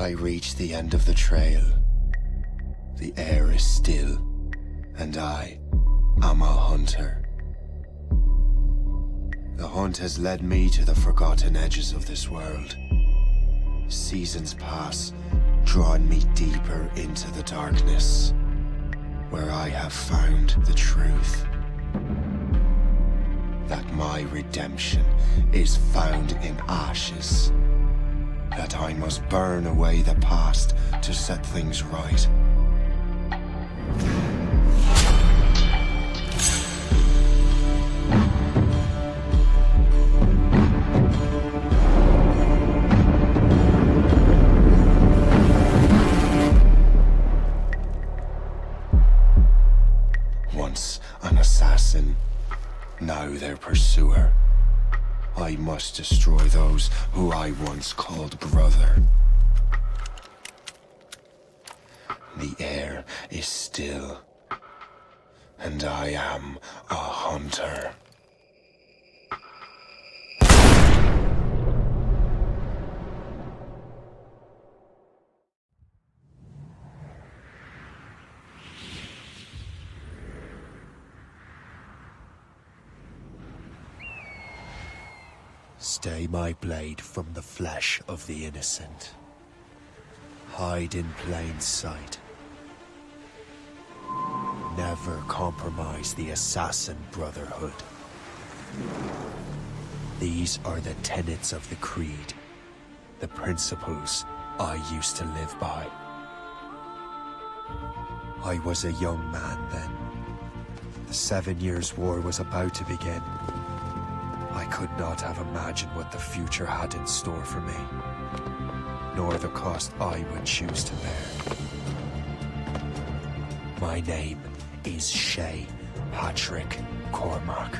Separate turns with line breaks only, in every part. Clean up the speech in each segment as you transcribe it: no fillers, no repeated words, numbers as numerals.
I reach the end of the trail. The air is still, and I am a hunter. The hunt has led me to the forgotten edges of this world. Seasons pass, drawing me deeper into the darkness, where I have found the truth. That my redemption is found in ashes. That I must burn away the past to set things right. Once an assassin, now their pursuer. I must destroy those who I once called brother. The air is still, and I am a hunter. Stay my blade from the flesh of the innocent. Hide in plain sight. Never compromise the Assassin Brotherhood. These are the tenets of the Creed, the principles I used to live by. I was a young man then. The 7 Years' War was about to begin. I could not have imagined what the future had in store for me, nor the cost I would choose to bear. My name is Shay Patrick Cormac.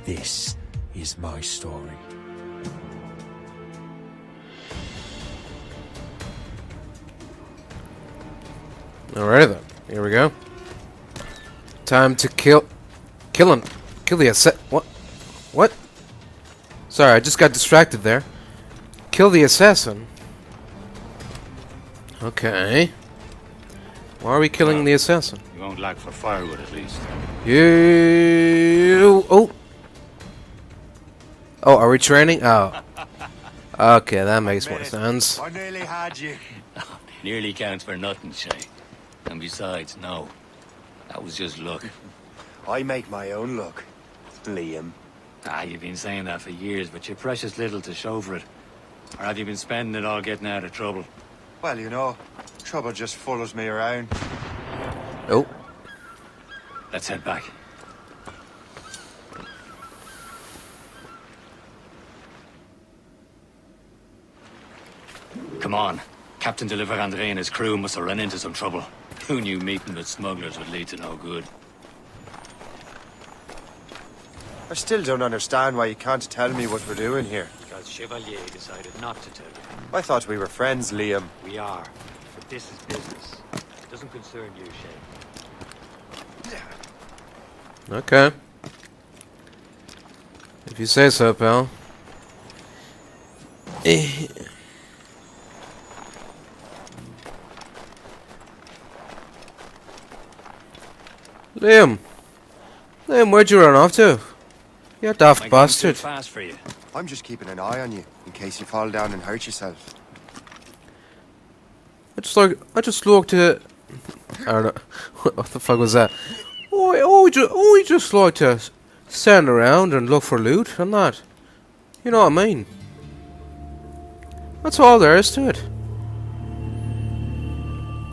This is my story.
Alright then, here we go. Time to kill the What? Sorry, I just got distracted there. Kill the assassin. Okay. Why are we killing the assassin?
You won't lack for firewood, at least.
Oh, are we training? Oh. Okay, that makes more sense.
I nearly had you.
Nearly counts for nothing, Shay. And besides, no. That was just luck.
I make my own luck, Liam.
You've been saying that for years, but you're precious little to show for it. Or have you been spending it all getting out of trouble?
Well, you know, trouble just follows me around.
Oh.
Let's head back. Come on. Captain de Andre and his crew must have run into some trouble. Who knew meeting with smugglers would lead to no good?
I still don't understand why you can't tell me what we're doing here.
Because Chevalier decided not to tell you.
I thought we were friends, Liam.
We are. But this is business. It doesn't concern you, Shay.
Okay. If you say so, pal. Liam, where'd you run off to? You daft bastard.
Too fast for you.
I'm just keeping an eye on you, in case you fall down and hurt yourself.
I just looked at... I don't know. What the fuck was that? I just like to stand around and look for loot and that. You know what I mean? That's all there is to it.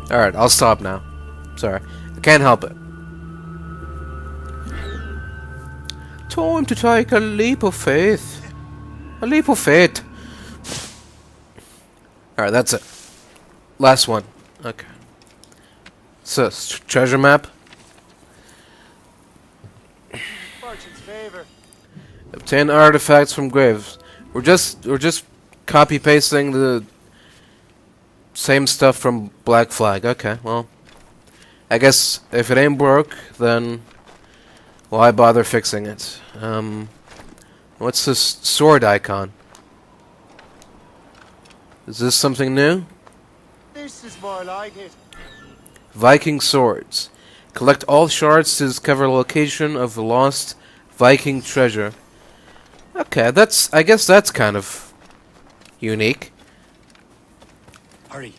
Alright, I'll stop now. Sorry. I can't help it. Time to take a leap of faith. A leap of faith. Alright, that's it. Last one. Okay. So, treasure map.
Fortune's favor.
Obtain artifacts from graves. We're just copy pasting the same stuff from Black Flag. Okay, well, I guess if it ain't broke, then why bother fixing it? What's this sword icon? Is this something new?
This is more like it.
Viking swords. Collect all shards to discover the location of the lost Viking treasure. Okay, I guess that's kind of unique.
Hurry.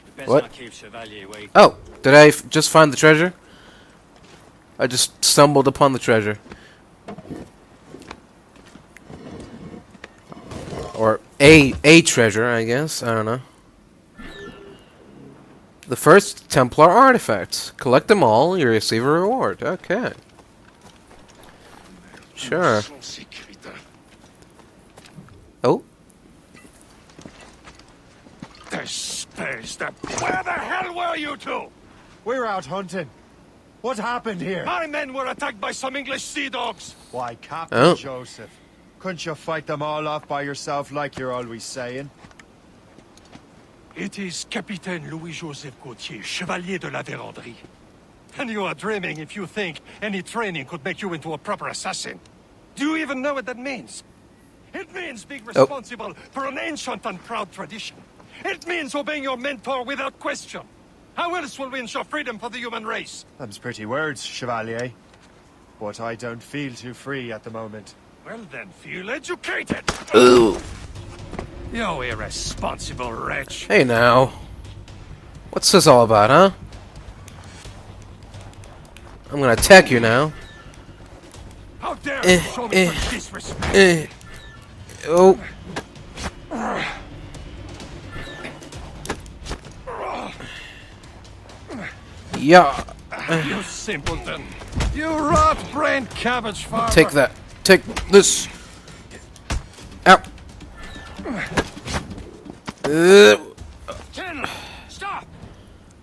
We best
What?
not keep Chevalier waiting.
Oh, did I just find the treasure? I just stumbled upon the treasure. Or a treasure, I guess. I don't know. The first Templar artifacts. Collect them all, you receive a reward. Okay. Sure. Oh.
Where the hell were you two? We're out hunting. What happened here? My men were attacked by some English sea dogs. Why, Captain Joseph, couldn't you fight them all off by yourself like you're always saying? It is Capitaine Louis-Joseph Gauthier, Chevalier de la Vérendrye. And you are dreaming if you think any training could make you into a proper assassin. Do you even know what that means? It means being responsible for an ancient and proud tradition. It means obeying your mentor without question. How else will we ensure freedom for the human race? Them's pretty words, Chevalier. But I don't feel too free at the moment. Well then, feel educated!
Ooh.
You irresponsible wretch.
Hey now. What's this all about, huh? I'm gonna attack you now.
How dare you show me such disrespect?
Oh. Yeah.
You simpleton. You rot-brained cabbage farmer.
Take that. Take this. Ow.
General, stop!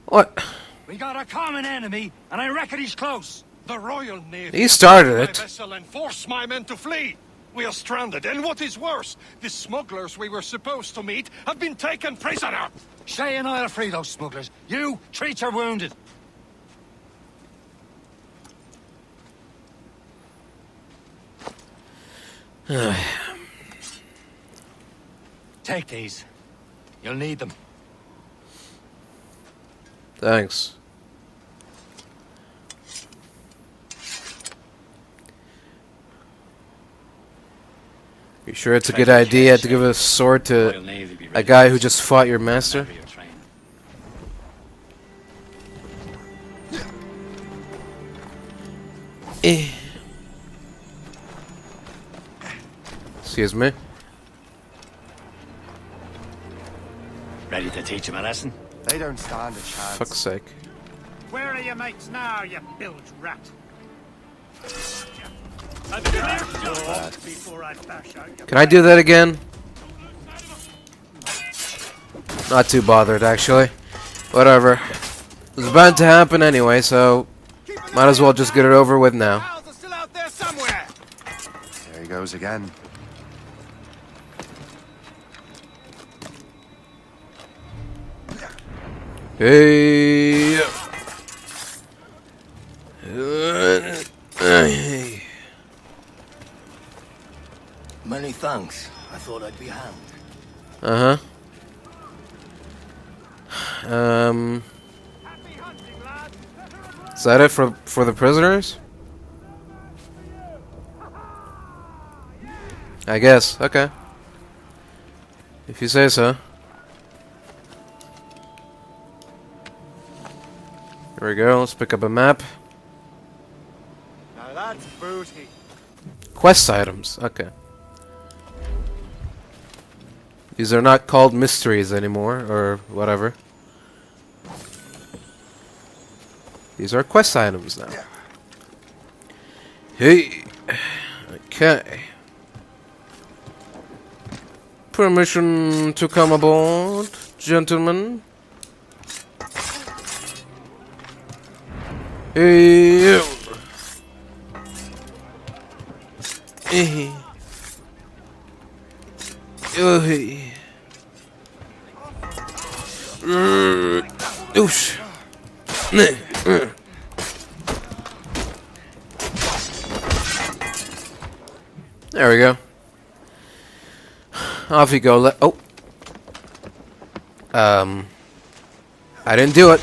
What?
We got a common enemy, and I reckon he's close.
The Royal Navy.
He started
my
it.
vessel and forced my men to flee. We are stranded, and what is worse, the smugglers we were supposed to meet have been taken prisoner.
Shay and I'll free those smugglers. You treat your wounded. Take these. You'll need them.
Thanks. You sure it's a good idea to give a sword to a guy who just fought your master? Excuse me.
Ready to teach him a lesson?
They don't stand a chance.
Fuck's sake.
Where are your mates now, you bilge rat?
Can I do that again? Not too bothered, actually. Whatever. It was bound to happen anyway, so might as well just get it over with now.
There he goes again.
Hey.
Many thanks. I thought I'd be hanged.
Uh-huh. Is that it for the prisoners? I guess. Okay. If you say so. Here we go. Let's pick up a map.
Now that's booty.
Quest items. Okay. These are not called mysteries anymore, or whatever. These are quest items now. Hey. Okay. Permission to come aboard, gentlemen. Hey. Hey. Oh, hey. Oosh. There we go. Off you go. Oh. I didn't do it.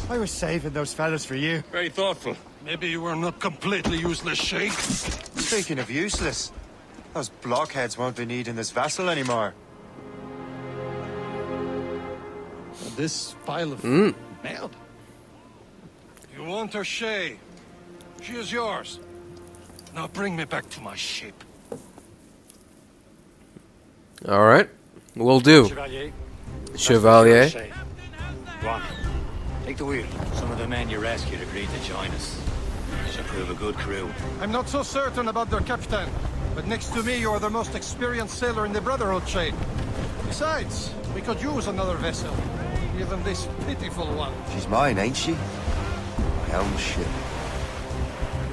I was saving those fellas for you.
Very thoughtful. Maybe you were not completely useless, Shay.
Speaking of useless, those blockheads won't be needing this vessel anymore.
This pile of mail. You want her, Shay? She is yours. Now bring me back to my ship.
Alright. Will do.
Chevalier.
Chevalier.
Shay. Go on. Take the wheel. Some of the men you rescued agreed to join us. Should prove a good crew.
I'm not so certain about their captain, but next to me you are the most experienced sailor in the Brotherhood, Shay. Besides, we could use another vessel. Even this pitiful one.
She's mine, ain't she? My own ship.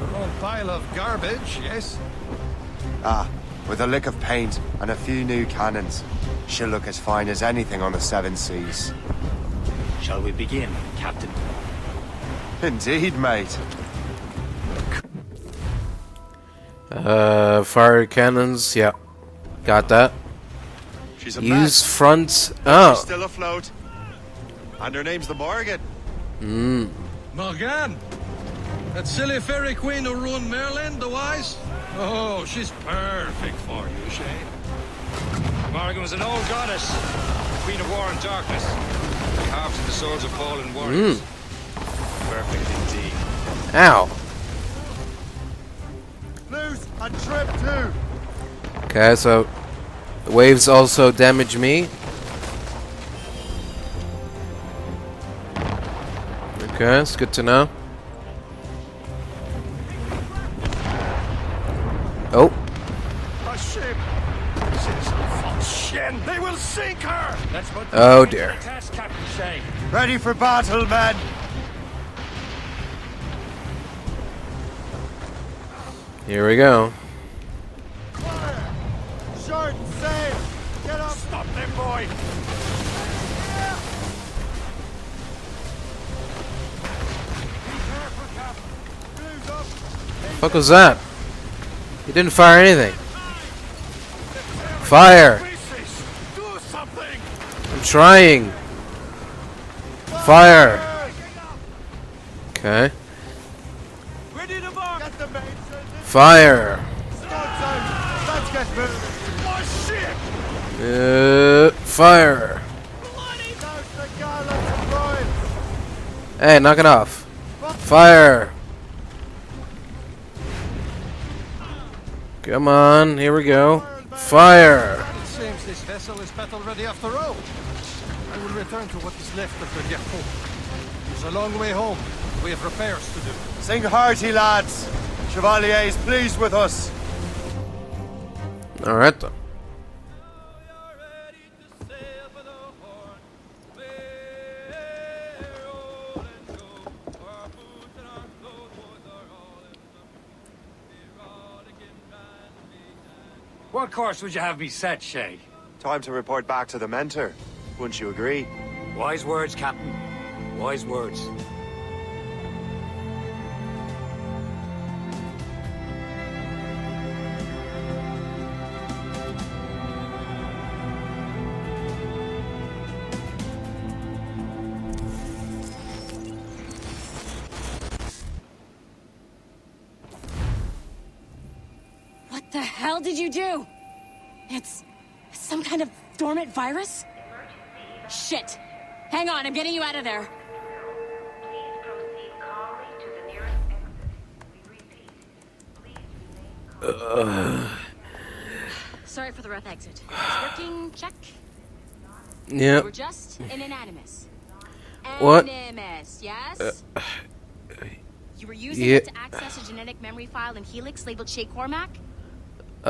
Your own pile of garbage, yes?
Ah, with a lick of paint and a few new cannons. She'll look as fine as anything on the Seven Seas.
Shall we begin, Captain?
Indeed, mate.
Fire cannons, yeah. Got that.
She's a
Use
mess.
front.
She's
Oh.
still afloat. And her name's the Morgan.
Morgan? That silly fairy queen who ruined Merlin, the wise? Oh, she's perfect for you, Shay.
Morgan was an old goddess, queen of war and darkness, carved in the swords of fallen warriors. Perfect indeed.
Ow.
Loose and trip too.
Okay, so the waves also damage me. Okay, it's good to know. Oh.
A ship! This is a false shin! They will sink her!
Let's put
Oh dear.
test, Captain Shay.
Ready for battle, men.
Here we go.
Fire! Short and safe! Get up!
Stop them, boy!
Fuck was that? He didn't fire anything. Fire!
Pieces! Do something!
I'm trying. Fire! Okay.
Ready to mark! Get the mainsail!
Fire!
Scots out! Let's get moving!
My ship!
Fire!
Douse the gallants and royals!
Hey, knock it off. Fire! Come on, here we go. Fire!
It seems this vessel is battle ready after all. I will return to what is left of the Yaku. It's a long way home. We have repairs to do.
Sing hearty, lads! Chevalier is pleased with us.
Alright then.
What course would you have me set, Shay?
Time to report back to the mentor. Wouldn't you agree?
Wise words, Captain. Wise words.
What the hell did you do? It's some kind of dormant virus? Shit! Hang on, I'm getting you out of there.
Please proceed calmly to the nearest exit. We repeat. Please remain calm.
Sorry for the rough exit. It's working, check.
Yep.
We're just in an animus.
What?
Animus, yes? You were using
yeah.
it to access a genetic memory file in Helix labeled Shay Cormac?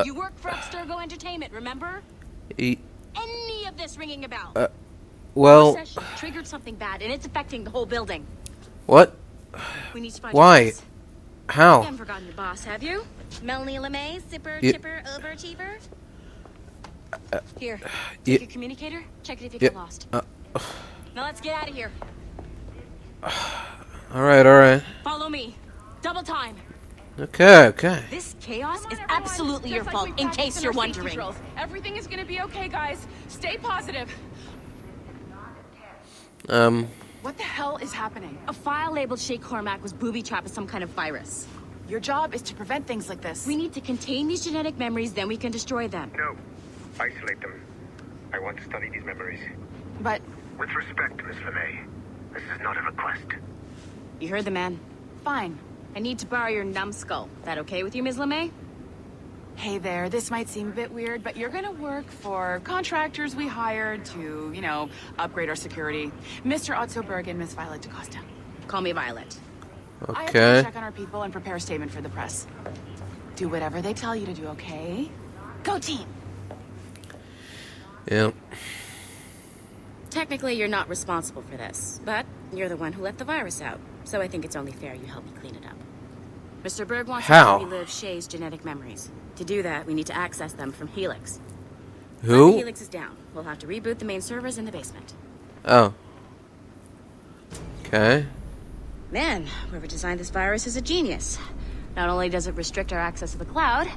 You work for Abstergo Entertainment, remember? Any of this ringing a bell?
Well,
Session triggered something bad, and it's affecting the whole building.
what?
We need to find
Why?
your boss. You
How?
haven't forgotten your boss, have you? Melanie LeMay, Zipper,
Yeah.
Chipper, Overachiever? Here,
yeah.
take your communicator, check it if you
Yeah.
get lost. Now let's get out of here.
Alright, alright.
Follow me. Double time.
Okay, okay.
This chaos is absolutely your fault, in case you're wondering.
Everything is gonna be okay, guys. Stay positive.
What the hell is happening? A file labeled Shay Cormac was booby-trapped with some kind of virus. Your job is to prevent things like this. We need to contain these genetic memories, then we can destroy them.
No. Isolate them. I want to study these memories.
But...
With respect, Miss LeMay, this is not a request.
You heard the man. Fine. I need to borrow your numbskull. That okay with you, Ms. LeMay?
Hey there, this might seem a bit weird, but you're gonna work for contractors we hired to, you know, upgrade our security. Mr. Otso Berg and Miss Violet DaCosta.
Call me Violet.
I have
Okay.
to check on our people and prepare a statement for the press. Do whatever they tell you to do, okay? Go team!
Yeah.
Technically, you're not responsible for this, but you're the one who let the virus out, so I think it's only fair you help me clean it up. Mr. Berg wants
How?
us to relive Shay's genetic memories. To do that, we need to access them from Helix.
Who?
When the Helix is down, we'll have to reboot the main servers in the basement.
Oh. Okay.
Man, whoever designed this virus is a genius. Not only does it restrict our access to the cloud,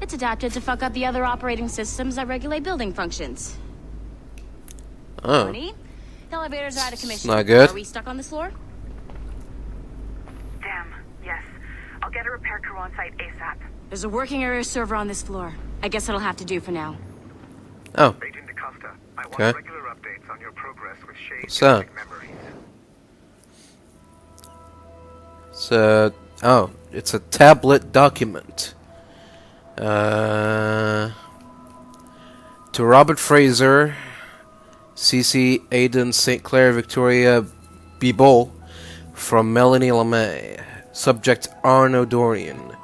it's adapted to fuck up the other operating systems that regulate building functions.
Oh.
Tony, the elevators are out of commission.
Not good.
Are we stuck on this floor?
Damn, yes. I'll get a repair crew on site ASAP.
There's a working area server on this floor. I guess it'll have to do for now.
Oh.
Agent DaCosta, I want
Okay.
regular updates on your progress with Shay's
What's that?
genetic memories.
It's a tablet document. To Robert Fraser, CC Aiden St. Clair Victoria Bibol, from Melanie LeMay. Subject Arno Dorian.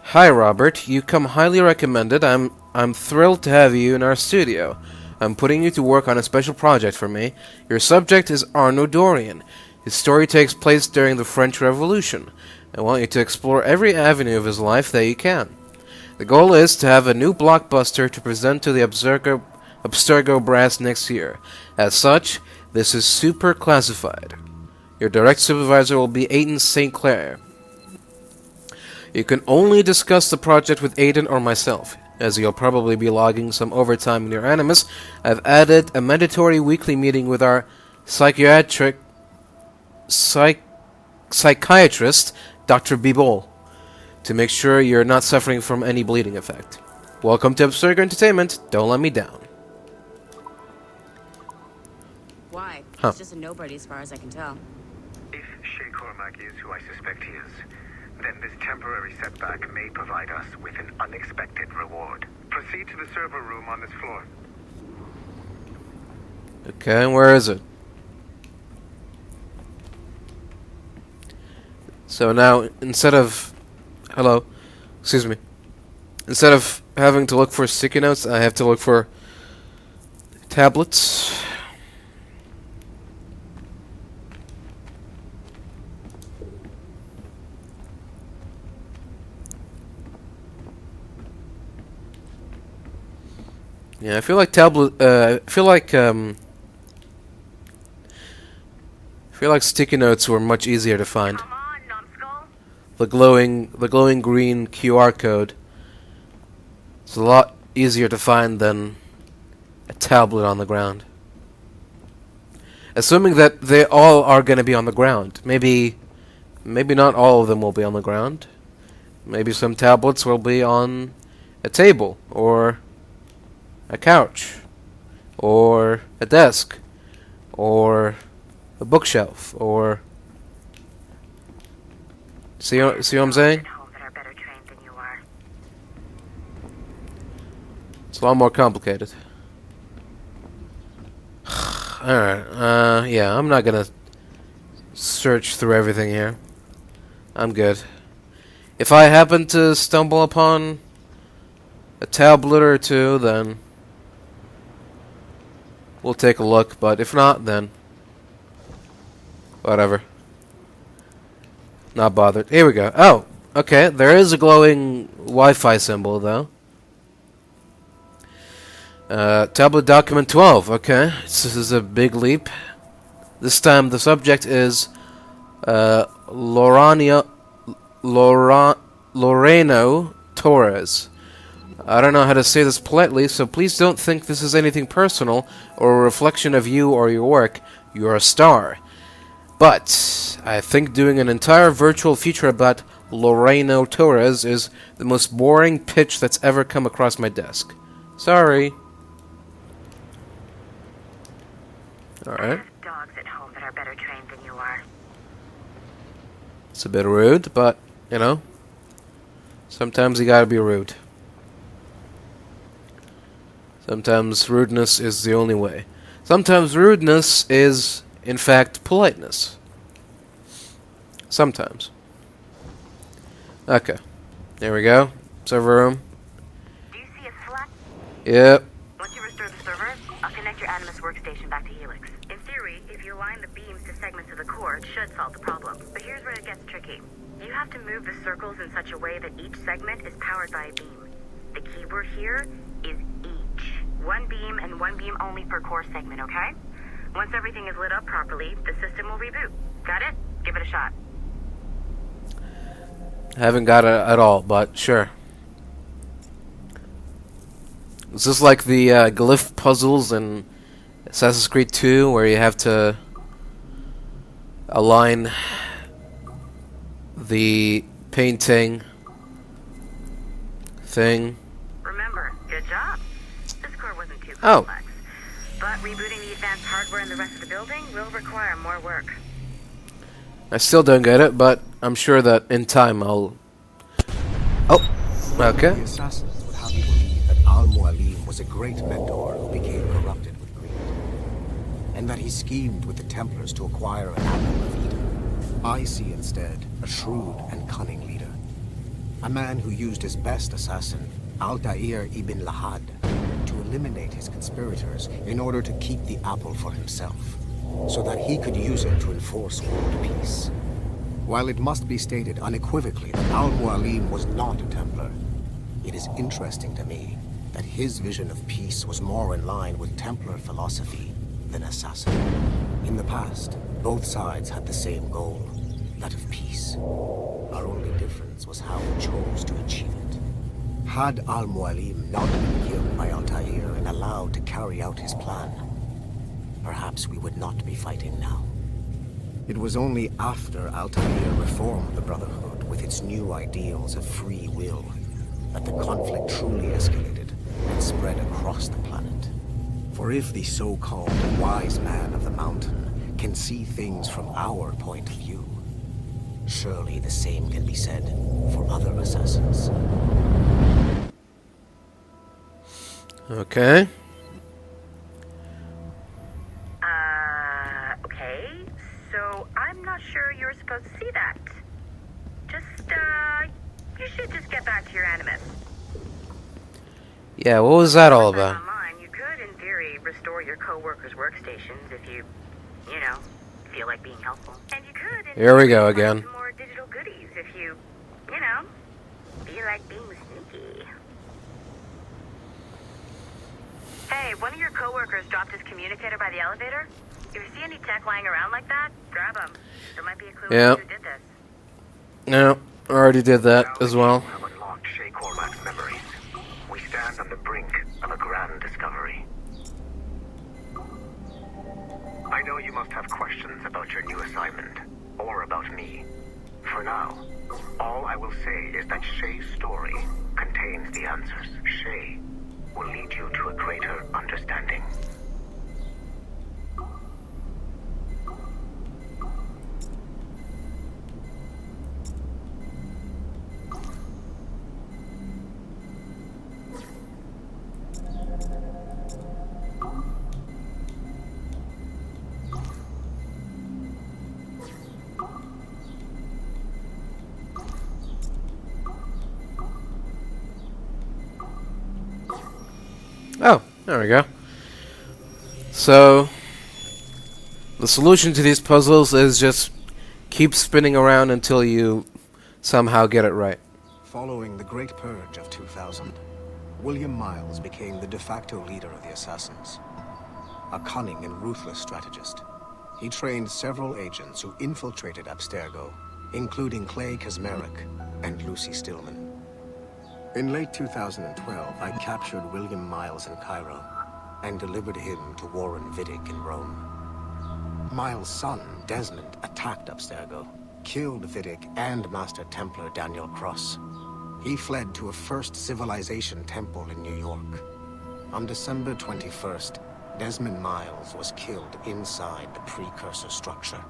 Hi Robert, you come highly recommended. I'm thrilled to have you in our studio. I'm putting you to work on a special project for me. Your subject is Arno Dorian. His story takes place during the French Revolution. I want you to explore every avenue of his life that you can. The goal is to have a new blockbuster to present to the Abstergo brass next year. As such, this is super classified. Your direct supervisor will be Aiden St. Clair. You can only discuss the project with Aiden or myself. As you'll probably be logging some overtime in your Animus, I've added a mandatory weekly meeting with our psychiatrist, Dr. Bibol, to make sure you're not suffering from any bleeding effect. Welcome to Abstergo Entertainment. Don't let me down.
Why?
Huh.
It's just a nobody as far as I can tell.
If Shay Cormac is who I suspect he is, then this temporary setback may provide us with an unexpected reward. Proceed to the server room on this floor.
Okay, where is it? So now, instead of... Hello? Excuse me. Instead of having to look for sticky notes, I have to look for tablets. Yeah, I feel like sticky notes were much easier to find.
Come on, numbskull.
The glowing green QR code is a lot easier to find than a tablet on the ground. Assuming that they all are going to be on the ground. Maybe not all of them will be on the ground. Maybe some tablets will be on a table, or a couch, or a desk, or a bookshelf, or... See what I'm saying?
At home that are better trained than you are.
It's a lot more complicated. Alright, yeah, I'm not gonna search through everything here. I'm good. If I happen to stumble upon a tablet or two, then we'll take a look, but if not, then whatever. Not bothered. Here we go. Oh, okay, there is a glowing Wi-Fi symbol, though. Tablet document 12. Okay, this is a big leap. This time the subject is Loreno Torres. I don't know how to say this politely, so please don't think this is anything personal or a reflection of you or your work. You're a star. But I think doing an entire virtual feature about Loreno Torres is the most boring pitch that's ever come across my desk. Sorry. Alright.
Dogs at home that are better trained than you are.
It's a bit rude, but, you know, sometimes you gotta be rude. Sometimes rudeness is the only way. Sometimes rudeness is, in fact, politeness. Sometimes. Okay. There we go. Server room.
Do you see a Slack?
Yep.
Once you restore the server, I'll connect your Animus workstation back to Helix. In theory, if you align the beams to segments of the core, it should solve the problem. But here's where it gets tricky. You have to move the circles in such a way that each segment is powered by a beam. The keyword here is each. One beam and one beam only per core segment, okay? Once everything is lit up properly, the system will reboot. Got it? Give it a shot.
Haven't got it at all, but sure. Is this like the glyph puzzles in Assassin's Creed 2, where you have to align the painting thing?
Remember, good job. This core wasn't too complex. But rebooting the advanced hardware in the rest of the building will require more work.
I still don't get it, but I'm sure that in time I'll... Oh, okay.
The assassins would have you believe that Al-Mualim was a great mentor who became corrupted with greed, and that he schemed with the Templars to acquire an apple of Eden. I see instead a shrewd and cunning leader, a man who used his best assassin, Altair ibn Lahad, to eliminate his conspirators in order to keep the apple for himself, so that he could use it to enforce world peace. While it must be stated unequivocally that Al-Mualim was not a Templar, it is interesting to me that his vision of peace was more in line with Templar philosophy than Assassin. In the past, both sides had the same goal, that of peace. Our only difference was how we chose to achieve it. Had Al-Mualim not been killed by Altair and allowed to carry out his plan, perhaps we would not be fighting now. It was only after Altair reformed the Brotherhood with its new ideals of free will that the conflict truly escalated and spread across the planet. For if the so-called wise man of the mountain can see things from our point of view, surely the same can be said for other assassins.
Okay.
Okay. So I'm not sure you're supposed to see that. You should just get back to your Animus.
Yeah, what was that all about?
Online, you could, in theory, restore your co-workers' workstations if you know, feel like being helpful. And you could,
Here we go again.
some more digital goodies if you know, feel like being sneaky. Hey, one of your co-workers dropped his communicator by the elevator. If you see any tech lying around like that, grab them. There might be a clue
Yep.
who did this.
No, already did that as well.
Have unlocked Shay Cormac's memories. We stand on the brink of a grand discovery. I know you must have questions about your new assignment, or about me. For now, all I will say is that Shay's story contains the answers. Shay will lead you to a greater understanding.
Oh, there we go. So, the solution to these puzzles is just keep spinning around until you somehow get it right.
Following the Great Purge of 2000, William Miles became the de facto leader of the Assassins. A cunning and ruthless strategist, he trained several agents who infiltrated Abstergo, including Clay Kasmeric and Lucy Stillman. In late 2012, I captured William Miles in Cairo and delivered him to Warren Vidic in Rome. Miles' son, Desmond, attacked Abstergo, killed Vidic and Master Templar Daniel Cross. He fled to a First Civilization temple in New York. On December 21st, Desmond Miles was killed inside the precursor structure.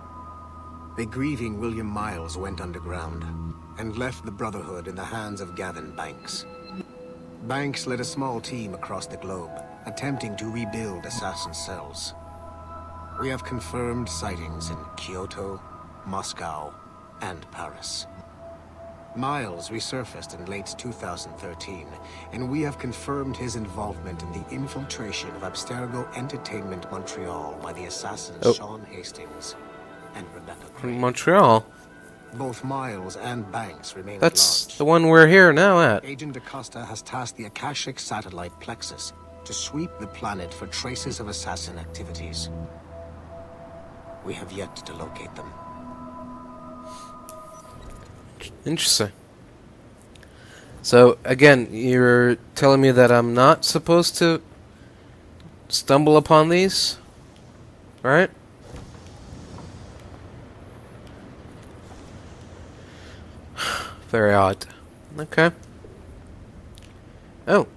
The grieving William Miles went underground and left the Brotherhood in the hands of Gavin Banks. Banks led a small team across the globe, attempting to rebuild assassin cells. We have confirmed sightings in Kyoto, Moscow, and Paris. Miles resurfaced in late 2013, and we have confirmed his involvement in the infiltration of Abstergo Entertainment Montreal by the assassins Sean Hastings and Rebecca Craig.
Montreal?
Both Miles and Banks remain
That's
at large.
the one we're here now at.
Agent DaCosta has tasked the Akashic satellite Plexus to sweep the planet for traces of assassin activities. We have yet to locate them.
Interesting. So, again, you're telling me that I'm not supposed to stumble upon these? Right? Very odd. Okay. Oh.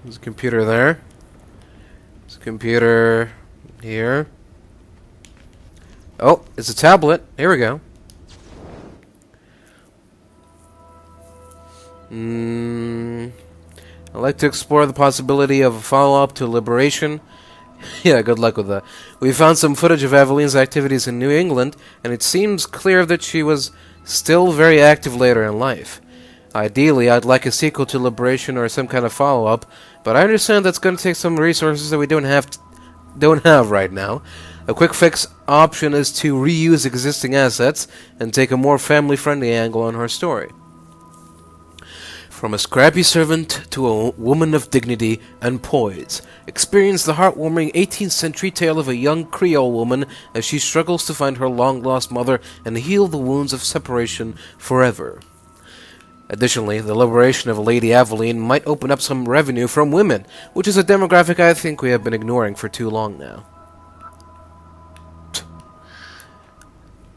There's a computer there. There's a computer here. Oh, it's a tablet. Here we go. I'd like to explore the possibility of a follow-up to Liberation. Yeah, good luck with that. We found some footage of Aveline's activities in New England, and it seems clear that she was still very active later in life. Ideally, I'd like a sequel to Liberation or some kind of follow-up, but I understand that's going to take some resources that we don't have right now. A quick fix option is to reuse existing assets and take a more family-friendly angle on her story. From a scrappy servant to a woman of dignity and poise, experience the heartwarming 18th century tale of a young Creole woman as she struggles to find her long-lost mother and heal the wounds of separation forever. Additionally, the liberation of Lady Aveline might open up some revenue from women, which is a demographic I think we have been ignoring for too long now.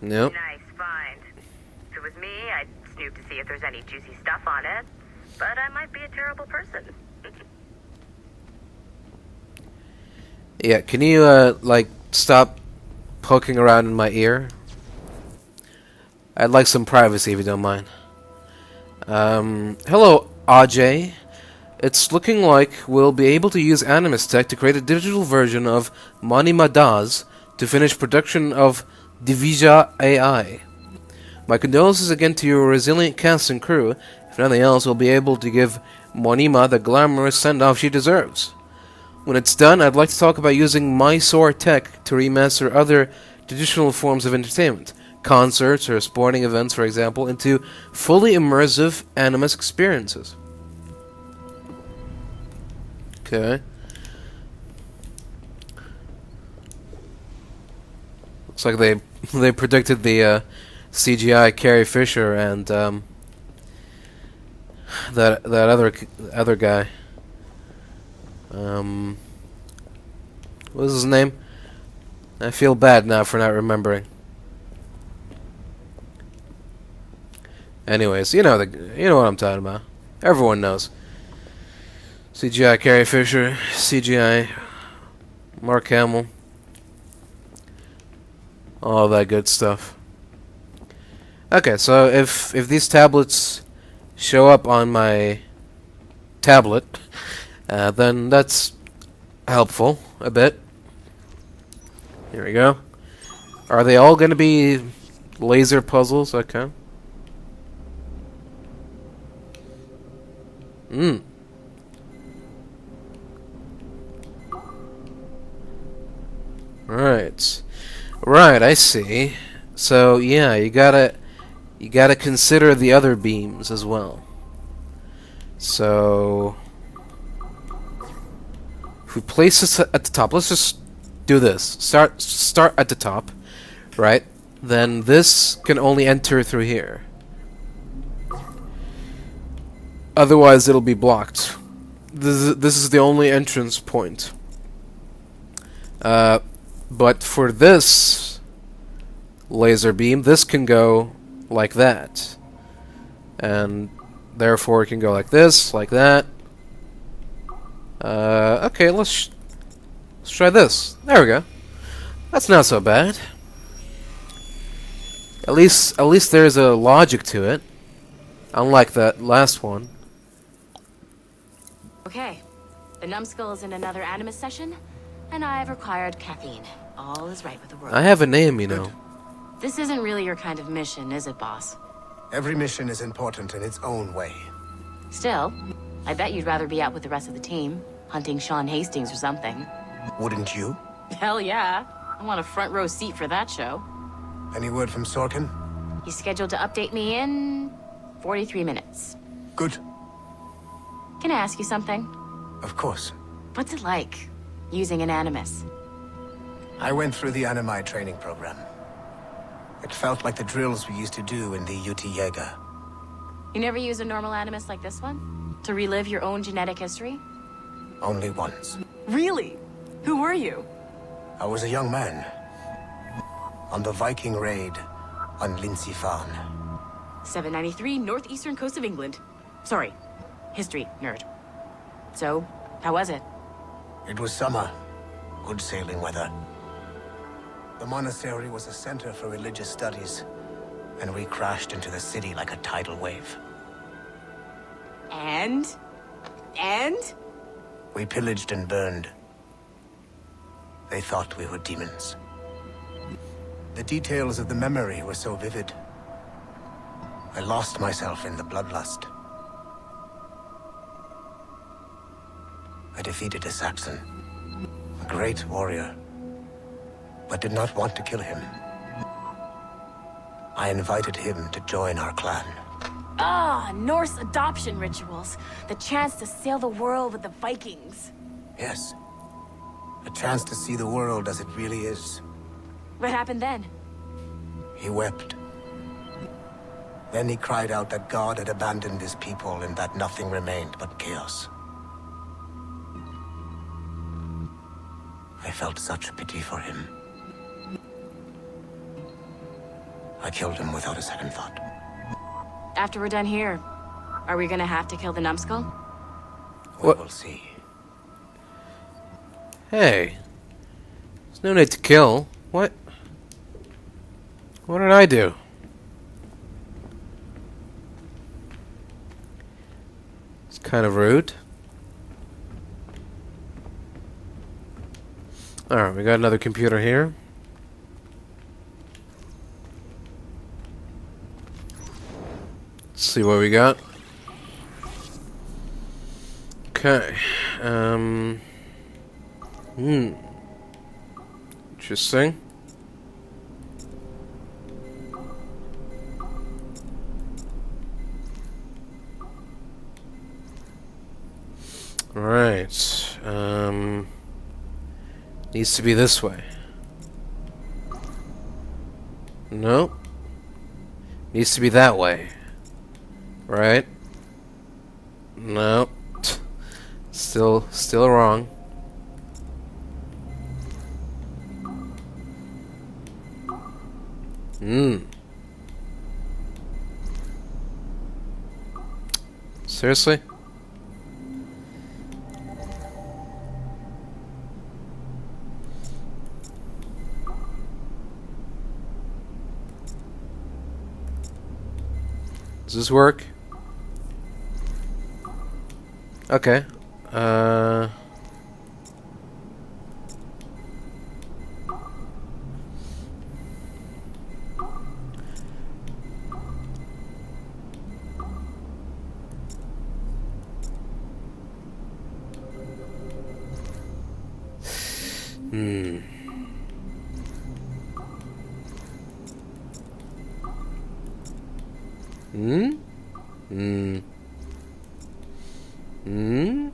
Nope.
Nice find. If it was me, I'd snoop to see if there's any juicy stuff on it. But I might be a terrible person.
Yeah, can you, like, stop poking around in my ear? I'd like some privacy if you don't mind. Hello, Ajay. It's looking like we'll be able to use Animus Tech to create a digital version of Monima Das to finish production of Divija AI. My condolences again to your resilient cast and crew. If nothing else, we'll be able to give Monima the glamorous send-off she deserves. When it's done, I'd like to talk about using Mysore Tech to remaster other traditional forms of entertainment, concerts or sporting events, for example, into fully immersive Animus experiences. Okay. Looks like they predicted the CGI Carrie Fisher and that other guy. What was his name? I feel bad now for not remembering. Anyways, you know what I'm talking about. Everyone knows. CGI Carrie Fisher, CGI Mark Hamill, all that good stuff. Okay, so if these tablets show up on my tablet, then that's helpful a bit. Here we go. Are they all going to be laser puzzles? Okay. Right, I see. So yeah, you gotta you gotta consider the other beams as well. So if we place this at the top, let's just do this. Start at the top, right? Then this can only enter through here. Otherwise, it'll be blocked. This is the only entrance point. But for this laser beam, this can go like that. And therefore, it can go like this, like that. Okay, let's try this. There we go. That's not so bad. At least there's a logic to it, unlike that last one.
Okay, the numbskull is in another Animus session, and I've required caffeine. All is right with the world.
I have a name, you know.
This isn't really your kind of mission, is it, boss?
Every mission is important in its own way.
Still, I bet you'd rather be out with the rest of the team, hunting Sean Hastings or something.
Wouldn't you?
Hell yeah. I want a front row seat for that show.
Any word from Sorkin?
He's scheduled to update me in 43 minutes.
Good.
Can I ask you something?
Of course.
What's it like, using an Animus?
I went through the Animi training program. It felt like the drills we used to do in the UT Jaeger.
You never use a normal Animus like this one? To relive your own genetic history?
Only once.
Really? Who were you?
I was a young man. On the Viking raid on Lindsey Farn.
793, northeastern coast of England. Sorry, history nerd. So, how was it?
It was summer. Good sailing weather. The monastery was a center for religious studies, and we crashed into the city like a tidal wave.
And?
We pillaged and burned. They thought we were demons. The details of the memory were so vivid. I lost myself in the bloodlust. I defeated a Saxon, a great warrior, but did not want to kill him. I invited him to join our clan.
Ah, Norse adoption rituals. The chance to sail the world with the Vikings.
Yes. A chance to see the world as it really is.
What happened then?
He wept. Then he cried out that God had abandoned his people and that nothing remained but chaos. I felt such pity for him. I killed him without a second thought.
After we're done here, are we gonna have to kill the numbskull?
We will see.
Hey. There's no need to kill. What? What did I do? It's kind of rude. Alright, we got another computer here. Let's see what we got. Okay. Interesting. Alright. Needs to be this way. No. Needs to be that way. Right? No. Still wrong. Seriously? Does this work? Okay. Hmm? Hmm. Hmm?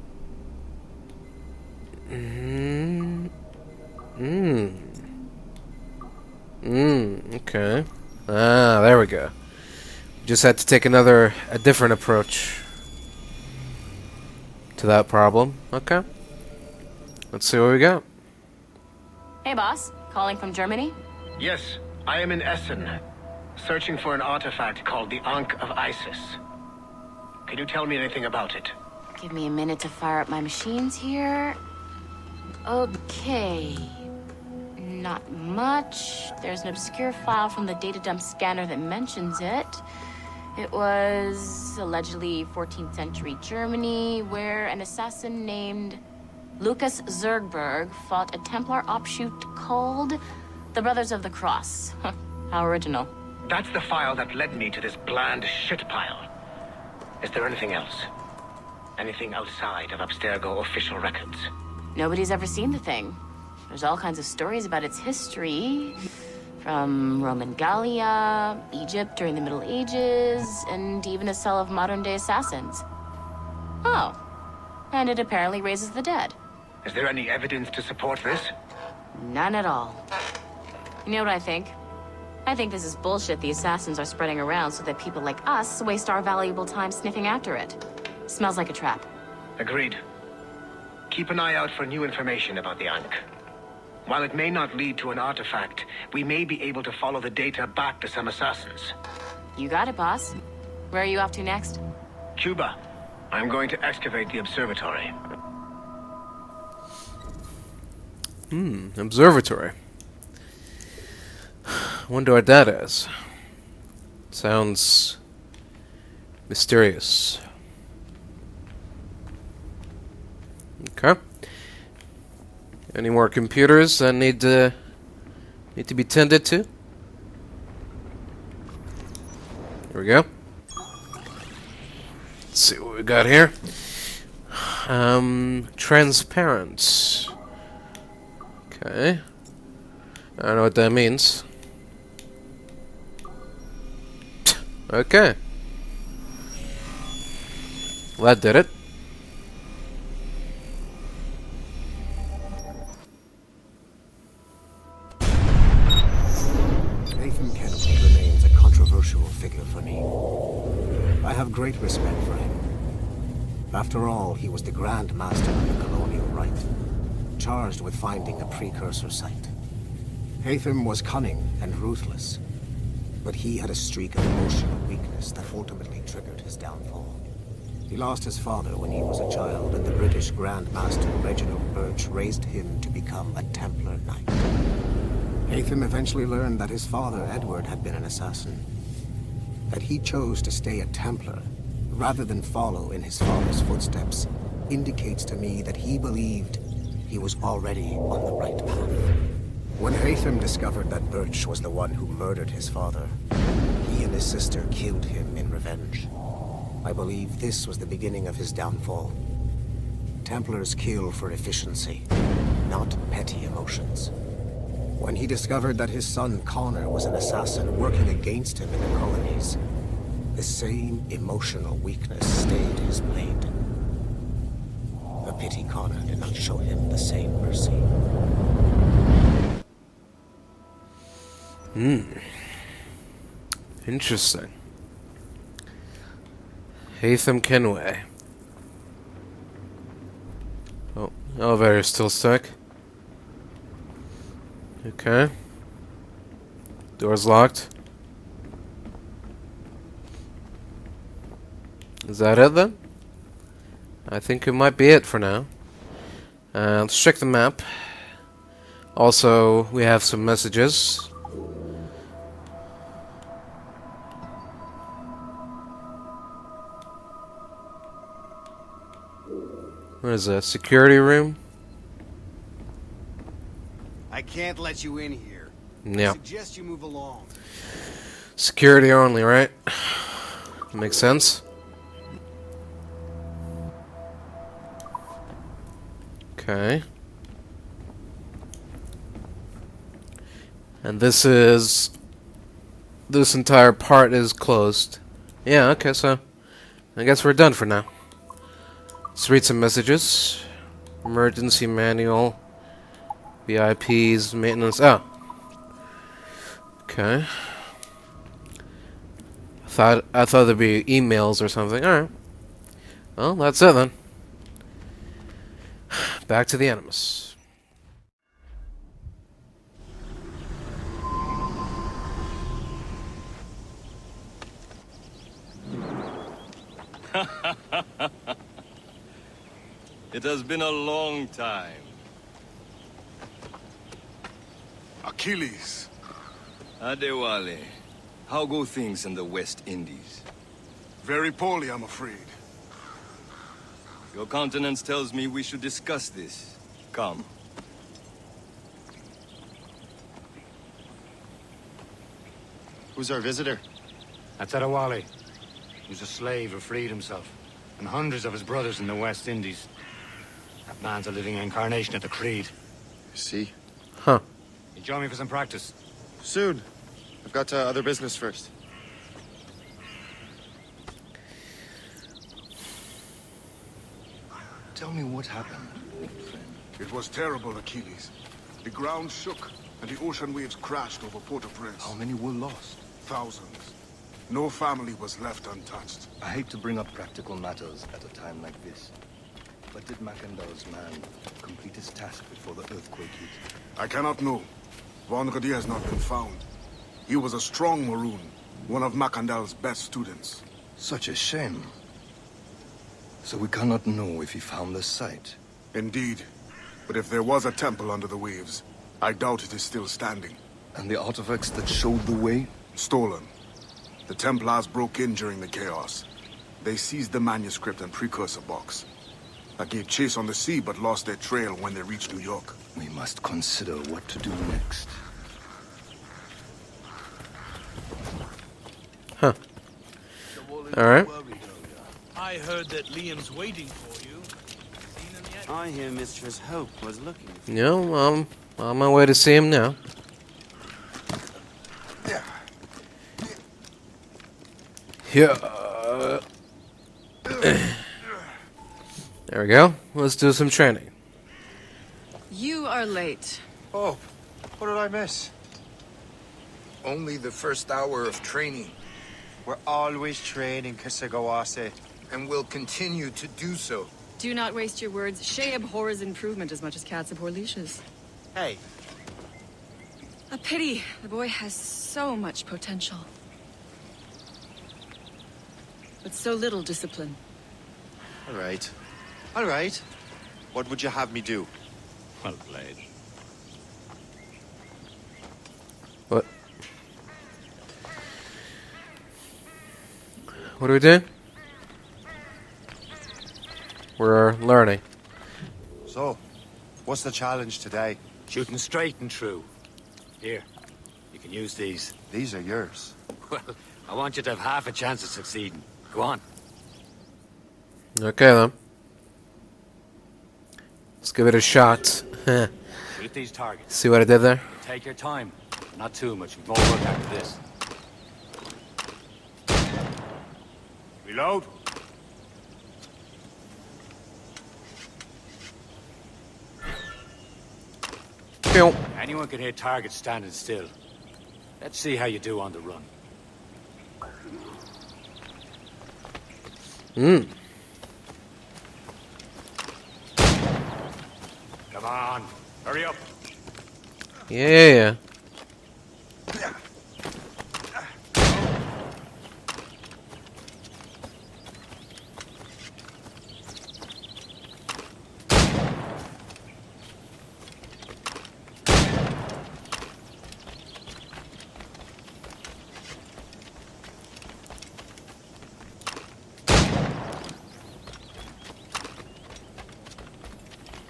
Hmm? Hmm. Okay. Ah, there we go. Just had to take a different approach to that problem. Okay. Let's see what we got.
Hey, boss. Calling from Germany?
Yes, I am in Essen, searching for an artifact called the Ankh of Isis. Can you tell me anything about it?
Give me a minute to fire up my machines here. Okay. Not much. There's an obscure file from the data dump scanner that mentions it. It was allegedly 14th century Germany, where an assassin named Lucas Zergberg fought a Templar offshoot called the Brothers of the Cross. How original.
That's the file that led me to this bland shit pile. Is there anything else? Anything outside of Abstergo official records?
Nobody's ever seen the thing. There's all kinds of stories about its history. From Roman Gallia, Egypt during the Middle Ages, and even a cell of modern-day assassins. Oh. And it apparently raises the dead.
Is there any evidence to support this?
None at all. You know what I think? I think this is bullshit the assassins are spreading around so that people like us waste our valuable time sniffing after it. Smells like a trap.
Agreed. Keep an eye out for new information about the Ankh. While it may not lead to an artifact, we may be able to follow the data back to some assassins.
You got it, boss. Where are you off to next?
Cuba. I'm going to excavate the observatory.
Observatory. Wonder what that is. Sounds mysterious. Okay. Any more computers that need to be tended to? Here we go. Let's see what we got here. Transparent. Okay. I don't know what that means. Okay. Well, that did it.
Remains a controversial figure for me. I have great respect for him. After all, he was the Grand Master of the Colonial Rite, charged with finding a precursor site. Haytham was cunning and ruthless, but he had a streak of emotional weakness that ultimately triggered his downfall. He lost his father when he was a child, and the British Grand Master Reginald Birch raised him to become a Templar Knight. Haytham eventually learned that his father, Edward, had been an assassin. That he chose to stay a Templar, rather than follow in his father's footsteps, indicates to me that he believed he was already on the right path. When Haytham discovered that Birch was the one who murdered his father, he and his sister killed him in revenge. I believe this was the beginning of his downfall. Templars kill for efficiency, not petty emotions. When he discovered that his son Connor was an assassin working against him in the colonies, the same emotional weakness stayed his blade. A pity Connor did not show him the same mercy.
Interesting. Haytham Kenway. Oh, elevator's still stuck. Okay. Door's locked. Is that it then? I think it might be it for now. Let's check the map. Also, we have some messages. What is that? Security room?
I can't let you in here.
Yeah.
I suggest you move along.
Security only, right? Makes sense. Okay. And this entire part is closed. Yeah, okay, so I guess we're done for now. Let's read some messages. Emergency manual. VIPs, maintenance. Oh. Okay. I thought there'd be emails or something. Alright. Well, that's it then. Back to the Animus.
It has been a long time.
Achilles.
Adewale, how go things in the West Indies?
Very poorly, I'm afraid.
Your countenance tells me we should discuss this. Come.
Who's our visitor?
That's Adewale. He was a slave who freed himself, and hundreds of his brothers in the West Indies. That man's a living incarnation of the Creed.
See?
Huh.
You join me for some practice?
Soon. I've got other business first.
Tell me what happened, old friend.
It was terrible, Achilles. The ground shook, and the ocean waves crashed over Port-au-Prince.
How many were lost?
Thousands. No family was left untouched.
I hate to bring up practical matters at a time like this. But did Macandal's man complete his task before the earthquake hit?
I cannot know. Vonredi has not been found. He was a strong Maroon, one of Macandal's best students.
Such a shame. So we cannot know if he found the site.
Indeed. But if there was a temple under the waves, I doubt it is still standing.
And the artifacts that showed the way?
Stolen. The Templars broke in during the chaos. They seized the manuscript and precursor box. I gave chase on the sea, but lost their trail when they reached New York.
We must consider what to do next.
Huh. Alright.
I heard that Liam's waiting for you.
I hear Mistress Hope was looking for you.
No, I'm on my way to see him now. Yeah. There we go. Let's do some training.
You are late.
Oh, what did I miss?
Only the first hour of training.
We're always training, Kisagawase.
And will continue to do so.
Do not waste your words. Shay abhors improvement as much as cats abhor leashes.
Hey.
A pity. The boy has so much potential. But so little discipline.
All right. All right. What would you have me do?
Well played.
What? What are we doing? We're learning.
So, what's the challenge today?
Shooting straight and true. Here, you can use these.
These are yours.
Well, I want you to have half a chance of succeeding. Go on.
Okay then. Let's give it a shot.
Shoot these targets.
See what I did there?
Take your time. Not too much. We've more work after this. Reload. Anyone can hit targets standing still. Let's see how you do on the run. Come on, hurry up.
Yeah.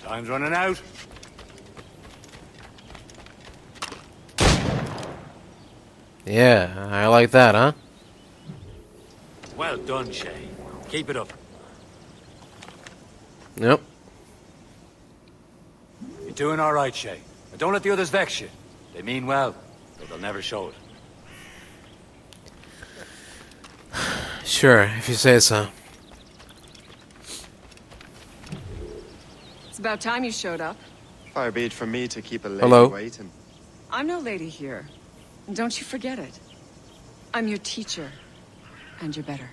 Time's running out.
Yeah, I like that, huh?
Well done, Shay. Keep it up.
Yep.
You're doing all right, Shay. But don't let the others vex you. They mean well, but they'll never show it.
Sure, if you say so.
It's about time you showed up.
Far be it from me to keep a lady
Hello.
waiting.
I'm no lady here. And don't you forget it. I'm your teacher. And you're better.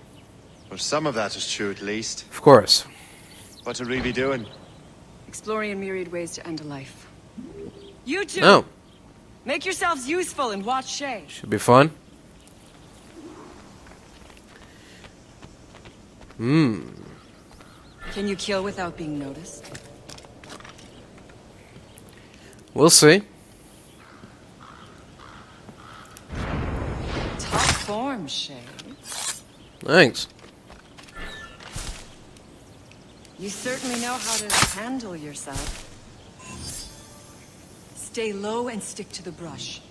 Well, some of that is true at least.
Of course.
What are we be doing?
Exploring a myriad ways to end a life. You two!
Oh,
Make yourselves useful and watch Shay.
should be fun. Hmm.
Can you kill without being noticed?
We'll see.
Top form, Shay.
Thanks.
You certainly know how to handle yourself. Stay low and stick to the brush.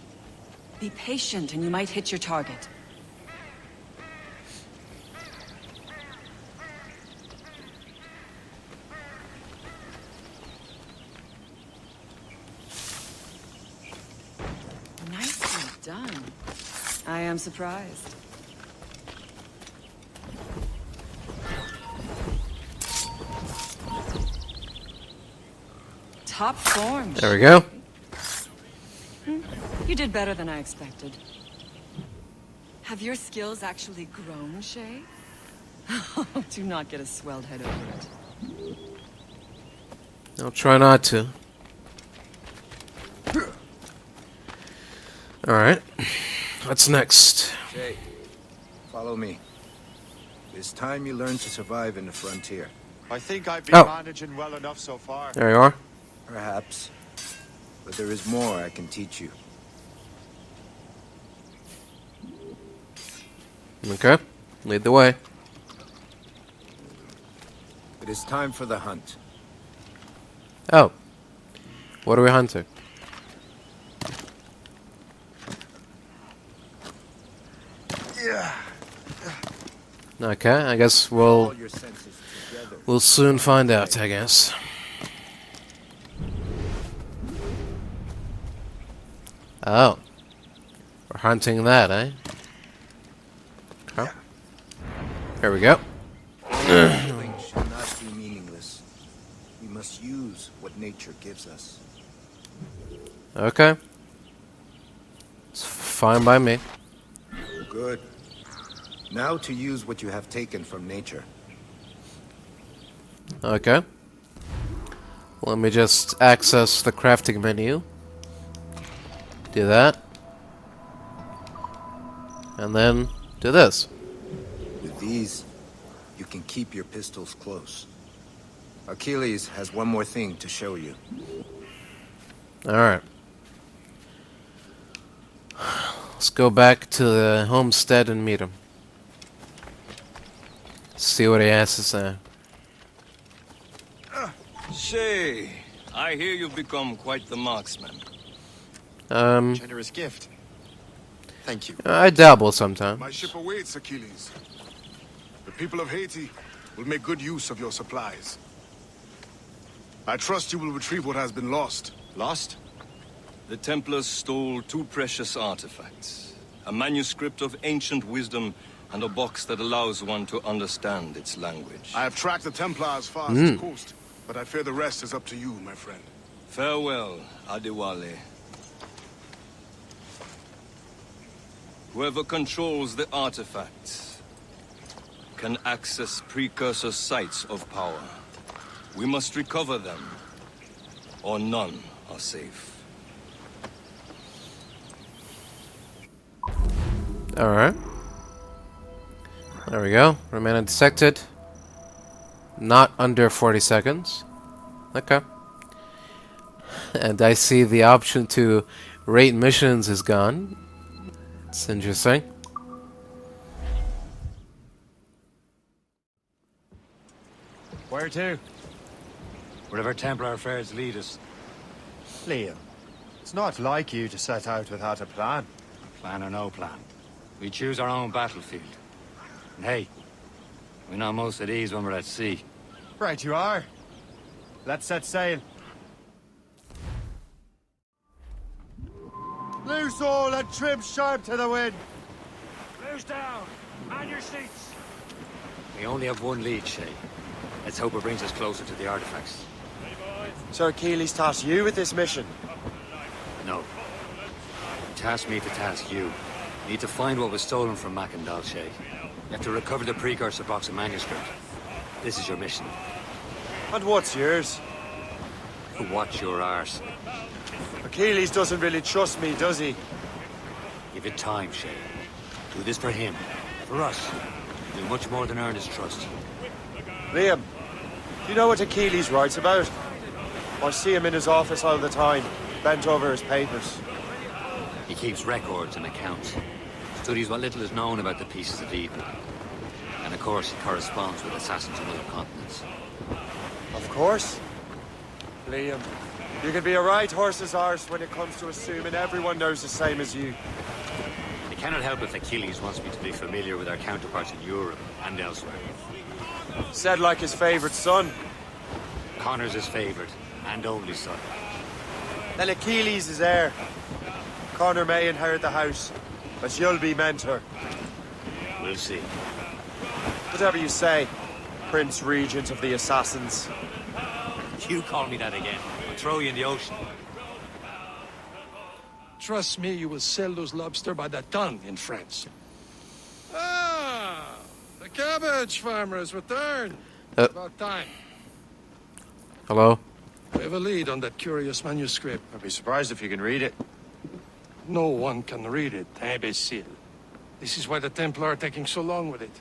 Be patient and you might hit your target. Nicely done. I am surprised. Top form.
There we go.
You did better than I expected. Have your skills actually grown, Shay? Do not get a swelled head over it.
I'll try not to. Alright. What's next?
Shay, follow me. It's time you learn to survive in the frontier.
I think I've been
Oh.
managing well enough so far.
There you are.
Perhaps. But there is more I can teach you.
Okay. Lead the way.
It is time for the hunt.
Oh. What are we hunting?
Yeah.
Okay, I guess we'll soon find out, I guess. Oh. We're hunting that, eh? Okay. Here we go.
Killing should not be meaningless. We must use what nature gives us.
Okay. It's fine by me.
Good. Now to use what you have taken from nature.
Okay. Let me just access the crafting menu. Do that. And then do this.
With these, you can keep your pistols close. Achilles has one more thing to show you.
Alright. Let's go back to the homestead and meet him. See what he has to say.
Shay, I hear you've become quite the marksman.
Generous gift. Thank you.
I dabble sometimes.
My ship awaits, Achilles. The people of Haiti will make good use of your supplies. I trust you will retrieve what has been lost.
Lost?
The Templars stole 2 precious artifacts. A manuscript of ancient wisdom and a box that allows one to understand its language.
I have tracked the Templar as far as the coast, but I fear the rest is up to you, my friend.
Farewell, Adewale. Whoever controls the artifacts can access precursor sites of power. We must recover them, or none are safe.
Alright. There we go. Remain undetected. Not under 40 seconds. Okay. And I see the option to rate missions is gone. It's interesting.
Where to? Wherever Templar affairs lead us.
Liam, it's not like you to set out without a plan.
Plan or no plan. We choose our own battlefield. And hey, we know most of these when we're at sea.
Right you are. Let's set sail. Loose all and trim sharp to the wind.
Close down. Man your seats.
We only have one lead, Shay. Let's hope it brings us closer to the artifacts.
So Achilles tasked you with this mission?
No. He tasked me to task you. You need to find what was stolen from Macandal, Shay. You have to recover the precursor box of manuscript. This is your mission.
And what's yours?
To watch your arse.
Achilles doesn't really trust me, does he?
Give it time, Shay. Do this for him. For us. Do much more than earn his trust.
Liam, do you know what Achilles writes about? I see him in his office all the time, bent over his papers.
He keeps records and accounts. Studies what little is known about the pieces of evil. And of course, he corresponds with assassins from other continents.
Of course. Liam, you can be a right horse's arse when it comes to assuming everyone knows the same as you.
I cannot help if Achilles wants me to be familiar with our counterparts in Europe and elsewhere.
Said like his favorite son.
Connor's his favorite and only son.
Then Achilles is heir. Connor may inherit the house, but you'll be mentor.
We'll see.
Whatever you say, Prince Regent of the Assassins.
You call me that again, I'll throw you in the ocean.
Trust me, you will sell those lobster by the ton in France. Ah, the cabbage farmer has returned. About time.
Hello?
We have a lead on that curious manuscript.
I'd be surprised if you can read it.
No one can read it, imbecile. This is why the Templar are taking so long with it.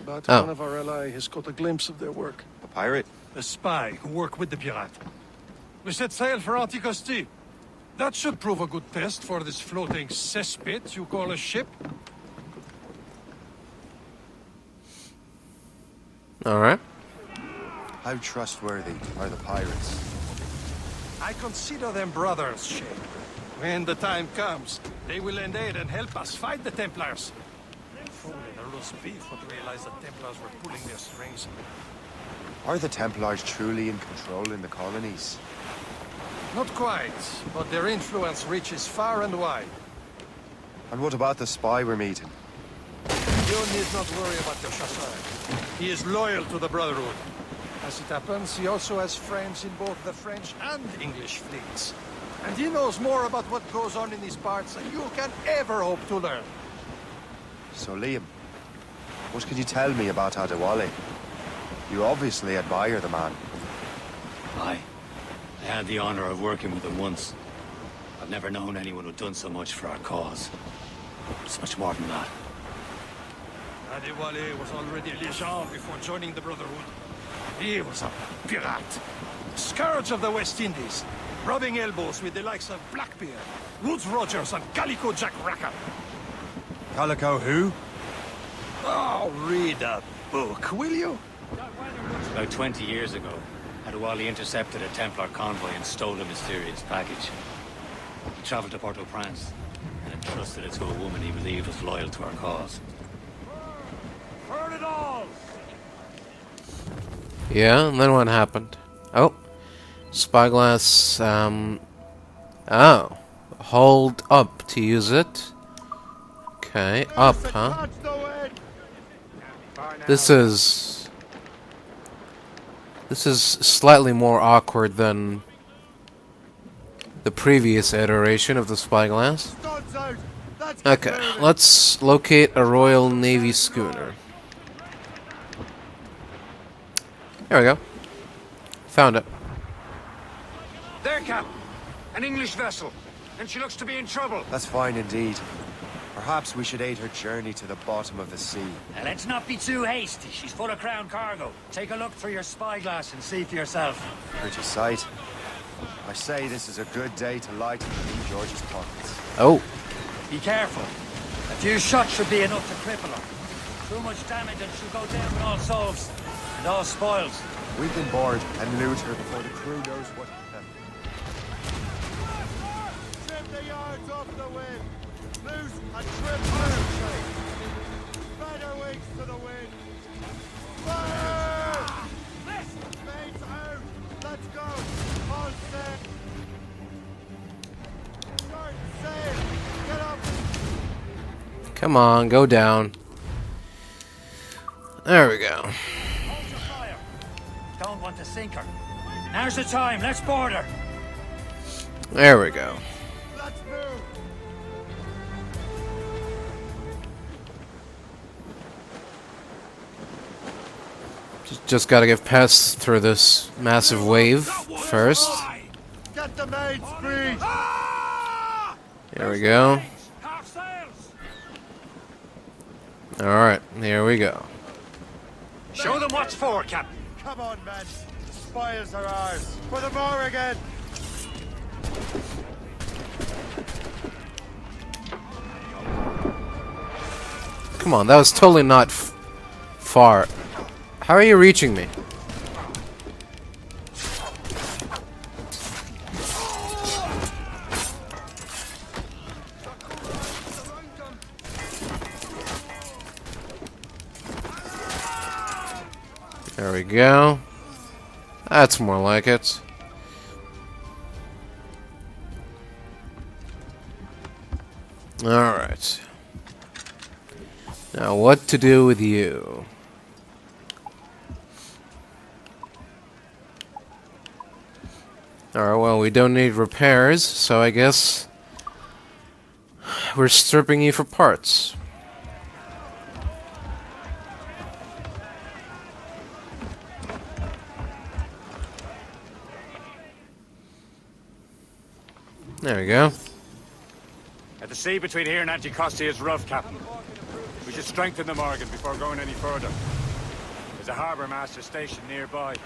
But one of our allies has caught a glimpse of their work.
A pirate?
A spy who worked with the pirate. We set sail for Anticosti. That should prove a good test for this floating cesspit you call a ship.
Alright.
How trustworthy are the pirates?
I consider them brothers, Shay. When the time comes, they will lend aid and help us fight the Templars. If only the roast beef would realize the Templars were pulling their strings.
Are the Templars truly in control in the colonies?
Not quite, but their influence reaches far and wide.
And what about the spy we're meeting?
You need not worry about the chasseur. He is loyal to the Brotherhood. As it happens, he also has friends in both the French and English fleets. And he knows more about what goes on in these parts than you can ever hope to learn.
So Liam, what can you tell me about Adewale? You obviously admire the man.
Aye. I had the honor of working with him once. I've never known anyone who'd done so much for our cause. It's much more than that.
Adewale was already a legend before joining the Brotherhood. He was a pirate. Scourge of the West Indies. Rubbing elbows with the likes of Blackbeard, Woods Rogers, and Calico Jack Racker.
Calico who?
Oh, read a book, will you?
About 20 years ago, Adewale intercepted a Templar convoy and stole a mysterious package. He traveled to Port-au-Prince and entrusted it to a woman he believed was loyal to our cause.
Burn it all!
Yeah, and then what happened? Oh. Spyglass, oh. Hold up to use it. Okay, up, huh? This is slightly more awkward than the previous iteration of the spyglass. Okay, let's locate a Royal Navy schooner. There we go. Found it.
There, Cap! An English vessel, and she looks to be in trouble.
That's fine indeed. Perhaps we should aid her journey to the bottom of the sea.
Now, let's not be too hasty. She's full of crown cargo. Take a look through your spyglass and see for yourself.
Pretty sight. I say this is a good day to light King George's pockets.
Oh.
Be careful. A few shots should be enough to cripple her. Too much damage and she'll go down with all souls and all spoils.
We can board and loot her before the crew knows what hit them. Trim the yards off the wind. Loose and trim iron shape. Spread our wings to the wind. Fire! Mates out! Let's go! All set! Start sail! Get up!
Come on, go down. There we go.
Don't want to sink her. Now's the time. Let's board her.
There we go.
Let's move.
Just gotta get past through this massive wave first.
Get the main speed.
There we go. Alright, here we go.
Show them what's for, Captain.
Come on, men. The spoils are ours. For the Morrigan.
Come on, that was totally not far. How are you reaching me? There we go. That's more like it. Alright. Now what to do with you? Alright, well, we don't need repairs, so I guess we're stripping you for parts. There we go.
The sea between here and Anticosti is rough, Captain. We should strengthen the Morgan before going any further. There's a harbour master station nearby.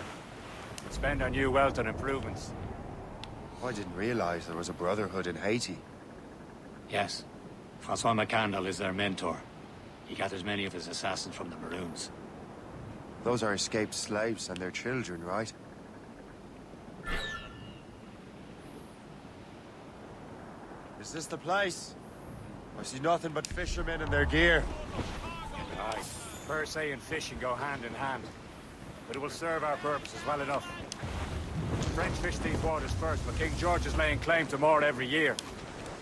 Spend our new wealth on improvements.
I didn't realize there was a brotherhood in Haiti.
Yes. Francois McCandle is their mentor. He gathers many of his assassins from the Maroons.
Those are escaped slaves and their children, right? Is this the place? I see nothing but fishermen and their gear.
Aye. Per se and fishing go hand in hand. But it will serve our purposes well enough. The French fish these waters first, but King George is laying claim to more every year.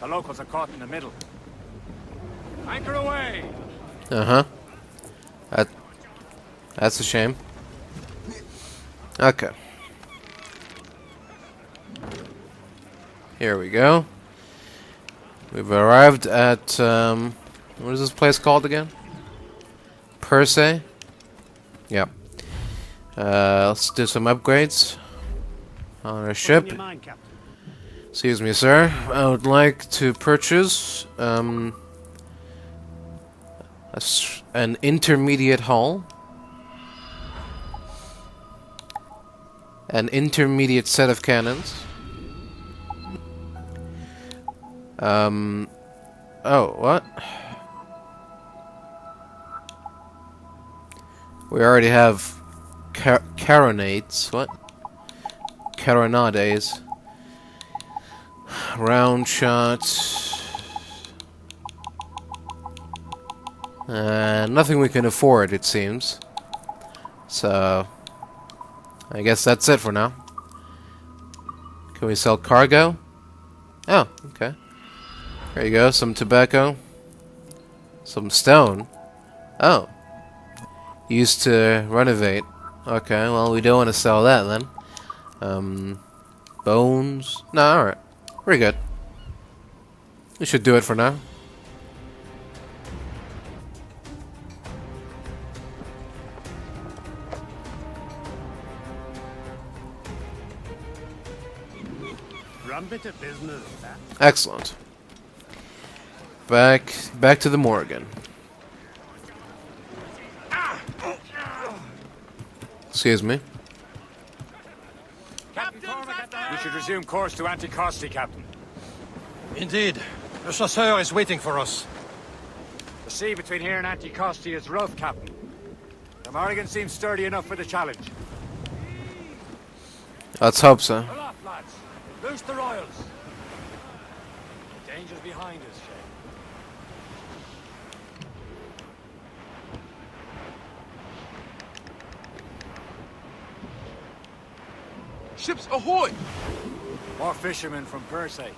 The locals are caught in the middle. Anchor away!
Uh-huh. That's a shame. Okay. Here we go. We've arrived at, what is this place called again? Per se? Yep. Let's do some upgrades on our ship. Excuse me, sir. I would like to purchase, an intermediate hull. An intermediate set of cannons. Oh, what? We already have carronades. What? Carronades. Round shots. Nothing we can afford, it seems. So, I guess that's it for now. Can we sell cargo? Oh, okay. There you go, some tobacco. Some stone. Oh. Used to renovate. Okay, well, we don't want to sell that then. Bones. No, alright. We're good. We should do it for now. Excellent. Back to the Morgan. Excuse me.
We should resume course to Anticosti, Captain.
Indeed. The chasseur is waiting for us.
The sea between here and Anticosti is rough, Captain. The Morrigan seems sturdy enough for the challenge.
Let's hope so.
Aloft, lads. Loose the royals. The danger's behind us, Shay.
Ships ahoy!
More fishermen from Per se.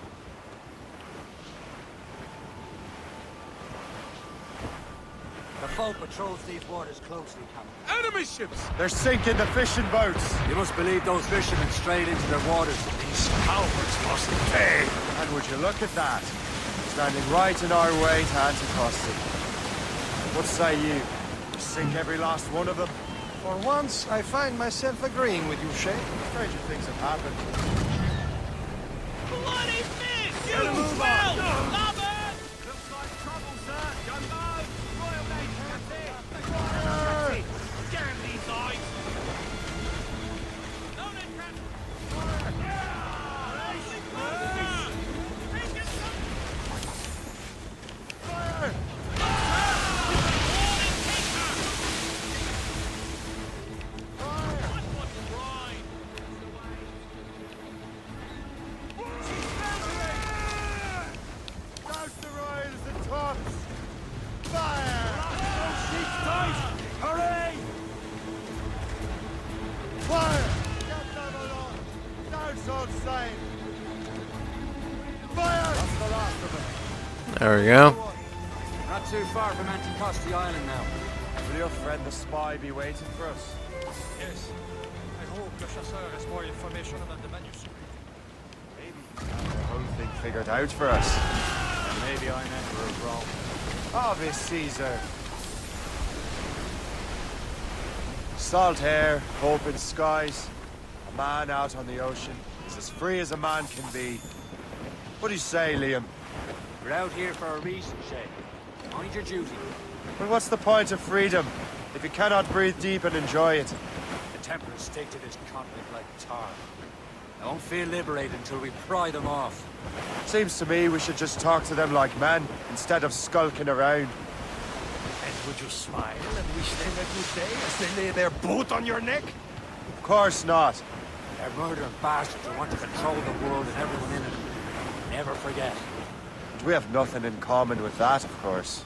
The foe patrols these waters closely, Captain.
Enemy ships!
They're sinking the fishing boats.
You must believe those fishermen strayed into their waters. These cowards must pay.
And would you look at that? Standing right in our way to Anticosti. What say you? Sink every last one of them?
For once, I find myself agreeing with you, Shay.
Stranger things have happened.
Bloody fish! You
Better move
well!
on.
Lovers! Looks like trouble, sir. Gunboat! Royal Navy, that's it. Damn these eyes! Loaded, Captain!
Douse the royals and tops! Fire! Those sheets tight! Hurry! Fire! Get them along! Douse all same! Fire! That's the last of them.
There we go.
Not too far from Anticosti Island now.
Will your friend the spy be waiting for us?
Yes. I hope the chasseur has more information about the manuscript.
Maybe he's got the whole thing figured out for us. And maybe I'm Emperor of Rome. Obvious Caesar. Salt hair, open skies. A man out on the ocean is as free as a man can be. What do you say, Liam?
We're out here for a reason, Shay. Mind your duty.
Well, what's the point of freedom if you cannot breathe deep and enjoy it?
The Templars stick to this continent like tar. I won't feel liberated until we pry them off.
Seems to me we should just talk to them like men instead of skulking around.
And would you smile and wish them a good day as they lay their boot on your neck?
Of course not.
They're murdering bastards who want to control the world and everyone in it. Never forget.
And we have nothing in common with that, of course.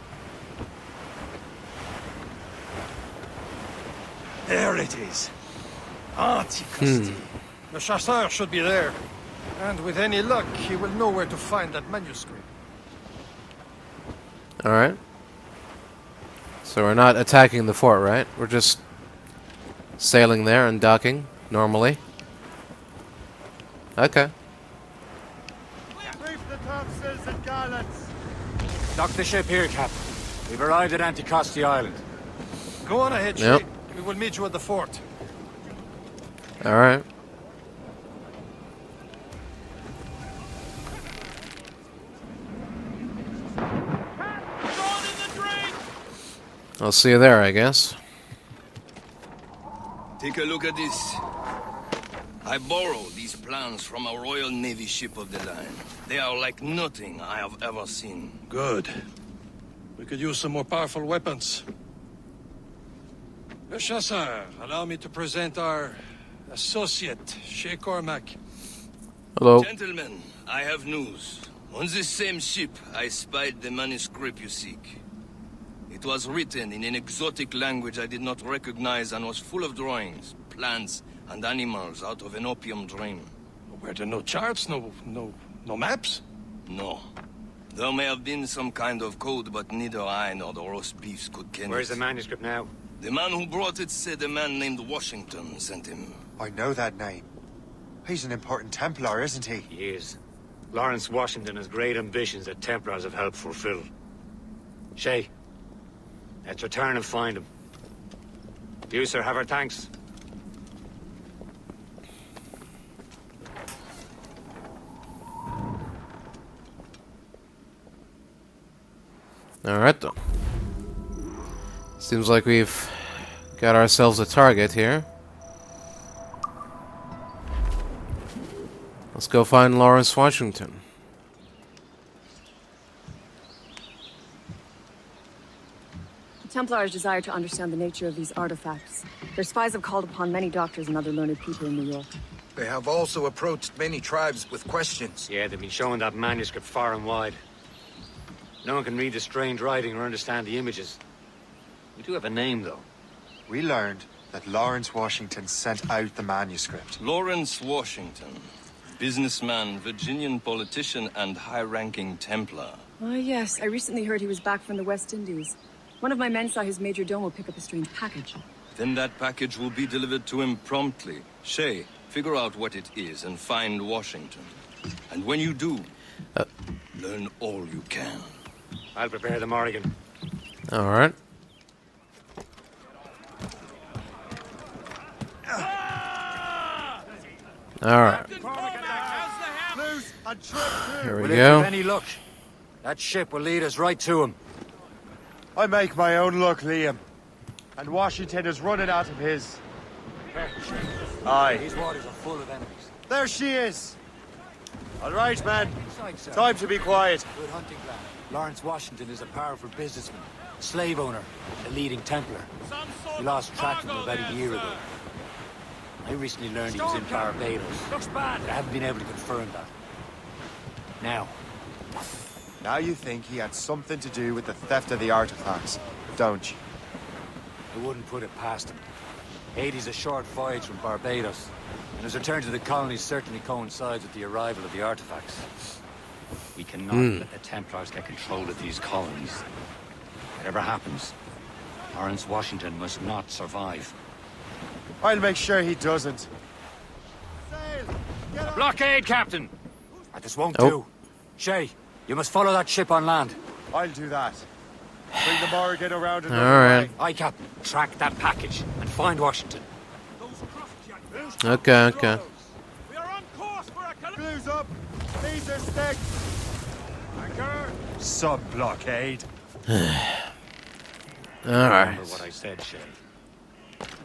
There it is. Anticosti. The chasseur should be there. And with any luck, he will know where to find that manuscript.
Alright. So we're not attacking the fort, right? We're just sailing there and docking normally. Okay.
Reef the topsails and gallants.
Dock the ship here, Captain. We've arrived at Anticosti Island.
Go on ahead,
Yep.
Shay. We will meet you at the fort.
Alright. I'll see you there, I guess.
Take a look at this. I borrowed these plans from a Royal Navy ship of the line. They are like nothing I have ever seen.
Good. We could use some more powerful weapons. Le Chasseur, allow me to present our associate, Shay Cormac.
Hello.
Gentlemen, I have news. On this same ship, I spied the manuscript you seek. It was written in an exotic language I did not recognize and was full of drawings, plants, and animals out of an opium dream.
Were there no charts, no maps?
No. There may have been some kind of code, but neither I nor the roast beefs could ken
Where's
it.
the manuscript now?
The man who brought it said a man named Washington sent him.
I know that name. He's an important Templar, isn't he?
He is. Lawrence Washington has great ambitions that Templars have helped fulfill. Shay, let's return and find him. You, sir, have our thanks.
Alright then. Seems like we've got ourselves a target here. Let's go find Lawrence Washington.
The Templars desire to understand the nature of these artifacts. Their spies have called upon many doctors and other learned people in New York.
They have also approached many tribes with questions.
Yeah, they've been showing that manuscript far and wide. No one can read the strange writing or understand the images. We do have a name, though.
We learned that Lawrence Washington sent out the manuscript.
Lawrence Washington. Businessman, Virginian politician, and high-ranking Templar.
Ah, yes. I recently heard he was back from the West Indies. One of my men saw his major domo pick up a strange package.
Then that package will be delivered to him promptly. Shay, figure out what it is and find Washington. And when you do, learn all you can.
I'll prepare the Morrigan.
Alright. Alright. Here we
Will
go.
it give any luck?
That ship will lead us right to him.
I make my own luck, Liam. And Washington is running out of his. Aye.
These waters are full of enemies.
There she is. All right, man. Time to be quiet.
Good hunting ground. Lawrence Washington is a powerful businessman, slave owner, a leading Templar. We lost track of him about a year ago. I recently learned he was in Barbados, but I haven't been able to confirm that.
Now you think he had something to do with the theft of the artifacts, don't you?
I wouldn't put it past him. Haiti's a short voyage from Barbados, and his return to the colonies certainly coincides with the arrival of the artifacts.
We cannot let the Templars get control of these colonies. Whatever happens, Lawrence Washington must not survive.
I'll make sure he doesn't.
A blockade, Captain! This won't do. Shay, you must follow that ship on land.
I'll do that. Bring the Morrigan around another
Alright.
way.
Aye, Captain. Track that package and find Washington.
Okay, okay.
Blues up. These are sticks. Sub-blockade.
Alright.
Remember what I said, Shay.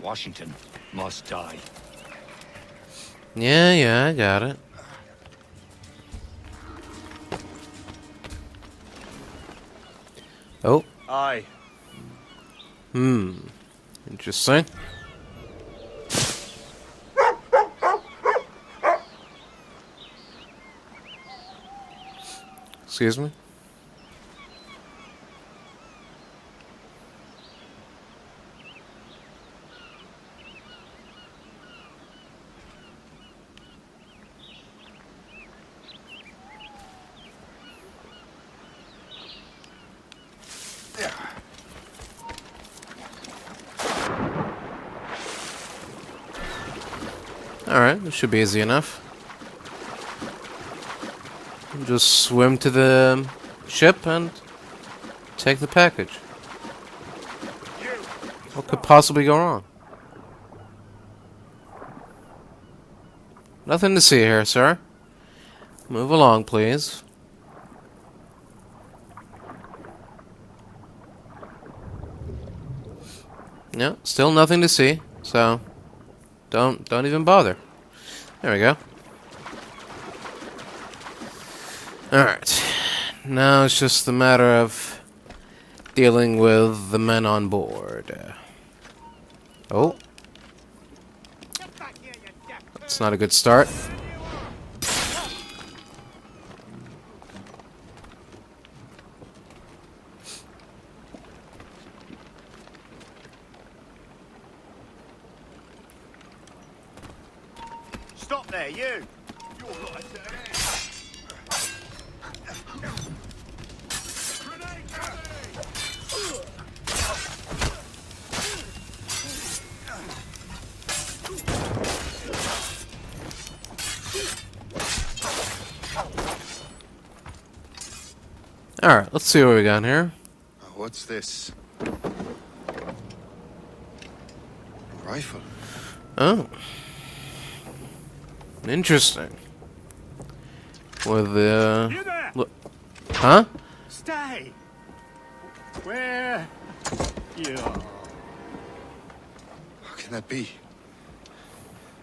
Washington must die.
Yeah, I got it. Oh.
Aye.
Interesting. Excuse me. Alright, this should be easy enough. Just swim to the ship and take the package. What could possibly go wrong? Nothing to see here, sir. Move along, please. No, still nothing to see, so don't even bother. There we go. Alright. Now it's just a matter of dealing with the men on board. Oh. That's not a good start.
Stop there, you!
Alright, let's see what we got here.
What's this? Rifle.
Oh. Interesting. With the look. Huh?
Stay! Where? You.
How can that be?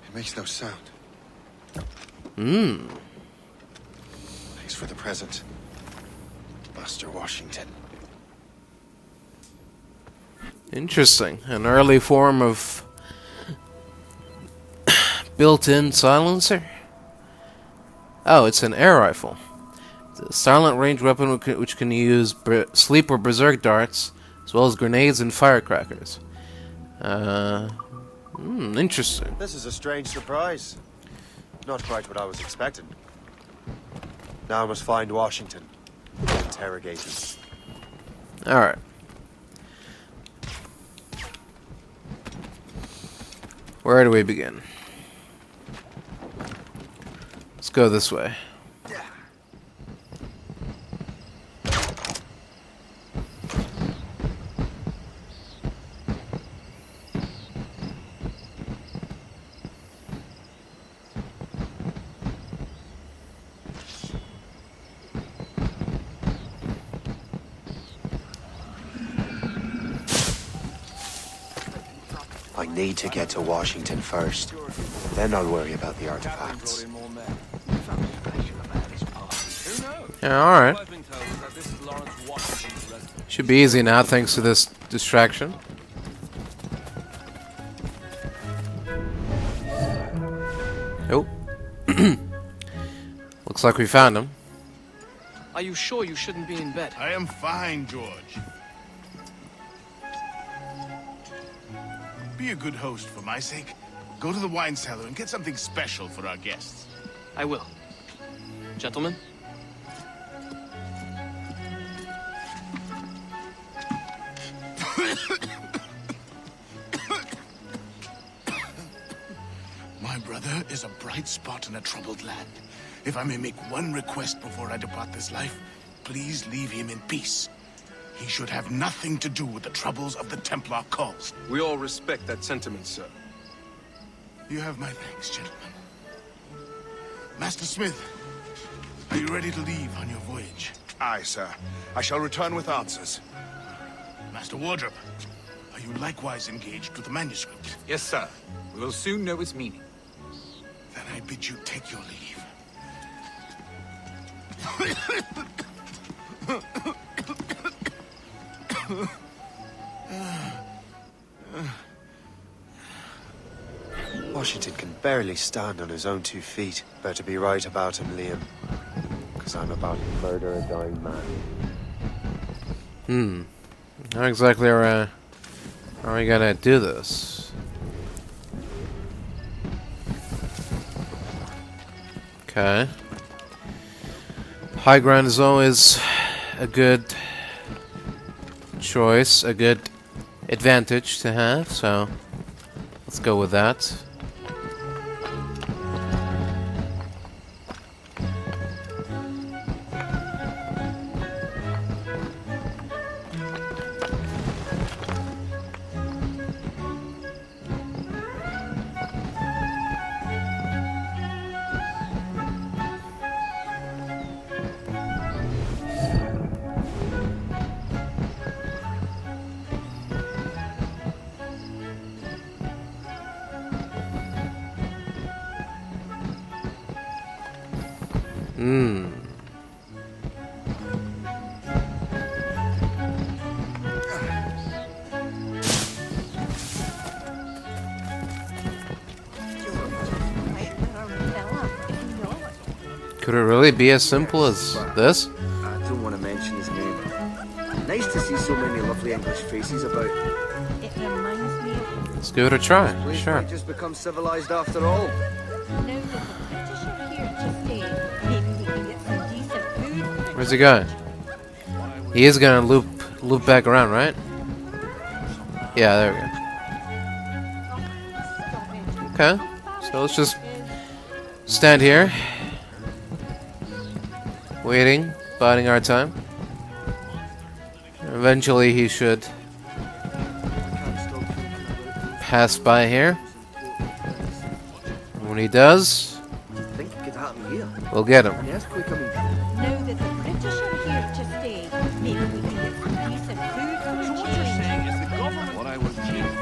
It makes no sound.
Hmm.
Thanks for the present, Master Washington.
Interesting. An early form of built-in silencer? Oh, it's an air rifle. It's a silent range weapon which can use sleep or berserk darts, as well as grenades and firecrackers. Interesting.
This is a strange surprise. Not quite what I was expecting. Now I must find Washington. Interrogate him.
Alright. Where do we begin? Let's go this way.
I need to get to Washington first. Then I'll worry about the artifacts.
Yeah, alright. Should be easy now thanks to this distraction. Oh. Looks like we found him.
Are you sure you shouldn't be in bed?
I am fine, George. Be a good host for my sake. Go to the wine cellar and get something special for our guests.
I will. Gentlemen?
My brother is a bright spot in a troubled land. If I may make one request before I depart this life, please leave him in peace. He should have nothing to do with the troubles of the Templar cause.
We all respect that sentiment, sir.
You have my thanks, gentlemen. Master Smith, are you ready to leave on your voyage?
Aye, sir. I shall return with answers.
Master Wardrop, are you likewise engaged with the manuscript?
Yes, sir. We will soon know its meaning.
Then I bid you take your leave.
Washington can barely stand on his own 2 feet. Better be right about him, Liam. Because I'm about to murder a dying man.
How exactly are we gonna do this? Okay. High ground is always a good choice, a good advantage to have, so let's go with that. Could it really be as simple as this?
I don't want to mention his name. Nice to see so many lovely English faces about.
It reminds me of...
Let's give it a try.
Place
Sure.
might just become civilized after all.
Now that the British are here to stay, maybe we can get some decent food.
Where's he going? He is gonna loop back around, right? Yeah, there we go. Okay, so let's just stand here, waiting, biding our time. Eventually he should pass by here. When he does,
I think it could happen here.
we'll get him.
An earthquake coming.
Now that the British are here to stay, maybe we can get some decent food for a change.
What I will change.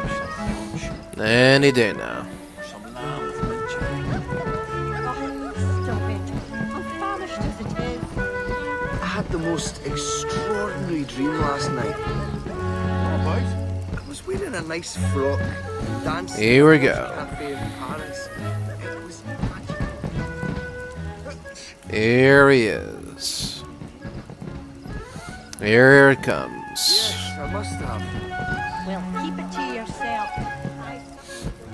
Any day now.
Stop it. I'm famished as it is.
I had the most extraordinary dream last night. I was wearing a nice frock, dancing
Here we
in a
go.
cafe in Paris. It was
Here he is. Here it comes.
Yes, I must have.
Well, keep it to yourself.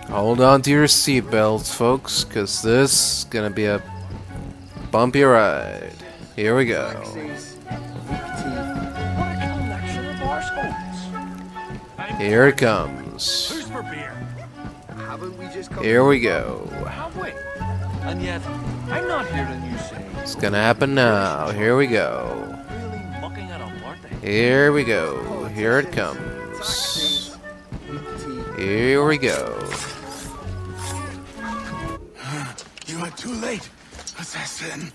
Hold on to your seatbelts, folks, because this is gonna be a bumpy ride. Here we go. Here it comes.
Who's for beer?
Have Haven't we just come
Here we go.
Have we? And yet, I'm not hearing you say.
It's gonna happen now. Here we go.
Really mucking at a birthday.
Here we go. Here it comes. Here we go.
You are too late, assassin.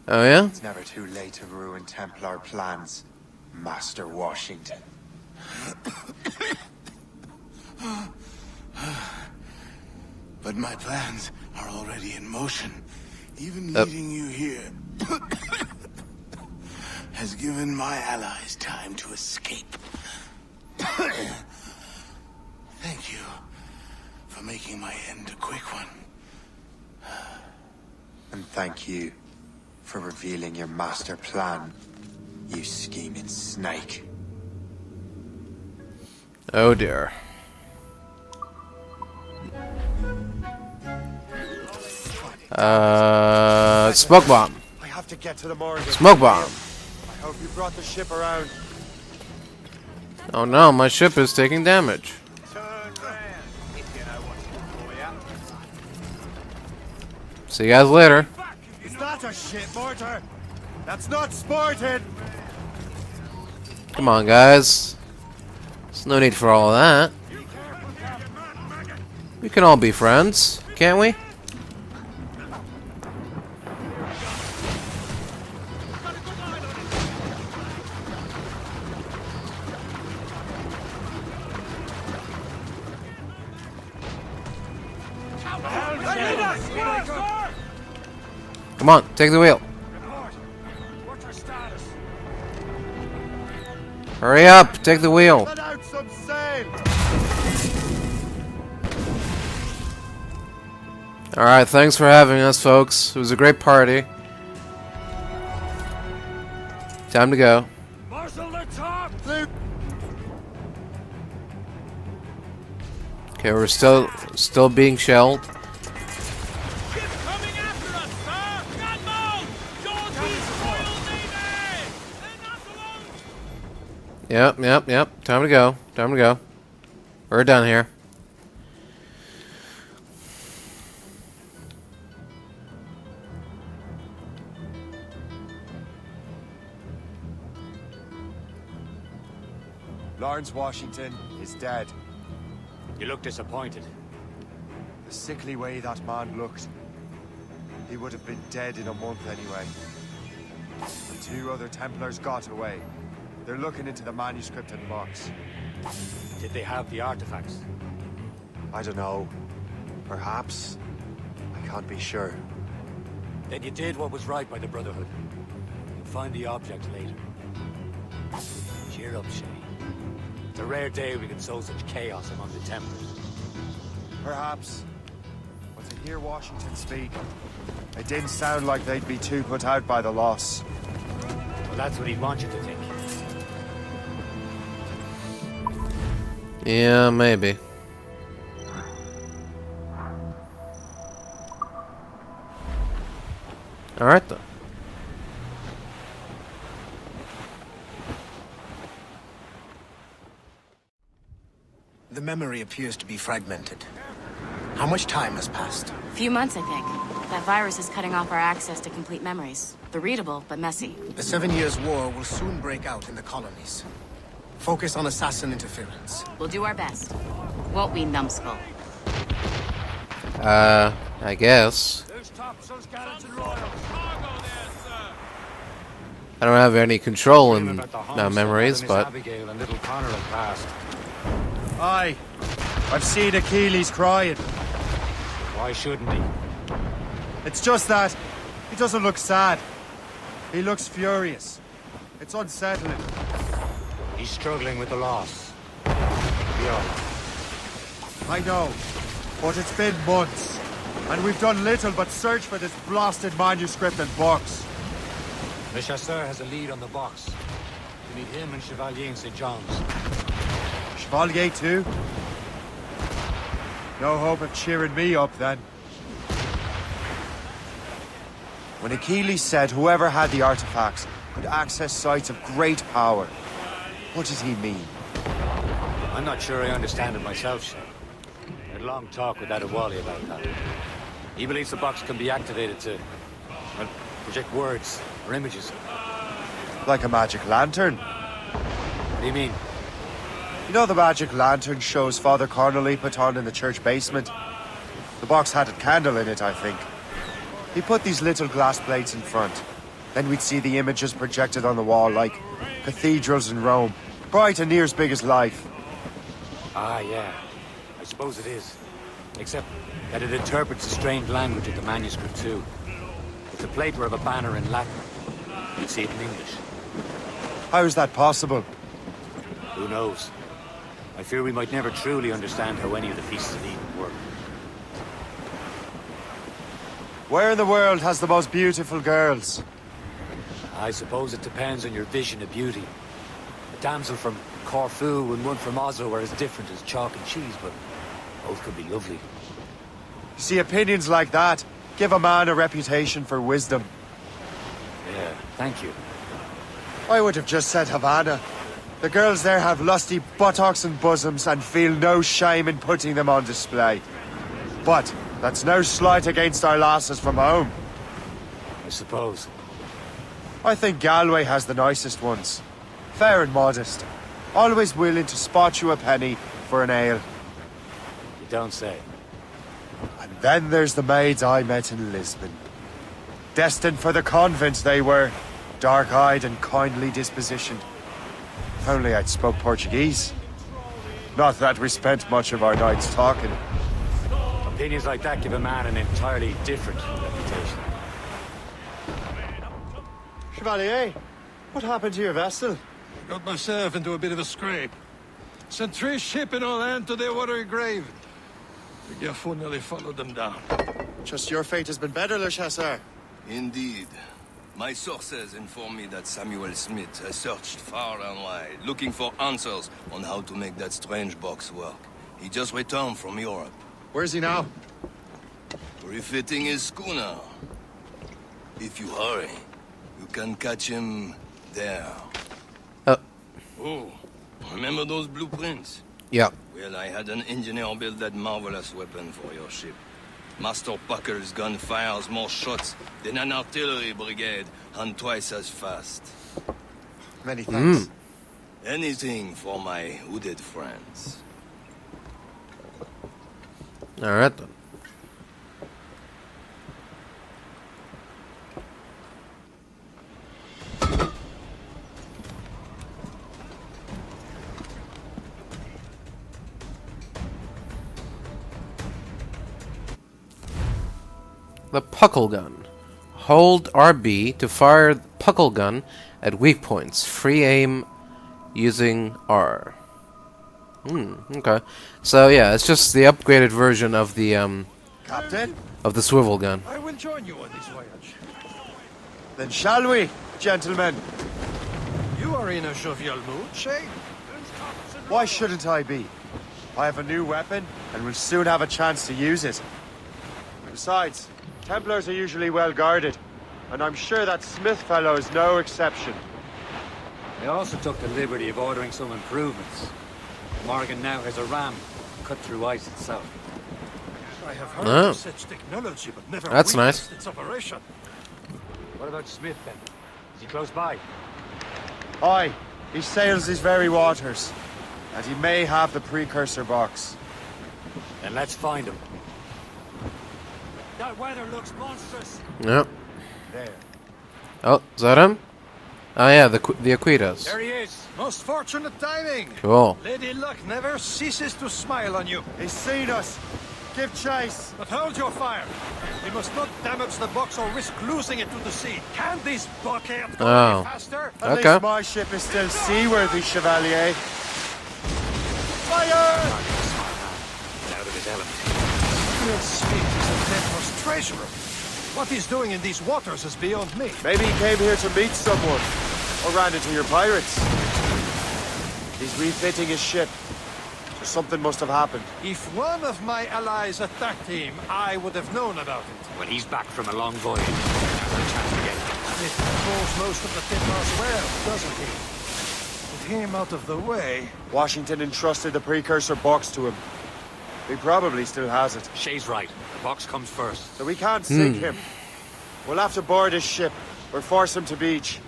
Oh yeah?
It's never too late to ruin Templar plans, Master Washington.
But my plans are already in motion. Even leading you here has given my allies time to escape. Thank you for making my end a quick one.
And thank you for revealing your master plan, you scheming snake.
Oh dear. Smoke bomb.
I have to get to the morgue.
Smoke bomb.
I hope you brought the ship around.
Oh no, my ship is taking damage. See you guys later.
Is that a ship mortar? That's not sported.
Come on, guys. There's no need for all of that. We can all be friends, can't we? Come on, take the wheel. Hurry up, take the wheel.
Let out some sail.
Alright, thanks for having us, folks. It was a great party. Time to go. Okay, we're still being shelled. Yep. Time to go. We're done here.
Lawrence Washington is dead.
You look disappointed.
The sickly way that man looked. He would have been dead in a month anyway. The two other Templars got away. They're looking into the manuscript in the box.
Did they have the artifacts?
I don't know. Perhaps. I can't be sure.
Then you did what was right by the Brotherhood. You'll find the object later. Cheer up, Shay. It's a rare day we can sow such chaos among the Templars.
Perhaps. But to hear Washington speak, it didn't sound like they'd be too put out by the loss.
Well, that's what he'd want you to think.
Yeah, maybe. Alright then.
The memory appears to be fragmented. How much time has passed?
A few months, I think. That virus is cutting off our access to complete memories. They're readable, but messy.
The 7 Years' War will soon break out in the colonies. Focus on assassin interference.
We'll do our best. Won't we, numbskull?
I guess. I don't have any control in memories, but...
Aye. I've seen Achilles crying.
Why shouldn't he?
It's just that he doesn't look sad. He looks furious. It's unsettling.
He's struggling with the loss. Yeah.
I know, but it's been months, and we've done little but search for this blasted manuscript and box.
Le Chasseur has a lead on the box. We need him and Chevalier in St. John's.
Chevalier too? No hope of cheering me up then. When Achilles said whoever had the artifacts could access sites of great power, what does he mean?
I'm not sure I understand it myself, Shay. I'd
long talk with Adewale about that. He believes the box can be activated to, well, project words or images.
Like a magic lantern.
What do you mean?
You know the magic lantern shows Father Connolly put on in the church basement? The box had a candle in it, I think. He put these little glass plates in front. Then we'd see the images projected on the wall like cathedrals in Rome. Bright and near as big as life.
Ah, yeah. I suppose it is. Except that it interprets the strange language of the manuscript too. If the plate were of a banner in Latin, you'd see it in English.
How is that possible?
Who knows? I fear we might never truly understand how any of the pieces of Eden work.
Where in the world has the most beautiful girls?
I suppose it depends on your vision of beauty. A damsel from Corfu and one from Oslo are as different as chalk and cheese, but both could be lovely.
You see, opinions like that give a man a reputation for wisdom.
Yeah, thank you.
I would have just said Havana. The girls there have lusty buttocks and bosoms and feel no shame in putting them on display. But that's no slight against our lasses from home.
I suppose.
I think Galway has the nicest ones. Fair and modest. Always willing to spot you a penny for an ale.
You don't say.
And then there's the maids I met in Lisbon. Destined for the convent they were. Dark-eyed and kindly dispositioned. If only I'd spoke Portuguese. Not that we spent much of our nights talking.
Opinions like that give a man an entirely different reputation.
Chevalier, what happened to your vessel?
Got myself into a bit of a scrape. Sent 3 ships in all hand to their watery grave. The Garfou nearly followed them down.
Just your fate has been better, Le Chasseur.
Indeed. My sources inform me that Samuel Smith has searched far and wide, looking for answers on how to make that strange box work. He just returned from Europe.
Where's he now?
Refitting his schooner. If you hurry, you can catch him there. Oh, remember those blueprints?
Yeah.
Well, I had an engineer build that marvelous weapon for your ship. Master Pucker's gun fires more shots than an artillery brigade, and twice as fast.
Many thanks.
Anything for my hooded friends.
Alright then. The Puckle Gun. Hold RB to fire the Puckle Gun at weak points. Free aim using R. Okay. So yeah, it's just the upgraded version of the
Captain?
of the swivel gun.
I will join you on this voyage.
Then shall we, gentlemen?
You are in a jovial mood, Shay?
Why shouldn't I be? I have a new weapon, and will soon have a chance to use it. Besides, Templars are usually well guarded, and I'm sure that Smith fellow is no exception.
I also took the liberty of ordering some improvements. Morgan now has a ram cut through ice itself.
I have heard of such technology, but never
That's
witnessed
nice.
its operation.
What about Smith then? Is he close by?
Aye, he sails these very waters, and he may have the precursor box.
Then let's find him.
That weather looks monstrous.
Yep.
There.
Oh, is that him? Oh yeah, the Aquitas.
There he is. Most fortunate timing.
Cool.
Lady Luck never ceases to smile on you.
He's seen us. Give chase.
But hold your fire. We must not damage the box or risk losing it to the sea. Can this blockade go any faster?
At least my ship is still seaworthy, Chevalier. Fire!
Out of his element.
Samuel Smith is the Templar's treasurer. What he's doing in these waters is beyond me.
Maybe he came here to meet someone, or ran into your pirates. He's refitting his ship, so something must have happened.
If one of my allies attacked him, I would have known about it.
Well, he's back from a long voyage. No chance to get him.
Smith controls most of the Templars well, doesn't he? With him out of the way...
Washington entrusted the precursor box to him. He probably still has it.
Shay's right. The box comes first.
So we can't sink him. We'll have to board his ship, or force him to beach.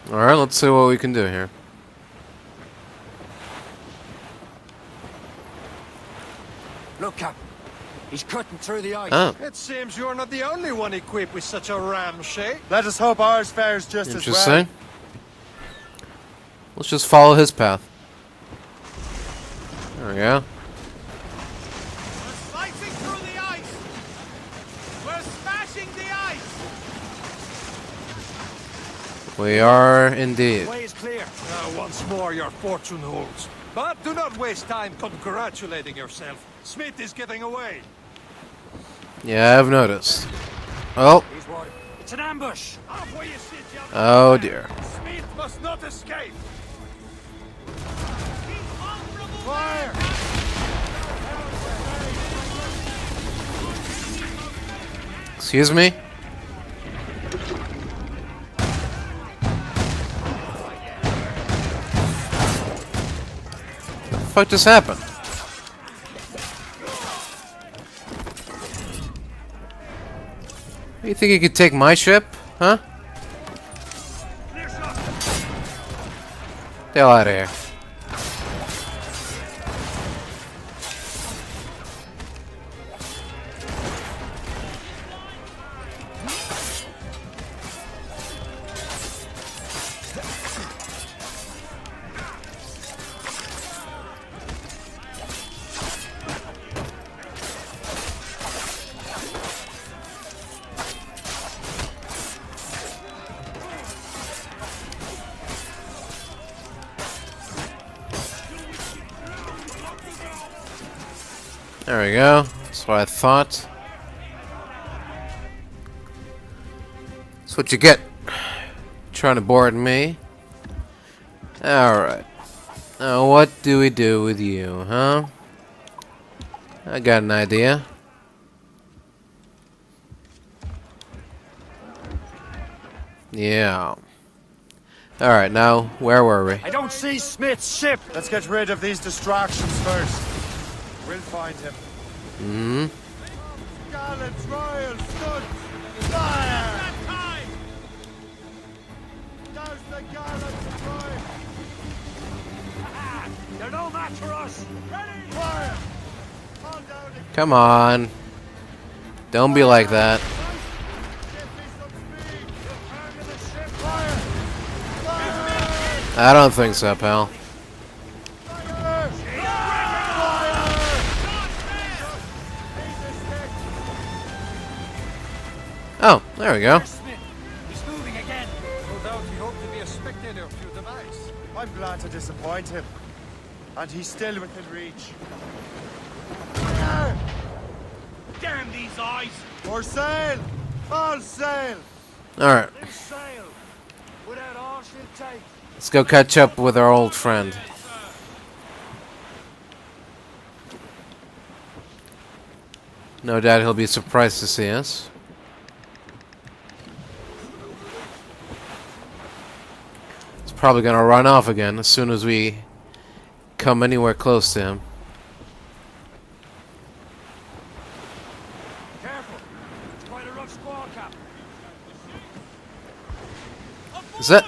Alright, let's see what we can do here.
Look, Captain. He's cutting through the ice.
Oh.
It seems you're not the only one equipped with such a ram, Shay.
Let us hope ours fares just as well.
Interesting. Let's just follow his path. There we go.
We're slicing through the ice. We're smashing the ice.
We are indeed.
The way is clear.
Once more, your fortune holds. But do not waste time congratulating yourself. Smith is getting away.
Yeah, I've noticed. Oh.
It's an ambush.
Off where you sit, young
Oh dear.
Smith must not escape. Fire!
Excuse me? What the fuck just happened? You think you could take my ship? Huh? Get the hell out of here. There we go. That's what I thought. That's what you get. Trying to board me. Alright. Now what do we do with you, huh? I got an idea. Yeah. Alright, now, where were we?
I don't see Smith's ship.
Let's get rid of these distractions first. We'll find him.
Mm-hmm.
Gallants, royals, studs, fire! Douse the gallants, royals!
They're no match for us.
Ready! Fire! Hold down the
Come on. Don't be like that. I don't think so, pal. Oh, there we go.
He's moving again.
No doubt he hoped to be a spectator of your device.
I'm glad to disappoint him. And he's still within reach.
Damn these eyes!
For sail! All sail!
Alright.
Let's sail. Without all she'll take.
Let's go catch up with our old friend. No doubt he'll be surprised to see us. He's probably gonna run off again as soon as we come anywhere close to him.
Careful. It's quite a rough squall, Cap.
Is that...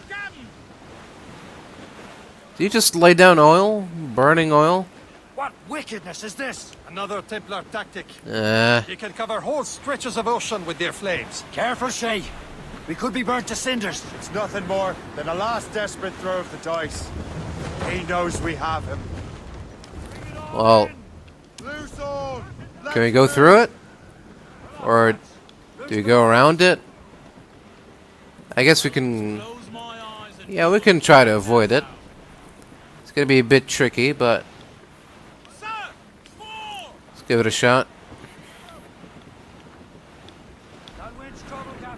Did you just lay down oil? Burning oil?
What wickedness is this?
Another Templar tactic.
Uh,
You can cover whole stretches of ocean with their flames.
Careful, Shay. We could be burnt to cinders.
It's nothing more than a last desperate throw of the dice. He knows we have him.
well,
Loose all!
can we go through it? Or do we go around it? I guess we can... Yeah, we can try to avoid it. It's gonna be a bit tricky, but... Let's give it a shot.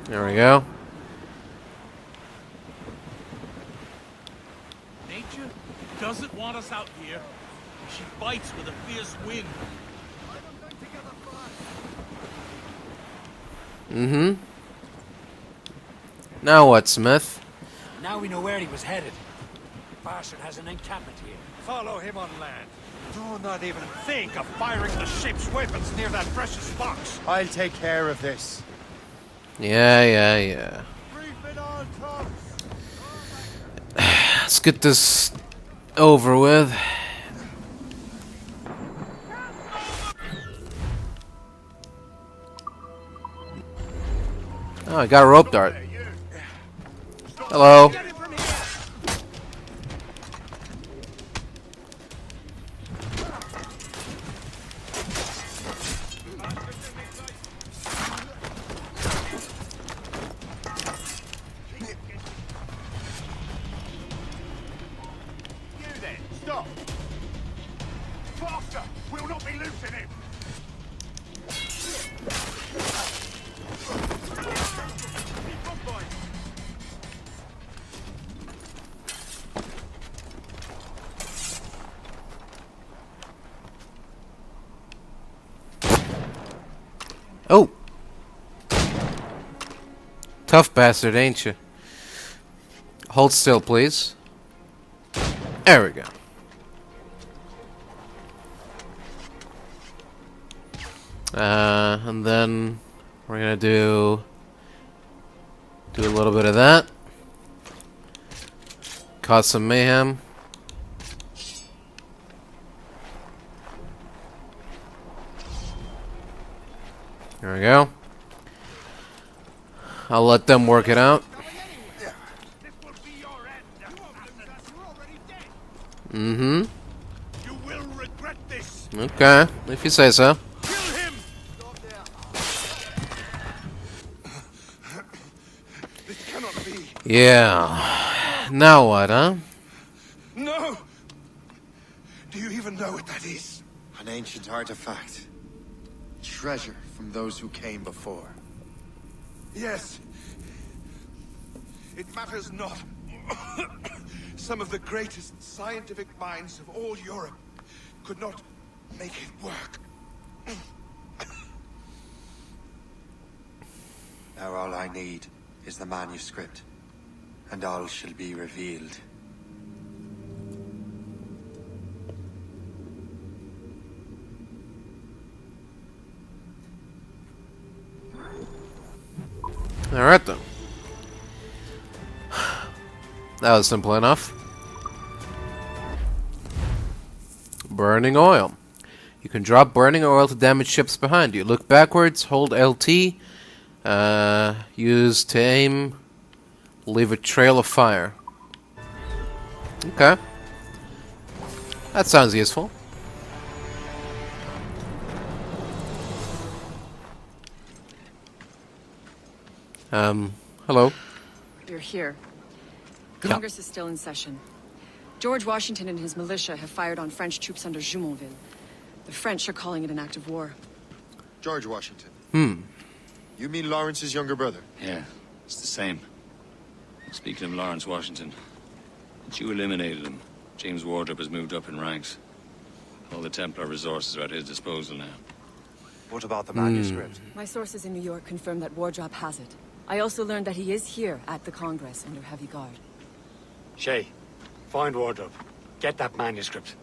There we go.
Nature doesn't want us out here. She bites with a fierce wind.
Mm-hmm. Now what, Smith?
Now we know where he was headed. bastard has an encampment here.
Follow him on land. Do not even think of firing the ship's weapons near that precious box.
I'll take care of this.
Yeah. Let's get this over with. Oh, I got a rope dart. Hello.
Stop! Faster! We'll not be losing him!
Oh! Tough bastard, ain't you? Hold still, please. There we go. And then we're gonna do a little bit of that. Cause some mayhem. There we go. I'll let them work it out. Mm-hmm.
You will regret this.
Okay, if you say so.
Kill him.
This cannot be.
Yeah. Now what, huh?
No. Do you even know what that is?
An ancient artifact. Treasure from those who came before.
Yes. It matters not. Some of the greatest scientific minds of all Europe could not make it work.
Now all I need is the manuscript, and all shall be revealed.
Alright then. That was simple enough. Burning oil. You can drop burning oil to damage ships behind you. Look backwards, hold LT, use to aim, leave a trail of fire. Okay. That sounds useful. Hello.
You're here.
Yeah.
Congress is still in session. George Washington and his militia have fired on French troops under Jumonville. The French are calling it an act of war.
George Washington.
You mean Lawrence's younger brother?
Yeah, it's the same. Speaking of Lawrence Washington, since you eliminated him, James Wardrop has moved up in ranks. All the Templar resources are at his disposal now.
What about the manuscript?
My sources in New York confirm that Wardrop has it. I also learned that he is here at the Congress under heavy guard.
Shay, find Wardrop. Get that manuscript.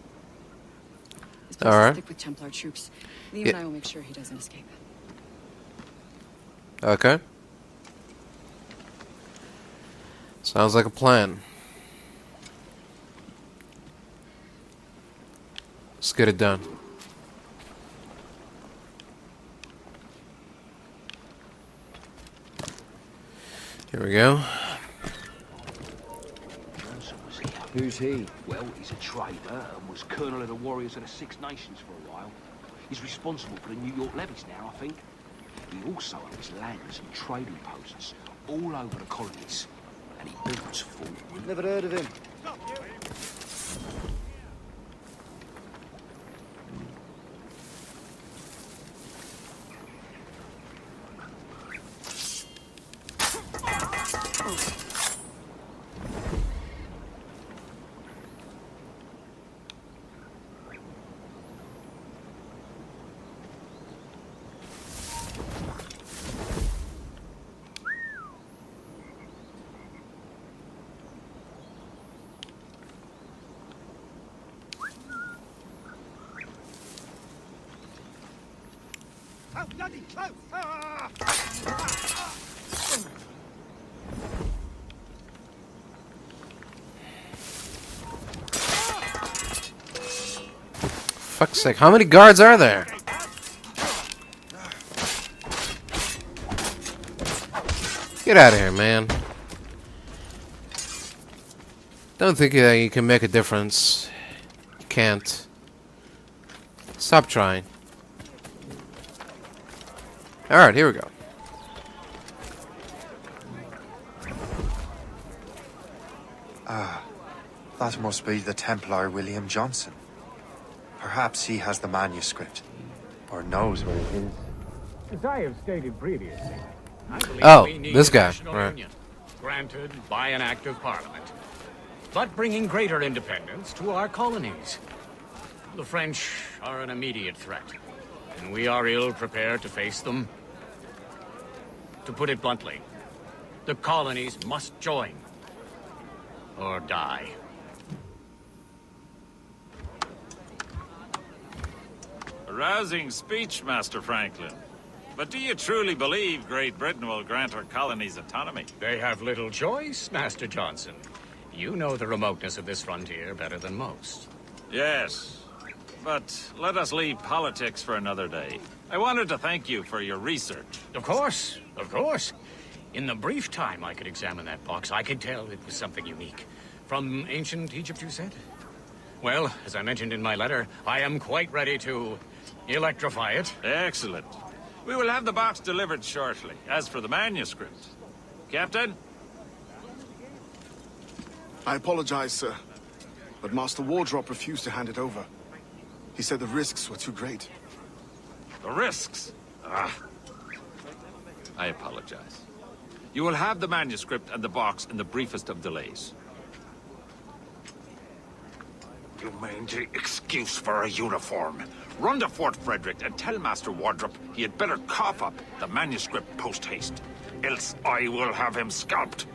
He's supposed to stick with Templar troops. Liam
Yeah.
and I will make sure he doesn't escape.
Okay. Sounds like a plan. Let's get it done. Here we go.
Who's he? Well, he's a trader and was colonel of the warriors of the Six Nations for a while. He's responsible for the New York levies now, I think. He also owns lands and trading posts all over the colonies. And he builds forts.
Never heard of him.
so bloody close! Ah!
Fuck's sake, how many guards are there? Get out of here, man. Don't think you can make a difference. You can't. Stop trying. Alright, here we go.
Ah, that must be the Templar William Johnson. Perhaps he has the manuscript, or knows where it is.
As I have stated previously, I believe
Oh,
we need
this
a
guy.
national
Right.
union, granted by an act of parliament, but bringing greater independence to our colonies. The French are an immediate threat, and we are ill prepared to face them. To put it bluntly, the colonies must join, or die.
A rousing speech, Master Franklin. But do you truly believe Great Britain will grant our colonies autonomy?
They have little choice, Master Johnson. You know the remoteness of this frontier better than most.
Yes. But let us leave politics for another day. I wanted to thank you for your research.
Of course, of course. In the brief time I could examine that box, I could tell it was something unique. From ancient Egypt, you said? Well, as I mentioned in my letter, I am quite ready to electrify it.
Excellent. We will have the box delivered shortly. As for the manuscript... Captain?
I apologize, sir. But Master Wardrop refused to hand it over. He said the risks were too great.
The risks? Ah. I apologize. You will have the manuscript and the box in the briefest of delays.
You mangy excuse for a uniform. Run to Fort Frederick and tell Master Wardrop he had better cough up the manuscript post-haste. Else I will have him scalped.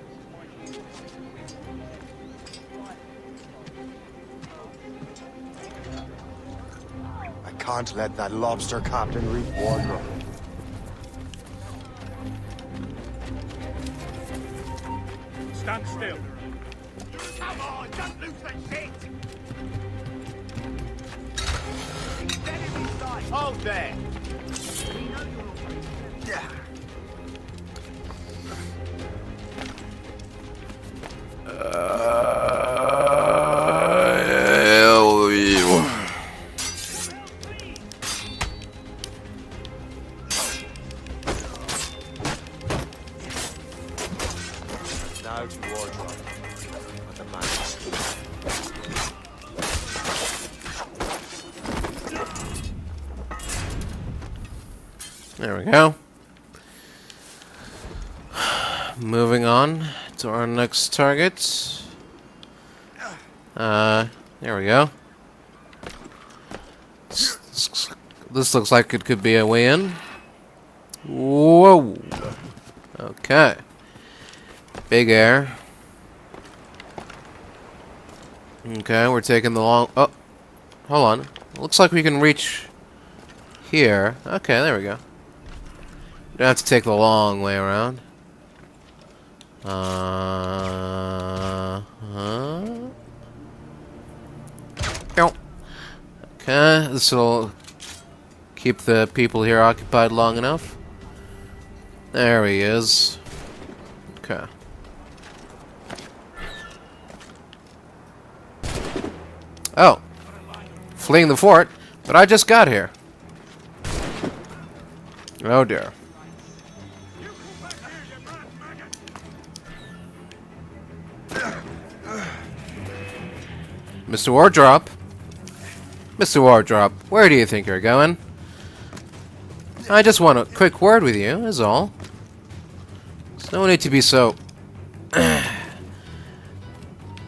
I can't let that lobster captain reach Wardrop.
Stand still. Come on, don't lose that shit! Hold there!
Now to Wardrop. With the manuscript.
There we go. Moving on to our next target. There we go. This looks like it could be a way in. Whoa. Okay. Big air. Okay, we're taking the long... Oh, hold on. Looks like we can reach here. Okay, there we go. We don't have to take the long way around. Okay, this will keep the people here occupied long enough. There he is. Okay. Oh. Fleeing the fort, but I just got here. Oh dear. Mr. Wardrop? Mr. Wardrop, where do you think you're going? I just want a quick word with you, is all. There's no need to be so... no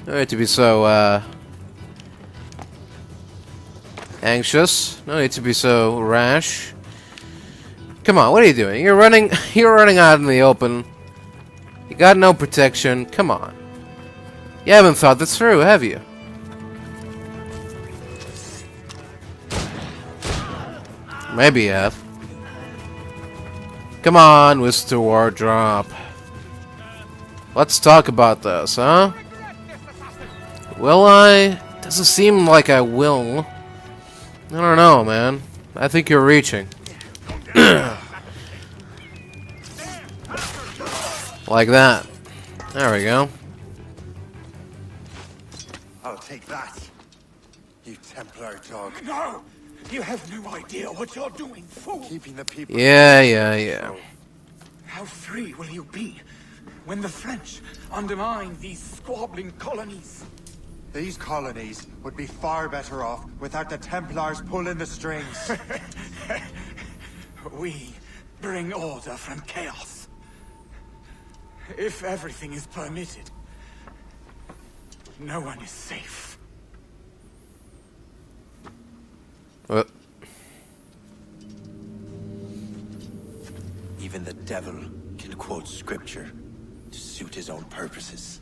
need to be so, anxious. No need to be so rash. Come on, what are you doing? You're running out in the open. You got no protection. Come on. You haven't thought this through, have you? Maybe you have. Come on, Mr. Wardrop. Let's talk about this, huh? Will I? Doesn't seem like I will. I don't know, man. I think you're reaching. Like that. There we go.
I'll take that, you Templar dog.
No! You have no idea what you're doing, fool!
Keeping the people...
Yeah.
How free will you be when the French undermine these squabbling colonies?
These colonies would be far better off without the Templars pulling the strings.
We bring order from chaos. If everything is permitted, no one is safe.
What?
Even the devil can quote scripture to suit his own purposes.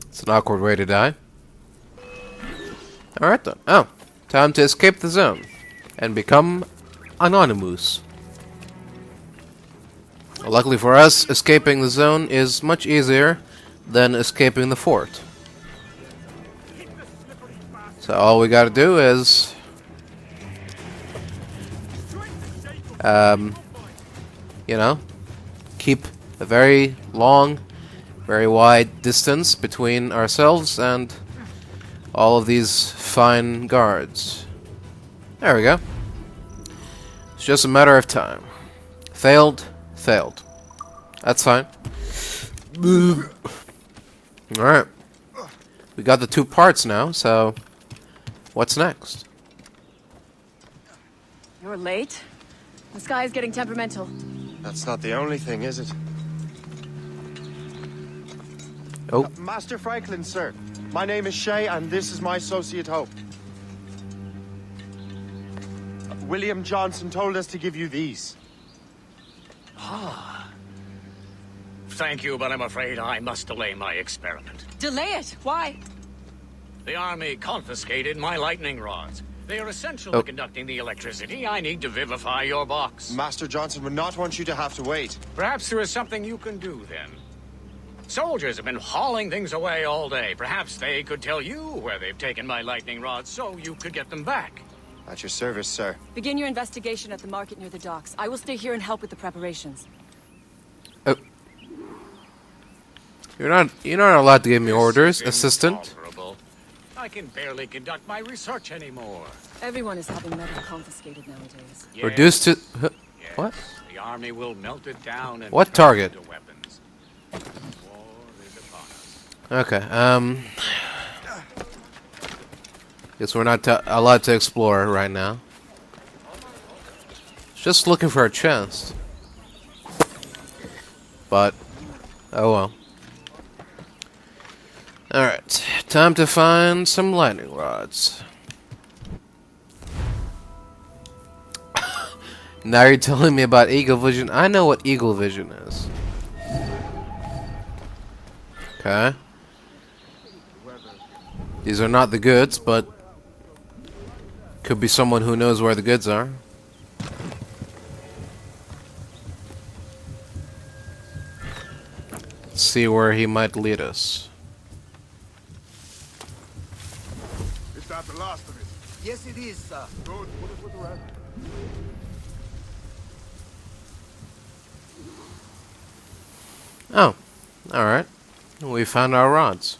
It's an awkward way to die. Alright then. Oh. Time to escape the zone. And become anonymous. Luckily for us, escaping the zone is much easier than escaping the fort. So all we gotta do is... you know, keep a very long, very wide distance between ourselves and all of these fine guards. There we go. It's just a matter of time. Failed. That's fine. Alright. We got the 2 parts now, so... what's next?
You're late. The sky is getting temperamental.
That's not the only thing, is it?
Oh.
Master Franklin, sir. My name is Shay, and this is my associate Hope. William Johnson told us to give you these.
Ah. Thank you, but I'm afraid I must delay my experiment.
Delay it? Why?
The army confiscated my lightning rods. They are essential to conducting the electricity I need to vivify your box.
Master Johnson would not want you to have to wait.
Perhaps there is something you can do, then. Soldiers have been hauling things away all day. Perhaps they could tell you where they've taken my lightning rods so you could get them back.
At your service, sir.
Begin your investigation at the market near the docks. I will stay here and help with the preparations.
Oh. You're not allowed to give me orders, assistant.
I can barely conduct my research anymore.
Everyone is having metal confiscated nowadays.
Yes.
Reduced to... What?
The army will melt it down and
what target?
turn it into weapons. War is upon us.
Okay, guess we're not allowed to explore right now. Just looking for a chest. But, oh well. Alright, time to find some lightning rods. Now you're telling me about Eagle Vision. I know what Eagle Vision is. Okay. These are not the goods, but could be someone who knows where the goods are. Let's see where he might lead us.
Is that the last of it?
Yes, it is, sir.
Good. Put it with the rest.
Oh, alright. We found our rods.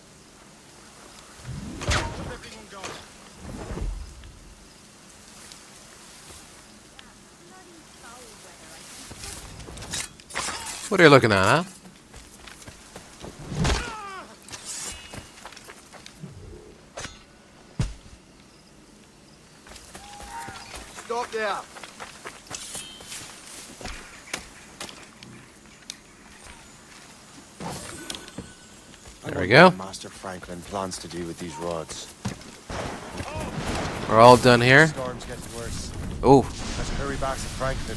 What are you looking at, huh?
Stop there.
There we go.
Master Franklin plans to do with these rods.
We're all done here.
Storm's getting worse.
Oh,
Let's hurry back to Franklin.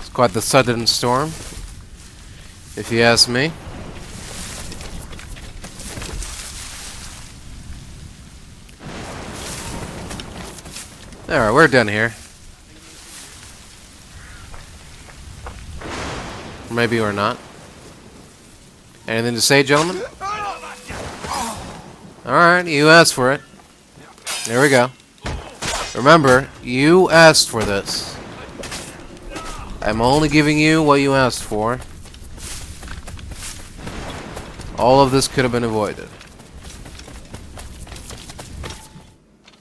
it's quite the sudden storm, if you ask me. Alright, we're done here. Maybe we're not. Anything to say, gentlemen? Alright, you asked for it. There we go. Remember, you asked for this. I'm only giving you what you asked for. All of this could have been avoided.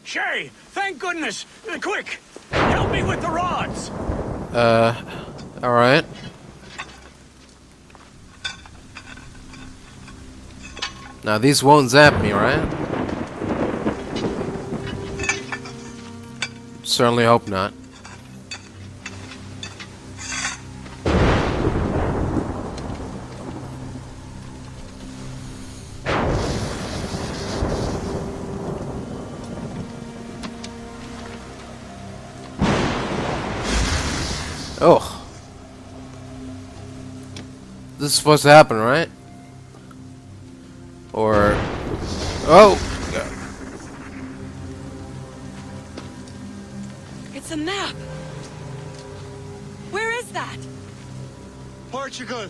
Shay, thank goodness! Quick! Help me with the rods!
Alright. Now these won't zap me, right? Certainly hope not. Oh. This is supposed to happen, right? Or... Oh!
It's a map! Where is that?
Portugal!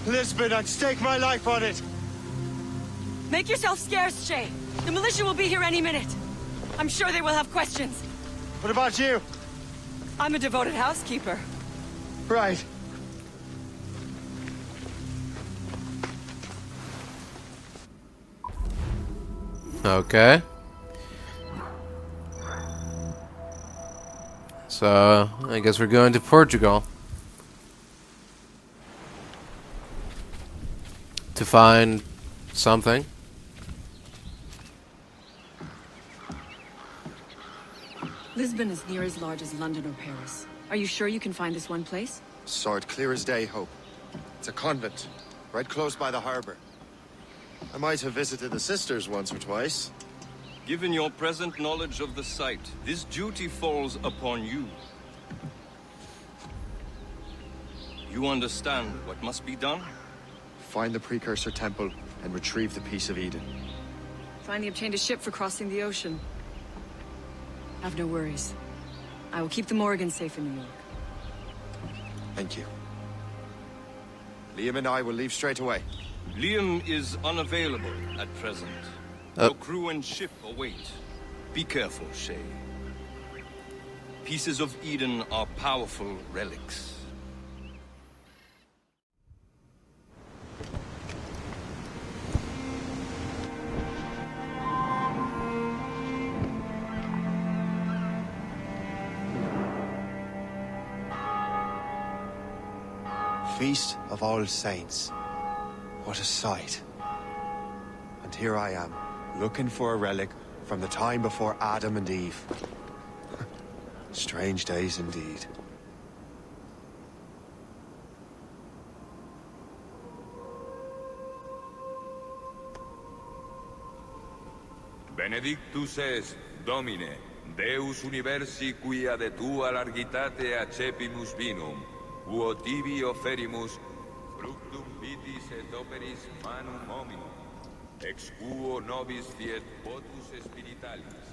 Lisbon, I'd stake my life on it!
Make yourself scarce, Shay. The militia will be here any minute. I'm sure they will have questions.
What about you?
I'm a devoted housekeeper.
Right.
Okay. So, I guess we're going to Portugal. To find something.
Lisbon is near as large as London or Paris. Are you sure you can find this one place?
Saw it clear as day, Hope. It's a convent, right close by the harbor. I might have visited the sisters once or twice.
Given your present knowledge of the site, this duty falls upon you. You understand what must be done?
Find the precursor temple and retrieve the Piece of Eden.
Finally obtained a ship for crossing the ocean. Have no worries. I will keep the Morgans safe in New York.
Thank you. Liam and I will leave straight away.
Liam is unavailable at present. Your crew and ship await. Be careful, Shay. Pieces of Eden are powerful relics.
Feast of All Saints. What a sight. And here I am, looking for a relic from the time before Adam and Eve. Strange days indeed.
Benedictus est, Domine, Deus universi quia de tua largitate accepimus vinum, uo tibi offerimus fructum vitis et operis manum hominum, ex quo nobis fiet votus spiritualis.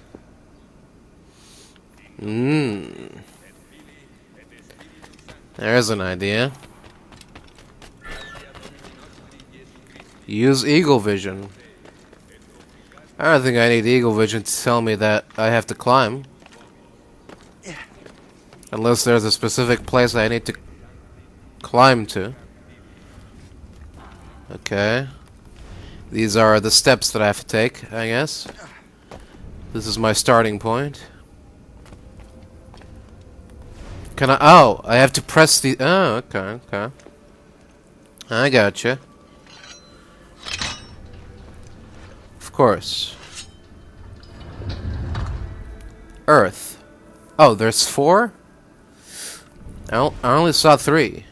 There's an idea. Use eagle vision. I don't think I need eagle vision to tell me that I have to climb. Unless there's a specific place I need to climb to. Okay. These are the steps that I have to take, I guess. This is my starting point. Can I... Oh! I have to press the... Oh, okay, okay. I gotcha. Of course. Earth. Oh, there's 4? I only saw 3.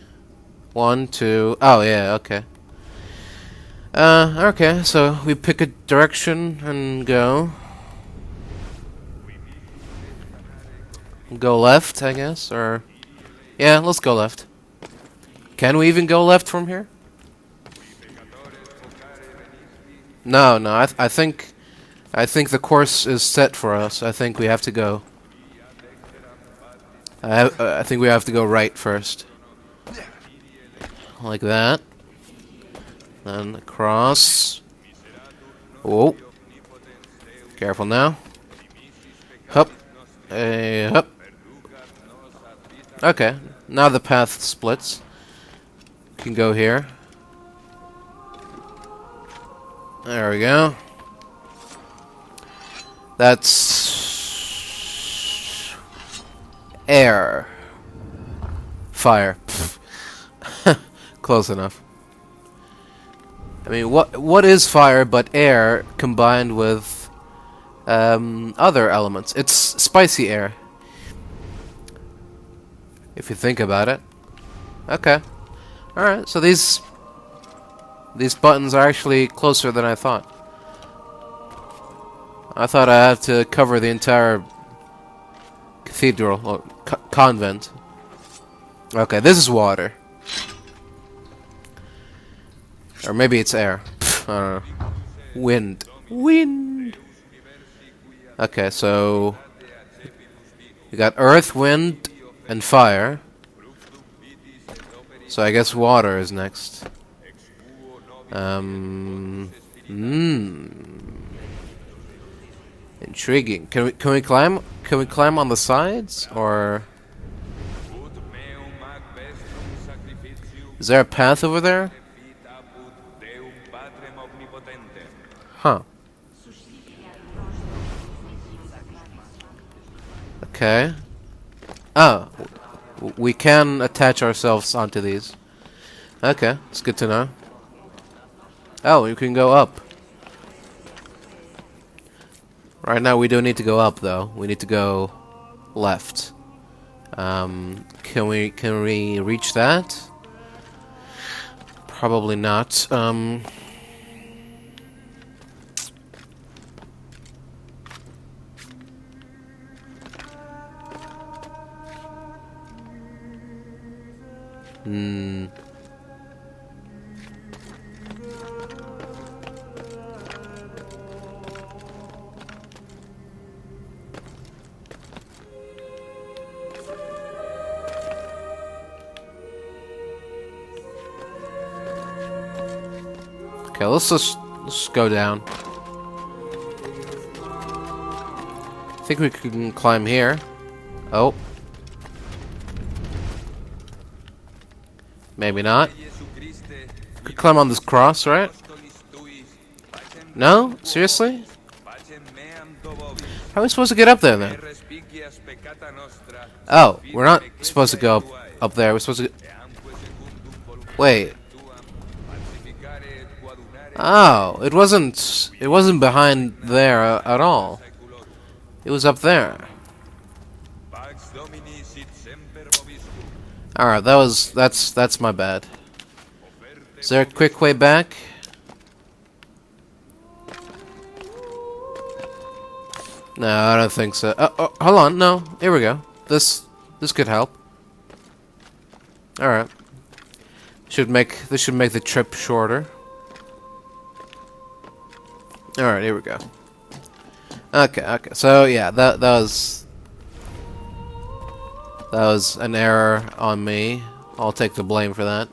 1, 2... Oh, yeah, okay. Okay, so we pick a direction and go. Go left, I guess, or... Yeah, let's go left. Can we even go left from here? No, I think the course is set for us. I think we have to go I think we have to go right first. Like that. Then across. Oh. Careful now. Hup. Hup. Okay. Now the path splits. Can go here. There we go. That's air. Fire. Close enough. I mean, what is fire but air combined with other elements? It's spicy air. If you think about it. Okay. Alright, so these buttons are actually closer than I thought. I thought I had to cover the entire cathedral, or convent. Okay, this is water. Or maybe it's air. I don't know. Wind. Wind! Okay, so we got earth, wind, and fire. So I guess water is next. Intriguing. Can we climb? Can we climb on the sides, or is there a path over there? Huh. Okay. Oh, we can attach ourselves onto these. Okay, it's good to know. Oh, you can go up. Right now we don't need to go up though. We need to go left. Can we reach that? Probably not. Okay, let's just go down. I think we can climb here. Oh. Maybe not. Could climb on this cross, right? No? Seriously? How are we supposed to get up there then? Oh, we're not supposed to go up there. We're supposed to... Wait. Oh, it wasn't behind there at all. It was up there. Alright, that's my bad. Is there a quick way back? No, I don't think so. Oh, hold on, no. Here we go. This could help. Alright. This should make the trip shorter. Alright, here we go. Okay. So yeah, that was an error on me. I'll take the blame for that.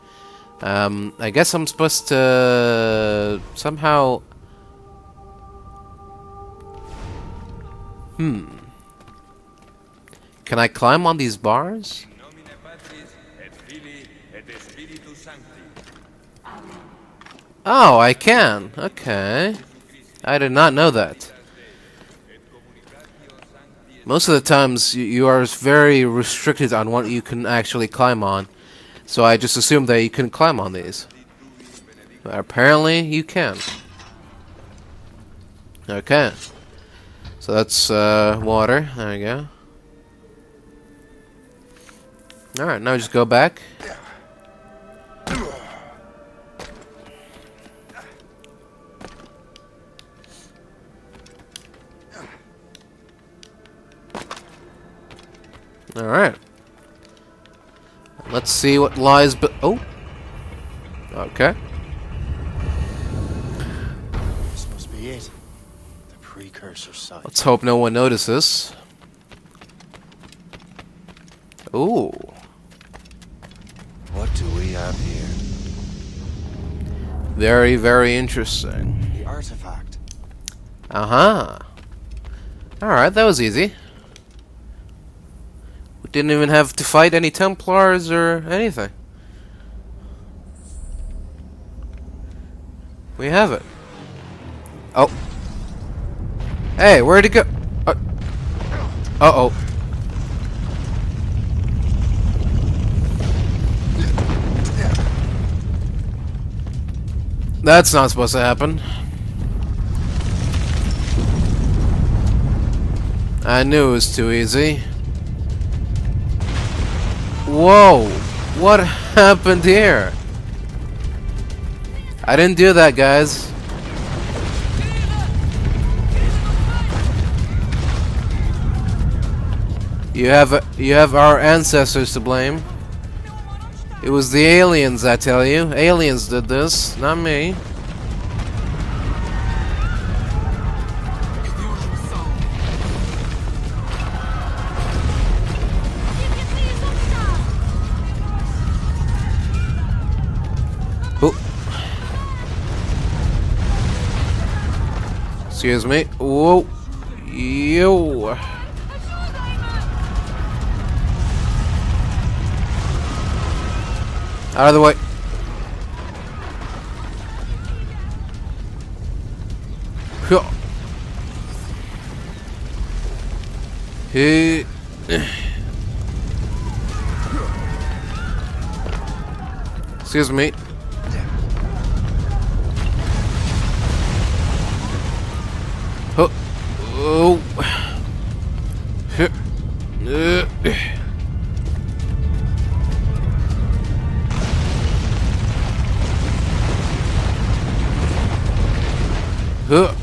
I guess I'm supposed to somehow... Can I climb on these bars? Oh, I can. Okay. I did not know that. Most of the times, you are very restricted on what you can actually climb on. So I just assumed that you couldn't climb on these. But apparently, you can. Okay. So that's water. There you go. Alright, now just go back. Alright. Let's see what lies oh! Okay.
This must be it. The precursor site.
Let's hope no one notices. Ooh.
What do we have here?
Very, very interesting.
The artifact.
Uh-huh. Alright, that was easy. We didn't even have to fight any Templars or anything. We have it. Oh. Hey, where'd it go? Uh-oh. That's not supposed to happen. I knew it was too easy. Whoa! What happened here? I didn't do that, guys. You have our ancestors to blame. It was the aliens, I tell you. Aliens did this, not me. Oh. Excuse me. Whoa. Yo. Out of the way. Hey. Excuse me. Oh. Oh.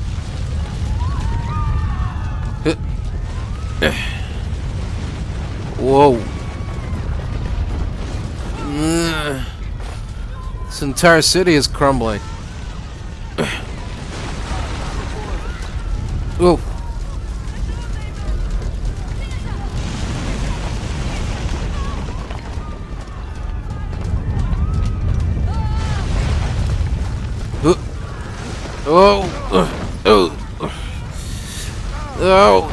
Whoa. This entire city is crumbling. Oh. Oh. Oh. Oh.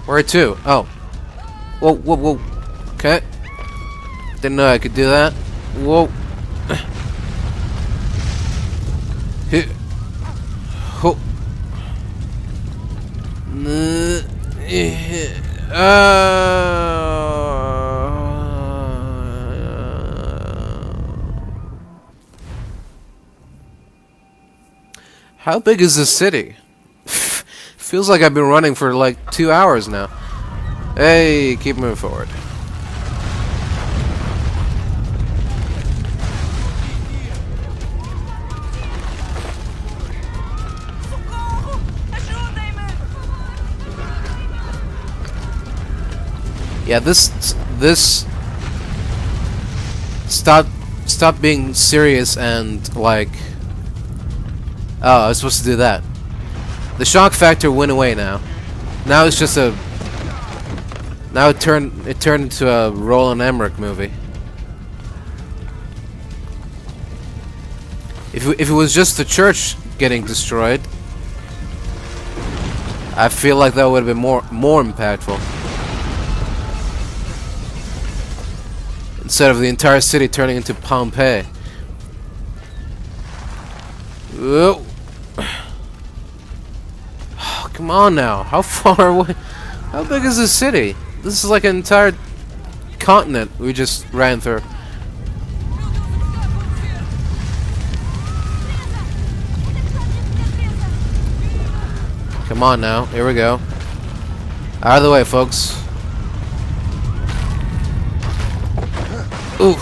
Where to? Oh. Whoa, whoa, whoa. Okay. Didn't know I could do that. Whoa. Oh. How big is this city? Feels like I've been running for like 2 hours now. Hey, keep moving forward. Yeah, this stop being serious and like, oh, I was supposed to do that. The shock factor went away now. Now it's just a, now it turned into a Roland Emmerich movie. If it was just the church getting destroyed, I feel like that would have been more impactful. Instead of the entire city turning into Pompeii. Whoa. Oh, come on now. How far away? How big is this city? This is like an entire continent we just ran through. Come on now. Here we go. Out of the way, folks. Oof.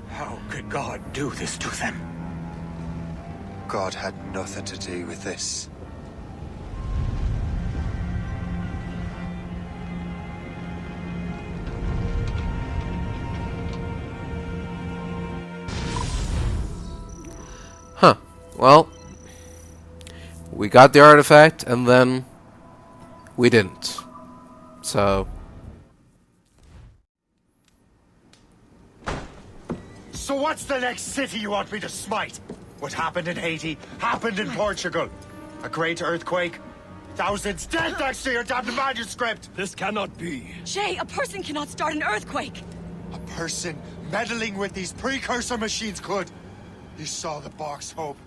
How could God do this to them?
God had nothing to do with this.
Huh. Well, we got the artifact, and then we didn't. So...
So what's the next city you want me to smite? What happened in Haiti happened in Portugal. A great earthquake. Thousands dead thanks to your damned manuscript.
This cannot be.
Shay, a person cannot start an earthquake.
A person meddling with these precursor machines could. You saw the box, Hope.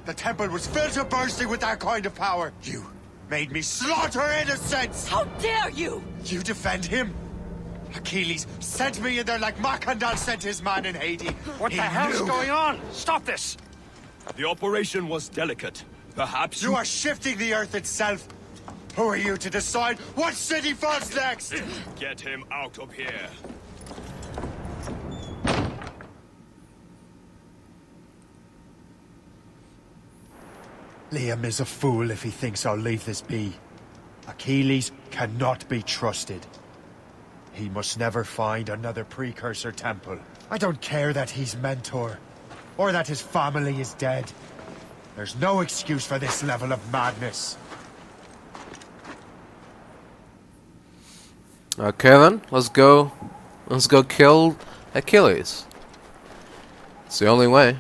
The temple was filled to bursting with that kind of power. You made me slaughter innocents!
How dare you!
You defend him? Achilles sent me in there like Macandal sent his man in Haiti.
What the hell's going on? Stop this! The operation was delicate. Perhaps
you are shifting the earth itself. Who are you to decide what city falls next?
Get him out of here.
Liam is a fool if he thinks I'll leave this be. Achilles cannot be trusted. He must never find another precursor temple. I don't care that he's mentor, or that his family is dead. There's no excuse for this level of madness.
Okay then, let's go kill Achilles. It's the only way.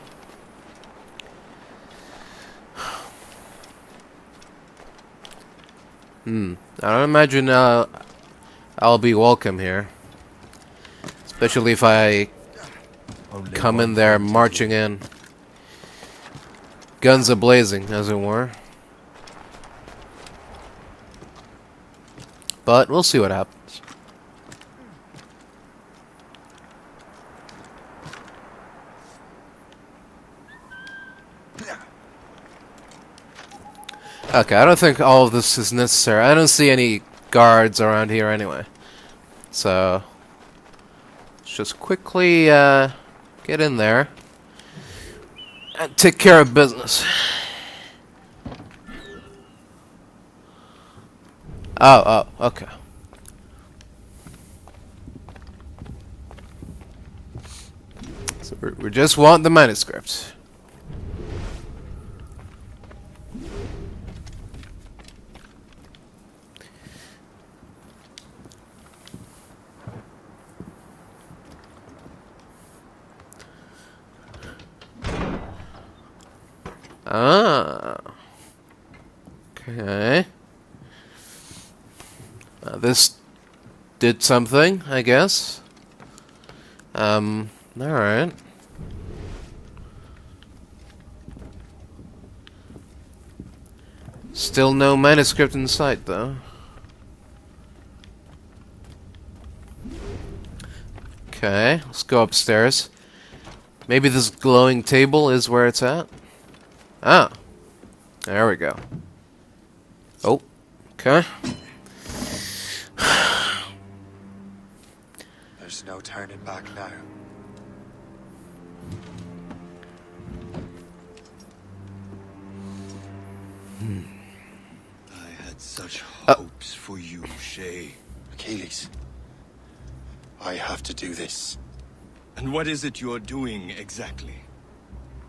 I don't imagine I'll be welcome here. Especially if I come in there marching in. Guns a-blazing, as it were. But we'll see what happens. Okay, I don't think all of this is necessary. I don't see any guards around here anyway. So, let's just quickly get in there and take care of business. Oh, okay. So we just want the manuscript. Ah. Okay. This did something, I guess. Alright. Still no manuscript in sight, though. Okay, let's go upstairs. Maybe this glowing table is where it's at? Ah. There we go. Oh. Okay.
There's no turning back now.
I had such hopes for you, Shay.
Achilles, I have to do this.
And what is it you're doing exactly?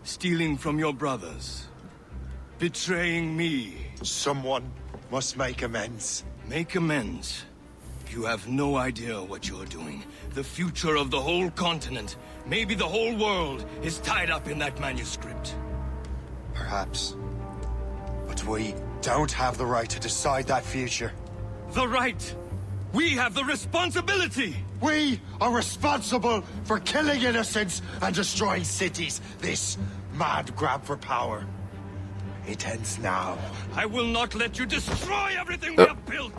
Stealing from your brothers. Betraying me.
Someone must make amends.
Make amends? You have no idea what you're doing. The future of the whole continent, maybe the whole world, is tied up in that manuscript.
Perhaps. But we don't have the right to decide that future.
The right! We have the responsibility!
We are responsible for killing innocents and destroying cities. This mad grab for power. It ends now.
I will not let you destroy everything we have built!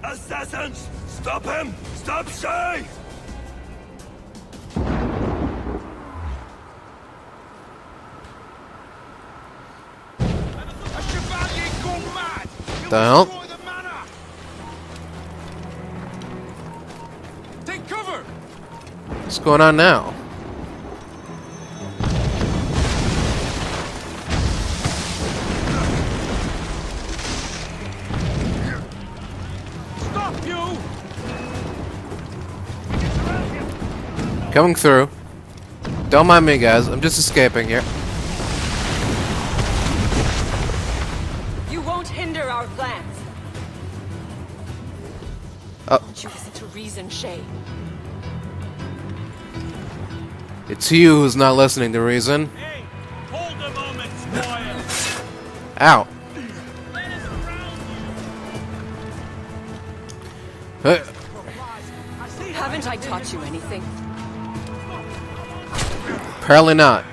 Assassins! Stop him! Stop Shay!
The hell?
Take cover!
What's going on now?
Stop you!
Coming through. Don't mind me, guys. I'm just escaping here.
You won't hinder our plans.
Oh.
Won't you listen to reason, Shay?
It's you who's not listening to reason.
Hey, hold a moment, Squire.
Ow.
Haven't I taught you anything?
Apparently not.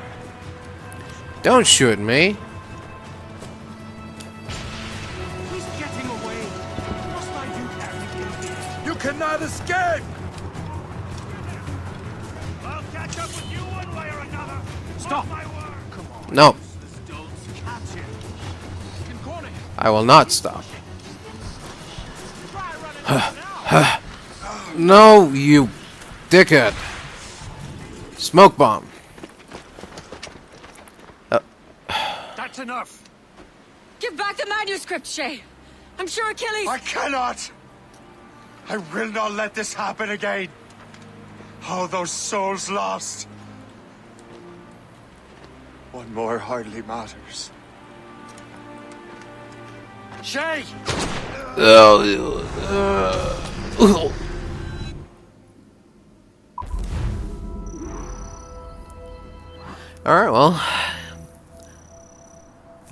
Don't shoot me.
He's getting away. Must I do that?
You cannot escape!
I'll catch up with you one way or another.
Stop!
My word. Come on.
No.
Don't catch him. You can corner him.
I will not stop. No, you dickhead. Smoke bomb.
That's enough.
Give back the manuscript, Shay. I'm sure Achilles...
I cannot. I will not let this happen again. All those souls lost. One more hardly matters. Shay!
Alright, well.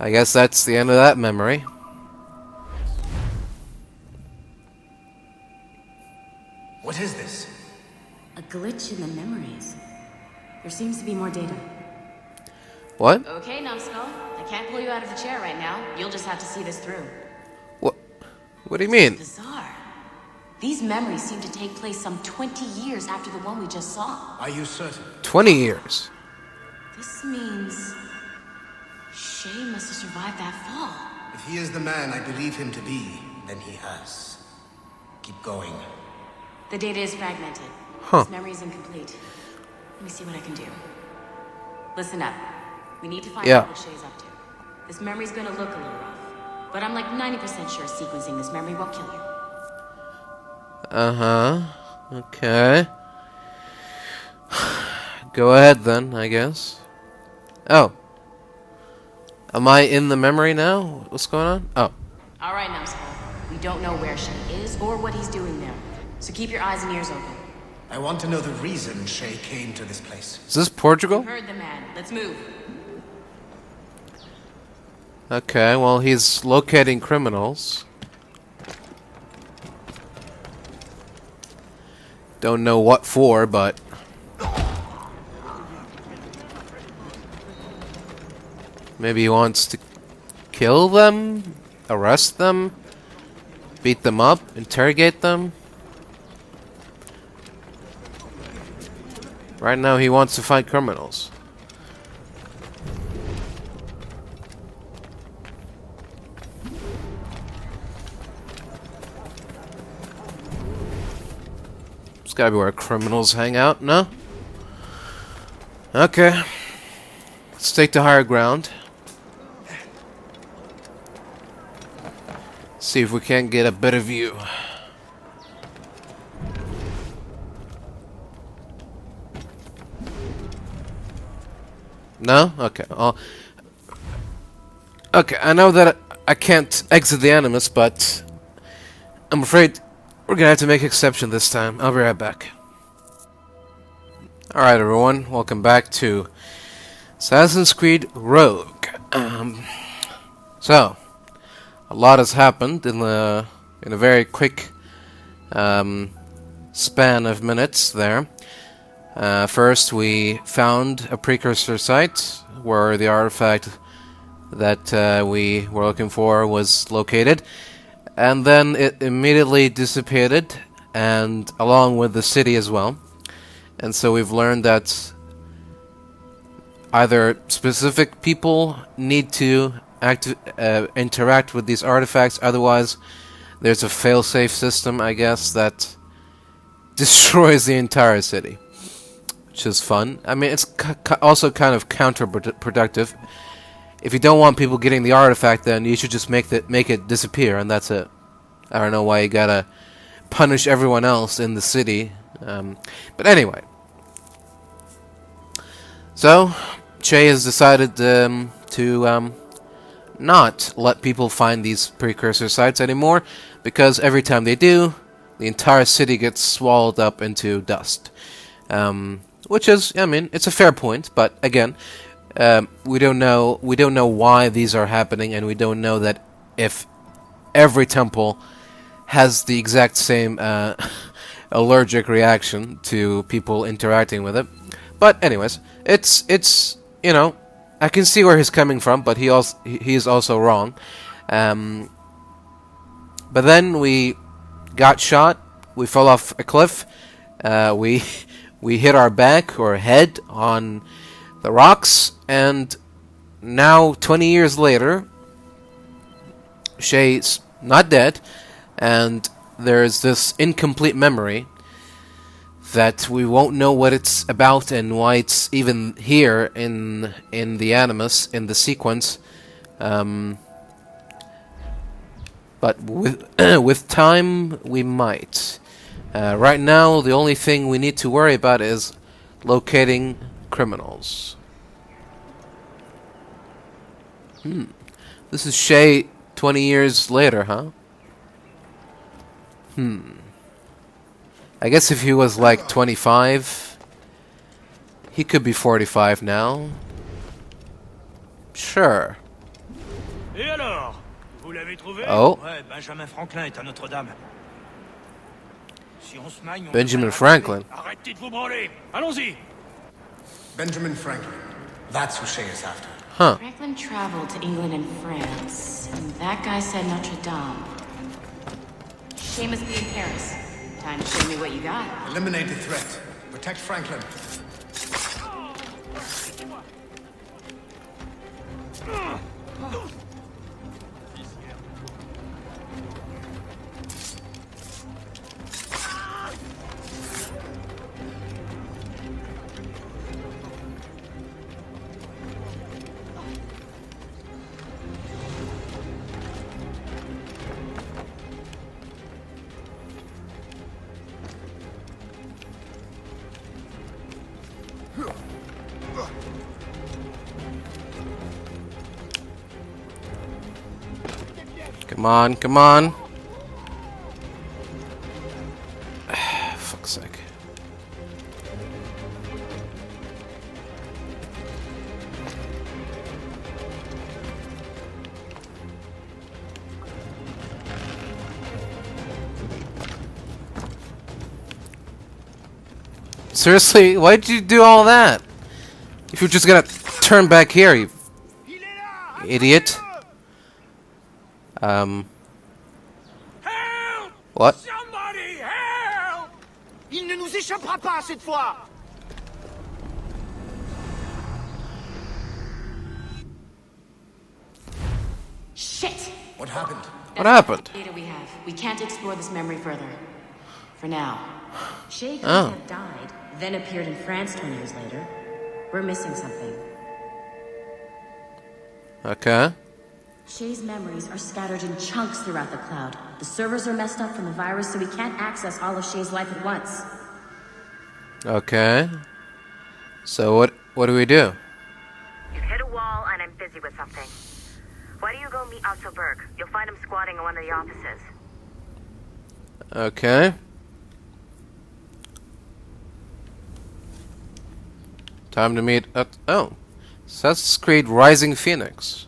I guess that's the end of that memory.
What is this?
A glitch in the memories. There seems to be more data.
What?
Okay, numbskull. I can't pull you out of the chair right now. You'll just have to see this through.
What do you mean?
Bizarre. These memories seem to take place some 20 years after the one we just saw.
Are you certain?
20 years.
This means... Shay must have survived that fall.
If he is the man I believe him to be, then he has. Keep going.
The data is fragmented.
Huh.
This memory is incomplete. Let me see what I can do. Listen up. We need to find out what Shay's up to. This memory's gonna look a little rough, but I'm like 90% sure sequencing this memory won't kill you.
Uh-huh. Okay. Go ahead then, I guess. Oh. Am I in the memory now? What's going on? Oh.
Alright, numbskull. We don't know where Shay is or what he's doing there. So keep your eyes and ears open.
I want to know the reason Shay came to this place.
Is this Portugal?
You heard the man. Let's move.
Okay, well, he's locating criminals. Don't know what for, but... Maybe he wants to kill them? Arrest them? Beat them up? Interrogate them? Right now he wants to fight criminals. It's gotta be where criminals hang out, no? Okay. Let's take the higher ground. See if we can't get a better view. No? Okay. Okay, I know that I can't exit the Animus, but I'm afraid we're gonna have to make exception this time. I'll be right back. Alright everyone, welcome back to Assassin's Creed Rogue. So, a lot has happened in a very quick span of minutes there. First, we found a precursor site where the artifact that we were looking for was located, and then it immediately dissipated, and along with the city as well. And so we've learned that either specific people need to interact with these artifacts. Otherwise, there's a fail-safe system, I guess, that destroys the entire city, which is fun. I mean, it's also kind of counterproductive. If you don't want people getting the artifact, then you should just make it disappear, and that's it. I don't know why you gotta punish everyone else in the city. But anyway. So, Shay has decided to not let people find these precursor sites anymore, because every time they do, the entire city gets swallowed up into dust. Which is, I mean, it's a fair point, but again, we don't know why these are happening, and we don't know that if every temple has the exact same allergic reaction to people interacting with it. But anyways, it's you know, I can see where he's coming from, but he is also wrong. But then we got shot. We fell off a cliff. We hit our back or head on the rocks, and now 20 years later, Shay's not dead, and there's this incomplete memory that we won't know what it's about and why it's even here in the Animus, in the sequence. But with time, we might. Right now, the only thing we need to worry about is locating criminals. This is Shay 20 years later, huh? I guess if he was like 25, he could be 45 now. Sure.
Et alors? Vous l'avez trouvé?
Oh.
Ouais, Benjamin Franklin est à Notre-Dame. Si on se magne, on
Benjamin Franklin.
Arrêtez de vous branler. Allons-y.
Benjamin Franklin. That's who Shay is after.
Huh.
Franklin traveled to England and France, and that guy said Notre Dame. Shay must be in Paris. Time to show me what you got.
Eliminate the threat. Protect Franklin.
Come on, come on. Fuck's sake. Seriously, why did you do all that? If you're just gonna turn back here, you idiot. What?
Somebody help!
Il ne nous échappera pas cette fois!
Shit!
What happened?
What happened?
Data we have. We can't explore this memory further. For now. Shay could
Oh.
have died, then appeared in France 20 years later. We're missing something.
Okay.
Shay's memories are scattered in chunks throughout the cloud. The servers are messed up from the virus, so we can't access all of Shay's life at once.
Okay. So what do we do?
You've hit a wall, and I'm busy with something. Why don't you go meet Otto Berg? You'll find him squatting in one of the offices.
Okay. Time to meet oh. Assassin's Creed Rising Phoenix.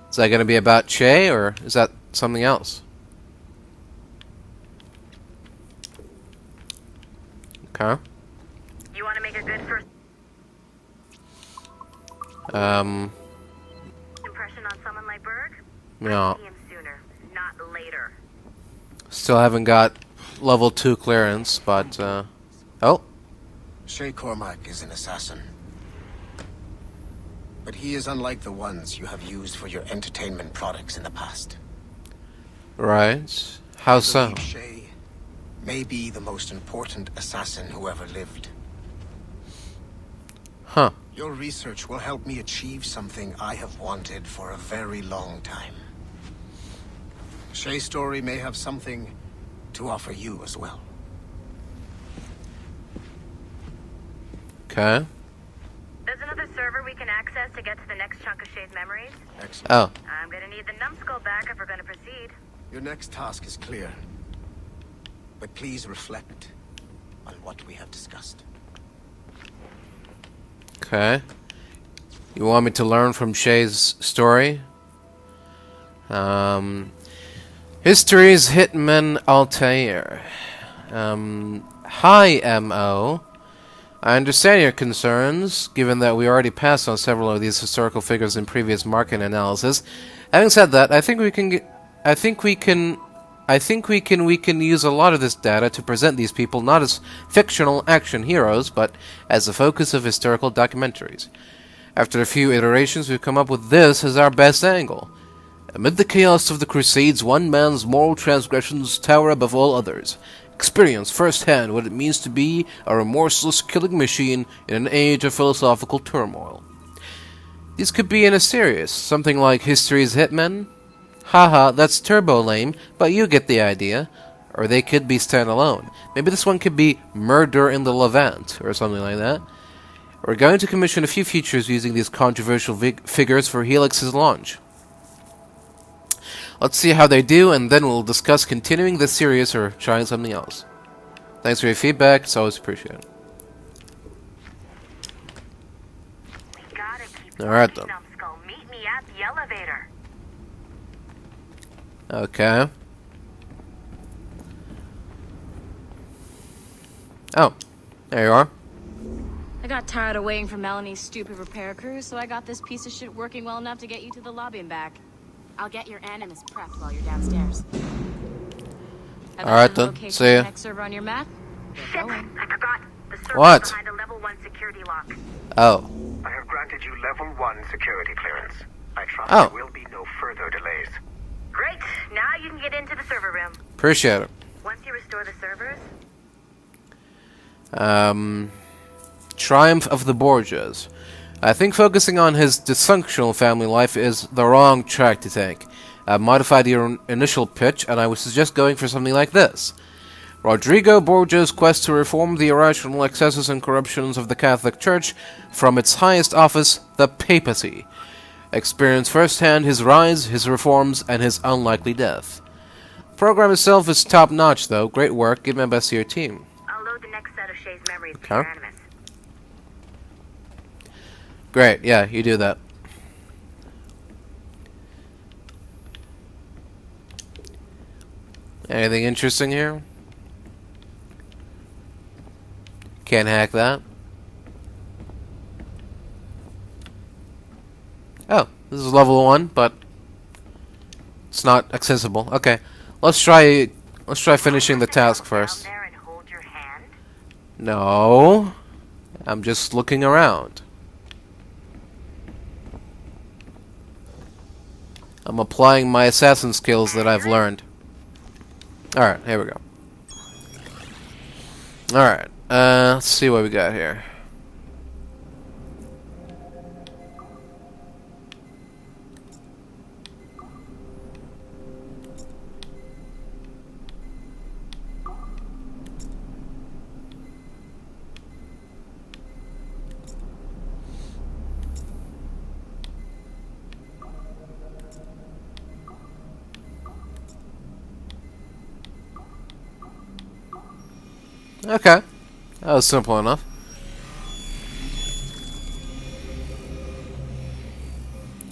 Is that going to be about Shay, or is that something else? Okay.
You want to make a good first impression on someone like Berg?
No.
See him sooner, not later.
Still haven't got level 2 clearance, but Oh.
Shay Cormac is an assassin. But he is unlike the ones you have used for your entertainment products in the past.
Right. How so?
I believe Shay may be the most important assassin who ever lived.
Huh.
Your research will help me achieve something I have wanted for a very long time. Shay's story may have something to offer you as well.
Okay.
There's another server we can access to get to the next chunk of Shay's memories.
Excellent.
Oh.
I'm gonna need the numbskull back if we're gonna proceed.
Your next task is clear. But please reflect on what we have discussed.
Okay. You want me to learn from Shay's story? History's Hitman Altair. Hi, M.O. I understand your concerns, given that we already passed on several of these historical figures in previous market analysis. Having said that, I think we can use a lot of this data to present these people not as fictional action heroes, but as the focus of historical documentaries. After a few iterations, we've come up with this as our best angle. Amid the chaos of the Crusades, one man's moral transgressions tower above all others. Experience firsthand what it means to be a remorseless killing machine in an age of philosophical turmoil. These could be in a series, something like History's Hitmen. Haha, that's turbo lame, but you get the idea. Or they could be standalone. Maybe this one could be Murder in the Levant, or something like that. We're going to commission a few features using these controversial figures for Helix's launch. Let's see how they do, and then we'll discuss continuing the series or trying something else. Thanks for your feedback, it's always appreciated. Alright then.
Numbskull, meet me at the elevator.
Okay. Oh, there you are.
I got tired of waiting for Melanie's stupid repair crew, so I got this piece of shit working well enough to get you to the lobby and back. I'll get your animus prepped while you're downstairs.
Alright then, see ya.
Next server on your map?
Shit, I forgot. The server
What?
behind a level 1 security lock.
Oh.
I have granted you level 1 security clearance. I trust
Oh.
there will be no further delays.
Great. Now you can get into the server room.
Appreciate it.
Once you restore the servers,
Triumph of the Borgias. I think focusing on his dysfunctional family life is the wrong track to take. I've modified your initial pitch, and I would suggest going for something like this. Rodrigo Borgia's quest to reform the irrational excesses and corruptions of the Catholic Church from its highest office, the papacy. Experience firsthand his rise, his reforms, and his unlikely death. The program itself is top-notch, though. Great work. Give my best to your team.
I'll load the next set of Shay's memories to
Okay.
your animus.
Great, yeah, you do that. Anything interesting here? Can't hack that. Oh, this is level 1, but it's not accessible. Okay, let's try finishing the task first. No, I'm just looking around. I'm applying my assassin skills that I've learned. Alright, here we go. Alright, let's see what we got here. Okay, that was simple enough.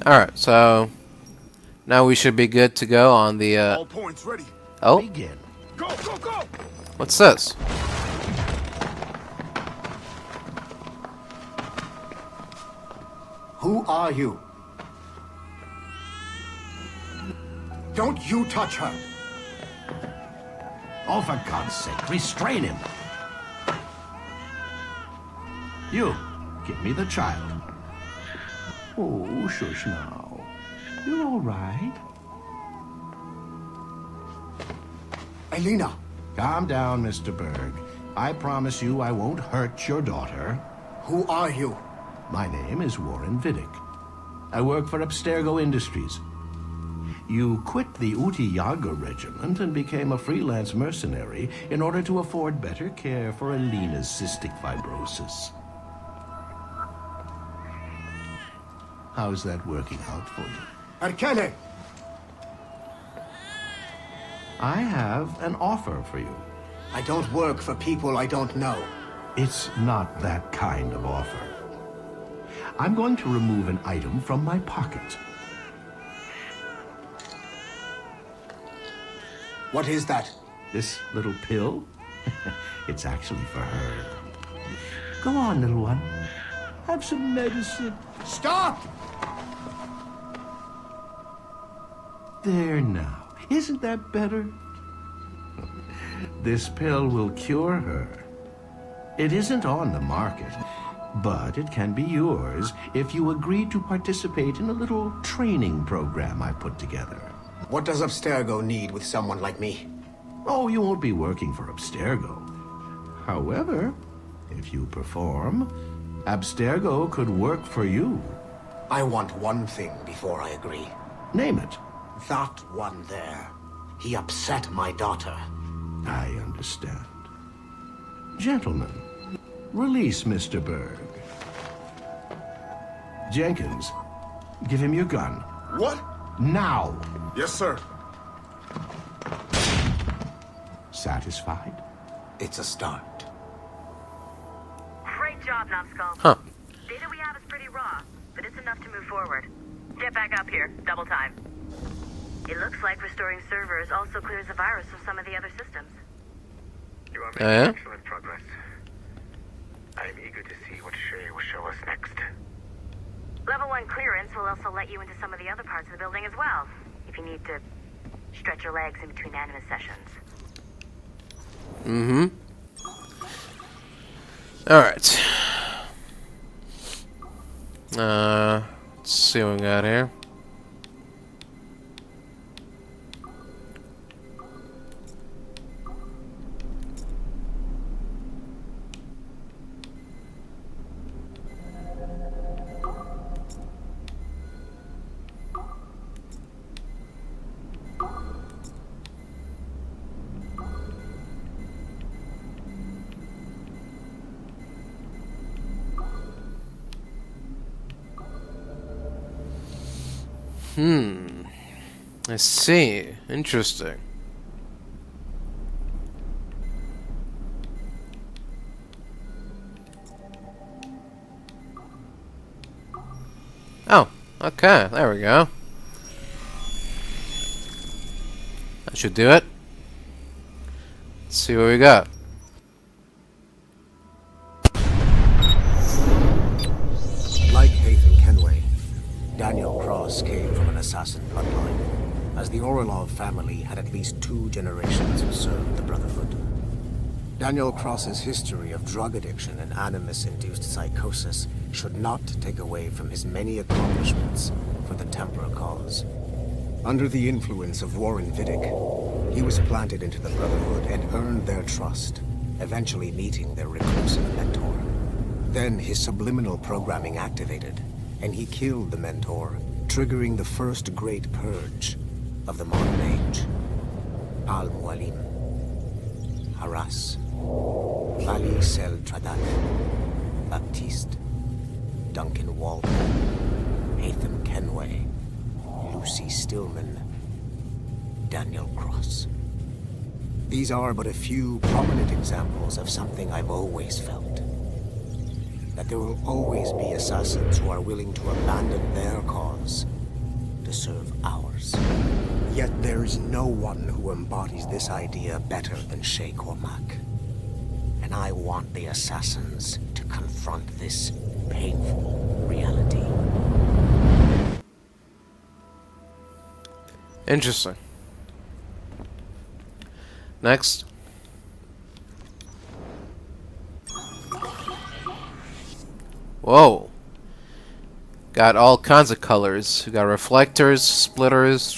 Alright, so now we should be good to go on the
All points ready.
Oh,
Begin. Go, go, go!
what's this?
Who are you? Don't you touch her!
Oh, for God's sake, restrain him. You, give me the child. Oh, shush now. You're all right.
Elena!
Calm down, Mr. Berg. I promise you I won't hurt your daughter.
Who are you?
My name is Warren Vidic. I work for Abstergo Industries. You quit the Uti Yaga regiment and became a freelance mercenary in order to afford better care for Elena's cystic fibrosis. How's that working out for you?
Arkele!
I have an offer for you.
I don't work for people I don't know.
It's not that kind of offer. I'm going to remove an item from my pocket.
What is that?
This little pill? It's actually for her. Go on, little one. Have some medicine.
Stop!
There now. Isn't that better? This pill will cure her. It isn't on the market, but it can be yours if you agree to participate in a little training program I put together.
What does Abstergo need with someone like me?
Oh, you won't be working for Abstergo. However, if you perform, Abstergo could work for you.
I want one thing before I agree.
Name it.
That one there. He upset my daughter.
I understand. Gentlemen, release Mr. Berg. Jenkins, give him your gun.
What?
Now!
Yes, sir.
Satisfied?
It's a start.
Great job, numbskull.
Huh.
Data we have is pretty raw, but it's enough to move forward. Get back up here. Double time. It looks like restoring servers also clears the virus from some of the other systems.
You are making excellent progress. I am eager to see what Shay will show us next.
Level 1 clearance will also let you into some of the other parts of the building as well, if you need to stretch your legs in between animus sessions.
Mm-hmm. Alright. Let's see what we got here. I see. Interesting. Oh, okay. There we go. That should do it. Let's see what we got.
Like Haytham Kenway, Daniel Cross came from an assassin bloodline, as the Orlov family had at least 2 generations who served the Brotherhood. Daniel Cross's history of drug addiction and animus-induced psychosis should not take away from his many accomplishments for the Templar cause. Under the influence of Warren Vidic, he was planted into the Brotherhood and earned their trust, eventually meeting their reclusive mentor. Then his subliminal programming activated, and he killed the mentor, triggering the first great purge of the modern age. Al-Mualim, Haras, Vali Sel Tradat, Baptiste, Duncan Walton, Haytham Kenway, Lucy Stillman, Daniel Cross. These are but a few prominent examples of something I've always felt. That there will always be assassins who are willing to abandon their cause to serve ours. Yet there is no one who embodies this idea better than Shay Cormac. And I want the assassins to confront this painful reality.
Interesting. Next. Whoa. Got all kinds of colors. We got reflectors, splitters,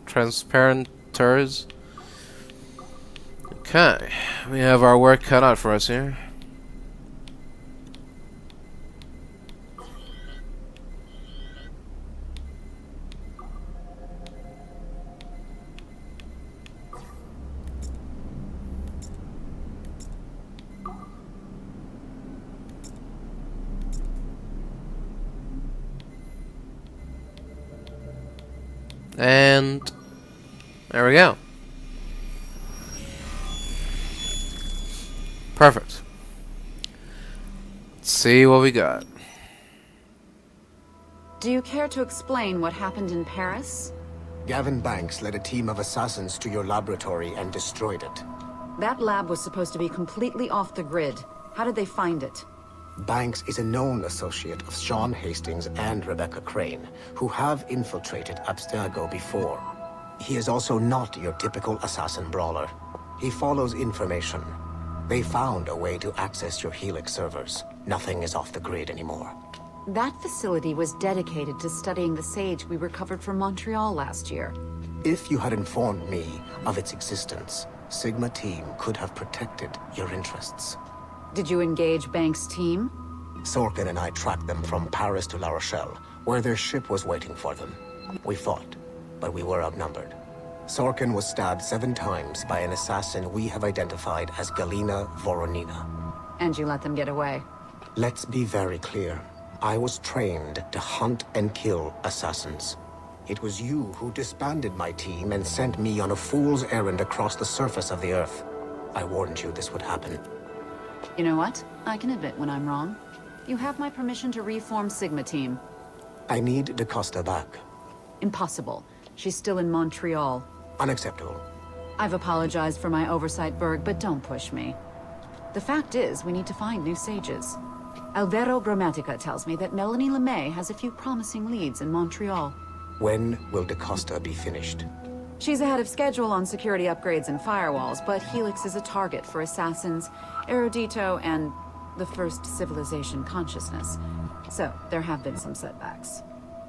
transparenters. Okay. We have our work cut out for us here. And there we go. Perfect. Let's see what we got.
Do you care to explain what happened in Paris?
Gavin Banks led a team of assassins to your laboratory and destroyed it.
That lab was supposed to be completely off the grid. How did they find it?
Banks is a known associate of Sean Hastings and Rebecca Crane, who have infiltrated Abstergo before. He is also not your typical assassin brawler. He follows information. They found a way to access your Helix servers. Nothing is off the grid anymore.
That facility was dedicated to studying the sage we recovered from Montreal last year.
If you had informed me of its existence, Sigma Team could have protected your interests.
Did you engage Banks' team?
Sorkin and I tracked them from Paris to La Rochelle, where their ship was waiting for them. We fought, but we were outnumbered. Sorkin was stabbed 7 times by an assassin we have identified as Galina Voronina.
And you let them get away?
Let's be very clear. I was trained to hunt and kill assassins. It was you who disbanded my team and sent me on a fool's errand across the surface of the Earth. I warned you this would happen.
You know what? I can admit when I'm wrong. You have my permission to reform Sigma Team.
I need DaCosta back.
Impossible. She's still in Montreal.
Unacceptable.
I've apologized for my oversight, Berg, but don't push me. The fact is, we need to find new sages. Alvaro Grammatica tells me that Melanie LeMay has a few promising leads in Montreal.
When will DaCosta be finished?
She's ahead of schedule on security upgrades and firewalls, but Helix is a target for assassins, Erudito, and the First Civilization consciousness. So, there have been some setbacks.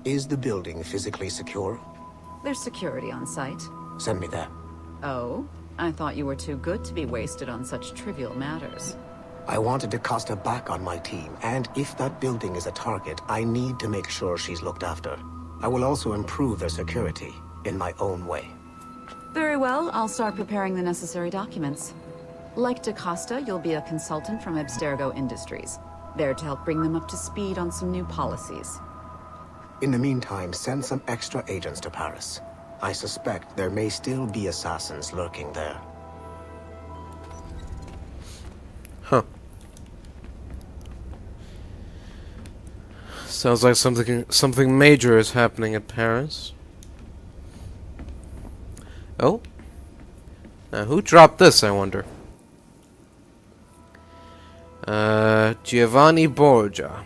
Is the building physically secure?
There's security on site.
Send me there.
Oh? I thought you were too good to be wasted on such trivial matters.
I wanted DaCosta back on my team, and if that building is a target, I need to make sure she's looked after. I will also improve their security in my own way.
Very well, I'll start preparing the necessary documents. Like DaCosta, you'll be a consultant from Abstergo Industries, there to help bring them up to speed on some new policies.
In the meantime, send some extra agents to Paris. I suspect there may still be assassins lurking there.
Huh. Sounds like something major is happening at Paris. Oh? Now, who dropped this, I wonder? Giovanni Borgia.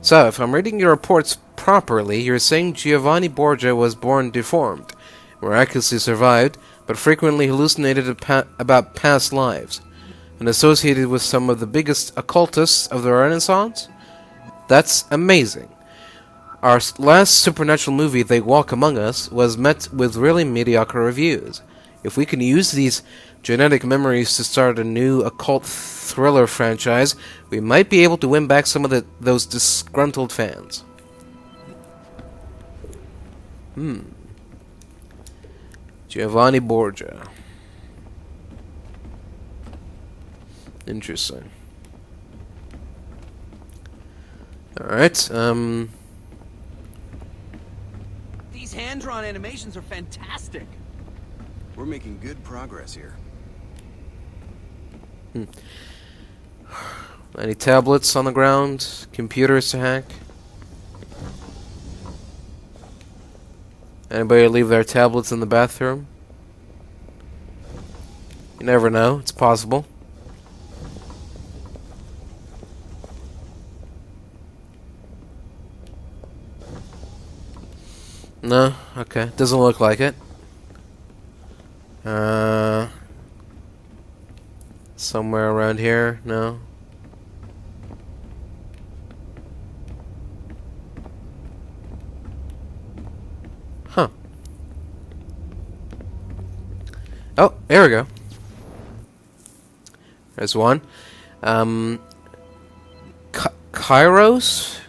So, if I'm reading your reports properly, you're saying Giovanni Borgia was born deformed, miraculously survived, but frequently hallucinated about past lives, and associated with some of the biggest occultists of the Renaissance? That's amazing. Our last supernatural movie, They Walk Among Us, was met with really mediocre reviews. If we can use these genetic memories to start a new occult thriller franchise, we might be able to win back some of those disgruntled fans. Giovanni Borgia. Interesting. Alright,
These hand-drawn animations are fantastic.
We're making good progress here.
Any tablets on the ground? Computers to hack? Anybody leave their tablets in the bathroom? You never know, it's possible. No? Okay, doesn't look like it. Somewhere around here? No? There we go. There's one. Kyros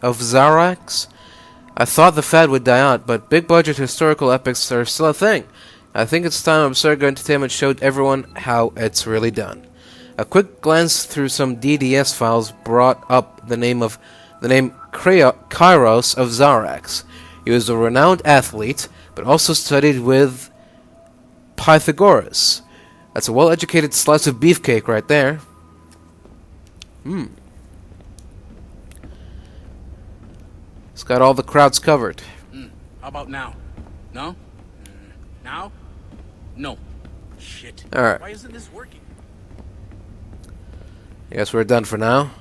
of Zarax. I thought the fad would die out, but big budget historical epics are still a thing. I think it's time Abstergo Entertainment showed everyone how it's really done. A quick glance through some DDS files brought up the name Kyros of Zarax. He was a renowned athlete, but also studied with Pythagoras. That's a well-educated slice of beefcake right there. It's got all the crowds covered.
How about now? No? Now? No. Shit.
Alright.
Why isn't this working?
I guess we're done for now.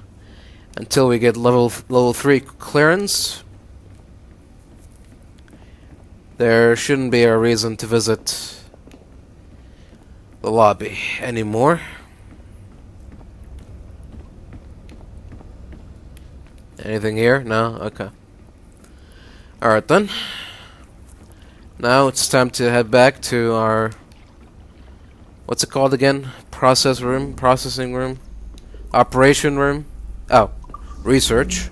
Until we get level 3 clearance. There shouldn't be a reason to visit the lobby anymore. Anything here? No? Okay. Alright then. Now it's time to head back to our... What's it called again? Processing room? Operation room? Oh. Research.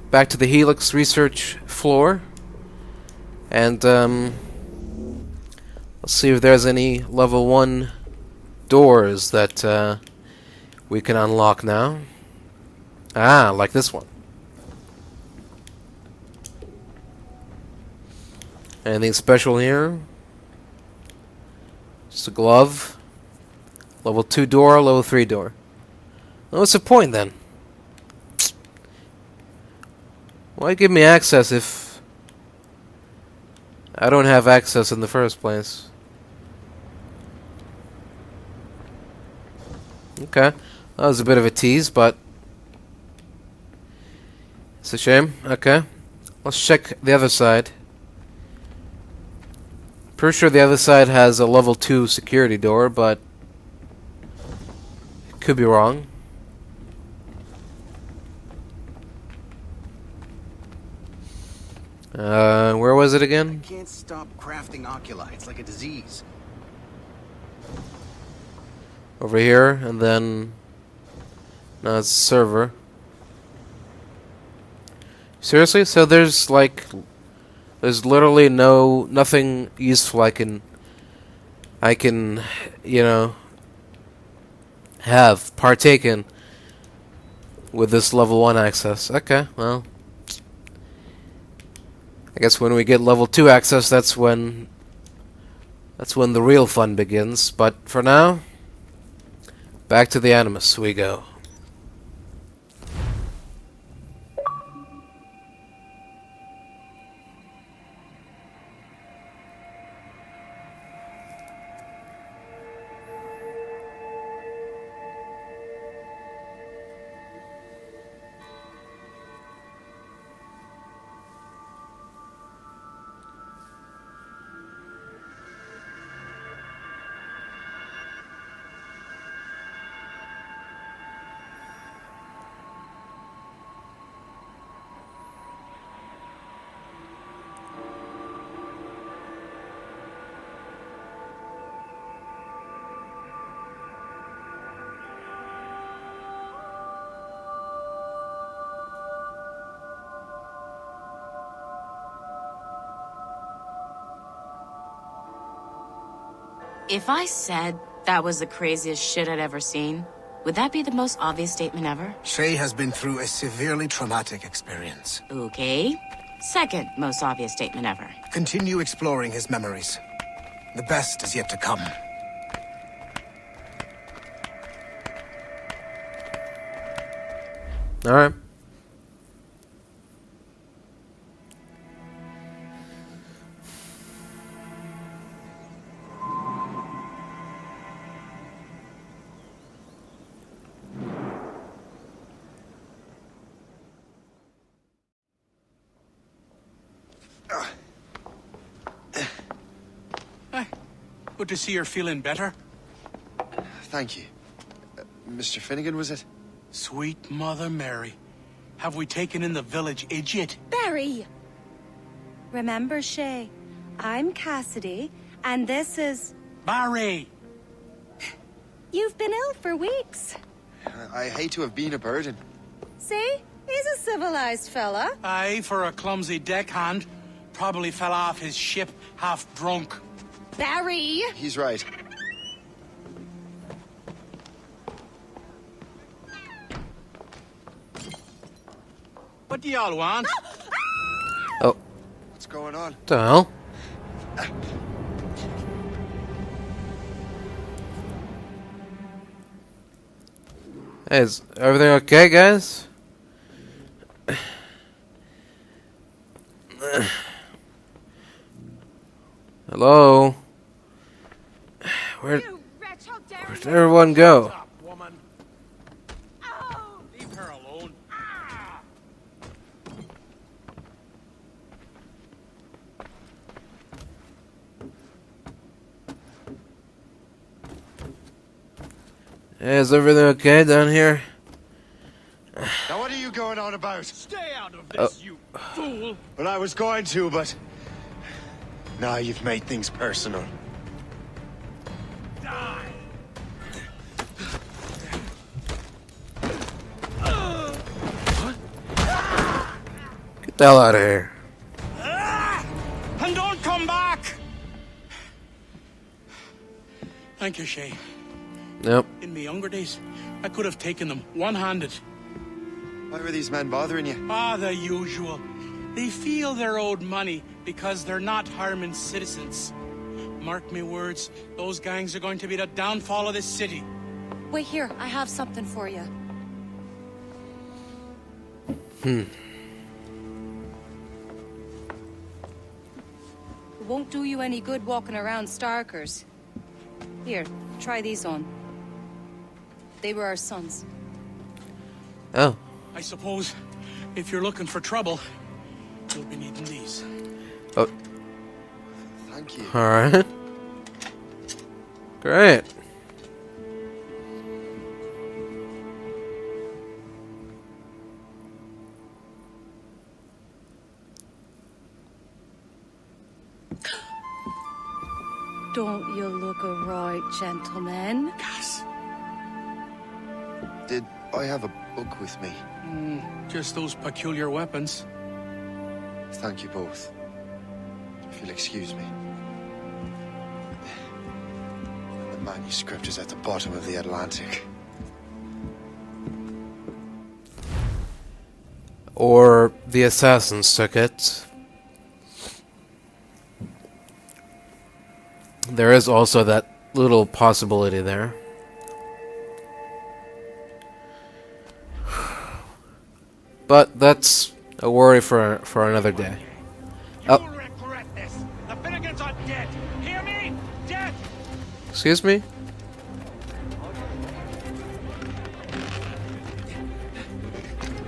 Back to the Helix research floor. And, let's see if there's any level 1 doors that, we can unlock now. Ah, like this one. Anything special here? Just a glove. Level 2 door, level 3 door. Well, what's the point then? Why give me access if I don't have access in the first place? Okay. That was a bit of a tease, but it's a shame. Okay. Let's check the other side. Pretty sure the other side has a level 2 security door, but could be wrong. Where was it again?
I can't stop crafting oculi. It's like a disease.
Over here, and then... No, it's server. Seriously? So there's like... There's literally nothing useful I can, you know, partake in with this level 1 access. Okay, well, I guess when we get level 2 access, that's when the real fun begins. But for now, back to the Animus we go.
If I said that was the craziest shit I'd ever seen, would that be the most obvious statement ever?
Shay has been through a severely traumatic experience.
Okay. Second most obvious statement ever.
Continue exploring his memories. The best is yet to come.
Alright.
Good to see you're feeling better.
Thank you. Mr. Finnegan, was it?
Sweet Mother Mary. Have we taken in the village idiot?
Barry! Remember, Shay, I'm Cassidy, and this is...
Barry!
You've been ill for weeks.
I hate to have been a burden.
See? He's a civilized fella.
Aye, for a clumsy deckhand. Probably fell off his ship half drunk.
Barry!
He's right.
What do y'all want?
Oh.
What's going on?
What the hell? Hey, is everything okay, guys? Hello? Where'd everyone go?
Leave her alone.
Hey, is everything okay down here?
Now what are you going on about?
Stay out of this, you fool!
Well, I was going to, but... Now you've made things personal.
Die!
Get the hell out of here.
And don't come back! Thank you, Shay.
Nope.
In my younger days, I could have taken them one-handed.
Why were these men bothering you?
Ah, the usual. They feel they're owed money because they're not harming citizens. Mark me words, those gangs are going to be the downfall of this city.
Wait here, I have something for you.
Hmm.
It won't do you any good walking around Starkers. Here, try these on. They were our sons.
Oh.
I suppose, if you're looking for trouble, you'll be needing these.
Oh.
Thank you.
Alright. Great.
Don't you look a right, gentlemen?
Yes.
Did I have a book with me?
Just those peculiar weapons.
Thank you both. If you'll excuse me. The manuscript is at the bottom of the Atlantic.
Or the assassins took it. There is also that little possibility there. But that's a worry for another day.
You'll regret this. The Finnegans are dead. Hear me? Dead.
Excuse me?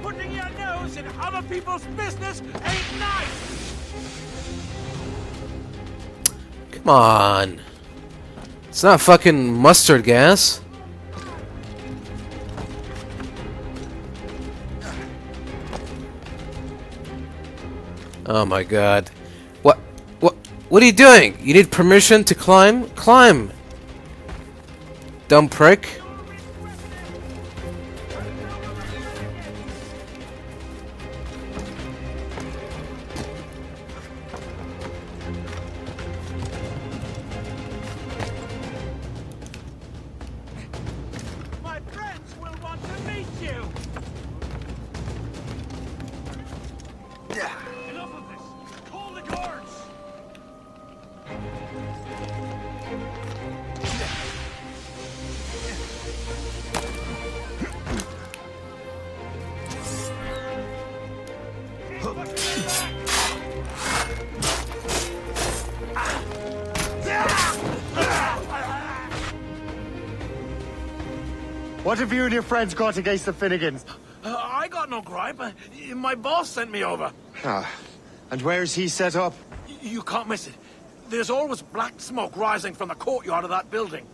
Putting your nose in other people's business ain't nice!
Come on. It's not fucking mustard gas. Oh my god. What are you doing? You need permission to climb? Climb! Dumb prick.
My friends will want to meet you! Enough of this! Call the guards!
What have you and your friends got against the Finnegans?
I got no gripe. My boss sent me over.
Ah, and where's he set up?
You can't miss it. There's always black smoke rising from the courtyard of that building.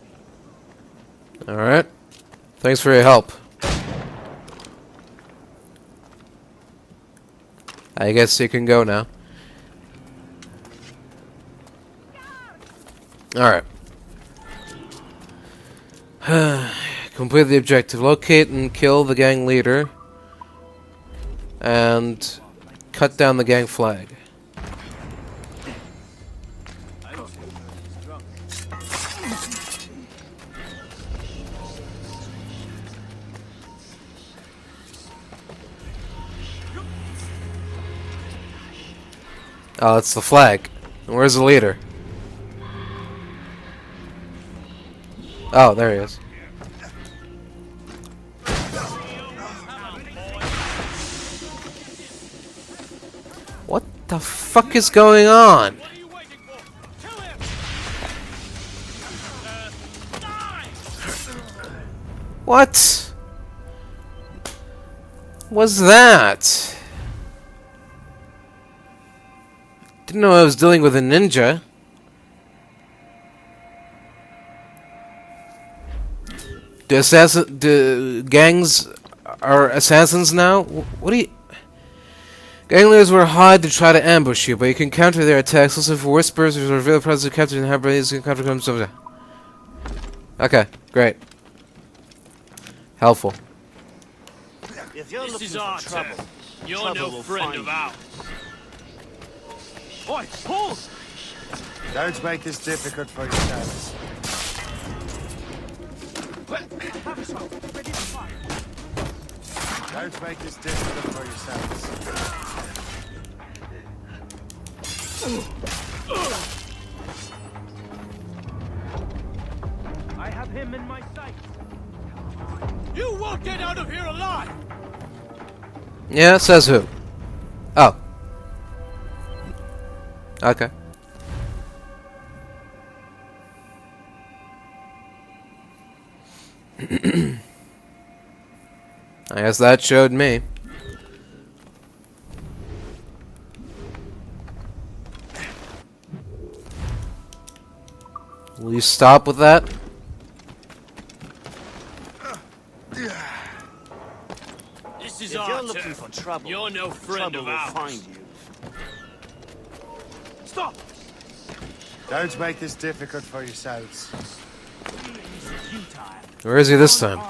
Alright. Thanks for your help. I guess you can go now. Alright. Complete the objective. Locate and kill the gang leader. And cut down the gang flag. Oh, it's the flag. Where's the leader? Oh, there he is. What the fuck is going on? What was that? Didn't know I was dealing with a ninja. The gangs are assassins now? What do you... Gang leaders were hired to try to ambush you, but you can counter their attacks. Listen for whispers or reveal the presence of captured and have you can counter them. Okay, great. Helpful.
If you're this is our trouble. You're no friend of ours. Oi, pull!
Don't make this difficult for yourselves. Don't make this difficult for yourselves.
I have him in my sights. You won't get out of here alive!
Yeah, says who? Oh. Okay. I guess that showed me. Will you stop with that?
This is our turn. For trouble, you're no friend of ours. Find you. Stop!
Don't make this difficult for yourselves.
Where is he this time?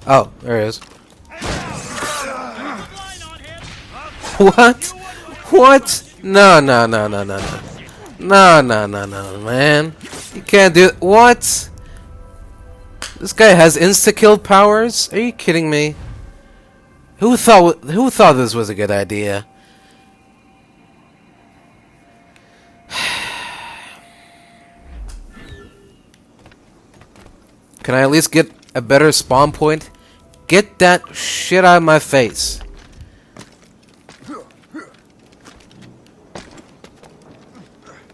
Oh, there he is. What? What? No, no, no, no, no, no. No, no, no, no, man. You can't do it. What? This guy has insta-kill powers? Are you kidding me? Who thought this was a good idea? Can I at least get a better spawn point? Get that shit out of my face.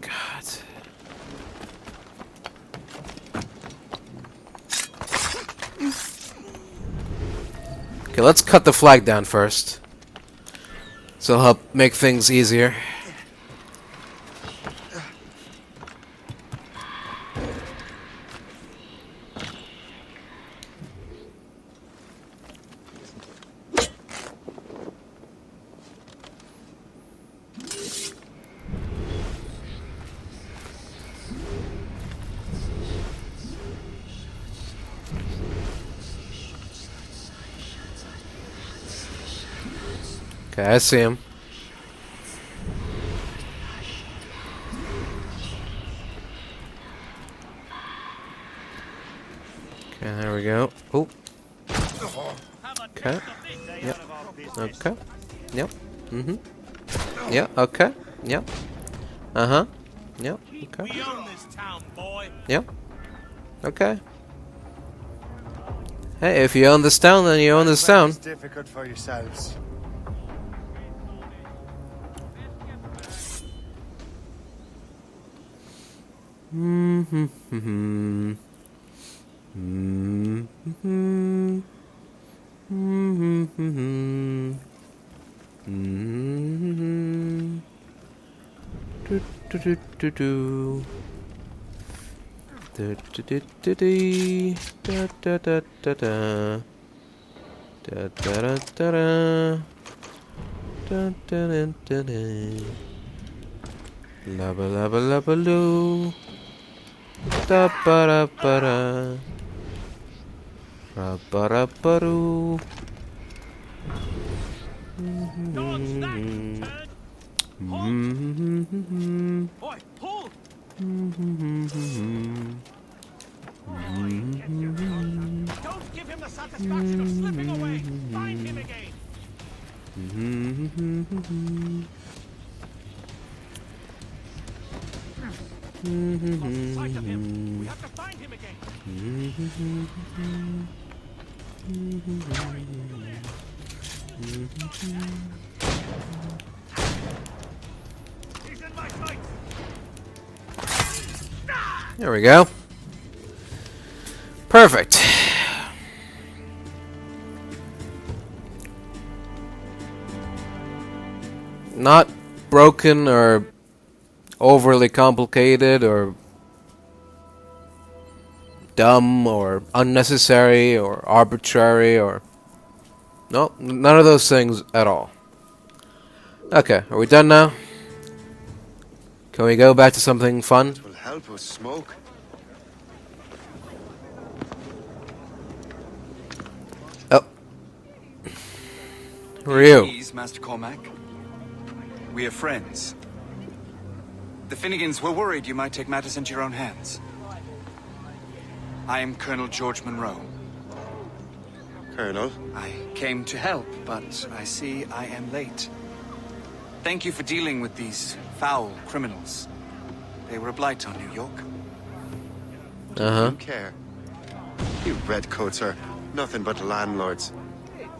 God. Okay, let's cut the flag down first. So it'll help make things easier. Okay, I see him. Okay, there we go. Oh. Okay. Yep. Okay. Yep. Mm-hmm. Yeah, okay. Yep. Uh-huh. Yep. Okay.
We own this town, boy.
Yep. Okay. Hey, if you own this town, then you own this town.
It's difficult for yourselves.
Laba laba laba loo. Da ba da ba da. Ra ba da ba doo.
Oi, hold! Don't give him the satisfaction of slipping away. Find him again. Lost sight of him. We have to find him again. He's in my sight.
There we go. Perfect. Not broken or overly complicated or dumb or unnecessary or arbitrary or... No, none of those things at all. Okay, are we done now? Can we go back to something fun?
It will help us smoke.
Oh. Who are you?
Please, Master Cormac. We are friends. The Finnegans were worried you might take matters into your own hands. I am Colonel George Monroe.
Colonel?
I came to help, but I see I am late. Thank you for dealing with these foul criminals. They were a blight on New York.
You care? You redcoats are nothing but landlords.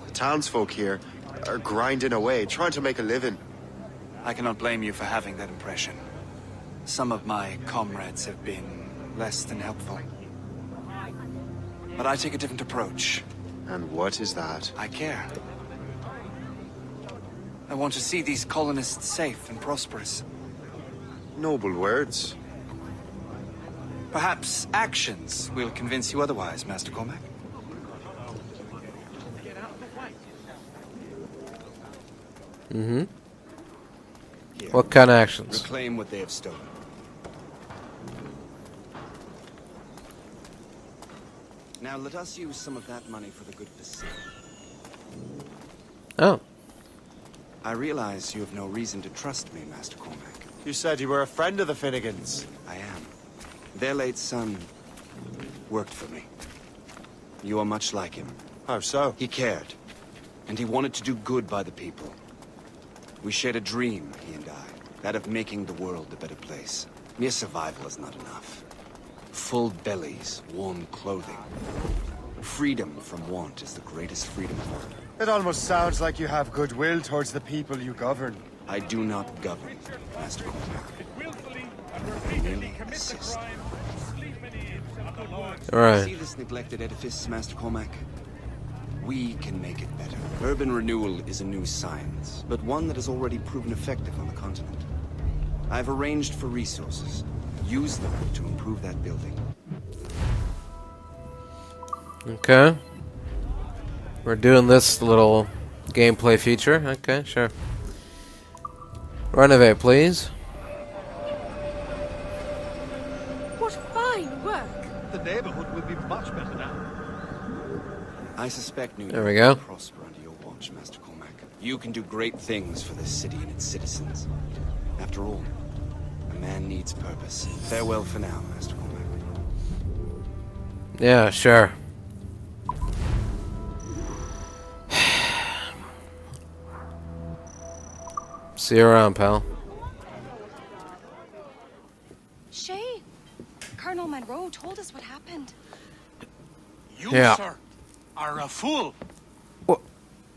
The townsfolk here are grinding away, trying to make a living.
I cannot blame you for having that impression. Some of my comrades have been less than helpful. But I take a different approach.
And what is that?
I care. I want to see these colonists safe and prosperous.
Noble words.
Perhaps actions will convince you otherwise, Master Cormac.
Mm-hmm. What kind of actions?
Reclaim what they have stolen. Now let us use some of that money for the good of the city.
Oh.
I realize you have no reason to trust me, Master Cormac.
You said you were a friend of the Finnegans.
I am. Their late son worked for me. You are much like him.
How so?
He cared, and he wanted to do good by the people. We shared a dream, he and I, that of making the world a better place. Mere survival is not enough. Full bellies, warm clothing. Freedom from want is the greatest freedom of all.
It almost sounds like you have goodwill towards the people you govern.
I do not govern, Master Cormac. Merely assist.
Alright.
See this neglected edifice, Master Cormac? We can make it better. Urban renewal is a new science, but one that has already proven effective on the continent. I've arranged for resources. Use them to improve that building.
Okay. We're doing this little gameplay feature. Okay, sure. Renovate, please.
What fine work!
The neighborhood will be much better now.
I suspect New
There we
York
go.
will prosper under your watch, Master Cormac. You can do great things for this city and its citizens. After all, a man needs purpose. Farewell for now, Master Cormac.
Yeah, sure. See you around, pal.
Shay, Colonel Monroe told us what happened.
You,
Yeah.
sir, are a fool.
What?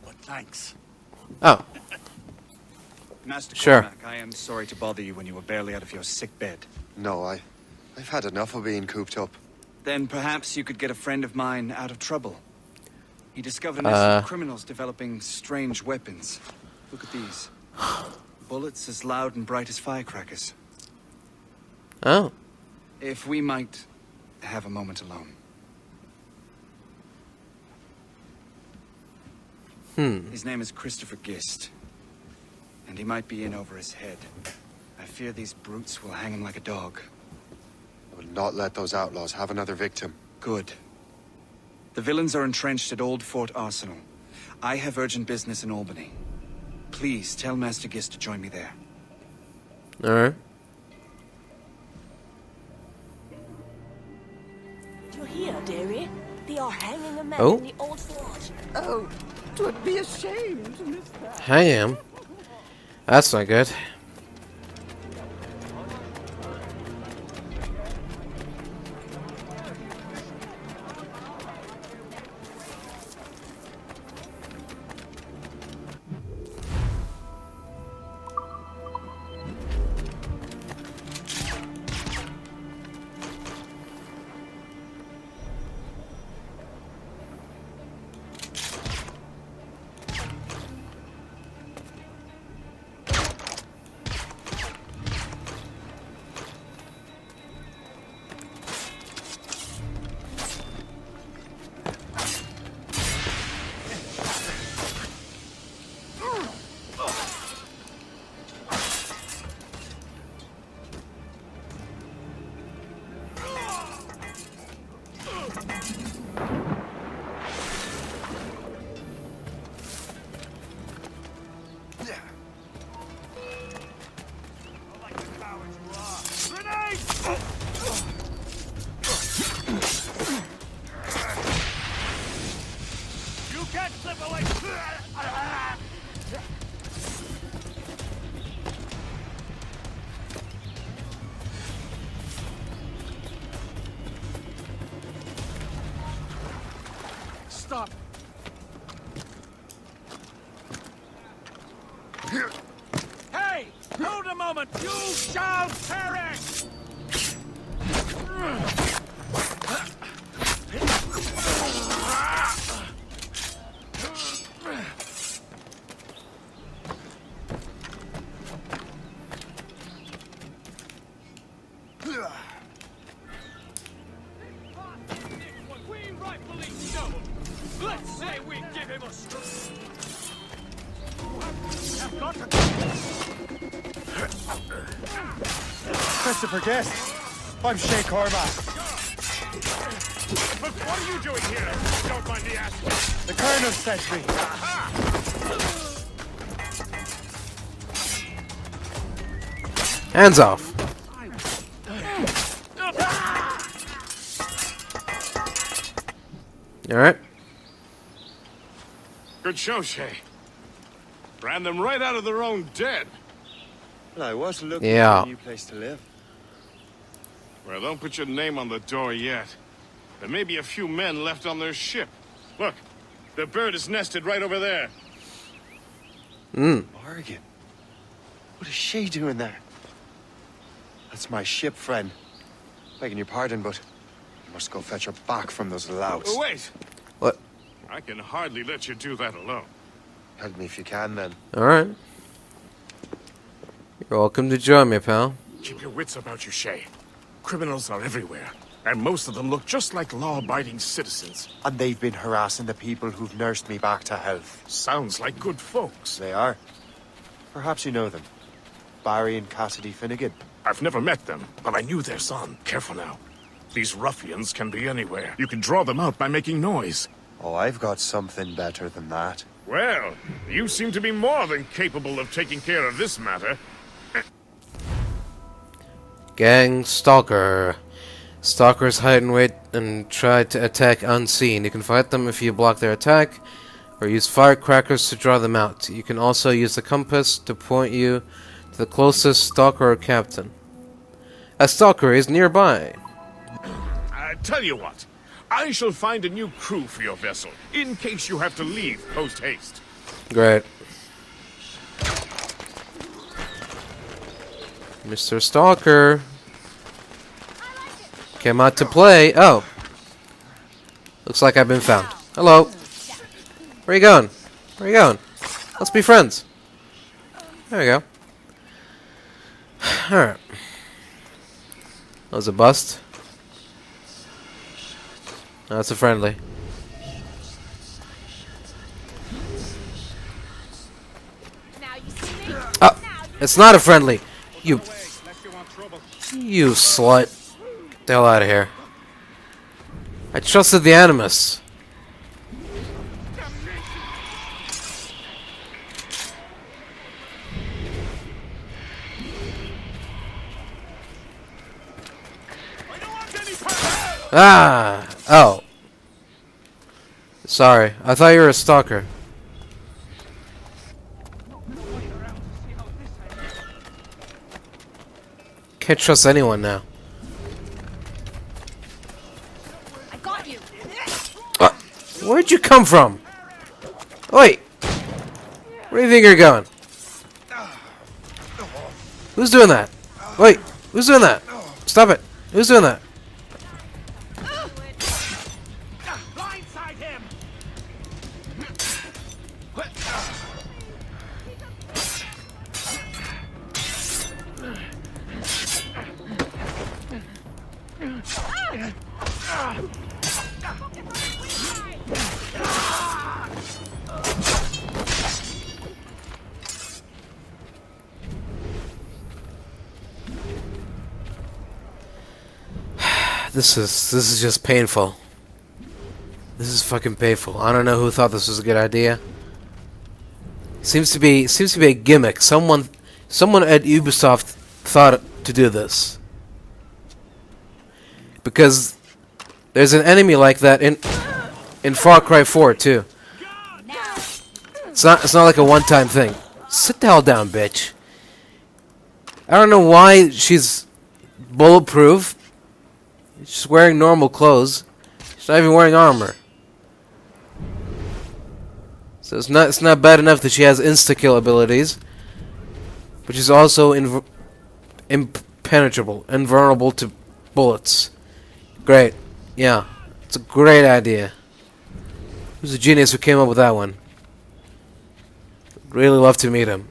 But thanks.
Oh.
Master
Sure.
Cormac, I am sorry to bother you when you were barely out of your sick bed.
No, I've had enough of being cooped up.
Then perhaps you could get a friend of mine out of trouble. He discovered a nest of criminals developing strange weapons. Look at these. Bullets as loud and bright as firecrackers.
Oh.
If we might have a moment alone. His name is Christopher Gist. And he might be in over his head. I fear these brutes will hang him like a dog.
I will not let those outlaws have another victim.
Good. The villains are entrenched at Old Fort Arsenal. I have urgent business in Albany. Please tell Master Gist to join me there.
Alright.
You're here, dearie. They are hanging a man
Oh.
in the old fort. Oh, 'twould be a shame to miss that.
Hang him. That's not good.
You can't slip away!
Stop!
Hey! Hold a moment! You shall perish! We rightfully so. Let's say we give him a stroke. Have got to
Christopher Guest. I'm Shay Cormac.
But what are you doing here? Don't mind me asking.
The Colonel sent me.
Hands off. Alright.
Good show, Shay. Ran them right out of their own den.
Well, I was looking
Yeah.
for a new place to live.
Well, don't put your name on the door yet. There may be a few men left on their ship. Look, the bird is nested right over there.
Morgan. What is Shay doing there? That's my ship, friend. Begging your pardon, but I must go fetch her back from those louts.
Oh, wait!
What?
I can hardly let you do that alone.
Help me if you can, then.
Alright. You're welcome to join me, pal.
Keep your wits about you, Shay. Criminals are everywhere, and most of them look just like law-abiding citizens.
And they've been harassing the people who've nursed me back to health.
Sounds like good folks.
They are. Perhaps you know them. Barry and Cassidy Finnegan.
I've never met them, but I knew their son. Careful now. These ruffians can be anywhere. You can draw them out by making noise.
Oh, I've got something better than that.
Well, you seem to be more than capable of taking care of this matter.
Gang Stalker. Stalkers hide and wait and try to attack unseen. You can fight them if you block their attack, or use firecrackers to draw them out. You can also use the compass to point you to the closest stalker or captain. A stalker is nearby.
Tell you what, I shall find a new crew for your vessel, in case you have to leave post-haste.
Great. Mr. Stalker came out to play. Oh. Looks like I've been found. Hello. Where you going? Where you going? Let's be friends. There we go. Alright. That was a bust. No, that's a friendly. Oh, it's not a friendly. You slut. the hell out of here. I trusted the Animus. Ah! Oh. Sorry. I thought you were a stalker. Can't trust anyone now.
I got you.
Where'd you come from? Wait. Where do you think you're going? Who's doing that? Wait. Who's doing that? Stop it. Who's doing that?
Blindside him.
This is just painful. This is fucking painful. I don't know who thought this was a good idea. Seems to be a gimmick. Someone at Ubisoft thought to do this. Because there's an enemy like that in Far Cry 4 too. It's not like a one-time thing. Sit the hell down, bitch. I don't know why she's bulletproof. She's wearing normal clothes. She's not even wearing armor. So it's not bad enough that she has insta-kill abilities, but she's also impenetrable, invulnerable to bullets. Great. Yeah. It's a great idea. Who's the genius who came up with that one? Really love to meet him.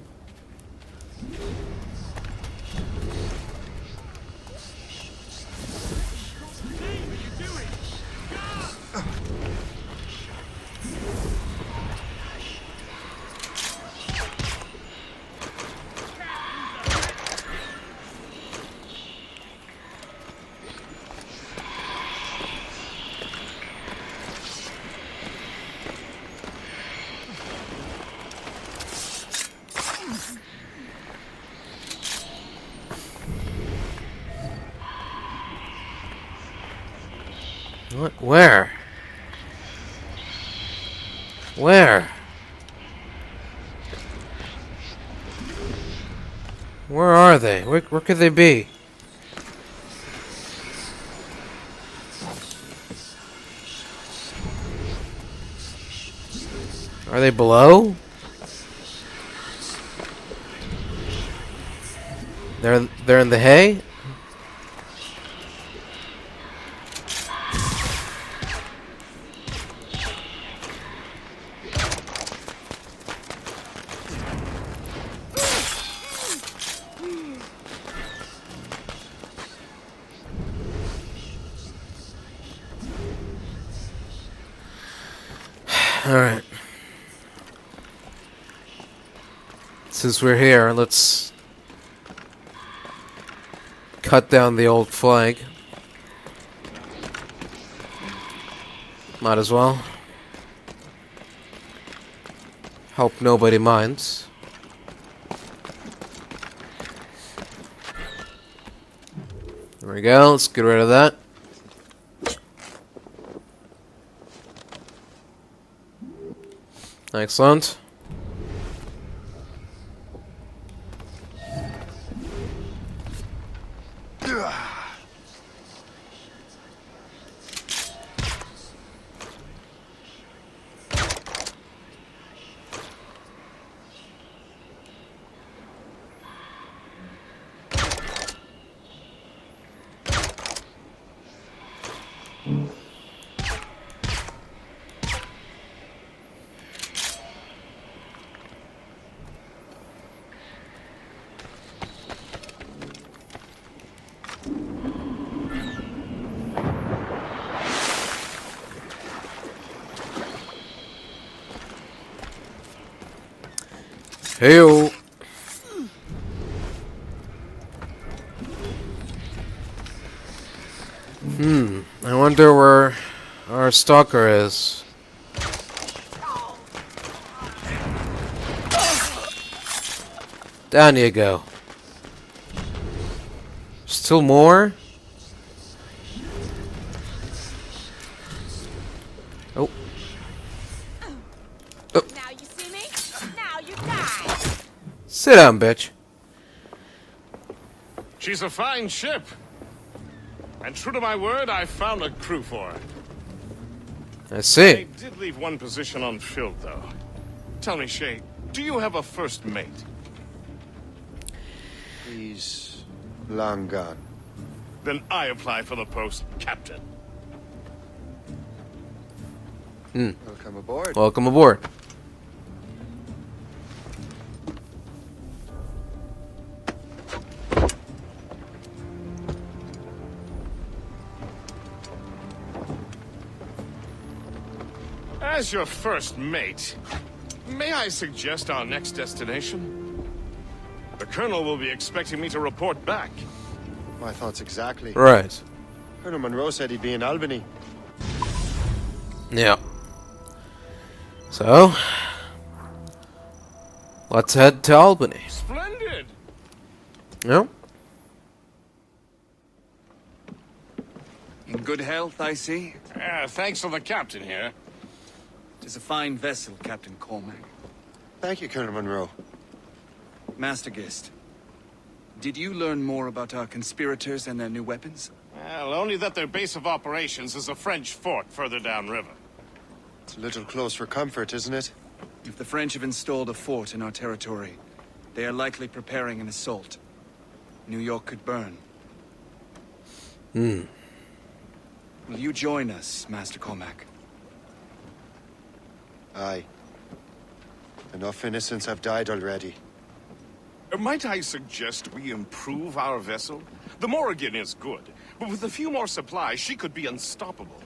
What? Where? Where? Where are they? Where could they be? Are they below? They're in the hay? Alright. Since we're here, let's cut down the old flag. Might as well. Hope nobody minds. There we go, let's get rid of that. Excellent. Heyo. I wonder where our stalker is. Down you go. Still more? Oh. Oh.
Now you see me? Now you die.
Sit down, bitch.
She's a fine ship. And true to my word, I found a crew for her.
I see.
I did leave one position unfilled, though. Tell me, Shay, do you have a first mate?
He's long gone.
Then I apply for the post, Captain.
Welcome aboard.
Welcome aboard.
As your first mate, may I suggest our next destination? The Colonel will be expecting me to report back.
My thoughts exactly.
Right.
Colonel Monroe said he'd be in Albany.
Yeah. So, let's head to Albany.
Splendid!
No?
In good health, I see.
Thanks to the captain here.
Tis a fine vessel, Captain Cormac.
Thank you, Colonel Monroe.
Master Gist, did you learn more about our conspirators and their new weapons?
Well, only that their base of operations is a French fort further downriver.
It's a little close for comfort, isn't it?
If the French have installed a fort in our territory, they are likely preparing an assault. New York could burn.
Hmm.
Will you join us, Master Cormac?
Aye. Enough innocents have died already.
Might I suggest we improve our vessel? The Morrigan is good, but with a few more supplies, she could be unstoppable.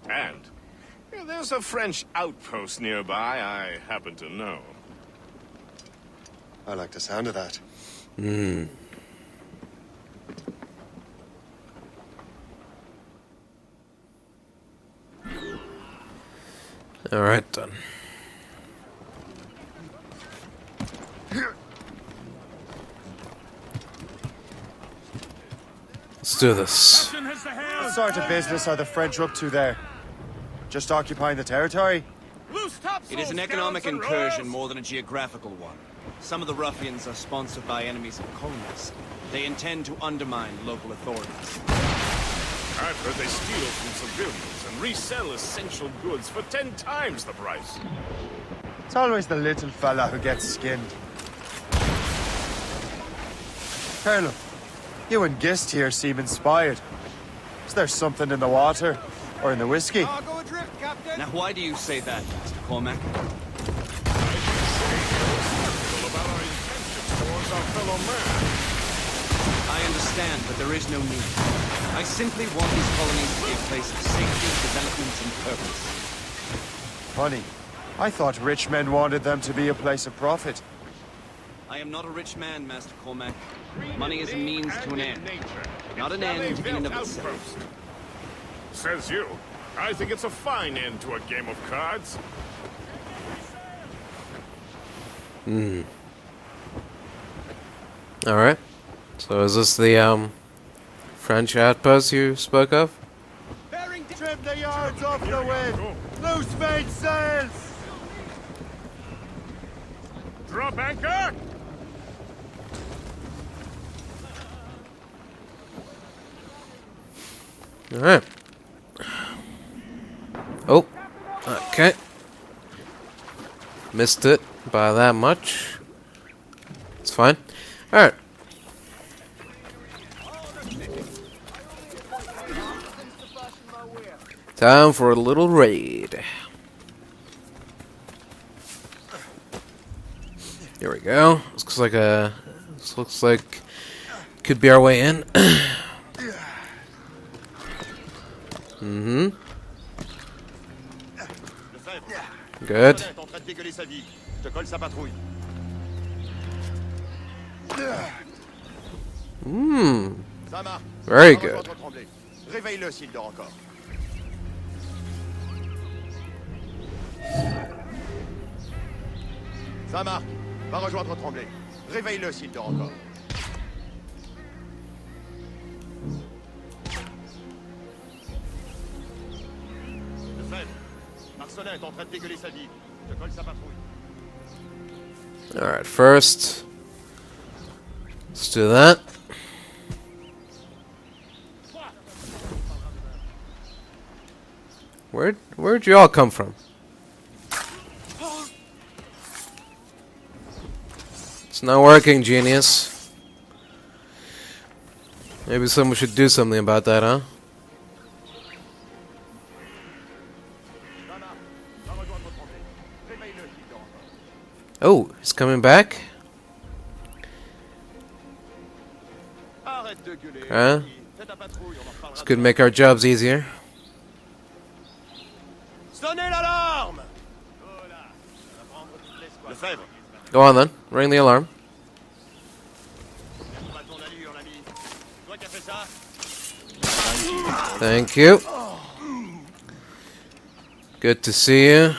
And there's a French outpost nearby I happen to know.
I like the sound of that.
Hmm. All right then. Let's do this.
What sort of business are the French up to there? Just occupying the territory?
It is an economic incursion more than a geographical one. Some of the ruffians are sponsored by enemies of colonists. They intend to undermine local authorities.
I've heard they steal from civilians and resell essential goods for 10 times the price.
It's always the little fella who gets skinned. Colonel, you and Gist here seem inspired. Is there something in the water? Or in the whiskey?
Now why do you say that, Mr. Cormac? I understand, but there is no need. I simply want these colonies to be a place of safety, development, and purpose.
Funny. I thought rich men wanted them to be a place of profit.
I am not a rich man, Master Cormac. Money is a means to an end, not an end in and of itself.
Says you. I think it's a fine end to a game of cards.
Hmm. Alright. So is this the, French outpost you spoke of?
Trim the yards off the wind! Loose mainsails!
Drop anchor!
Alright. Oh. Okay. Missed it by that much. It's fine. Alright. Time for a little raid. Here we go. This looks like could be our way in. Mm-hmm. Good. Very good.
Réveille-le s'il dort encore. Saint-Marc, va rejoindre Tremblay. Réveille-le s'il dort encore. Marcelin est en train de dégueuler sa vie. Je colle sa patrouille.
Alright, first, let's do that. Where'd you all come from? It's not working, genius. Maybe someone should do something about that, huh? Oh, he's coming back? Huh? This could make our jobs easier. Go on then, ring the alarm. Thank you. Good to see you.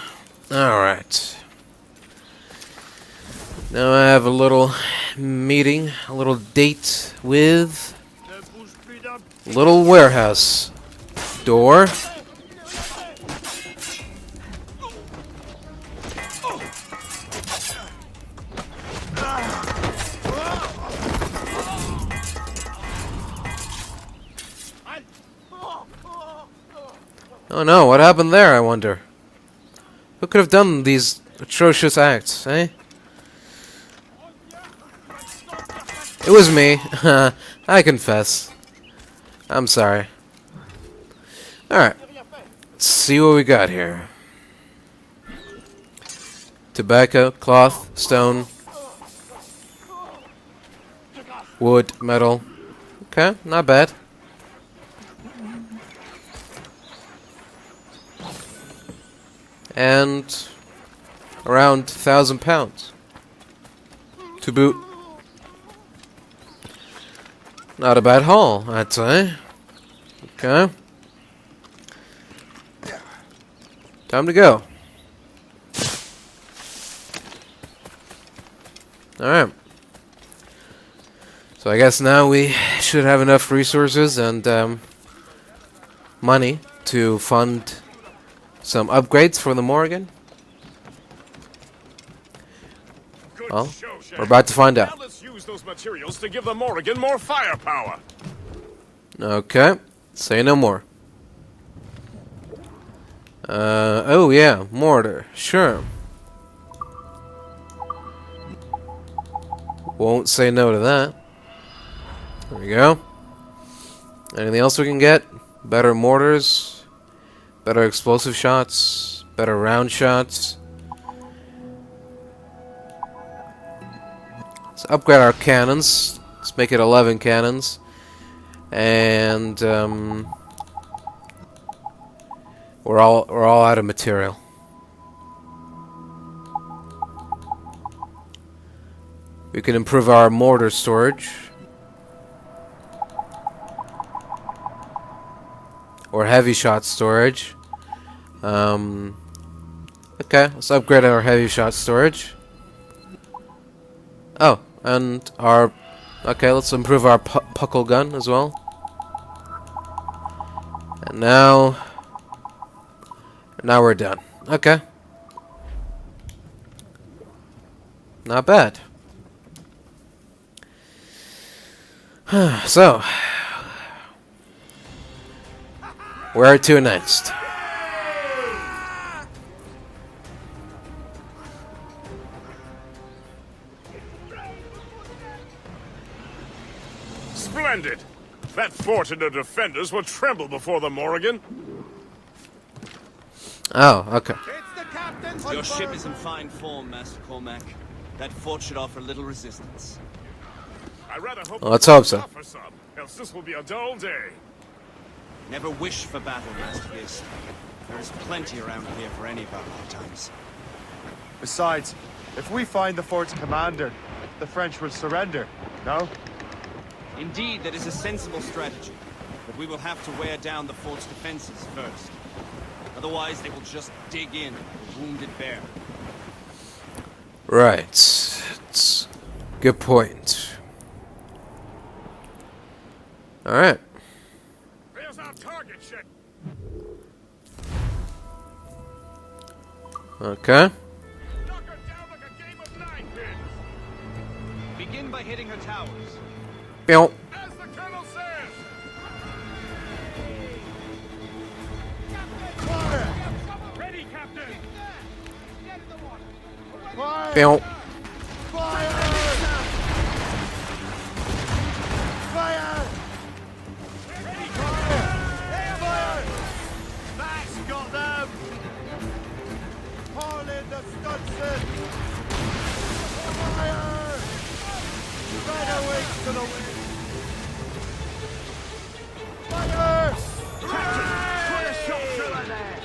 Alright. Now I have a little meeting, a little date with little warehouse door. Oh no, what happened there, I wonder? Who could have done these atrocious acts, eh? It was me. I confess. I'm sorry. Alright. Let's see what we got here. Tobacco, cloth, stone, wood, metal. Okay, not bad. And around 1,000 pounds to boot. Not a bad haul, I'd say. Okay. Time to go. Alright. So I guess now we should have enough resources and money to fund some upgrades for the Morrigan. Well, we're about to find out.
Now let's use those materials to give the Morrigan more firepower.
Okay, say no more. Oh yeah, mortar, sure. Won't say no to that. There we go. Anything else we can get? Better mortars, better explosive shots, better round shots. Let's upgrade our cannons. Let's make it 11 cannons. And we're all out of material. We can improve our mortar storage. Or heavy shot storage. Okay, let's upgrade our heavy shot storage. Oh, and our... Okay, let's improve our puckle gun as well. And now we're done. Okay. Not bad. So, where to next?
Splendid! That fort and the defenders will tremble before the Morrigan.
Oh, okay.
Your ship is in fine form, Master Cormac. That fort should offer little resistance.
I rather hope
Let's hope so.
offer some, else this will be a dull day.
Never wish for battle, Master Gist. There is plenty around here for any of our lifetimes.
Besides, if we find the fort's commander, the French will surrender, no?
Indeed, that is a sensible strategy. but we will have to wear down the fort's defenses first. Otherwise, they will just dig in like a wounded bear.
Right. It's good point. Alright.
There's our target, Shay.
Okay.
Begin by hitting her towers.
Bill.
As the colonel says.
Fire!
Ready, Captain.
Fire!
Bill.
Fire! Fire!
Ready,
Fire! Fire! That's got them! Haul in the Stunson! Fire! Right away to the wind! Fire!
Put a shot through her there.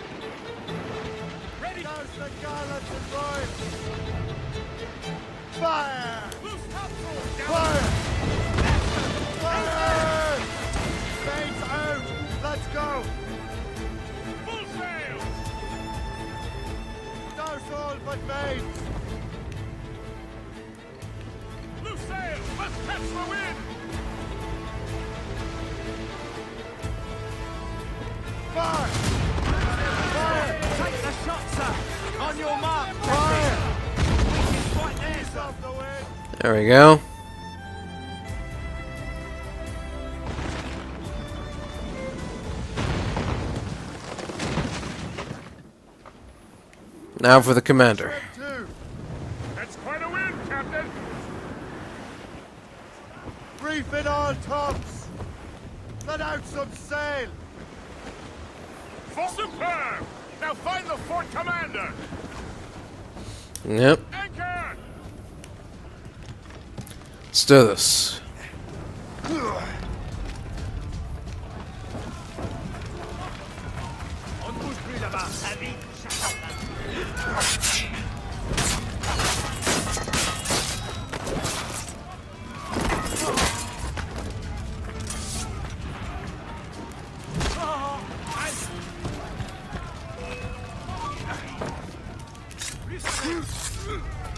Ready! Down the gallants and boys! Fire! Fire! Fire! Saints out! Let's go!
Full sail.
Douse all but mates!
Loose sail. Let's catch the wind.
Fire! Fire!
Take the shot, sir. On your mark.
Fire!
Right there, sir.
Off the wind!
There we go. Now for the commander.
That's quite a win, Captain.
Reef it all tops! Let out some sail!
Superb. Now find the fort commander.
Yep.
Anchor.
Let's do this.
On bouge plus là-bas. Allez,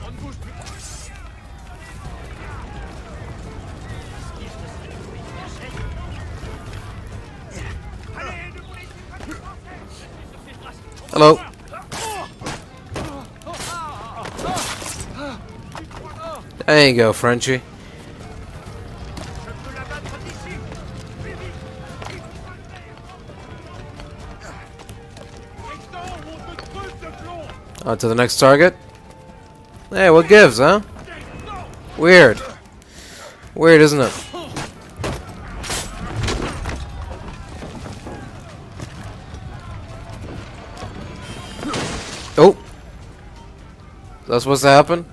on bouge plus.
Hello. There you go, Frenchie. On to the next target. Hey, what gives, huh? Weird. Weird, isn't it? Oh. That's supposed to happen?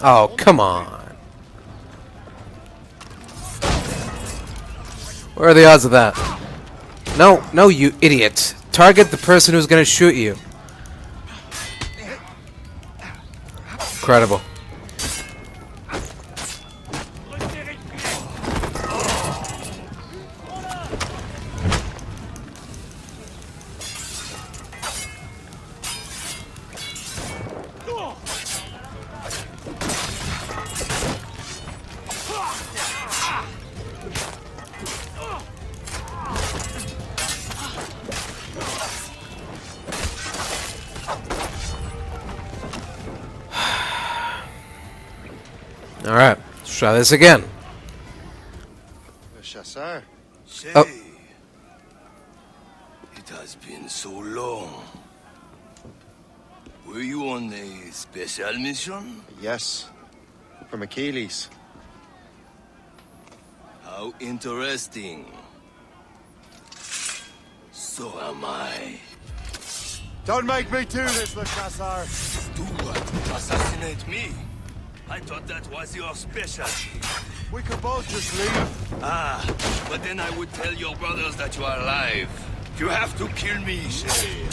Oh, come on. Where are the odds of that? No, no, you idiot. Target the person who's gonna shoot you. Incredible. Alright, let's try this again.
Chasseur.
Shay,
Oh.
it has been so long. Were you on a special mission?
Yes. From Achilles.
How interesting. So am I.
Don't make me do this, Le Chasseur!
Do what? Assassinate me? I thought that was your specialty.
We could both just leave.
Ah, but then I would tell your brothers that you are alive. You have to kill me, Shay.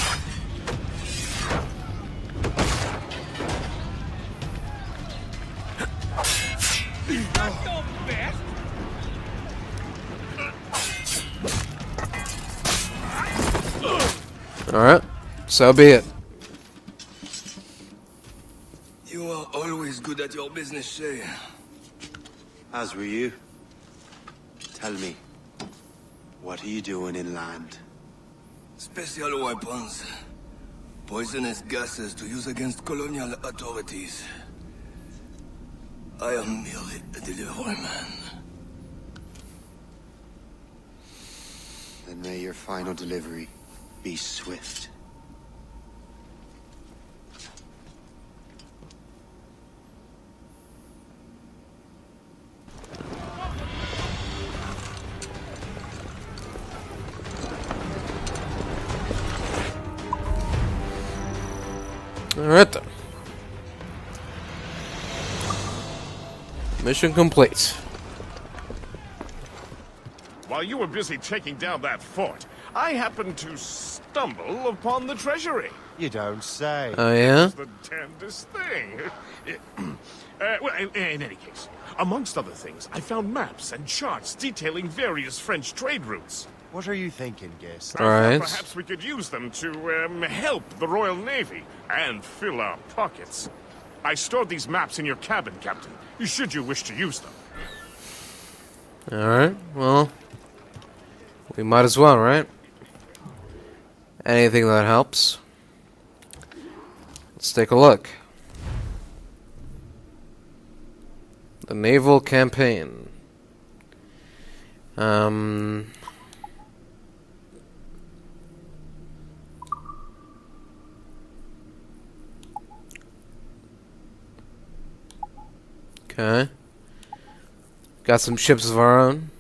Alright, so be it.
You are always good at your business, Shay.
As were you. Tell me, what are you doing inland?
Special weapons. Poisonous gases to use against colonial authorities. I am merely a delivery man.
Then may your final delivery be swift.
Alright then. Mission complete.
While you were busy taking down that fort, I happened to stumble upon the treasury.
You don't say.
Oh yeah?
It's the damnedest thing. Well, in any case, amongst other things, I found maps and charts detailing various French trade routes.
What are you thinking, Gis?
I thought perhaps we could use them to help the Royal Navy and fill our pockets. I stored these maps in your cabin, Captain, should you wish to use them.
Alright, well, we might as well, right? Anything that helps. Let's take a look. The naval campaign. Okay. Got some ships of our own.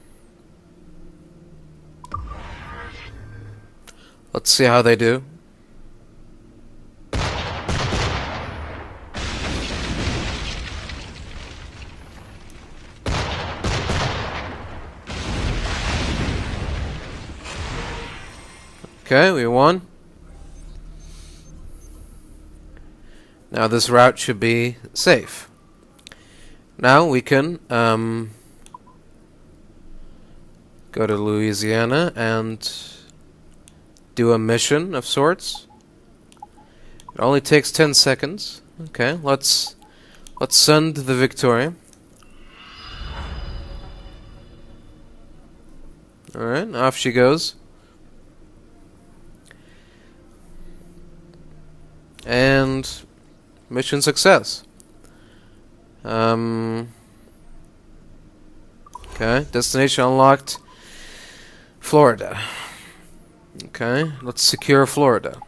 Let's see how they do. Okay, we won. Now this route should be safe. Now we can go to Louisiana and do a mission of sorts. It only takes 10 seconds. Okay, let's send the Victoria. Alright, off she goes. And mission success. Okay, destination unlocked. Florida. Okay, let's secure Florida.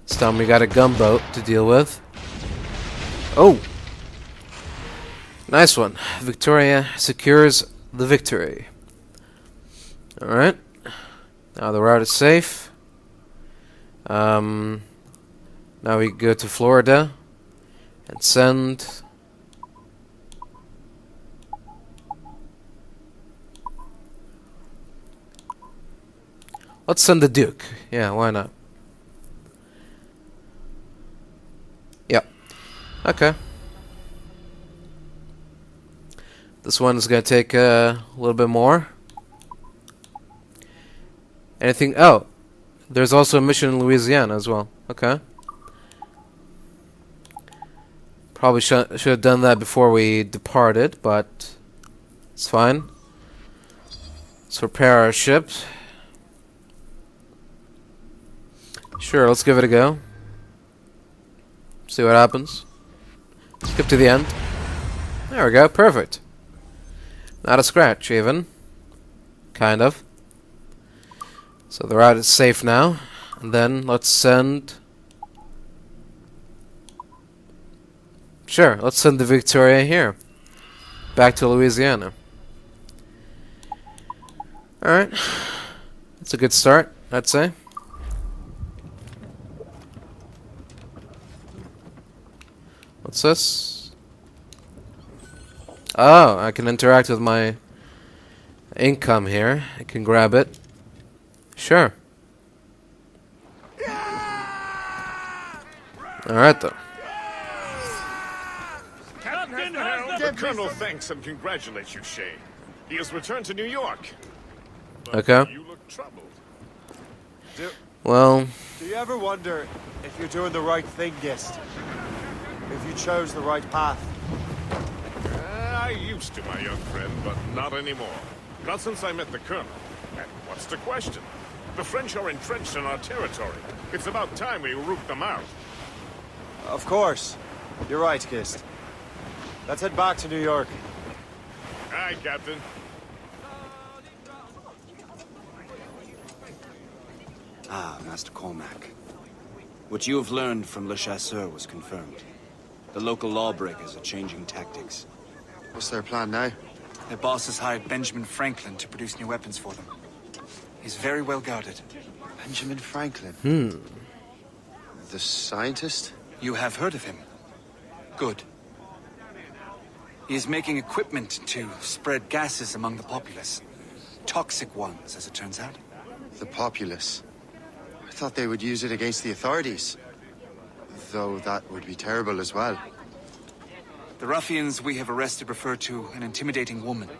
This time we got a gunboat to deal with. Oh! Nice one. Victoria secures the victory. Alright. Now the route is safe. Now we go to Florida and send let's send the Duke. Yeah, why not? Yep. Okay. This one is going to take a little bit more. Anything? Oh, there's also a mission in Louisiana as well. Okay. Probably should have done that before we departed, but it's fine. Let's repair our ship. Sure, let's give it a go. See what happens. Skip to the end. There we go, perfect. Not a scratch, even. Kind of. So the route is safe now. And then let's send... Sure, let's send the Victoria here. Back to Louisiana. Alright. That's a good start, I'd say. What's this? Oh, I can interact with my income here. I can grab it. Sure. Alright, though.
The Colonel thanks and congratulates you, Shay. He has returned to New York. But
Okay.
you look troubled.
Well...
Do you ever wonder if you're doing the right thing, Gist? If you chose the right path?
I used to, my young friend, but not anymore. Not since I met the Colonel. And what's the question? The French are entrenched in our territory. It's about time we root them out.
Of course. You're right, Gist. Let's head back to New York.
Aye, Captain.
Ah, Master Cormac. What you have learned from Le Chasseur was confirmed. The local lawbreakers are changing tactics.
What's their plan now?
Their boss has hired Benjamin Franklin to produce new weapons for them. He's very well guarded.
Benjamin Franklin? The scientist?
You have heard of him? Good. He is making equipment to spread gases among the populace. Toxic ones, as it turns out.
The populace? I thought they would use it against the authorities. Though that would be terrible as well.
The ruffians we have arrested refer to an intimidating woman.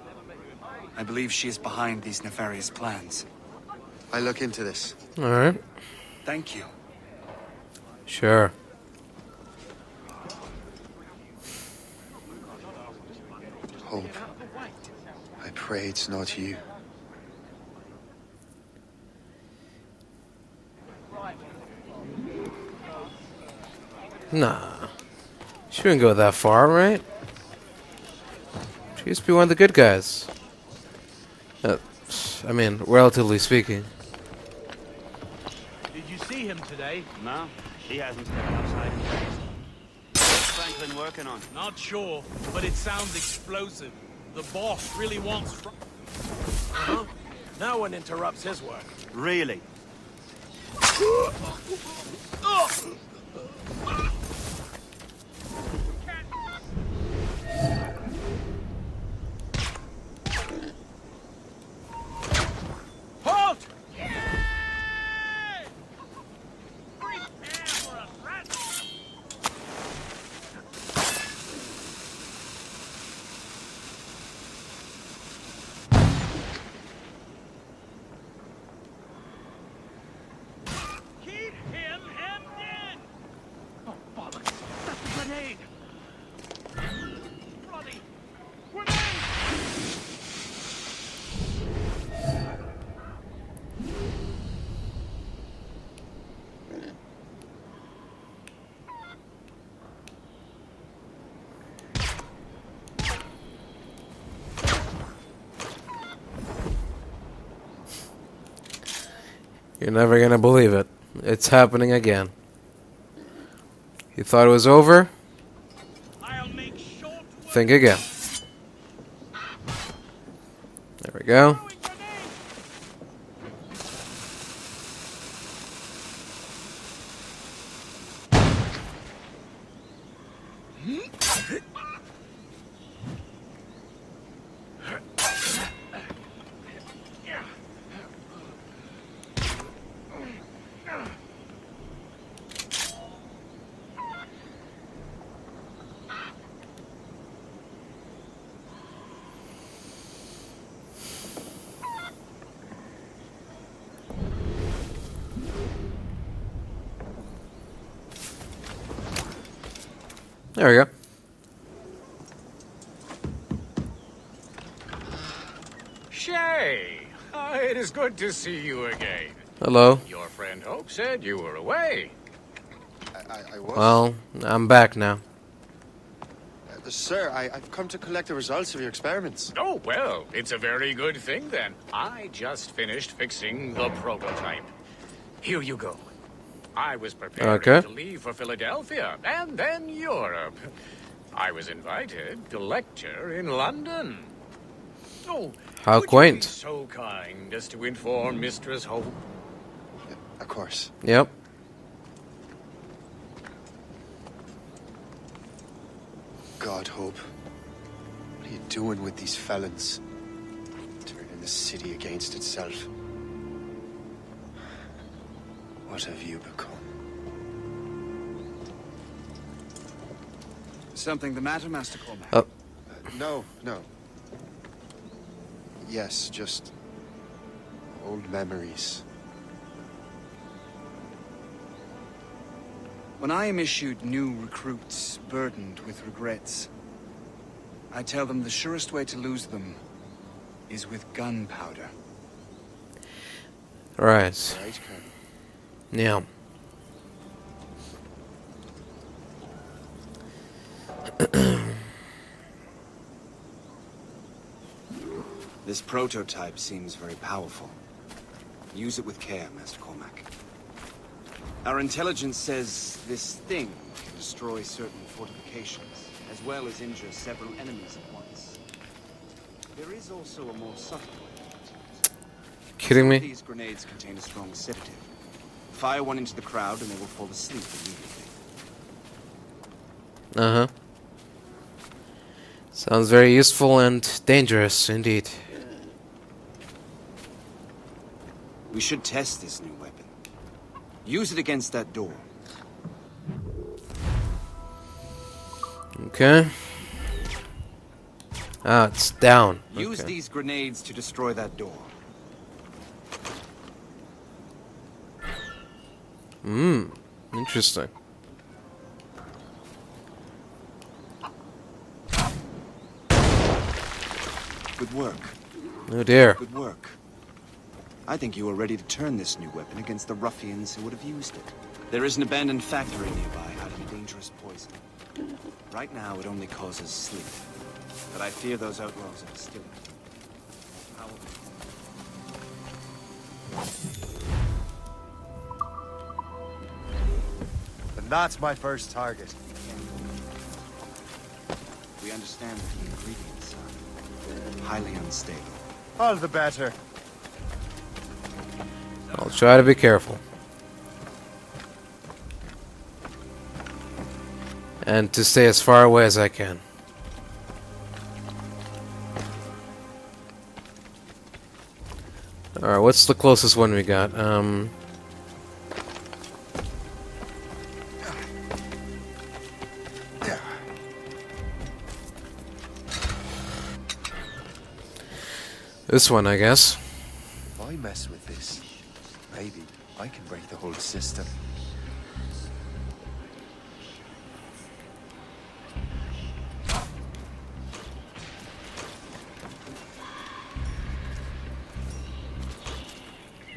I believe she is behind these nefarious plans.
I'll look into this.
Alright.
Thank you.
Sure.
Hope. I pray it's not you.
Nah. She wouldn't go that far, right? She used to be one of the good guys. I mean, relatively speaking.
Did you see him today?
No, he hasn't stepped outside in days. What's Franklin working on?
Not sure, but it sounds explosive. The boss really wants... No one interrupts his work.
Really?
Halt! Keep him empty! Oh, bollocks! That's a grenade! Bloody grenade!
You're never gonna believe it. It's happening again. You thought it was over? Think again. There we go. There we go.
Shay! It is good to see you again.
Hello.
Your friend Hope said you were away.
I was.
Well, I'm back now.
Sir, I've come to collect the results of your experiments.
Oh, well, it's a very good thing then. I just finished fixing the prototype. Here you go. I was preparing to leave for Philadelphia and then Europe. I was invited to lecture in London. Oh,
how
would
quaint.
You be so kind as to inform Mistress Hope?
Of course.
Yep.
God, Hope. What are you doing with these felons? Turning the city against itself. What have you become?
Something the matter, Master Cormac?
Oh.
No. Yes, just old memories.
When I am issued new recruits burdened with regrets, I tell them the surest way to lose them is with gunpowder.
Right. Yeah.
This prototype seems very powerful. Use it with care, Master Cormac. Our intelligence says this thing can destroy certain fortifications, as well as injure several enemies at once. There is also a more subtle way.
Kidding me?
These grenades contain a strong sedative. Fire one into the crowd and they will fall asleep immediately.
Uh-huh. Sounds very useful and dangerous indeed.
We should test this new weapon. Use it against that door.
Okay. Ah, it's down.
Use
Okay.
these grenades to destroy that door.
Interesting.
Good work.
Oh dear.
Good work. I think you are ready to turn this new weapon against the ruffians who would have used it. There is an abandoned factory nearby hiding dangerous poison. Right now, it only causes sleep. But I fear those outlaws are still.
And that's my first target.
We understand that the ingredients are highly unstable.
All the better.
I'll try to be careful. And to stay as far away as I can. Alright, what's the closest one we got? This one, I guess.
If I mess with this, maybe I can break the whole system.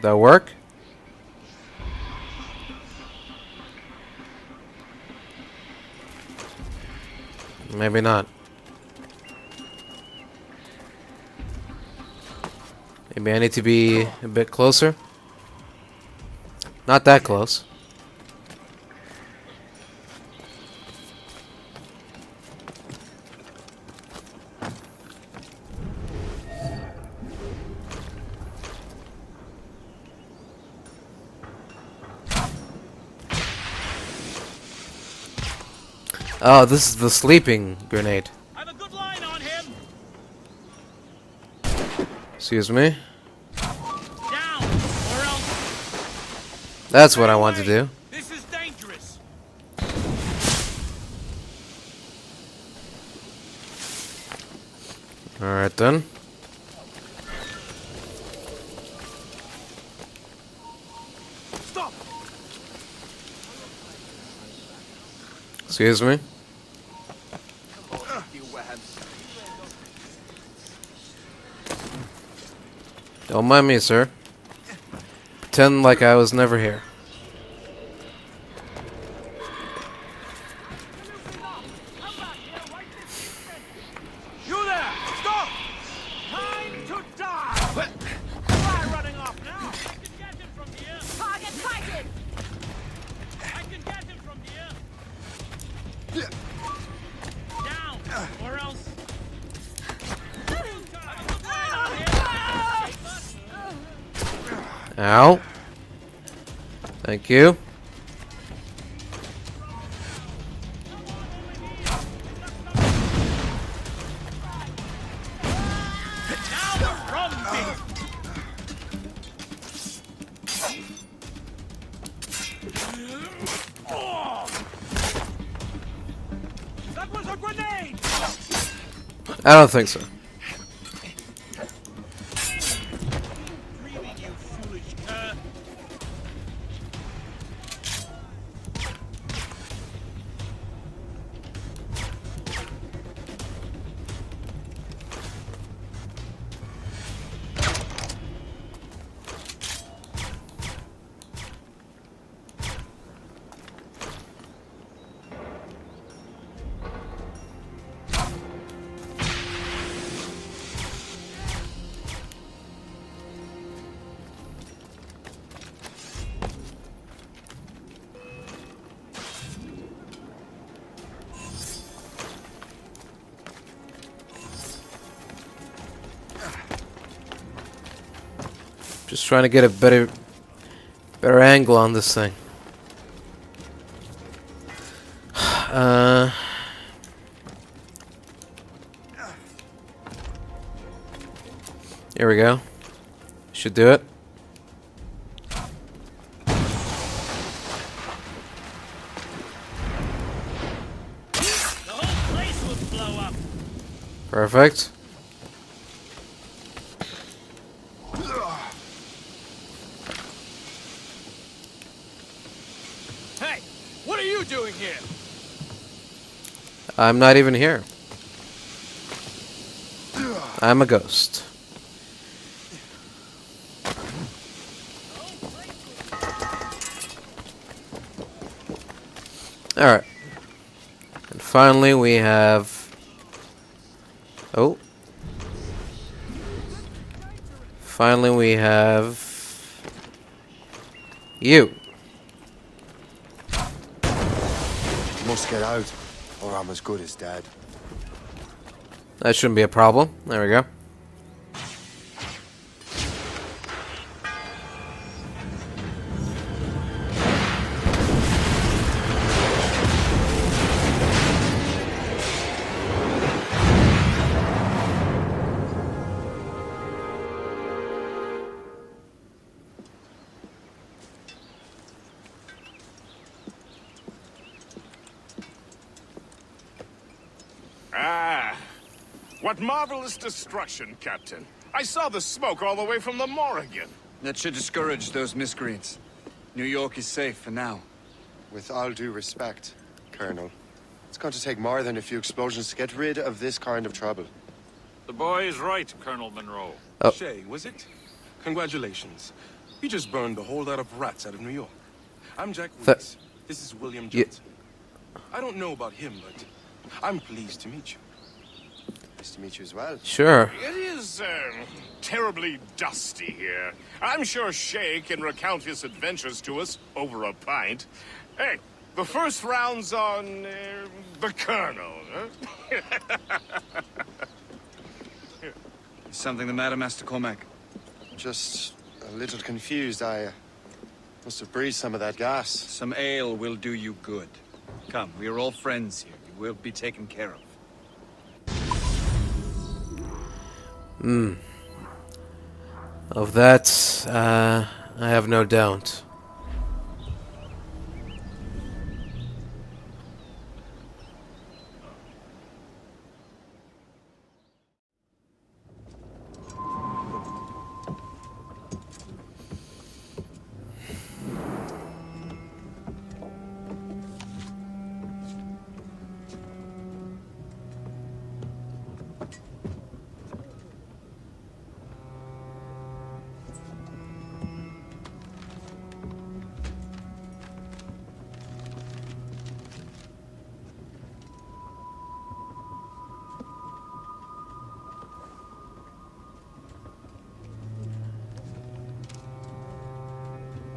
That work? Maybe not. Maybe I need to be a bit closer. Not that close. Oh, this is the sleeping grenade.
Have a good line on him.
Excuse me.
Down, or else.
That's what I want to do.
This is dangerous.
Alright then.
Stop.
Excuse me. Don't mind me, sir. Pretend like I was never here.
You there! Stop! Time to die! Why running off now? I can get him from here. Target sighted! I can get him from here. Down, or else.
Ow. Thank you.
Now the rum
I don't think so. Just trying to get a better angle on this thing. Here we go. Should do it.
The whole place will blow up.
Perfect.
Hey, what are you doing here?
I'm not even here. I'm a ghost. Alright. And finally we have... Oh. Finally we have... You.
Must get out, or I'm as good as dead.
That shouldn't be a problem. There we go.
What marvelous destruction, Captain. I saw the smoke all the way from the Morrigan.
That should discourage those miscreants. New York is safe for now.
With all due respect, Colonel, it's going to take more than a few explosions to get rid of this kind of trouble.
The boy is right, Colonel Monroe.
Oh.
Shay, was it? Congratulations. You just burned the whole lot of rats out of New York. I'm Jack Weeks. This is William Johnson. I don't know about him, but I'm pleased to meet you.
Nice to meet you as well.
Sure.
It is, terribly dusty here. I'm sure Shay can recount his adventures to us over a pint. Hey, the first round's on, the Colonel, huh?
Something the matter, Master Cormac?
Just a little confused. I must have breathed some of that gas.
Some ale will do you good. Come, we are all friends here. You will be taken care of.
Of that, I have no doubt.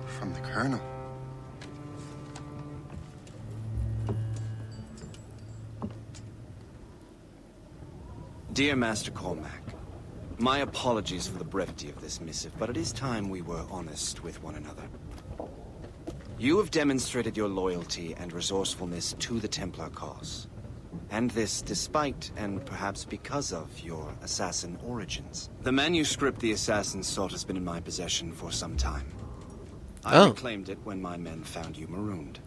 From the Colonel.
Dear Master Cormac, my apologies for the brevity of this missive, but it is time we were honest with one another. You have demonstrated your loyalty and resourcefulness to the Templar cause. And this despite, and perhaps because of, your assassin origins. The manuscript the assassins sought has been in my possession for some time. I reclaimed it when my men found you marooned.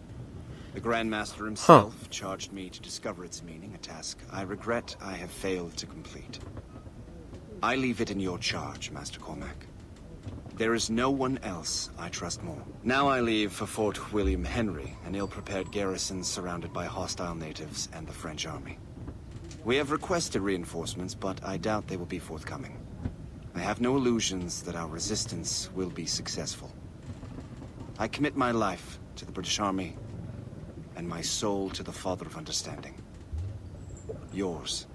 The Grand Master himself charged me to discover its meaning, a task I regret I have failed to complete. I leave it in your charge, Master Cormac. There is no one else I trust more. Now I leave for Fort William Henry, an ill-prepared garrison surrounded by hostile natives and the French army. We have requested reinforcements, but I doubt they will be forthcoming. I have no illusions that our resistance will be successful. I commit my life to the British Army, and my soul to the Father of Understanding. Yours,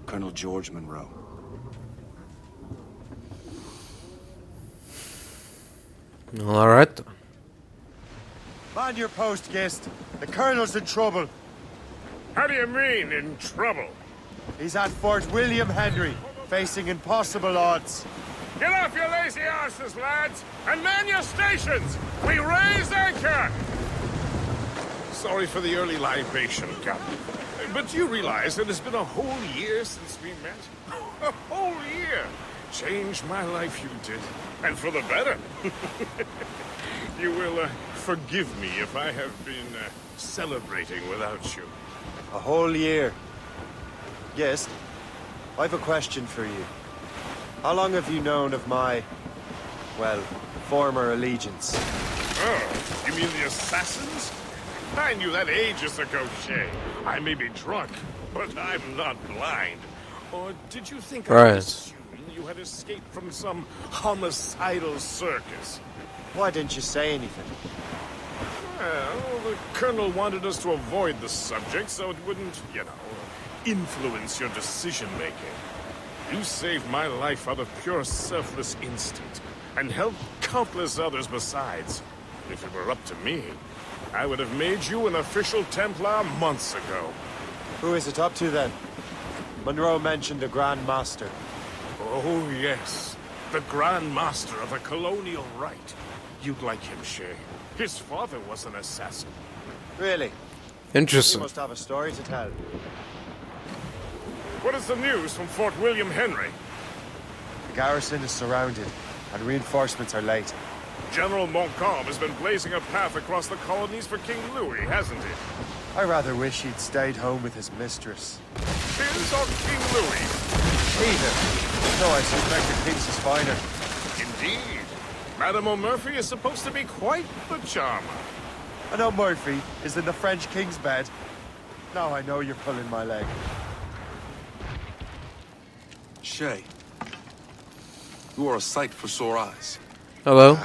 Colonel George Monroe.
All right.
Man your post, Gist. The Colonel's in trouble.
How do you mean, in trouble?
He's at Fort William Henry, facing impossible odds.
Get off your lazy arses, lads, and man your stations! We raise anchor! Sorry for the early libation, Captain. But you realize it has been a whole year since we met? A whole year! Changed my life, you did. And for the better. You will forgive me if I have been celebrating without you.
A whole year. Yes, I've a question for you. How long have you known of my, well, former allegiance?
Oh, you mean the Assassins? I knew that ages ago, Shay. I may be drunk, but I'm not blind. Or did you think I was assuming you had escaped from some homicidal circus?
Why didn't you say anything?
Well, the Colonel wanted us to avoid the subject so it wouldn't, you know, influence your decision-making. You saved my life out of pure selfless instinct, and helped countless others besides. If it were up to me, I would have made you an official Templar months ago.
Who is it up to then? Monroe mentioned the Grand Master.
Oh, yes. The Grand Master of the Colonial Rite. You'd like him, Shay. His father was an assassin.
Really?
Interesting.
He must have a story to tell.
What is the news from Fort William Henry?
The garrison is surrounded, and reinforcements are late.
General Montcalm has been blazing a path across the colonies for King Louis, hasn't he?
I rather wish he'd stayed home with his mistress.
His or King Louis?
Either. Though I suspect the king's is finer.
Indeed. Madame O'Murphy is supposed to be quite the charmer.
And O'Murphy is in the French king's bed. Now I know you're pulling my leg.
Shay, you are a sight for sore eyes.
Hello.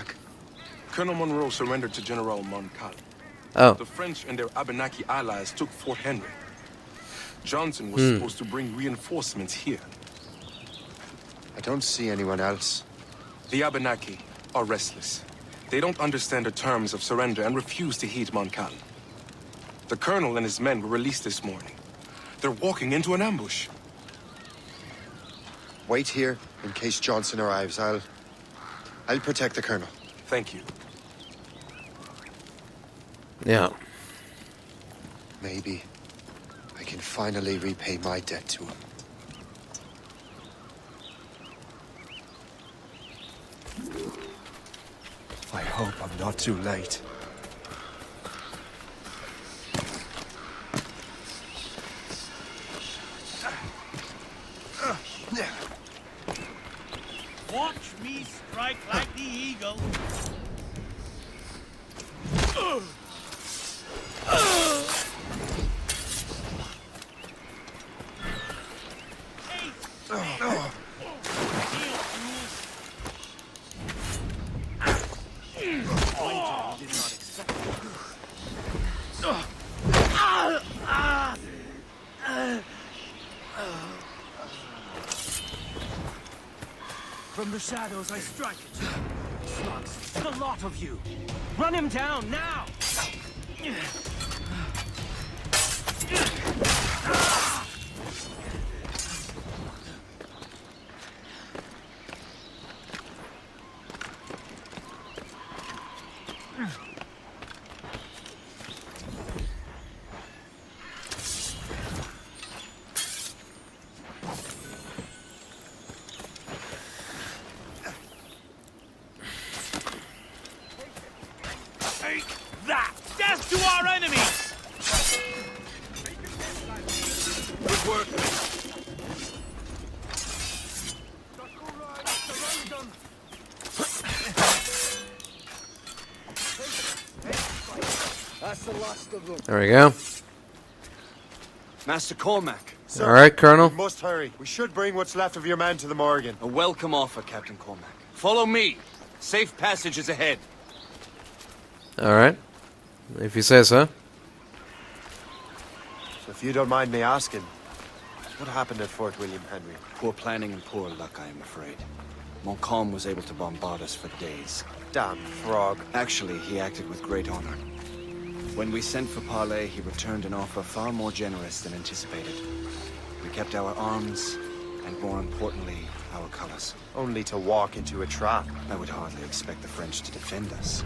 Colonel Monroe surrendered to General Montcalm.
Oh.
The French and their Abenaki allies took Fort Henry. Johnson was supposed to bring reinforcements here.
I don't see anyone else.
The Abenaki are restless. They don't understand the terms of surrender and refuse to heed Montcalm. The colonel and his men were released this morning. They're walking into an ambush.
Wait here in case Johnson arrives. I'll protect the colonel.
Thank you.
Yeah.
Maybe I can finally repay my debt to him. I hope I'm not too late.
Watch me strike like the eagle. From the shadows I strike at you. Slugs, the lot of you. Run him down now! That! Death to our enemies!
That's the last of them.
There we go.
Master Cormac.
Sir,
all right, Colonel.
We must hurry. We should bring what's left of your men to the Morgan.
A welcome offer, Captain Cormac. Follow me. Safe passage is ahead.
All right. If you say so.
So if you don't mind me asking, what happened at Fort William Henry?
Poor planning and poor luck, I am afraid. Montcalm was able to bombard us for days.
Damn frog.
Actually, he acted with great honor. When we sent for parley, he returned an offer far more generous than anticipated. We kept our arms, and more importantly, our colors.
Only to walk into a trap.
I would hardly expect the French to defend us.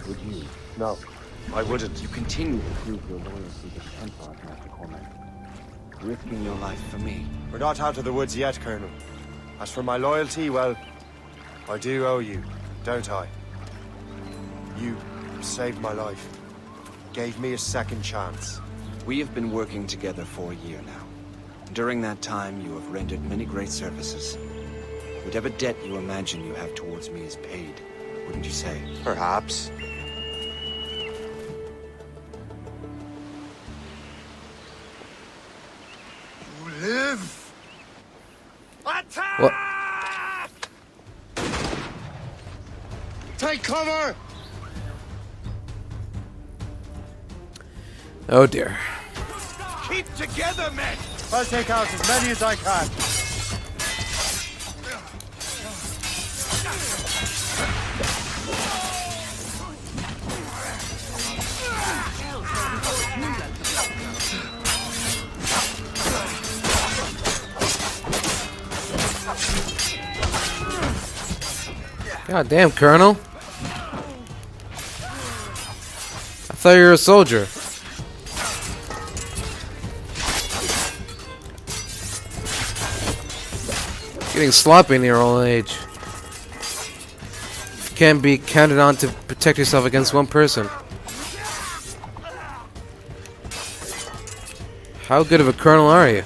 Would you?
No, I wouldn't.
You continue to prove your loyalty to the Templars, Master Cormac. Risking your life for me.
We're not out of the woods yet, Colonel. As for my loyalty, well, I do owe you, don't I? You saved my life. Gave me a second chance.
We have been working together for a year now. During that time, you have rendered many great services. Whatever debt you imagine you have towards me is paid, wouldn't you say?
Perhaps.
You live! Attack!
What?
Take cover!
Oh dear.
Keep together, men!
I'll take out as many as I can.
God damn, Colonel. I thought you were a soldier. Getting sloppy in your old age. You can't be counted on to protect yourself against one person. How good of a colonel are you?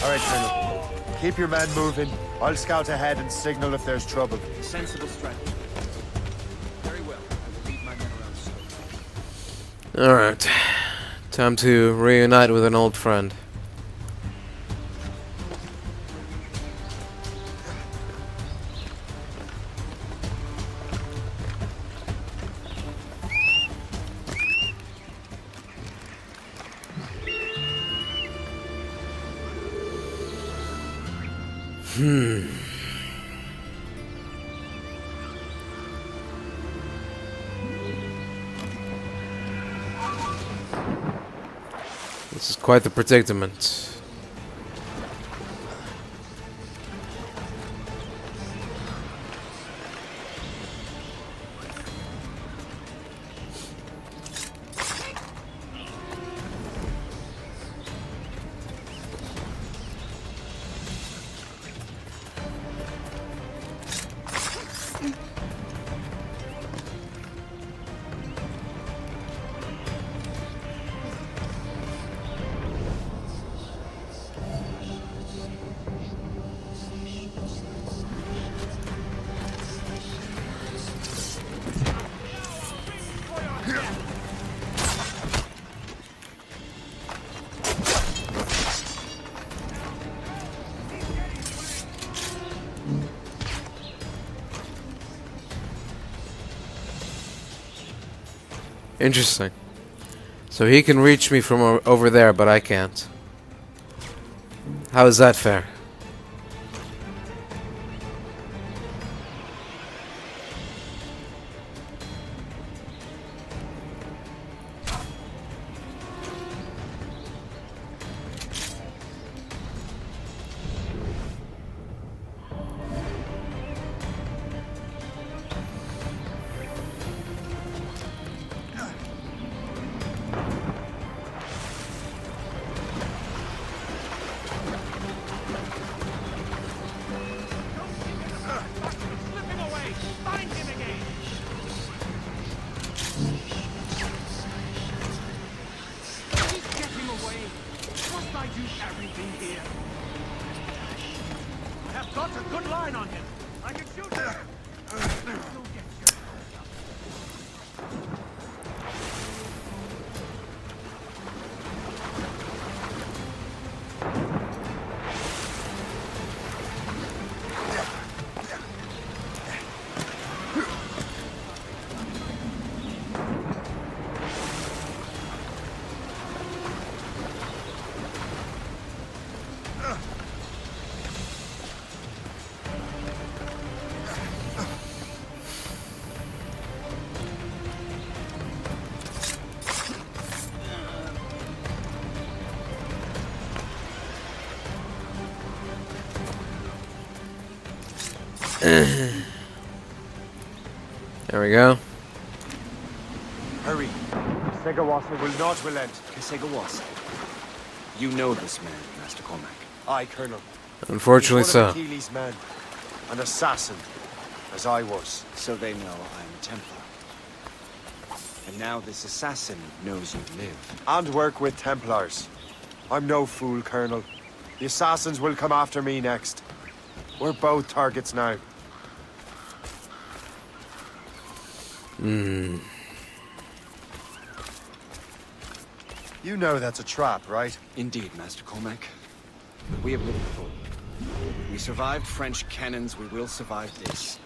Alright, Colonel. Keep your men moving. I'll scout ahead and signal if there's trouble.
Sensible strategy. Very well. I will lead my men around.
Alright. Time to reunite with an old friend. This is quite the predicament. Interesting. So he can reach me from over there, but I can't. How is that fair? There we go.
Hurry. Segawasa will not relent.
Segawasa. You know this man, Master Cormac.
Aye, Colonel.
Unfortunately
He's one
so.
of Achilles' men. An assassin, as I was.
So they know I am a Templar. And now this assassin knows you live.
And work with Templars. I'm no fool, Colonel. The assassins will come after me next. We're both targets now. You know that's a trap, right?
Indeed, Master Cormac. But we have lived before. We survived French cannons, we will survive this.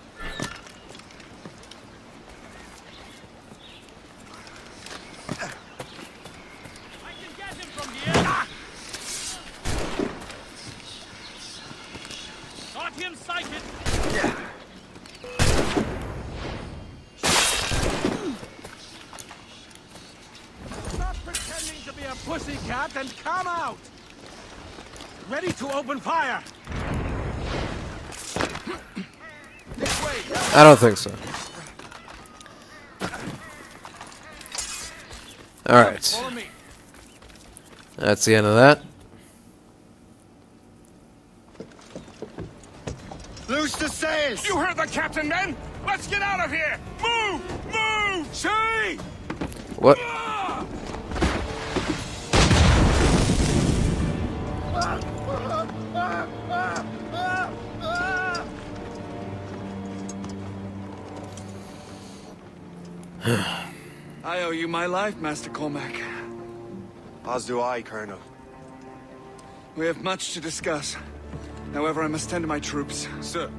Got him sighted! Stop pretending to be a pussycat and come out! Ready to open fire! This way!
I don't think so. Alright.
Follow me.
That's the end of that.
Loose the sails!
You heard the captain, men! Let's get out of here! Move! Move! Shay!
What?
I owe you my life, Master Cormac.
As do I, Colonel.
We have much to discuss. However, I must tend to my troops.
Sir,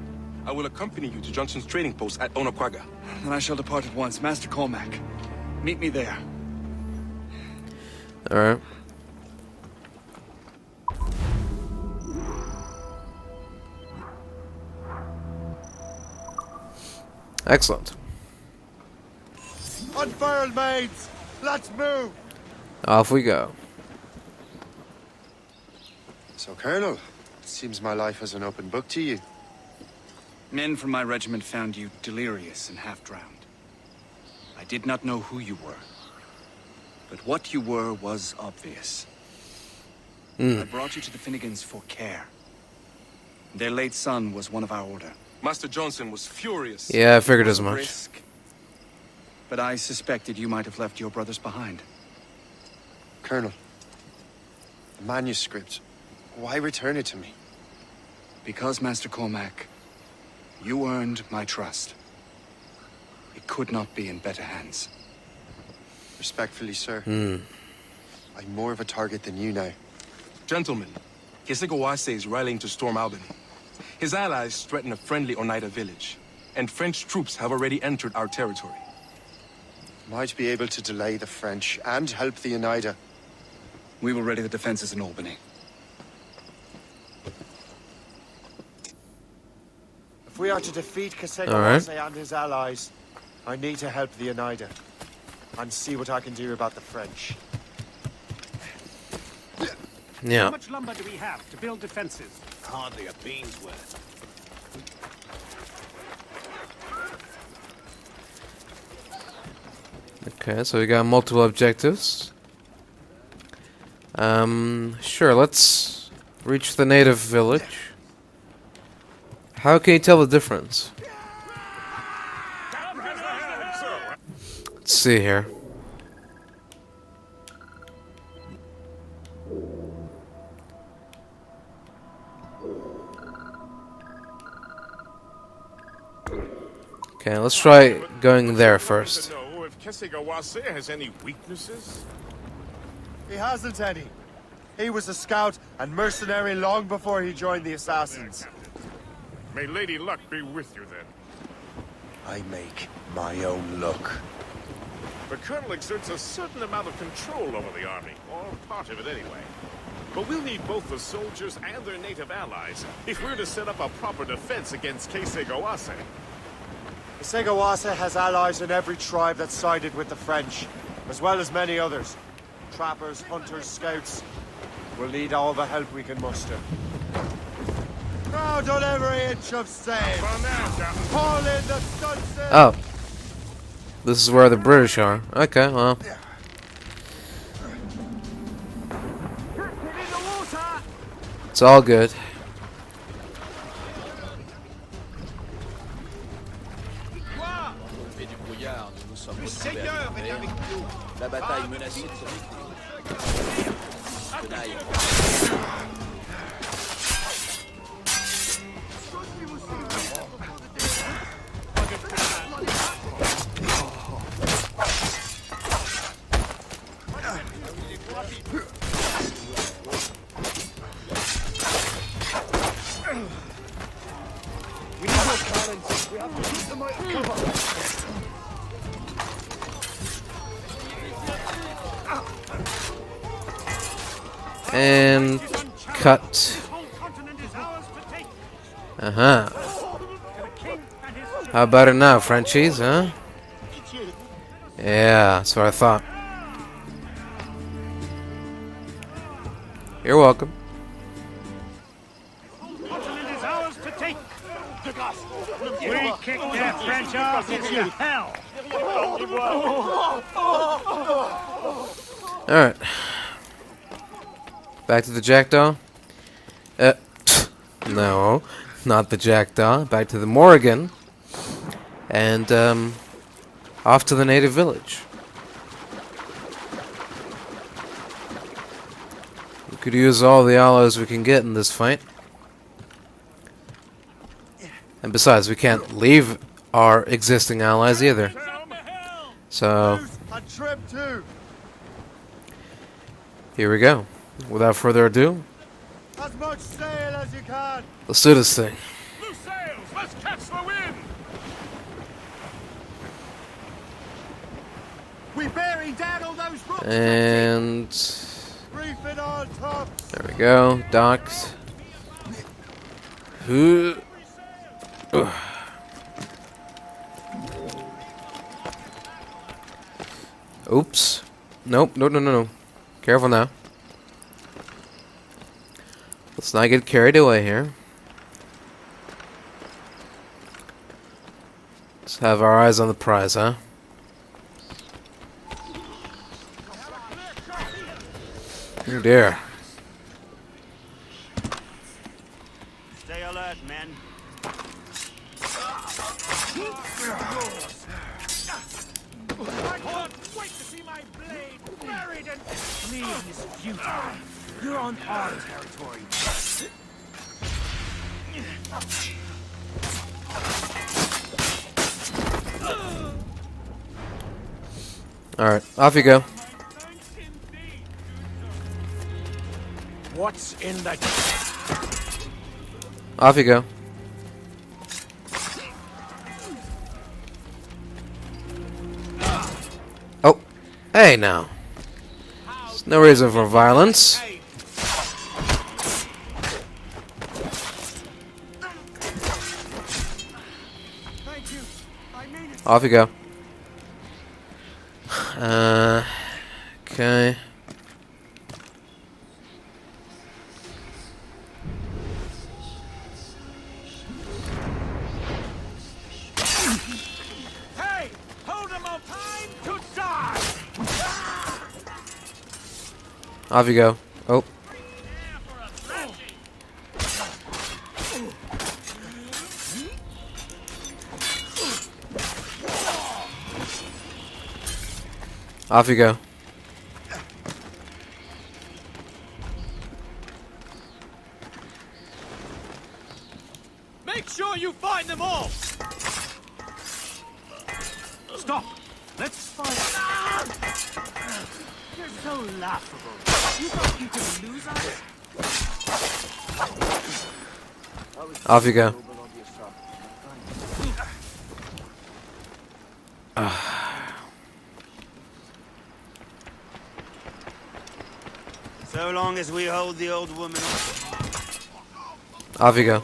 I will accompany you to Johnson's trading post at Onakwaga.
Then I shall depart at once. Master Cormac, meet me there.
Alright. Excellent.
Unfurled, maids! Let's move!
Off we go.
So, Colonel, it seems my life is an open book to you.
Men from my regiment found you delirious and half-drowned. I did not know who you were. But what you were was obvious. I brought you to the Finnegans for care. Their late son was one of our order.
Master Johnson was furious.
Yeah, I figured as
It was a
much.
risk, but I suspected you might have left your brothers behind.
Colonel, the manuscript, why return it to me?
Because, Master Cormac, you earned my trust. It could not be in better hands.
Respectfully, sir. I'm more of a target than you now.
Gentlemen, Kesegoase is rallying to storm Albany. His allies threaten a friendly Oneida village, and French troops have already entered our territory.
Might be able to delay the French and help the Oneida.
We will ready the defenses in Albany.
If we are to defeat
All
Kesegoase
right.
and his allies, I need to help the Oneida. And see what I can do about the French.
Yeah.
How much lumber do we have to build defenses? Hardly a bean's worth.
Okay, so we got multiple objectives. Sure, let's reach the native village. How can you tell the difference? Let's see here. Okay, let's try going there first.
Know if Kesegawase has any weaknesses?
He hasn't any. He was a scout and mercenary long before he joined the Assassins.
May Lady Luck be with you then.
I make my own luck.
The Colonel exerts a certain amount of control over the army, or part of it anyway. But we'll need both the soldiers and their native allies if we're to set up a proper defense against Kesegawase.
Kesegawase has allies in every tribe that sided with the French, as well as many others. Trappers, hunters, scouts. We'll need all the help we can muster. Crowd on every inch of sand. Haul in the sunset.
Oh. This is where the British are. Okay, well. It's all good.
Le Seigneur est avec nous. La bataille menacée de se
And cut. Uh-huh. How about it now, Frenchies, huh? Yeah, that's what I thought. You're welcome.
We kick that French off into hell.
Alright. Back to the Jackdaw? No, not the Jackdaw. Back to the Morrigan. And, off to the native village. We could use all the allies we can get in this fight. And besides, we can't leave our existing allies either. So, here we go. Without further ado,
As much sail as you can.
let's do this thing.
Loose sails! Let's catch the wind!
We bury down all those rocks.
And
Reef it on top.
there we go. Docked. Who? Oops. Nope. No. Careful now. Let's not get carried away here. Let's have our eyes on the prize, huh? Oh dear.
Stay alert, men. I can't wait to see my blade buried in... Please, futile. You're on our territory.
Alright, off you go.
What's in the...
Off you go. Oh, hey now. There's no reason for violence. Off you go. Okay.
Hey! Hold them on time to die!
Off you go. Oh. Off you go.
Make sure you find them all! Stop! Let's fight. You're so laughable. You thought you could lose us?
Off you go.
So long as we hold the old woman.
Off you go.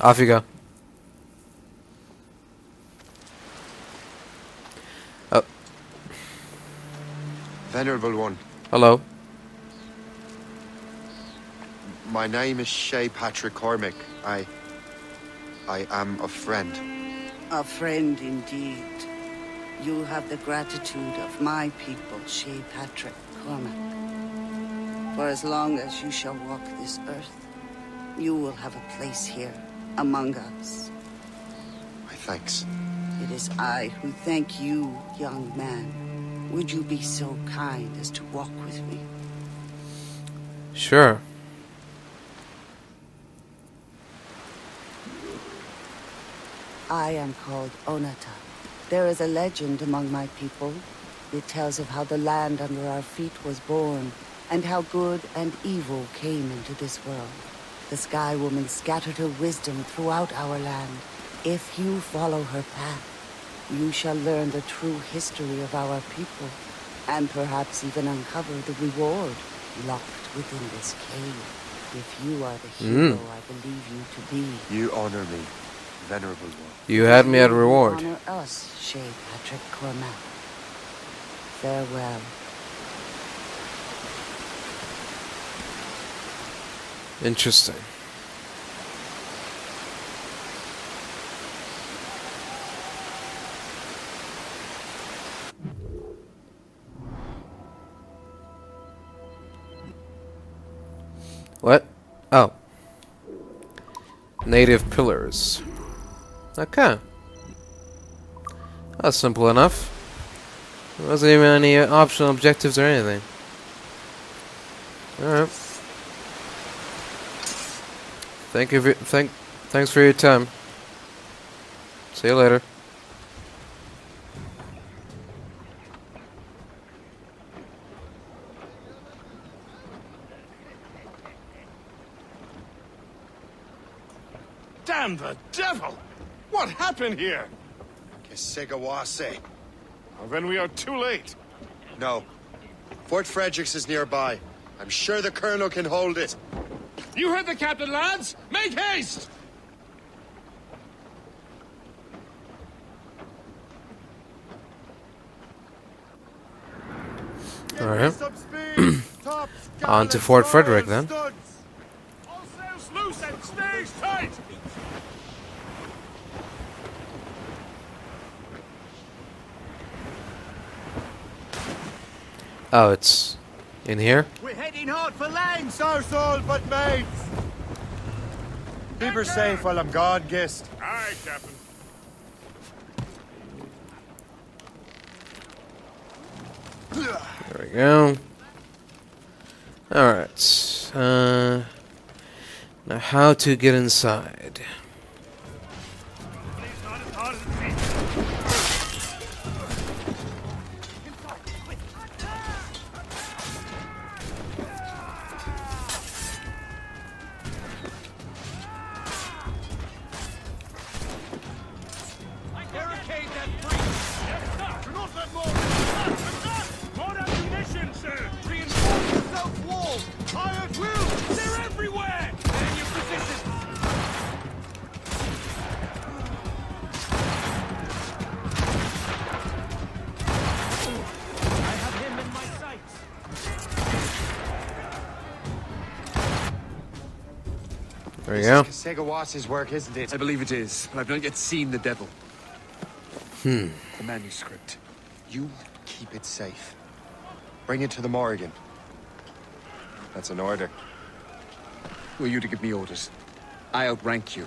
Off you go. Oh.
Venerable one.
Hello.
My name is Shay Cormac. I am a friend.
A friend indeed. You have the gratitude of my people, Shay Cormac. For as long as you shall walk this earth, you will have a place here among us.
My thanks.
It is I who thank you, young man. Would you be so kind as to walk with me?
Sure.
I am called Onata. There is a legend among my people. It tells of how the land under our feet was born, and how good and evil came into this world. The Sky Woman scattered her wisdom throughout our land. If you follow her path, you shall learn the true history of our people, and perhaps even uncover the reward locked within this cave. If you are the hero I believe you to be.
You honor me, venerable one.
You had me at a reward.
Honor us, Shay Cormac. Farewell.
Interesting. What? Oh. Native pillars. Okay. That's simple enough. There wasn't even any optional objectives or anything. Alright. Thanks for your time. See you later.
Damn the devil! What happened here?
Kesigawase.
Well, then we are too late.
No. Fort Fredericks is nearby. I'm sure the Colonel can hold it.
You heard the captain, lads! Make haste!
Alright. On to Fort Frederick then.
All sails loose and stays tight!
Oh, it's in here?
We're heading hard for land!
So sold, but mates! Keep her safe while I'm gone, Gist.
Aye, Captain.
There we go. Alright. Now how to get inside.
Barricade that breach! Yes, sir! Do not let more... More ammunition, sir! Reinforce the south wall! I will! They're everywhere! Stay in your positions!
There you go.
This is Segawas's work, isn't it?
I believe it is, but I've not yet seen the devil.
The
manuscript.
You keep it safe. Bring it to the Morrigan. That's an order.
Who are you to give me orders? I outrank you.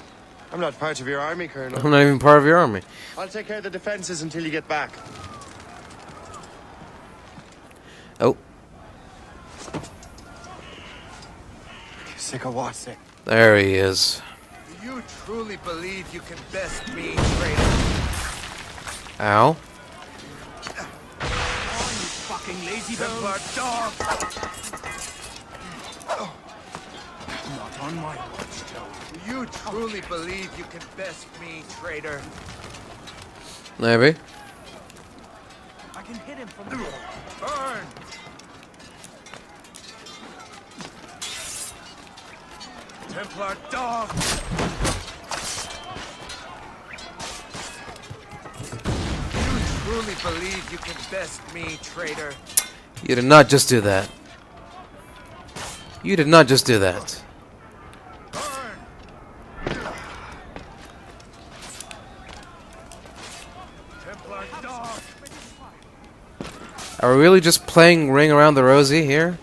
I'm not part of your army, Colonel.
I'm not even part of your army.
I'll take care of the defenses until you get back.
Oh.
Segawase.
There he is.
Do you truly believe you can best me, traitor?
Ow.
You fucking lazy Templar dog! Not on my watch, Joe. Do you truly believe you can best me, traitor?
Maybe.
I can hit him from the burn! Templar dog! You truly believe you can best me, traitor?
You did not just do that. You did not just do that.
Templar dog!
Are we really just playing Ring Around the Rosie here?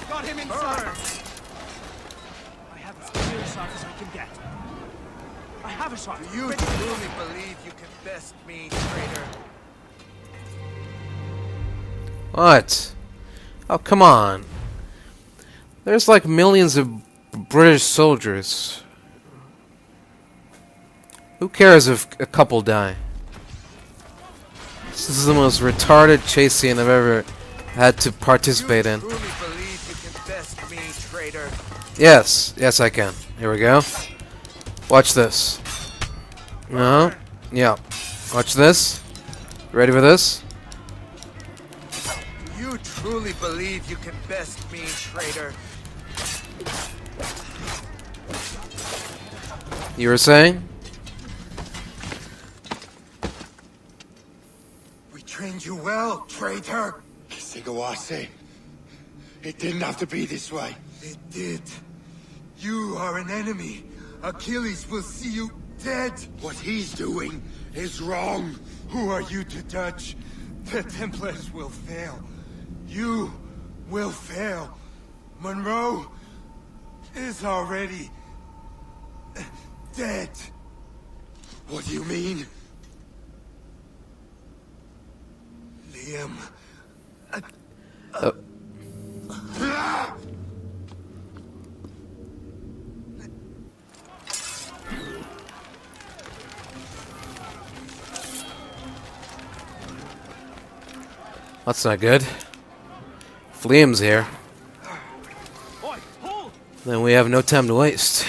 Got him inside! I have as clear a shot as I can get. I have a shot. Do you truly believe you can best me, traitor?
What? Oh, come on. There's like millions of British soldiers. Who cares if a couple die? This is the most retarded chase scene I've ever had to participate in.
Truly believe you can best me, traitor?
Yes, yes I can. Here we go. Watch this. No. Yeah. Watch this. Ready for this?
Do you truly believe you can best me, traitor?
You were saying?
We trained you well, traitor.
Segawase, it didn't have to be this way.
It did. You are an enemy. Achilles will see you dead.
What he's doing is wrong.
Who are you to judge? The Templars will fail. You will fail. Monroe is already dead.
What do you mean?
Liam.
That's not good. If Liam's here, then we have no time to waste.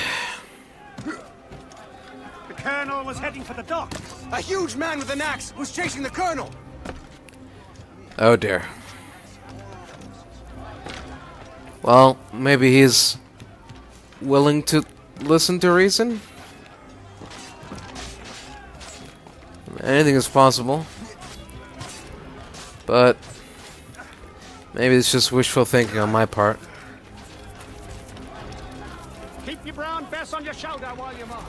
The Colonel was heading for the docks.
A huge man with an axe was chasing the Colonel.
Oh dear. Well, maybe he's willing to listen to reason? Anything is possible. But maybe it's just wishful thinking on my part.
Keep your brown vest on your shoulder while you march.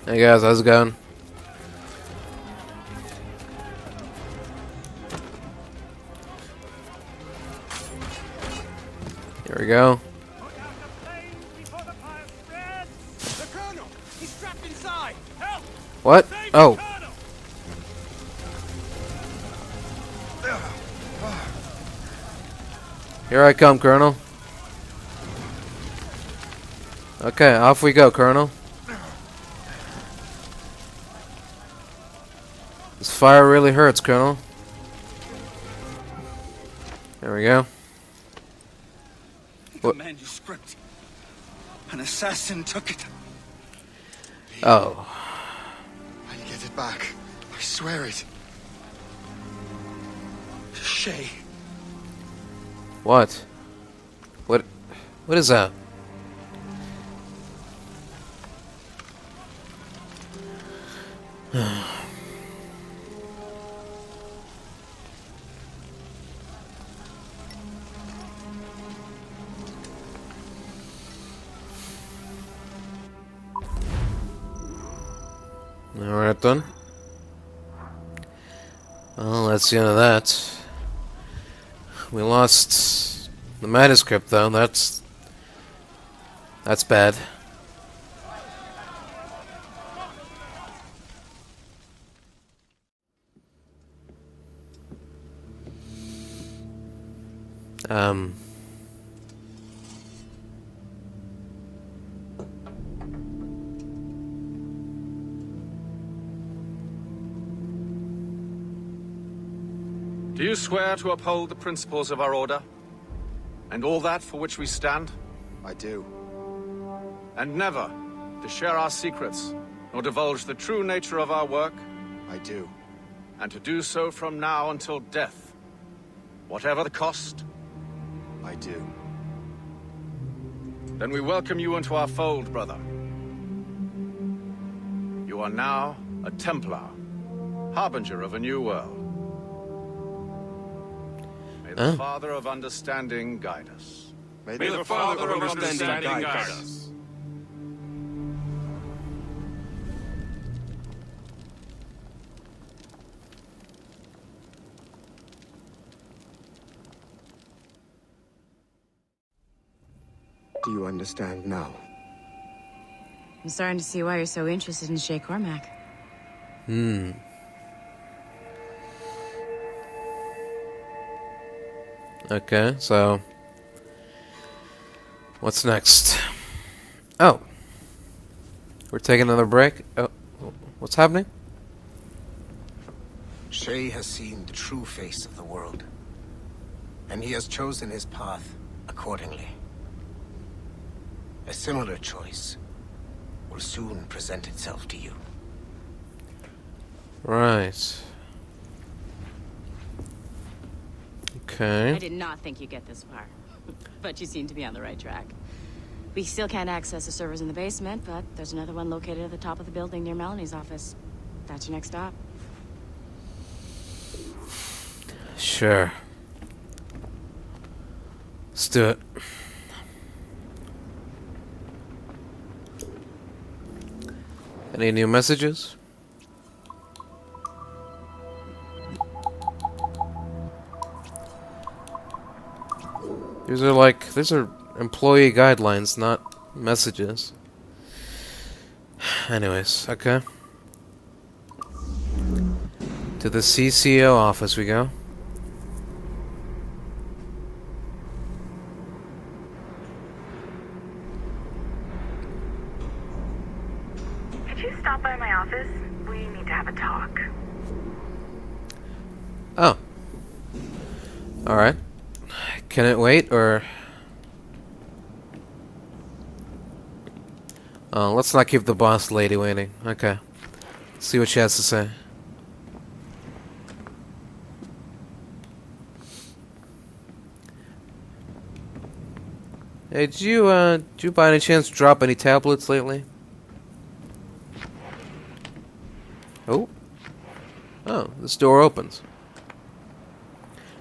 Hey guys, how's it going? Here we go.
The Colonel! He's trapped inside! Help!
What? Oh. Here I come, Colonel. Okay, off we go, Colonel. This fire really hurts, Colonel. There we go.
The manuscript. An assassin took it.
Oh.
I'll get it back. I swear it.
Shay.
What? What is that? Alright then. Well, that's the end of that. We lost the manuscript though, that's bad.
Do you swear to uphold the principles of our order? And all that for which we stand?
I do.
And never to share our secrets, nor divulge the true nature of our work?
I do.
And to do so from now until death, whatever the cost?
I do.
Then we welcome you into our fold, brother. You are now a Templar, harbinger of a new world. May the Father of Understanding guide us.
May the Father of Understanding guide us.
Do you understand now?
I'm starting to see why you're so interested in Shay Cormac.
Okay, so what's next? Oh, we're taking another break. Oh, what's happening?
Shay has seen the true face of the world, and he has chosen his path accordingly. A similar choice will soon present itself to you.
Right. Okay.
I did not think you'd get this far, but you seem to be on the right track. We still can't access the servers in the basement, but there's another one located at the top of the building near Melanie's office. That's your next stop.
Sure. Let's do it. Any new messages? These are employee guidelines, not messages. Anyways, okay. To the CCO office we go.
Could you stop by my office? We need to have a talk.
Oh. Alright. Can it wait, or... Oh, let's not keep the boss lady waiting. Okay. Let's see what she has to say. Hey, did you by any chance drop any tablets lately? Oh. Oh, this door opens.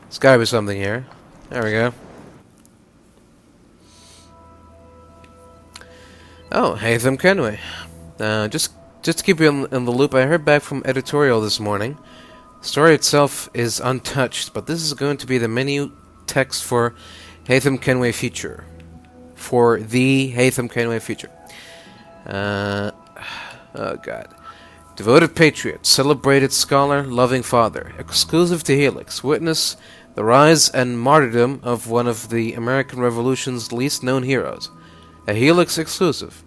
There's gotta be something here. There we go. Oh, Haytham Kenway. Just to keep you in the loop, I heard back from editorial this morning. The story itself is untouched, but this is going to be the menu text for Haytham Kenway feature. For the Haytham Kenway feature. Oh god. Devoted patriot, celebrated scholar, loving father, exclusive to Helix, witness the rise and martyrdom of one of the American Revolution's least known heroes. A Helix exclusive.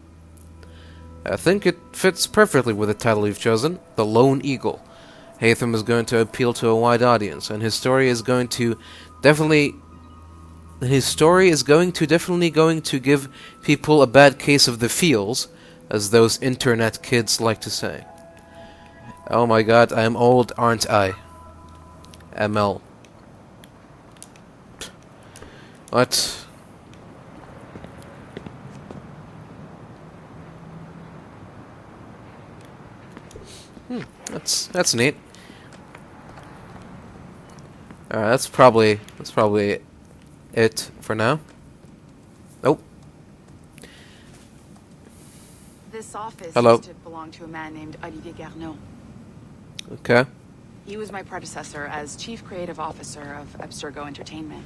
I think it fits perfectly with the title you've chosen, The Lone Eagle. Haytham is going to appeal to a wide audience, and his story is going to definitely give people a bad case of the feels, as those internet kids like to say. Oh my god, I am old, aren't I? ML. What? That's neat. Alright, that's probably it for now. Nope.
The
This office
Hello.
used to belong to a man named Olivier Garneau.
Okay.
He was my predecessor as Chief Creative Officer of Abstergo Entertainment.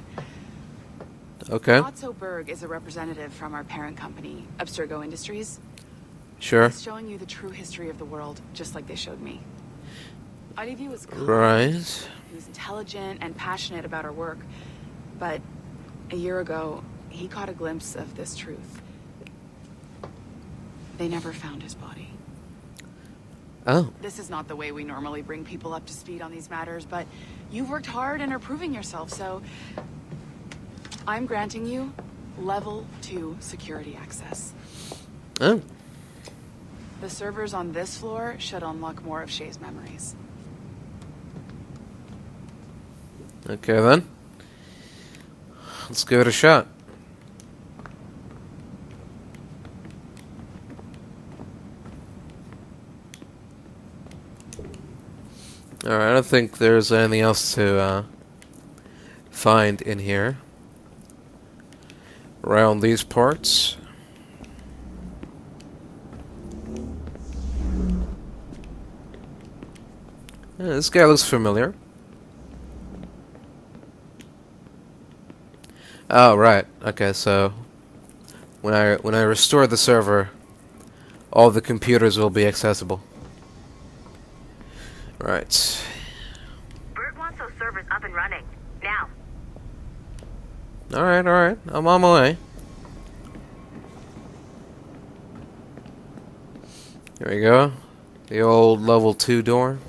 Okay.
Otto Berg is a representative from our parent company, Abstergo Industries.
Sure.
He's showing you the true history of the world, just like they showed me. Olivier was kind.
Right.
He was intelligent and passionate about our work. But a year ago, he caught a glimpse of this truth. They never found his body.
Oh.
This is not the way we normally bring people up to speed on these matters, but you've worked hard and are proving yourself, so I'm granting you level 2 security access.
Oh.
The servers on this floor should unlock more of Shay's memories.
Okay then. Let's give it a shot. Alright, I don't think there's anything else to find in here. Around these parts. Yeah, this guy looks familiar. Oh, right. Okay, so when I restore the server, all the computers will be accessible. Right.
Bert wants those servers up and running. Now.
Alright, alright. I'm on my way. Here we go. The old level 2 door.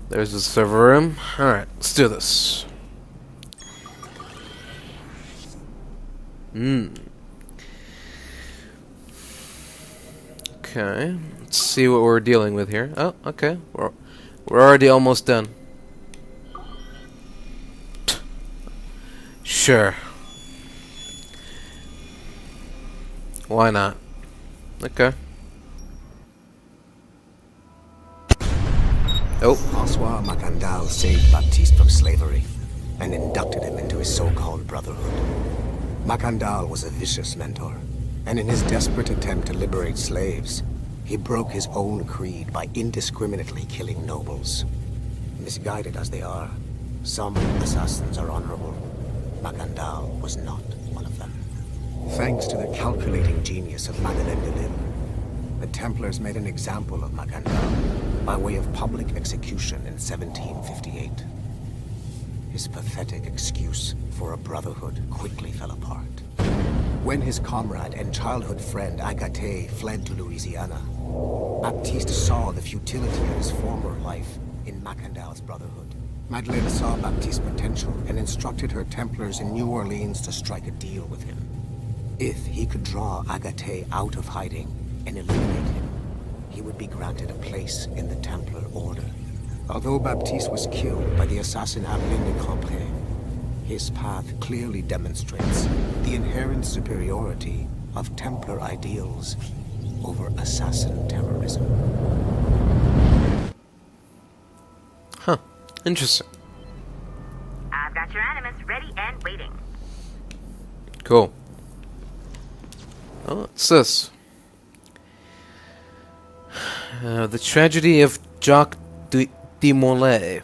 There's the server room. Alright, let's do this. Okay, let's see what we're dealing with here. Oh, okay. We're already almost done. Sure. Why not? Okay. Oh.
François Macandal saved Baptiste from slavery and inducted him into his so-called brotherhood. Macandal was a vicious mentor, and in his desperate attempt to liberate slaves, he broke his own creed by indiscriminately killing nobles. Misguided as they are, some assassins are honorable. Macandal was not one of them. Thanks to the calculating genius of Madeleine de Lille, the Templars made an example of Macandal by way of public execution in 1758. His pathetic excuse for a brotherhood quickly fell apart. When his comrade and childhood friend Agathe fled to Louisiana, Baptiste saw the futility of his former life in Macandal's brotherhood. Madeleine saw Baptiste's potential and instructed her Templars in New Orleans to strike a deal with him. If he could draw Agathe out of hiding and eliminate him, he would be granted a place in the Templar Order. Although Baptiste was killed by the assassin Aveline de Campré, his path clearly demonstrates the inherent superiority of Templar ideals over assassin terrorism.
Huh. Interesting.
I've got your animus ready and waiting.
Cool. Oh, what's this? The Tragedy of Jacques de Molay.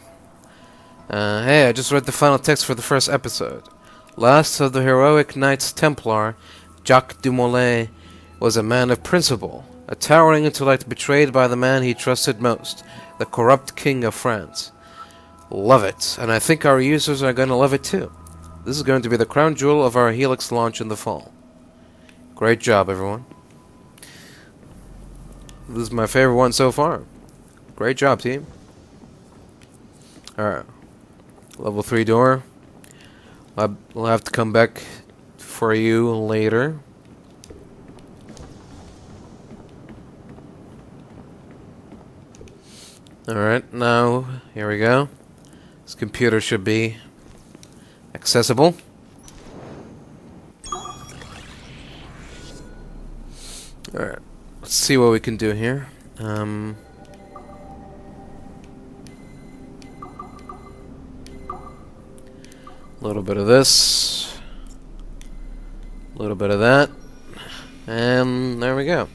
Hey, I just read the final text for the first episode. Last of the heroic Knights Templar, Jacques de Molay was a man of principle, a towering intellect betrayed by the man he trusted most, the corrupt king of France. Love it, and I think our users are going to love it too. This is going to be the crown jewel of our Helix launch in the fall. Great job, everyone. This is my favorite one so far. Great job, team. Alright. Level 3 door. We'll have to come back for you later. Alright, now, here we go. This computer should be accessible. Alright, let's see what we can do here. A little bit of this. A little bit of that. And there we go.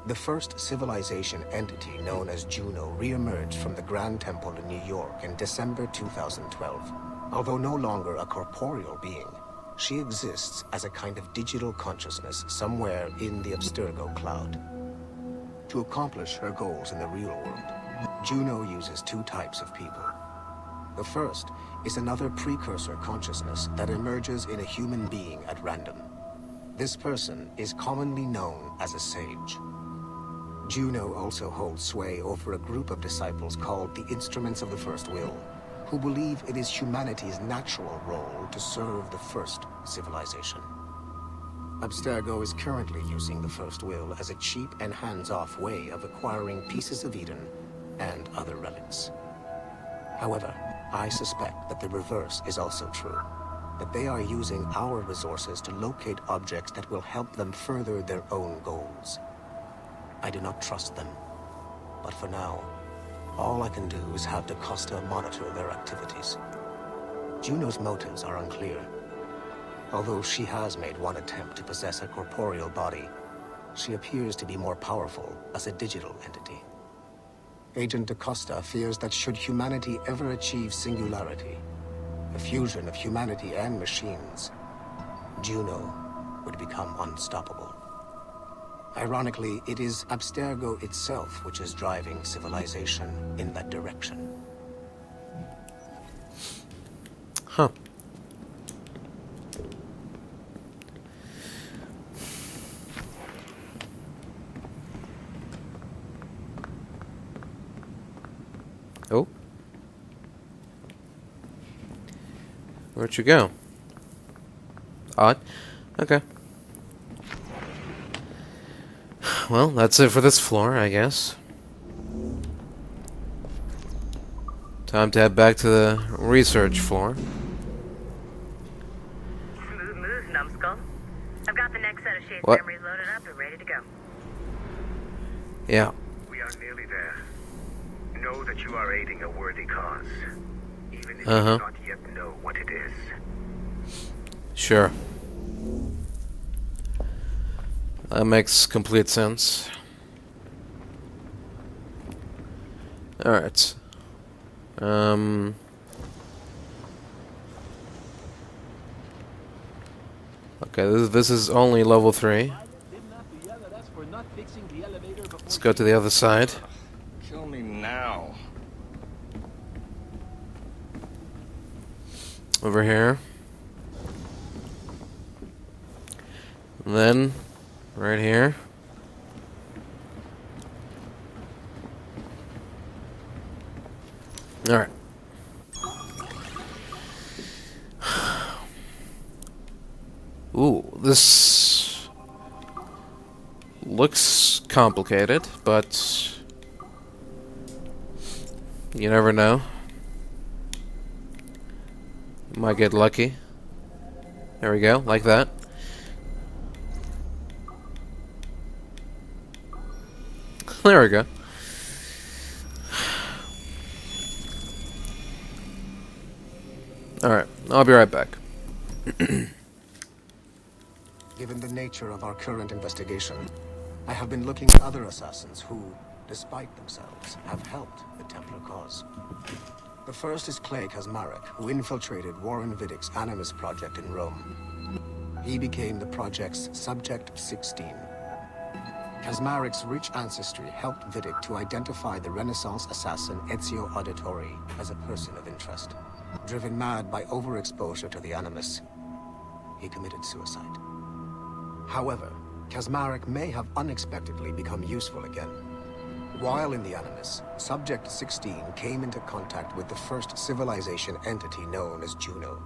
The first civilization entity known as Juno re-emerged from the Grand Temple in New York in December 2012. Although no longer a corporeal being, she exists as a kind of digital consciousness somewhere in the Abstergo cloud. To accomplish her goals in the real world, Juno uses two types of people. The first is another precursor consciousness that emerges in a human being at random. This person is commonly known as a sage. Juno also holds sway over a group of disciples called the Instruments of the First Will, who believe it is humanity's natural role to serve the first civilization. Abstergo is currently using the First Will as a cheap and hands-off way of acquiring pieces of Eden and other relics. However, I suspect that the reverse is also true, that they are using our resources to locate objects that will help them further their own goals. I do not trust them, but for now, all I can do is have DaCosta monitor their activities. Juno's motives are unclear. Although she has made one attempt to possess a corporeal body, she appears to be more powerful as a digital entity. Agent DaCosta fears that should humanity ever achieve singularity, a fusion of humanity and machines, Juno would become unstoppable. Ironically, it is Abstergo itself which is driving civilization in that direction.
Huh. Oh. Where'd you go? Odd. Okay. Well, that's it for this floor, I guess. Time to head back to the research floor.
Smooth moves, numbskull. I've got the next set of Shay's
What?
memories loaded up and ready to go.
Yeah.
We are nearly there. Know that you are aiding a worthy cause, even if you
Uh-huh.
do not yet know what it is.
Sure. That makes complete sense. Alright. Okay, this is only level 3. Let's go to the other side.
Kill me now.
Over here. And then, right here. Alright. Ooh, this looks complicated, but you never know. You might get lucky. There we go, like that. There we go. Alright, I'll be right back.
Given the nature of our current investigation, I have been looking at other assassins who, despite themselves, have helped the Templar cause. The first is Clay Kasmarek, who infiltrated Warren Viddick's Animus project in Rome. He became the project's Subject 16. Kasmarek's rich ancestry helped Viddick to identify the Renaissance assassin Ezio Auditore as a person of interest. Driven mad by overexposure to the Animus, he committed suicide. However, Kasmarek may have unexpectedly become useful again. While in the Animus, Subject 16 came into contact with the first civilization entity known as Juno.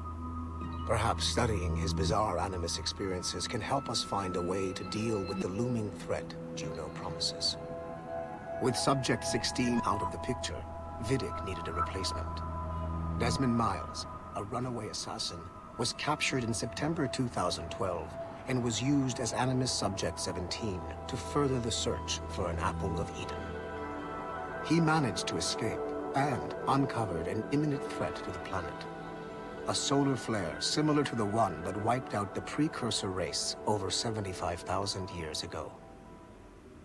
Perhaps studying his bizarre Animus experiences can help us find a way to deal with the looming threat Juno promises. With Subject 16 out of the picture, Viddick needed a replacement. Desmond Miles, a runaway assassin, was captured in September 2012 and was used as Animus Subject 17 to further the search for an Apple of Eden. He managed to escape and uncovered an imminent threat to the planet. A solar flare similar to the one that wiped out the precursor race over 75,000 years ago.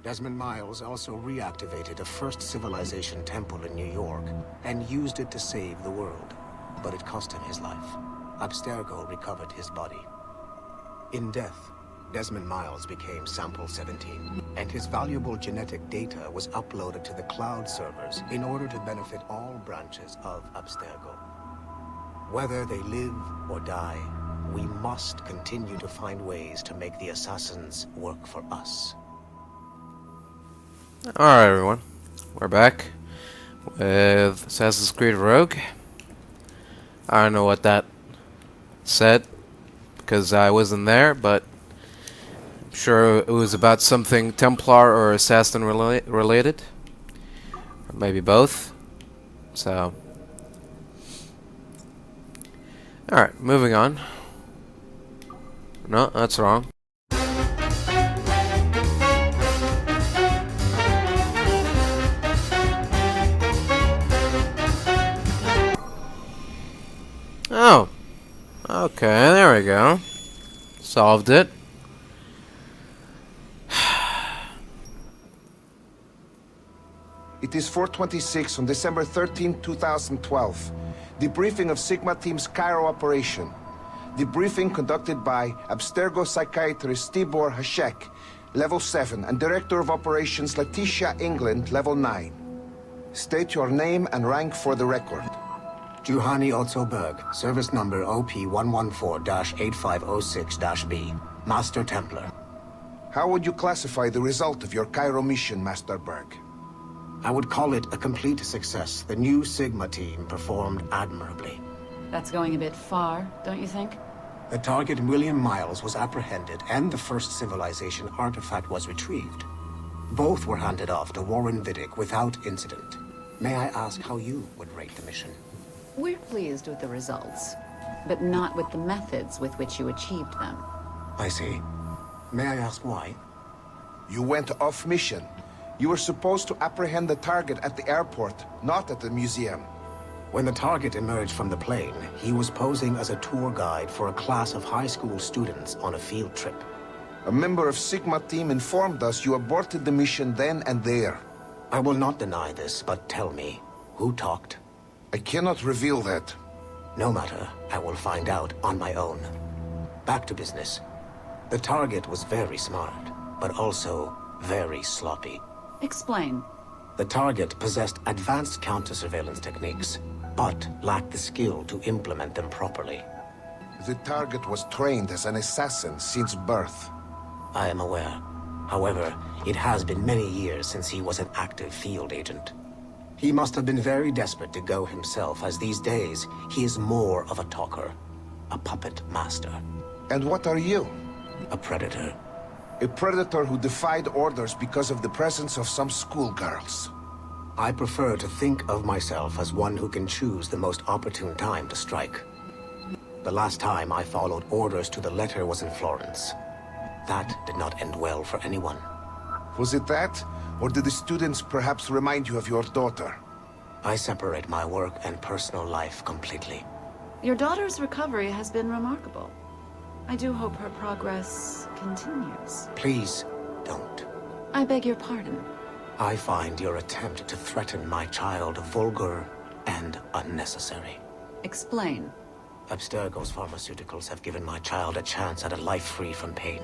Desmond Miles also reactivated a first civilization temple in New York and used it to save the world, but it cost him his life. Abstergo recovered his body. In death, Desmond Miles became Sample 17, and his valuable genetic data was uploaded to the cloud servers in order to benefit all branches of Abstergo. Whether they live or die, we must continue to find ways to make the assassins work for us.
Alright everyone, we're back with Assassin's Creed Rogue. I don't know what that said, because I wasn't there, but I'm sure it was about something Templar or Assassin related. Or maybe both. So, alright, moving on. No, that's wrong. Oh, okay, there we go. Solved it.
It is 4:26 on December 13, 2012. Debriefing of Sigma Team's Cairo operation. Debriefing conducted by Abstergo psychiatrist Tibor Hashek, level 7, and Director of Operations Letitia England, level 9. State your name and rank for the record.
Juhani Otzoberg, service number OP-114-8506-B, Master Templar.
How would you classify the result of your Cairo mission, Master Berg?
I would call it a complete success. The new Sigma team performed admirably.
That's going a bit far, don't you think?
The target, William Miles, was apprehended and the first civilization artifact was retrieved. Both were handed off to Warren Vidic without incident. May I ask how you would rate the mission?
We're pleased with the results, but not with the methods with which you achieved them.
I see. May I ask why?
You went off mission. You were supposed to apprehend the target at the airport, not at the museum.
When the target emerged from the plane, he was posing as a tour guide for a class of high school students on a field trip.
A member of Sigma team informed us you aborted the mission then and there.
I will not deny this, but tell me, who talked?
I cannot reveal that.
No matter, I will find out on my own. Back to business. The target was very smart, but also very sloppy.
Explain.
The target possessed advanced counter-surveillance techniques, but lacked the skill to implement them properly.
The target was trained as an assassin since birth.
I am aware. However, it has been many years since he was an active field agent. He must have been very desperate to go himself, as these days, he is more of a talker. A puppet master.
And what are you?
A predator.
A predator who defied orders because of the presence of some schoolgirls.
I prefer to think of myself as one who can choose the most opportune time to strike. The last time I followed orders to the letter was in Florence. That did not end well for anyone.
Was it that? Or did the students perhaps remind you of your daughter?
I separate my work and personal life completely.
Your daughter's recovery has been remarkable. I do hope her progress continues.
Please, don't.
I beg your pardon.
I find your attempt to threaten my child vulgar and unnecessary.
Explain.
Abstergo's pharmaceuticals have given my child a chance at a life free from pain.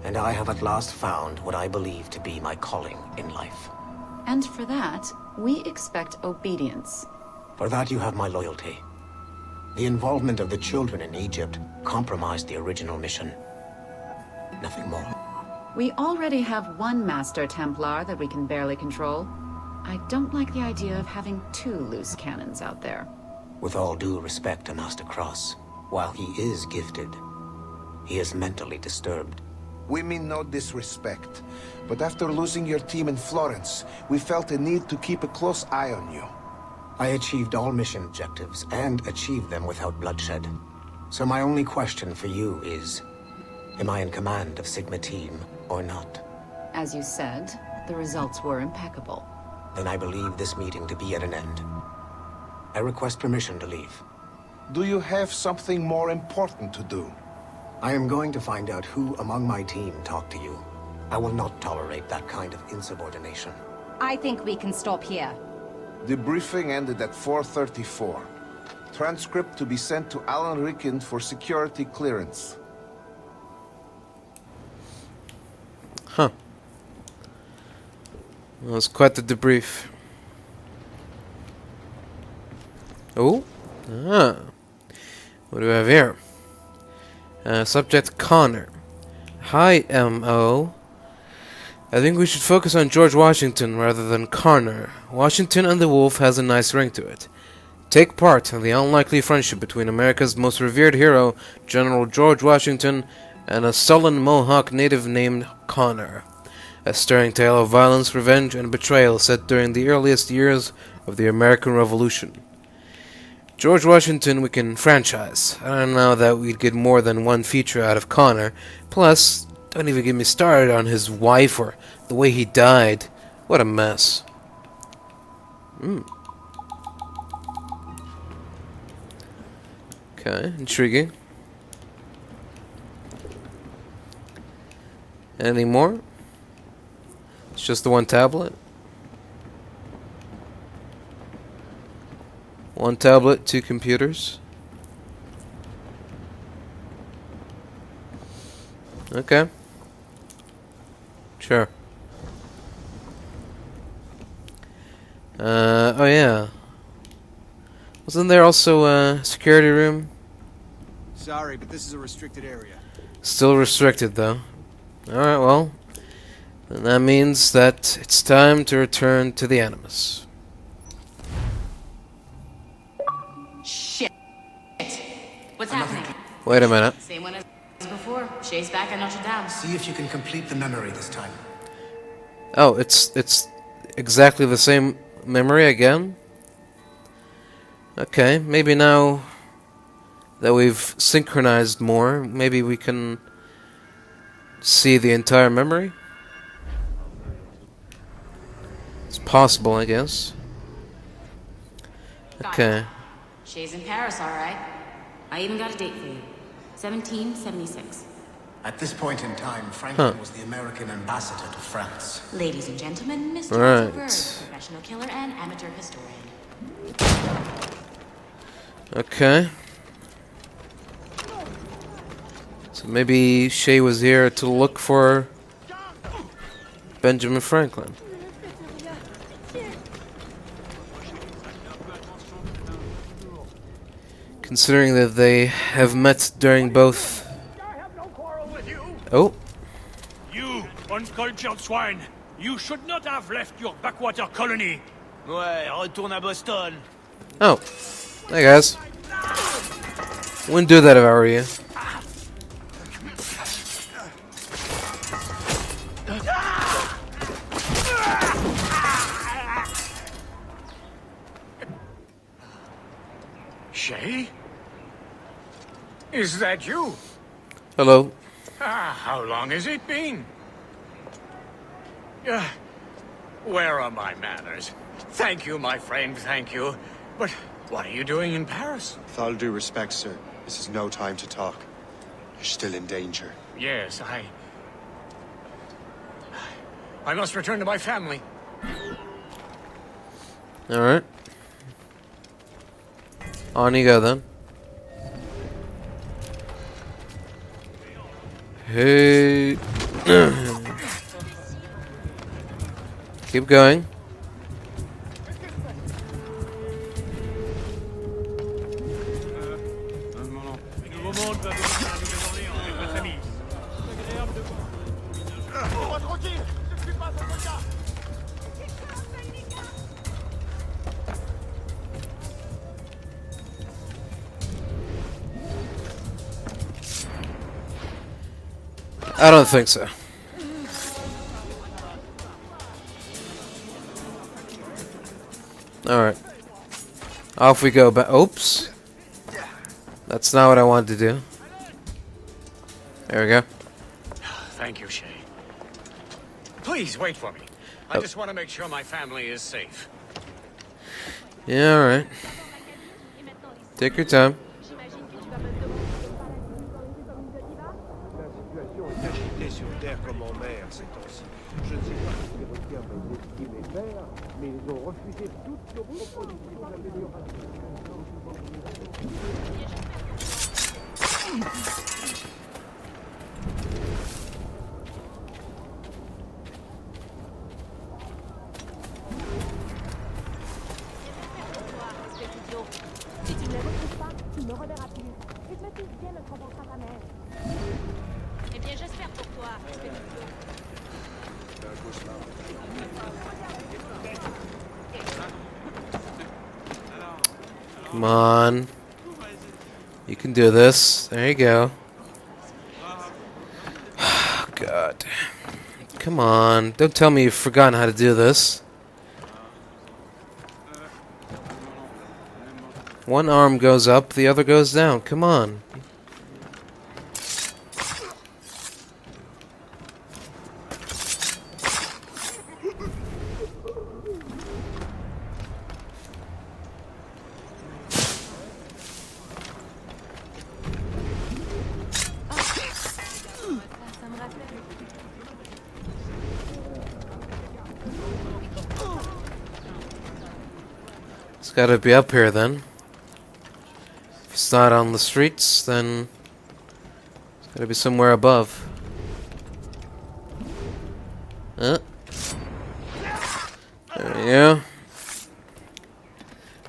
And I have at last found what I believe to be my calling in life.
And for that, we expect obedience.
For that you have my loyalty. The involvement of the children in Egypt compromised the original mission. Nothing more.
We already have one Master Templar that we can barely control. I don't like the idea of having two loose cannons out there.
With all due respect to Master Cross, while he is gifted, he is mentally disturbed.
We mean no disrespect, but after losing your team in Florence, we felt a need to keep a close eye on you.
I achieved all mission objectives, and achieved them without bloodshed. So my only question for you is, am I in command of Sigma Team or not?
As you said, the results were impeccable.
then I believe this meeting to be at an end. I request permission to leave.
Do you have something more important to do?
I am going to find out who among my team talked to you. I will not tolerate that kind of insubordination.
I think we can stop here.
The briefing ended at 4:34. Transcript to be sent to Alan Ricken for security clearance.
Huh. That was quite the debrief. Oh? Ah. What do we have here? Subject Connor. Hi, M.O. I think we should focus on George Washington rather than Connor. Washington and the Wolf has a nice ring to it. Take part in the unlikely friendship between America's most revered hero, General George Washington, and a sullen Mohawk native named Connor. A stirring tale of violence, revenge, and betrayal set during the earliest years of the American Revolution. George Washington we can franchise. I don't know that we'd get more than one feature out of Connor. Plus, don't even get me started on his wife or the way he died. What a mess. Okay, intriguing. Anything more? It's just the one tablet. One tablet, two computers. Okay. Sure. Oh yeah. Wasn't there also a security room?
Sorry, but this is a restricted area.
Still restricted, though. Alright, well. Then that means that it's time to return to the Animus.
Shit. What's happening?
Wait a minute.
Same one as before. Shay's back at Notre Dame.
See if you can complete the memory this time.
Oh, it's exactly the same memory again? Okay, maybe now that we've synchronized more, maybe we can see the entire memory? It's possible, I guess. Okay.
Shay's in Paris, alright. I even got a date for you. 1776.
At this point in time, Franklin was the American ambassador to France.
Ladies and gentlemen, Mr.
Right.
Bird, professional killer and amateur historian.
Okay. So maybe Shay was here to look for Benjamin Franklin. Considering that they have met during both... Oh.
You, uncultured swine! You should not have left your backwater colony! Ouais, retourne à Boston!
Oh. Hey guys. Wouldn't do that if I were you.
Shay? Is that you?
Hello.
How long has it been? Where are my manners? Thank you, my friend, thank you. But what are you doing in Paris?
With all due respect, sir, this is no time to talk. You're still in danger.
Yes, I must return to my family.
Alright. On you go then. Hey. Keep going. I don't think so. Alright. Off we go. Oops. That's not what I wanted to do. There we go.
Thank you, Shay. Please wait for me. I just want to make sure my family is safe.
Yeah, alright. Take your time.
Si tu ne les retrouves pas, tu ne reverras plus. Et que le fils vienne le compensera ta mère. Eh bien, j'espère pour toi, Expédition.
Come on. You can do this. There you go. God. Come on. Don't tell me you've forgotten how to do this. One arm goes up, the other goes down. Come on. It's gotta be up here then. If it's not on the streets, then it's gotta be somewhere above. There we go.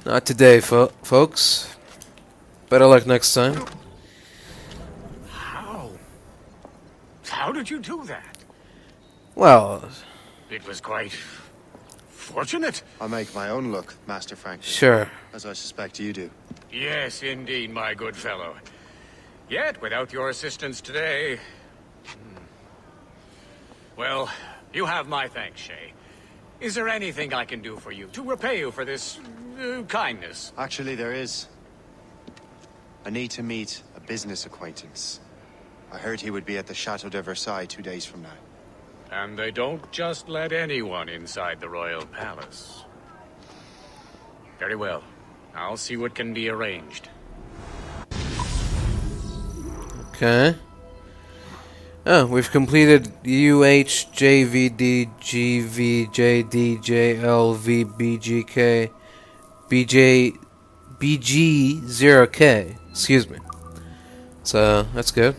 Not today, folks. Better luck next time.
How did you do that?
Well,
It was quite fortunate.
I make my own luck, Master Franklin.
Sure.
As I suspect you do.
Yes, indeed, my good fellow. Yet, without your assistance today... Well, you have my thanks, Shay. Is there anything I can do for you, to repay you for this kindness?
Actually, there is. I need to meet a business acquaintance. I heard he would be at the Chateau de Versailles 2 days from now.
And they don't just let anyone inside the royal palace. Very well. I'll see what can be arranged.
okay. Oh, we've completed UH, JVD, GV, JL, BGK, BG0K. Excuse me. So, that's good.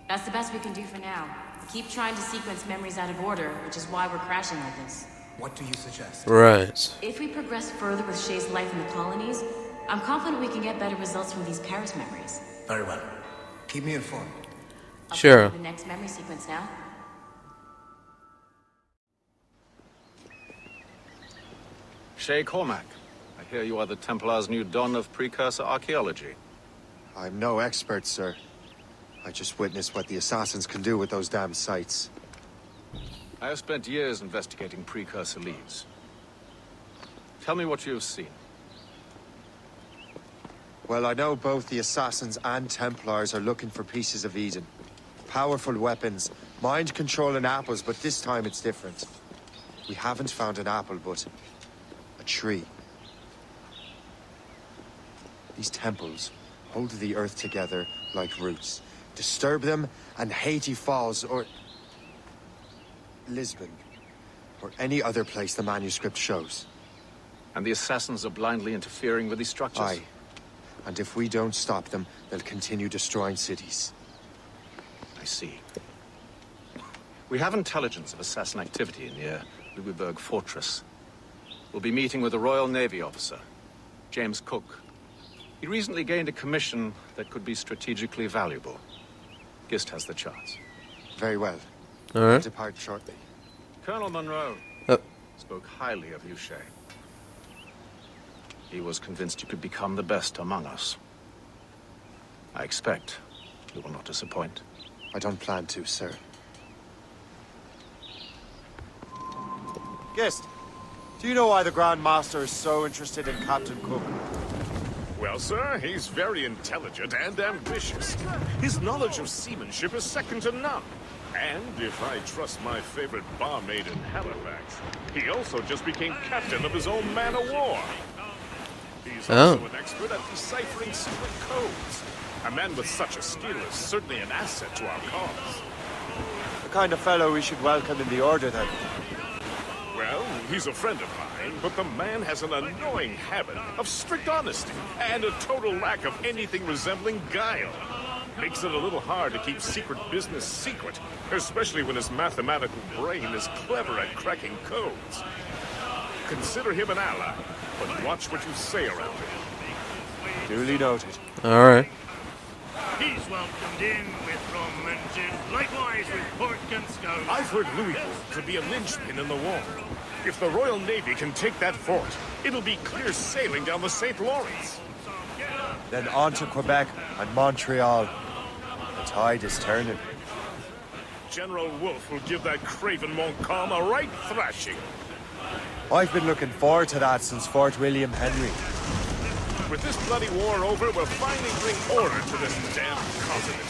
That's the best we can do for now. Keep trying to sequence memories out of order, which is why we're crashing like this.
What do you suggest?
Right.
If we progress further with Shay's life in the colonies, I'm confident we can get better results from these Paris memories.
Very well. Keep me informed.
Sure.
The next memory sequence now.
Shay Cormac, I hear you are the Templar's new don of precursor archaeology.
I'm no expert, sir. I just witnessed what the assassins can do with those damn sites.
I have spent years investigating precursor leads. Tell me what you have seen.
Well, I know both the Assassins and Templars are looking for pieces of Eden. Powerful weapons, mind-controlling apples, but this time it's different. We haven't found an apple, but a tree. These temples hold the earth together like roots. Disturb them, and Haiti falls, or Lisbon, or any other place the manuscript shows.
And the Assassins are blindly interfering with these structures?
Aye. And if we don't stop them, they'll continue destroying cities.
I see. We have intelligence of assassin activity near Louisburg Fortress. We'll be meeting with a Royal Navy officer, James Cook. He recently gained a commission that could be strategically valuable. Gist has the charts.
Very well.
All right.
I'll depart shortly.
Colonel Monroe spoke highly of you, Shay. He was convinced you could become the best among us. I expect you will not disappoint.
I don't plan to, sir.
Gist, do you know why the Grand Master is so interested in Captain Cook?
Well, sir, he's very intelligent and ambitious. His knowledge of seamanship is second to none. And if I trust my favorite barmaid in Halifax, he also just became captain of his own man-of-war. He's also an expert at deciphering secret codes. A man with such a skill is certainly an asset to our cause.
The kind of fellow we should welcome in the Order, then.
Well, he's a friend of mine, but the man has an annoying habit of strict honesty and a total lack of anything resembling guile. Makes it a little hard to keep secret business secret, especially when his mathematical brain is clever at cracking codes. Consider him an ally, but watch what you say around him.
Duly noted.
Alright.
He's welcomed in with rum and gin, likewise with pork and scouse.
I've heard Louisville could be a linchpin in the war. If the Royal Navy can take that fort, it'll be clear sailing down the St. Lawrence.
Then on to Quebec and Montreal. The tide is turning.
General Wolfe will give that craven Montcalm a right thrashing.
I've been looking forward to that since Fort William Henry.
With this bloody war over, we'll finally bring order to this damn continent.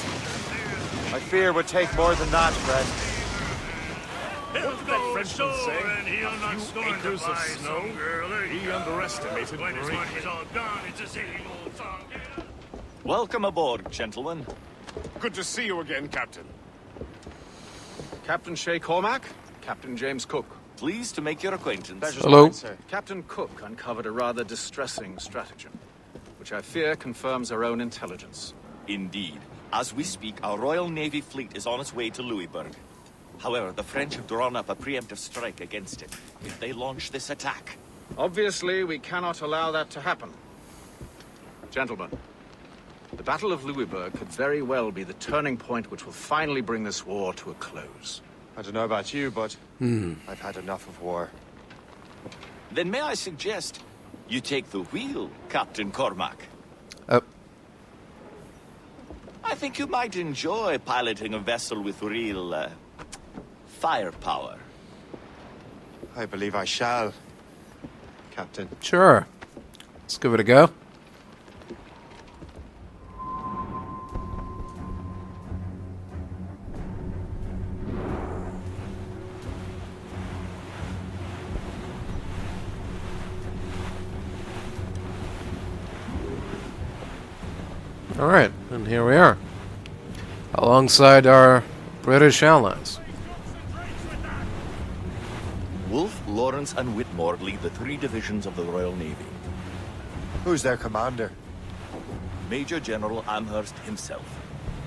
I fear it would take more than that, Fred.
What did that Frenchman say? A few acres of snow? He underestimated greatly.
Welcome aboard, gentlemen.
Good to see you again, Captain.
Captain Shay Cormac, Captain James Cook.
Pleased to make your acquaintance.
Hello.
Captain Cook uncovered a rather distressing stratagem, which I fear confirms our own intelligence.
Indeed. As we speak, our Royal Navy fleet is on its way to Louisburg. However, the French have drawn up a preemptive strike against it if they launch this attack.
Obviously, we cannot allow that to happen. Gentlemen, the Battle of Louisburg could very well be the turning point which will finally bring this war to a close.
I don't know about you, but I've had enough of war.
Then may I suggest you take the wheel, Captain Cormac? I think you might enjoy piloting a vessel with real, firepower.
I believe I shall, Captain.
Sure. Let's give it a go. Alright, and here we are. Alongside our British allies.
Wolfe, Lawrence, and Whitmore lead the 3 divisions of the Royal Navy.
Who's their commander?
Major General Amherst himself,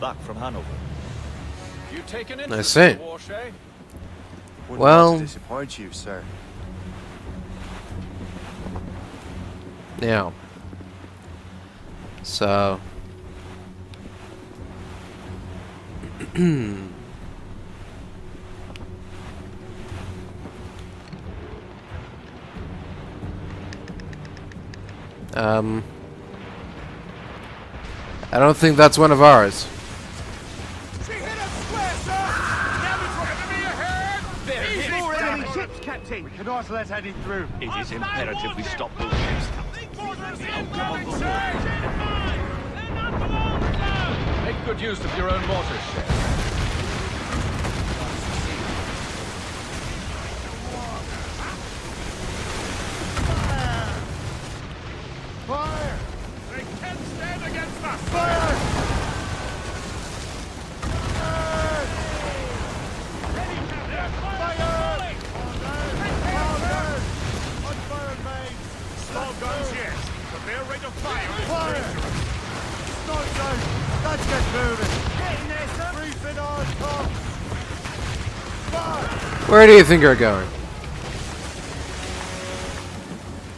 back from Hanover.
You take an
I
interest
see.
in the war, Shay?
Wouldn't
Well,
want to disappoint you, sir.
yeah. So... I don't think that's one of ours.
She hit us square, sir! Damage for enemy ahead! Easy,
More enemy
Captain!
ships, Captain!
We cannot let any through.
It is imperative we stop those ships.
Make good use of your own mortars, Shay.
Fire!
They can't stand against us!
Fire!
Small guns, yes, but their rate of fire is
Fire! Start down! Let's get moving! Getting there, sir! Briefing on top! Fire!
Where do you think you're going?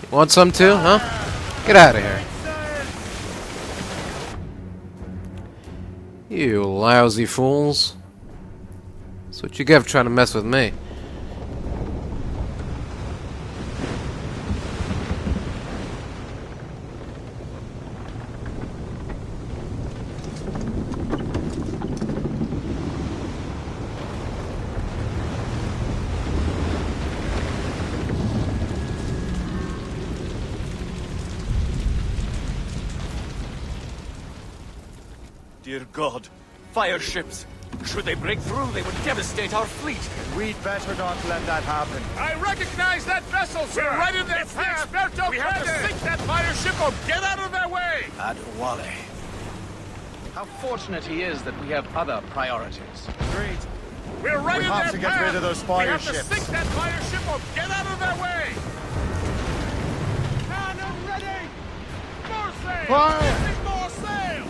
You want some too, huh? Get out of here. You lousy fools. That's what you get for trying to mess with me.
Dear God, fire ships! Should they break through, they would devastate our fleet.
We'd better not let that happen.
I recognize that vessel, sir! We're right in their path! We have to sink that fire ship or get out of their way!
Adewale. How fortunate he is that we have other priorities.
Agreed.
We're right
We
in
have
their
to get
path.
rid of those fire
We have
ships.
to sink that fire ship or get out of their way! Cannon ready! More sail!
Fire!
Missing more sail!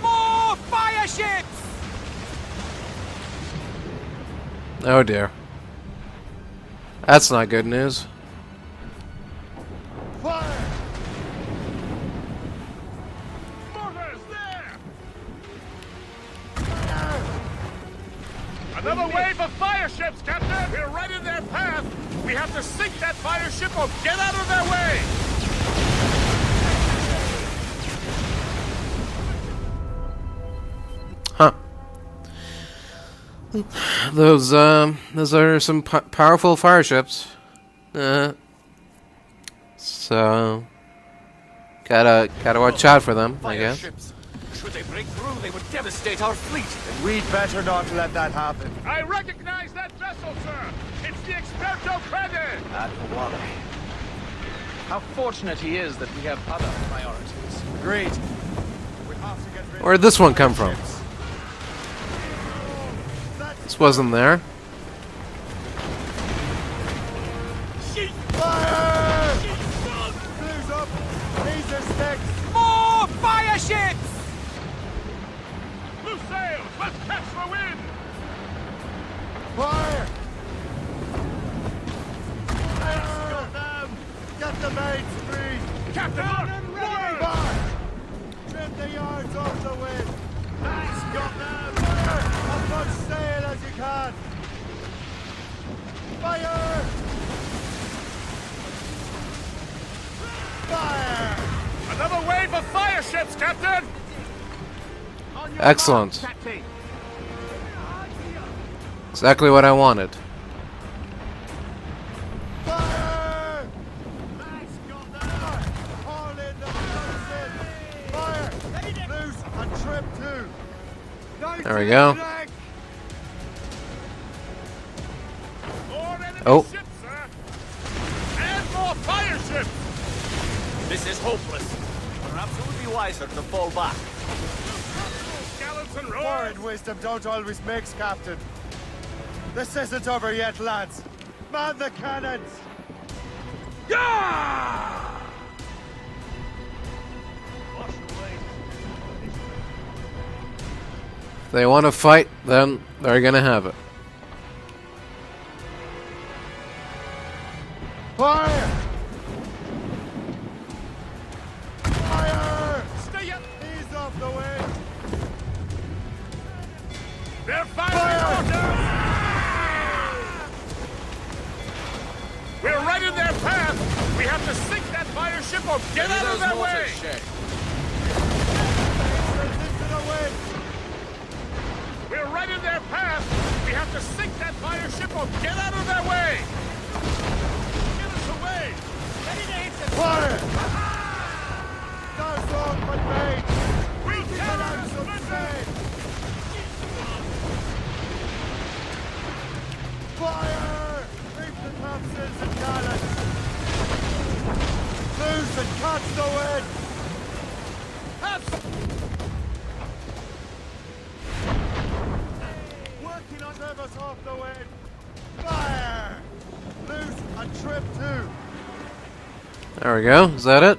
More fire ships!
Oh dear. That's not good news.
Fire!
Mortars there! Another wave of fire ships, Captain! We're right in their path! We have to sink that fire ship or get out of their way!
Huh. Those are some powerful fire ships. So gotta watch out for them, I guess.
Ships. Should they break through, they would devastate our fleet.
And we'd better not let that happen.
I recognize that vessel, sir! It's the Experto Credit!
Adewale. How fortunate he is that we have other priorities.
Agreed. We have to get rid
Where'd this one come from? This wasn't there.
Fire! Blues up! These are sticks!
More fire ships! Blue sails! Let's catch the wind!
Fire! Got them! Get the mates free!
Captain, look!
Fire! Trim the yards off the wind! Nice, got them! Fire! As much sail as you can! Fire! Fire!
Another wave of fire ships, Captain!
Excellent. Exactly what I wanted.
Fire! Nice, got them! All in the close in! Fire! Loose and trim too!
There we go.
More enemy
Oh.
ships, sir! And more fire ships!
This is hopeless. Perhaps it would be wiser to fall back.
Gallants and roars!
Foreign wisdom don't always mix, Captain. This isn't over yet, lads. Man the cannons!
Yeah!
If they want to fight, then they're gonna have it.
Fire! Fire!
Stay up!
Ease off the way!
They're firing orders! We're right in their path! We have to sink that fire ship or get out of their way!
Into the wind!
We're right in their path! We have to sink that fire ship or get out of their way! Get us away! Ready to hit the
Fire! That's all but made!
We
Get out some sail! Fire! Reef the topsails and gallants! Loose and catch the wind! Working on trim us off the wind! Fire! Loose and trim too!
There we go. Is that it?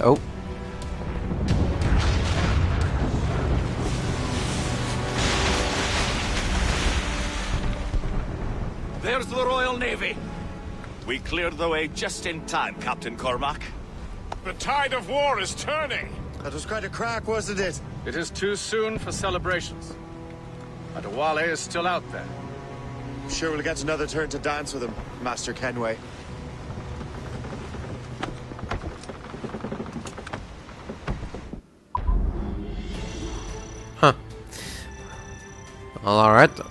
Oh.
There's the Royal Navy. We cleared the way just in time, Captain Cormac.
The tide of war is turning!
That was quite a crack, wasn't it?
It is too soon for celebrations. Adewale is still out there.
I'm sure we'll get another turn to dance with him, Master Kenway.
Huh. Well, alright then.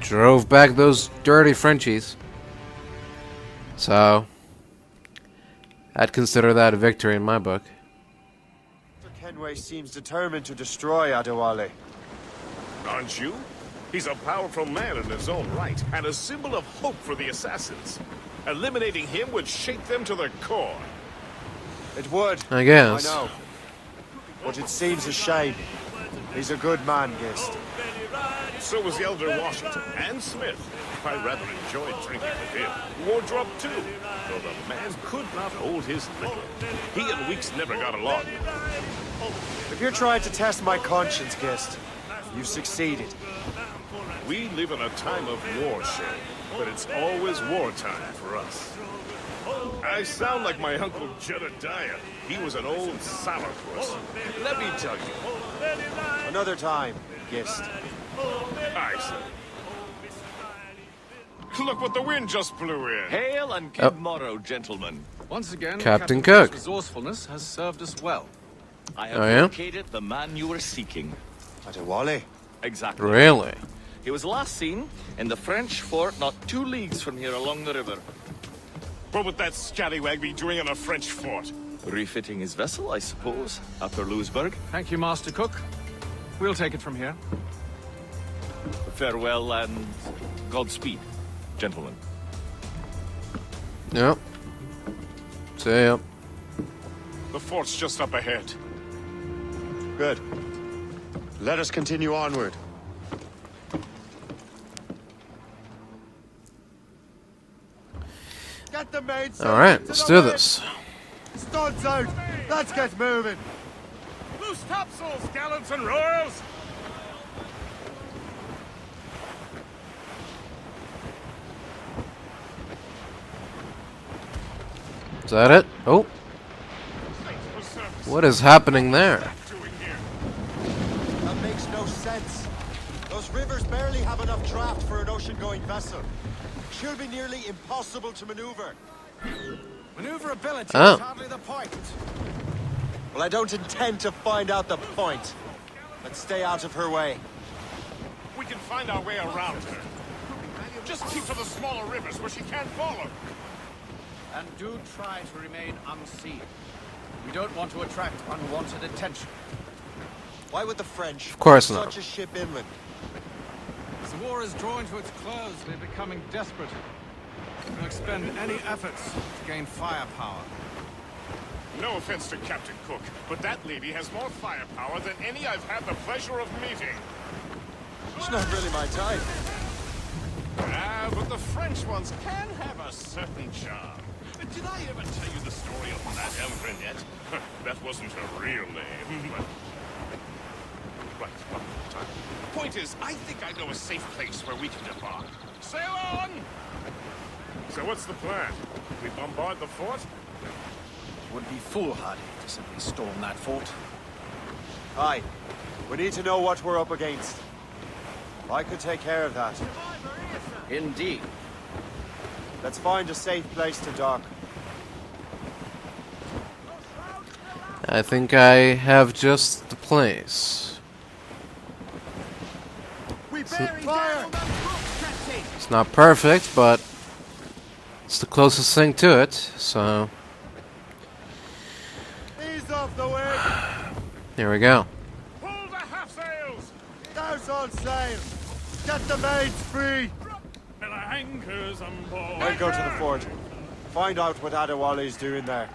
drove back those dirty Frenchies. So, I'd consider that a victory in my book.
Kenway seems determined to destroy Adewale.
Aren't you? He's a powerful man in his own right, and a symbol of hope for the assassins. Eliminating him would shake them to their core.
It would.
I guess.
I know. But it seems a shame. He's a good man, Gist.
So was the Elder Washington and Smith. I rather enjoyed drinking with him. Wardrop too, though the man could not hold his liquor. He and Weeks never got along.
If you're trying to test my conscience, Gist, you've succeeded.
We live in a time of war, Shay, but it's always wartime for us. I sound like my Uncle Jedediah. He was an old sourpuss. Let me tell you.
Another time, Gist.
Aye, sir. Look what the wind just blew in.
Hail and good morrow, gentlemen.
Once again,
Captain Cook.
resourcefulness has served us well.
I have located the man you were seeking.
Adewale?
Exactly.
Really?
He was last seen in the French fort not 2 leagues from here along the river.
What would that scallywag be doing in a French fort?
Refitting his vessel, I suppose, after Louisburg.
Thank you, Master Cook. We'll take it from here.
Farewell and Godspeed, gentlemen.
Yep. See ya.
The fort's just up ahead.
Good. Let us continue onward. Get the maids.
Alright, let's do this.
Studs out. Let's get moving.
Loose topsails, gallants and royals!
Is that it? Oh. What is happening there?
That makes no sense. Those rivers barely have enough draft for an ocean-going vessel. Should be nearly impossible to maneuver.
Maneuverability
Oh.
is hardly the point.
Well, I don't intend to find out the point. Let's stay out of her way.
We can find our way around her. Just keep to the smaller rivers where she can't follow.
And do try to remain unseen. We don't want to attract unwanted attention.
Why would the French
Of course
put
not.
such a ship inland?
As the war is drawing to its close, they're becoming desperate. We'll expend any efforts to gain firepower.
No offense to Captain Cook, but that lady has more firepower than any I've had the pleasure of meeting.
It's not really my type.
Ah, but the French ones can have a certain charm. Did I ever tell you the story of Madame Renette? That wasn't her real name, but... Right, one more time. Point is, I think I know a safe place where we can debark. Sail on! So what's the plan? We bombard the fort?
It would be foolhardy to simply storm that fort.
Aye. We need to know what we're up against. I could take care of that.
Indeed.
Let's find a safe place to dock.
I think I have just the place. It's not perfect, but it's the closest thing to it, so...
Ease off the wind!
Here we go.
Pull the half-sails!
Douse all sail! Get the maids free!
And our anchors on board!
I'll go to the fort. Find out what Adewale's doing there.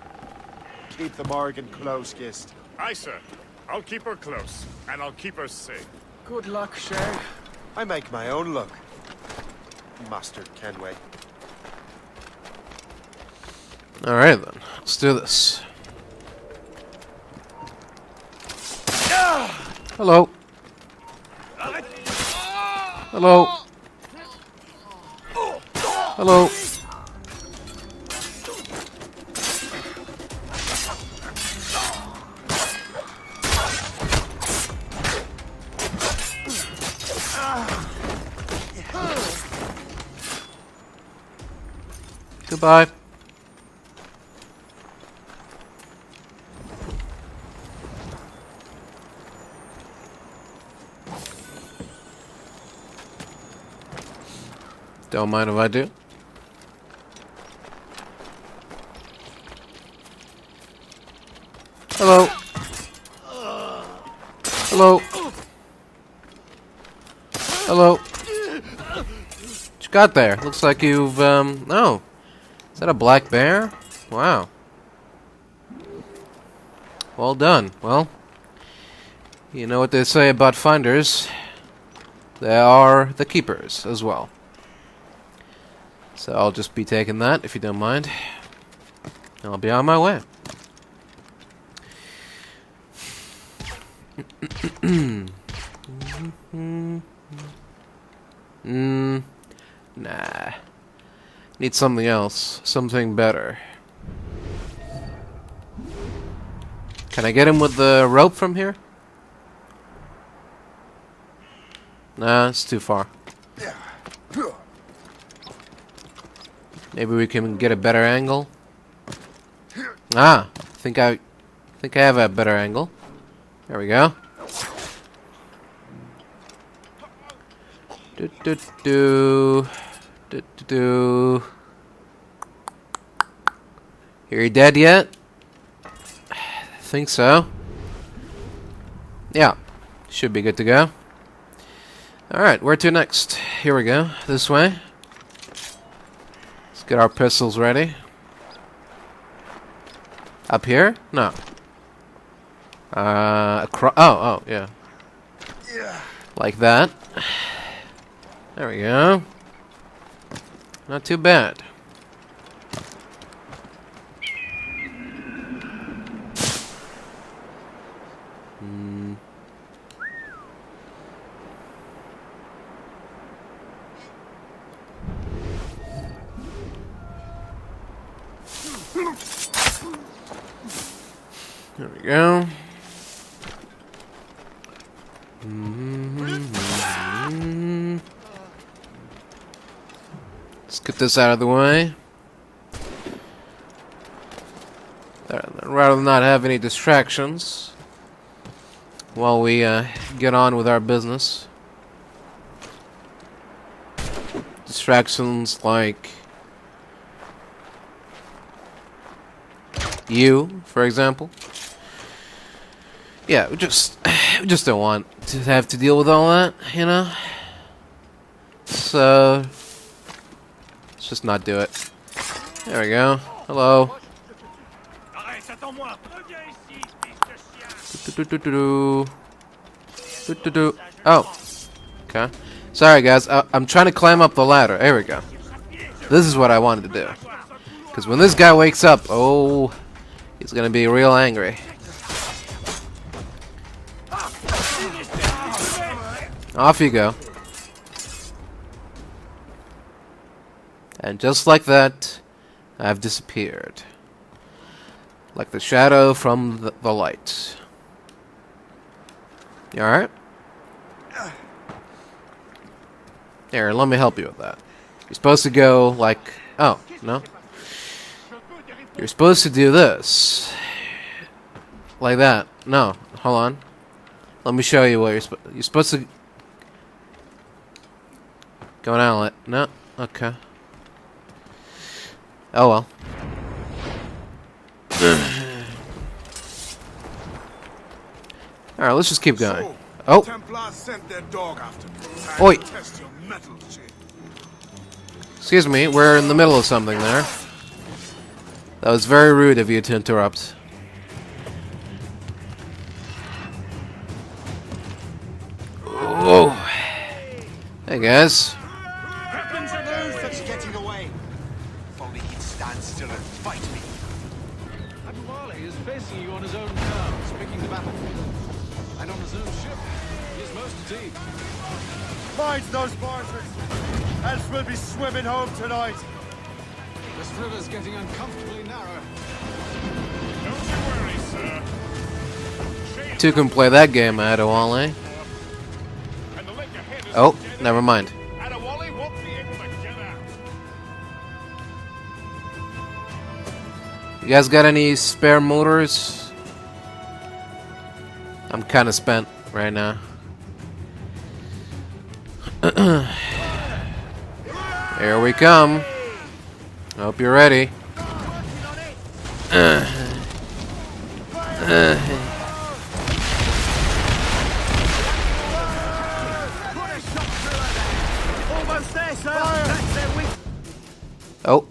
Keep the Morgan close, Gist.
Aye, sir. I'll keep her close, and I'll keep her safe.
Good luck, Shay.
I make my own luck. Master Kenway.
Alright then, let's do this. Hello. Hello. Hello. Goodbye. Don't mind if I do. Hello. Hello. Hello. What you got there? Looks like you've, oh. Is that a black bear? Wow. Well done. Well, you know what they say about finders. They are the keepers as well. So I'll just be taking that, if you don't mind. I'll be on my way. Nah. Need something else. Something better. Can I get him with the rope from here? Nah, it's too far. Maybe we can get a better angle. Ah, I think I have a better angle. There we go. Are you dead yet? I think so. Yeah, should be good to go. Alright, where to next? Here we go, this way. Let's get our pistols ready. Up here? No. Oh, yeah. Like that. There we go. Not too bad. There we go. Let's get this out of the way. I'd rather not have any distractions while we get on with our business. Distractions like you, for example. Yeah, we just don't want to have to deal with all that, you know? So let's just not do it. There we go. Hello. Oh. Okay. Sorry guys, I'm trying to climb up the ladder. There we go. This is what I wanted to do. Because when this guy wakes up, oh, he's gonna be real angry. Off you go. And just like that, I've disappeared. Like the shadow from the light. You alright? Here, let me help you with that. You're supposed to go like... Oh, no? You're supposed to do this. Like that. No, hold on. Let me show you what you're supposed to... Go down it. No? Okay. Oh well. Alright, let's just keep going. Oh! Oi! Excuse me, we're in the middle of something there. That was very rude of you to interrupt. Whoa! Hey guys.
Getting away. If only he'd stand still and fight me.
Admiral is facing you on his own terms, picking the battlefield. And on his own ship, he is most deep.
Mind those barges, else we'll be swimming home tonight.
This river's getting uncomfortably narrow.
Don't you worry, sir.
Two can play that game, Adewale. Oh, never mind. You guys got any spare motors? I'm kind of spent right now. There Here we come. Hope you're ready.
Almost there, sir. That's their weak.
Oh.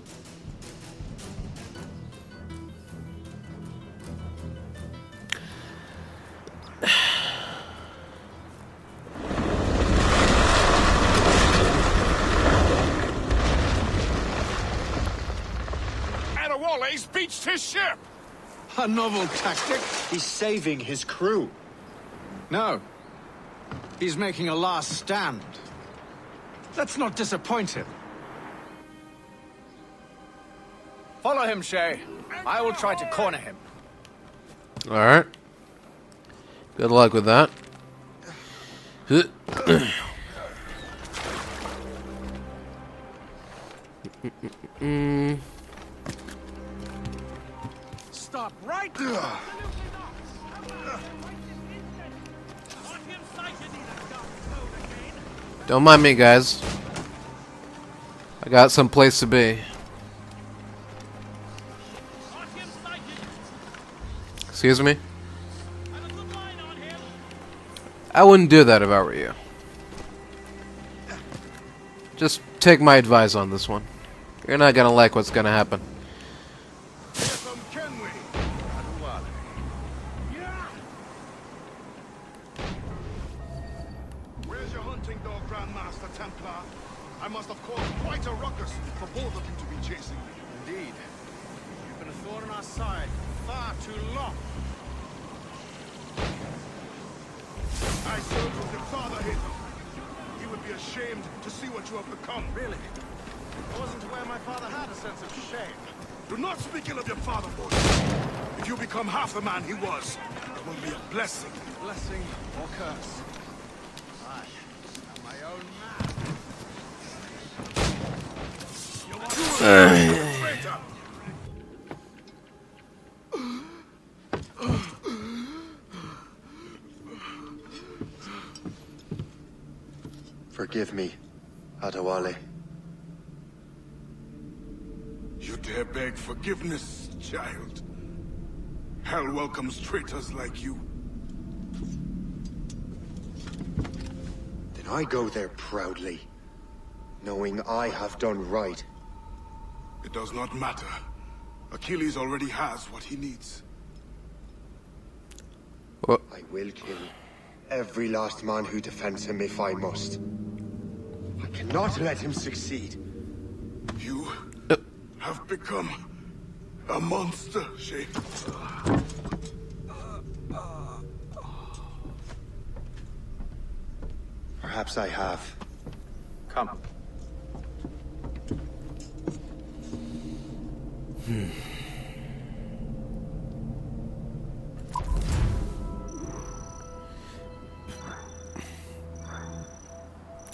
Adewale's beached his ship!
A novel tactic. He's saving his crew. No. He's making a last stand. Let's not disappoint him. Follow him, Shay. I will try to corner him.
Alright. Good luck with that.
Stop right there.
Don't mind me, guys. I got some place to be. Excuse me? I wouldn't do that if I were you. Just take my advice on this one. You're not gonna like what's gonna happen.
Where's your hunting dog, Grandmaster Templar? I must have caused quite a ruckus for both of you to be chasing me.
Indeed. You've been a thorn on our side for far too long.
I served with your father, Hitler. He would be ashamed to see what you have become.
Really? I wasn't aware my father had a sense of shame.
Do not speak ill of your father, boy. If you become half the man he was, it will be a blessing.
Blessing or curse. I am my own man. You are a traitor.
Forgive me, Adewale.
You dare beg forgiveness, child? Hell welcomes traitors like you.
Then I go there proudly, knowing I have done right.
It does not matter. Achilles already has what he needs.
What?
I will kill every last man who defends him if I must. I cannot let him succeed.
You have become a monster, Shay.
Perhaps I have.
Come.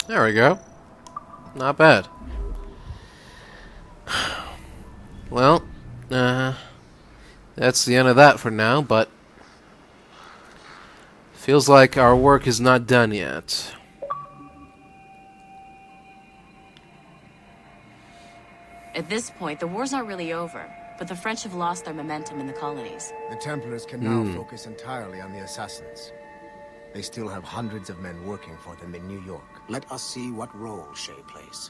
There we go. Not bad. Well, that's the end of that for now, but feels like our work is not done yet.
At this point, the war's not really over, but the French have lost their momentum in the colonies.
The Templars can now focus entirely on the assassins. They still have hundreds of men working for them in New York. Let us see what role Shay plays.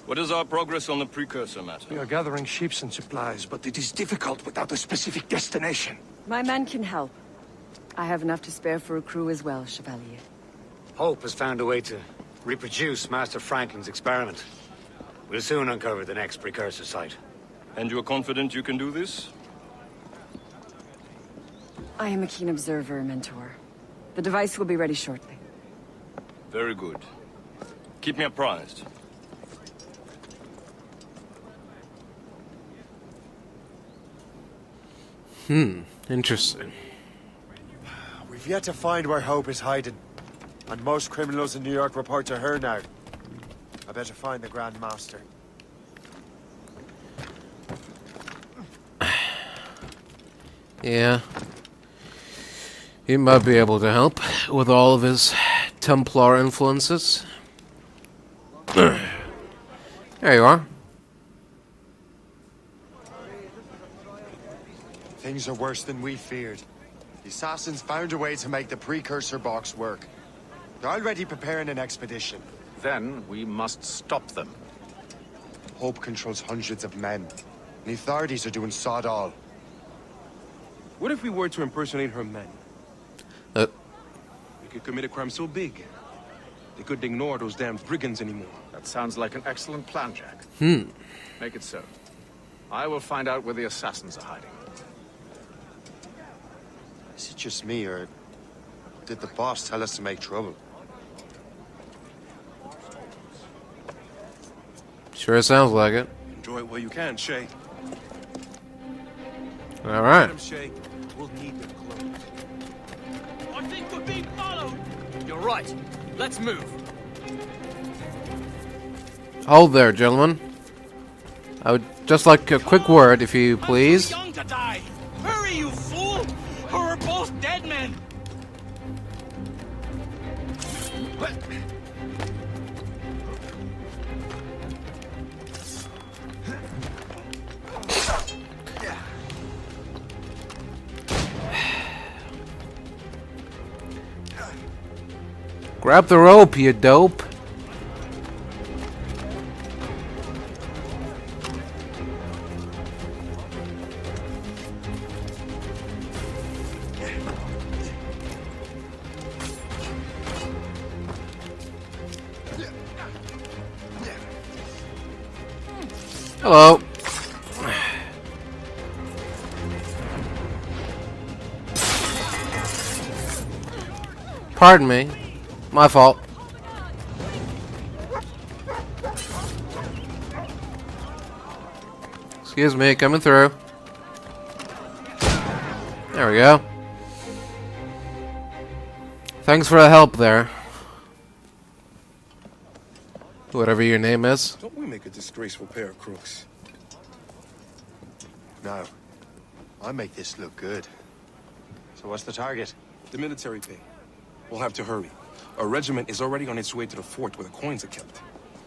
What is our progress on the precursor matter?
We are gathering ships and supplies, but it is difficult without a specific destination.
My men can help. I have enough to spare for a crew as well, Chevalier.
Hope has found a way to reproduce Master Franklin's experiment. We'll soon uncover the next precursor site.
And you are confident you can do this?
I am a keen observer, Mentor. The device will be ready shortly.
Very good. Keep me apprised.
Interesting.
We've yet to find where Hope is hiding. And most criminals in New York report to her now. I better find the Grand Master.
Yeah. He might be able to help with all of his Templar influences. There you are.
Things are worse than we feared. The assassins found a way to make the precursor box work. They're already preparing an expedition.
Then we must stop them.
Hope controls hundreds of men. The authorities are doing sod all.
What if we were to impersonate her men? We could commit a crime so big, they couldn't ignore those damn brigands anymore.
That sounds like an excellent plan, Jack. Make it so. I will find out where the assassins are hiding.
Is it just me, or did the boss tell us to make trouble?
Sure sounds like it.
Enjoy it while you can, Shay.
All right.
Get him, Shay. We'll need them clothes.
I think we're being followed. You're right. Let's move.
Hold there, gentlemen. I would just like a quick word, if you please.
Young to die. Hurry, you fool! Or we're both dead men.
Grab the rope, you dope. Hello. Pardon me. My fault. Excuse me, coming through. There we go. Thanks for the help there. Whatever your name is.
Don't we make a disgraceful pair of crooks?
No. I make this look good. So what's the target?
The military pay. We'll have to hurry. A regiment is already on its way to the fort where the coins are kept.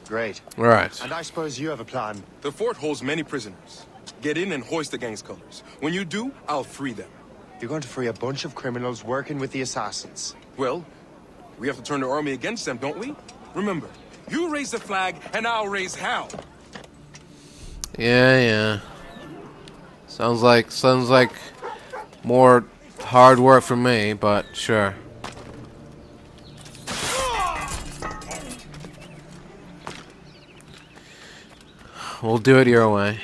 Great.
Right.
And I suppose you have a plan.
The fort holds many prisoners. Get in and hoist the gang's colors. When you do, I'll free them.
You're going to free a bunch of criminals working with the assassins.
Well, we have to turn the army against them, don't we? Remember, you raise the flag and I'll raise hell.
Yeah. Sounds like more hard work for me, but sure. We'll do it your way.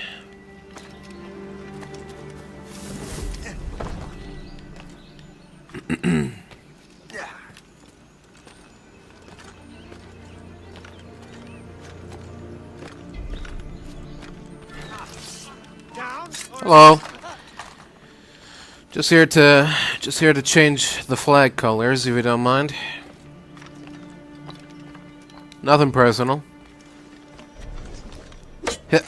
Hello. Just here to change the flag colors, if you don't mind. Nothing personal. Hit.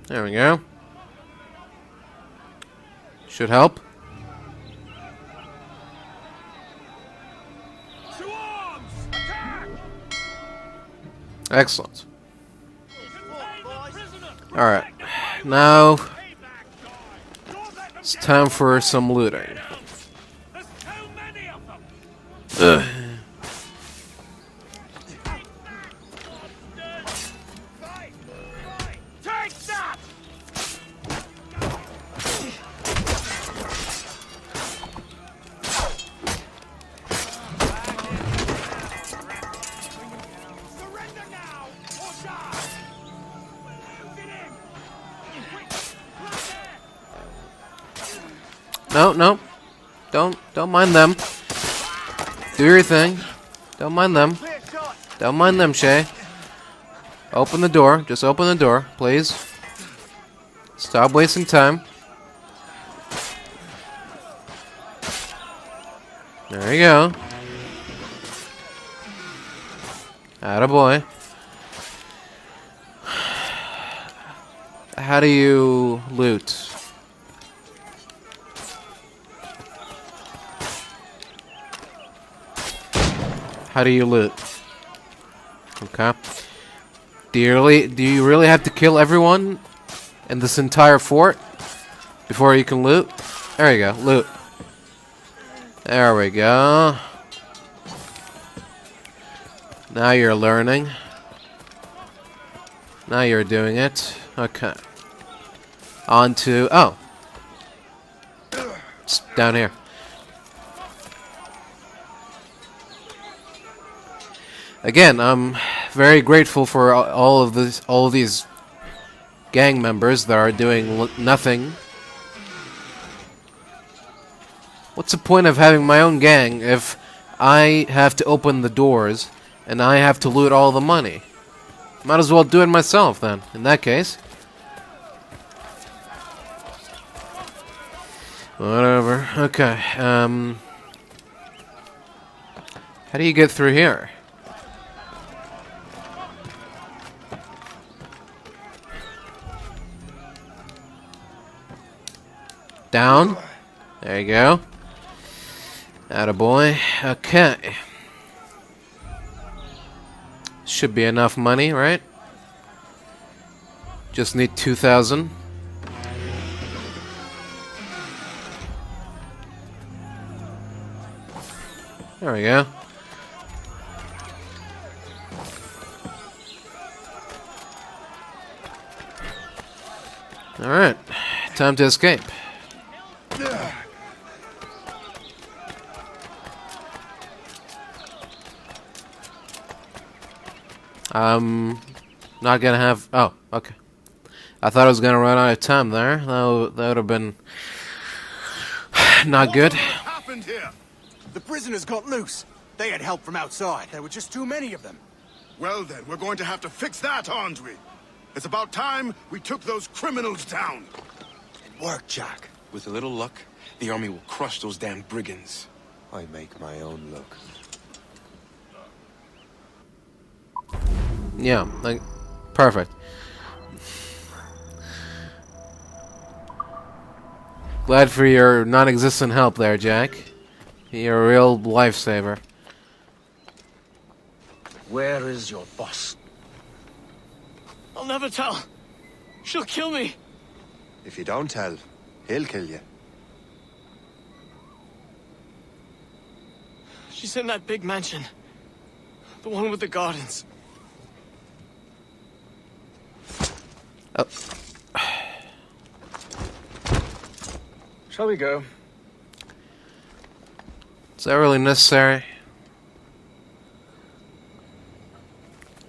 There we go. Should help. Excellent. Alright. Now it's time for some looting. Ugh. No. Don't mind them. Do your thing. Don't mind them. Don't mind them, Shay. Open the door. Just open the door, please. Stop wasting time. There you go. Attaboy. How do you loot? How do you loot? Okay. Do you really have to kill everyone in this entire fort before you can loot? There you go, loot. There we go. Now you're learning. Now you're doing it. Okay. On to... Oh. It's down here. Again, I'm very grateful for all of these gang members that are doing nothing. What's the point of having my own gang if I have to open the doors and I have to loot all the money? Might as well do it myself then, in that case. Whatever. Okay. How do you get through here? Down. There you go. Attaboy. Okay. Should be enough money, right? Just need 2,000. There we go. Alright. Time to escape. Not gonna have... Oh, okay. I thought I was gonna run out of time there. That would have been... not good.
What happened here? The prisoners got loose. They had help from outside. There were just too many of them.
Well then, we're going to have to fix that, aren't we? It's about time we took those criminals down.
It worked, Jack.
With a little luck, the army will crush those damn brigands.
I make my own luck.
Yeah, like, perfect. Glad for your non-existent help there, Jack. You're a real lifesaver.
Where is your boss?
I'll never tell. She'll kill me.
If you don't tell, he'll kill you.
She's in that big mansion. The one with the gardens.
Oh.
Shall we go?
Is that really necessary?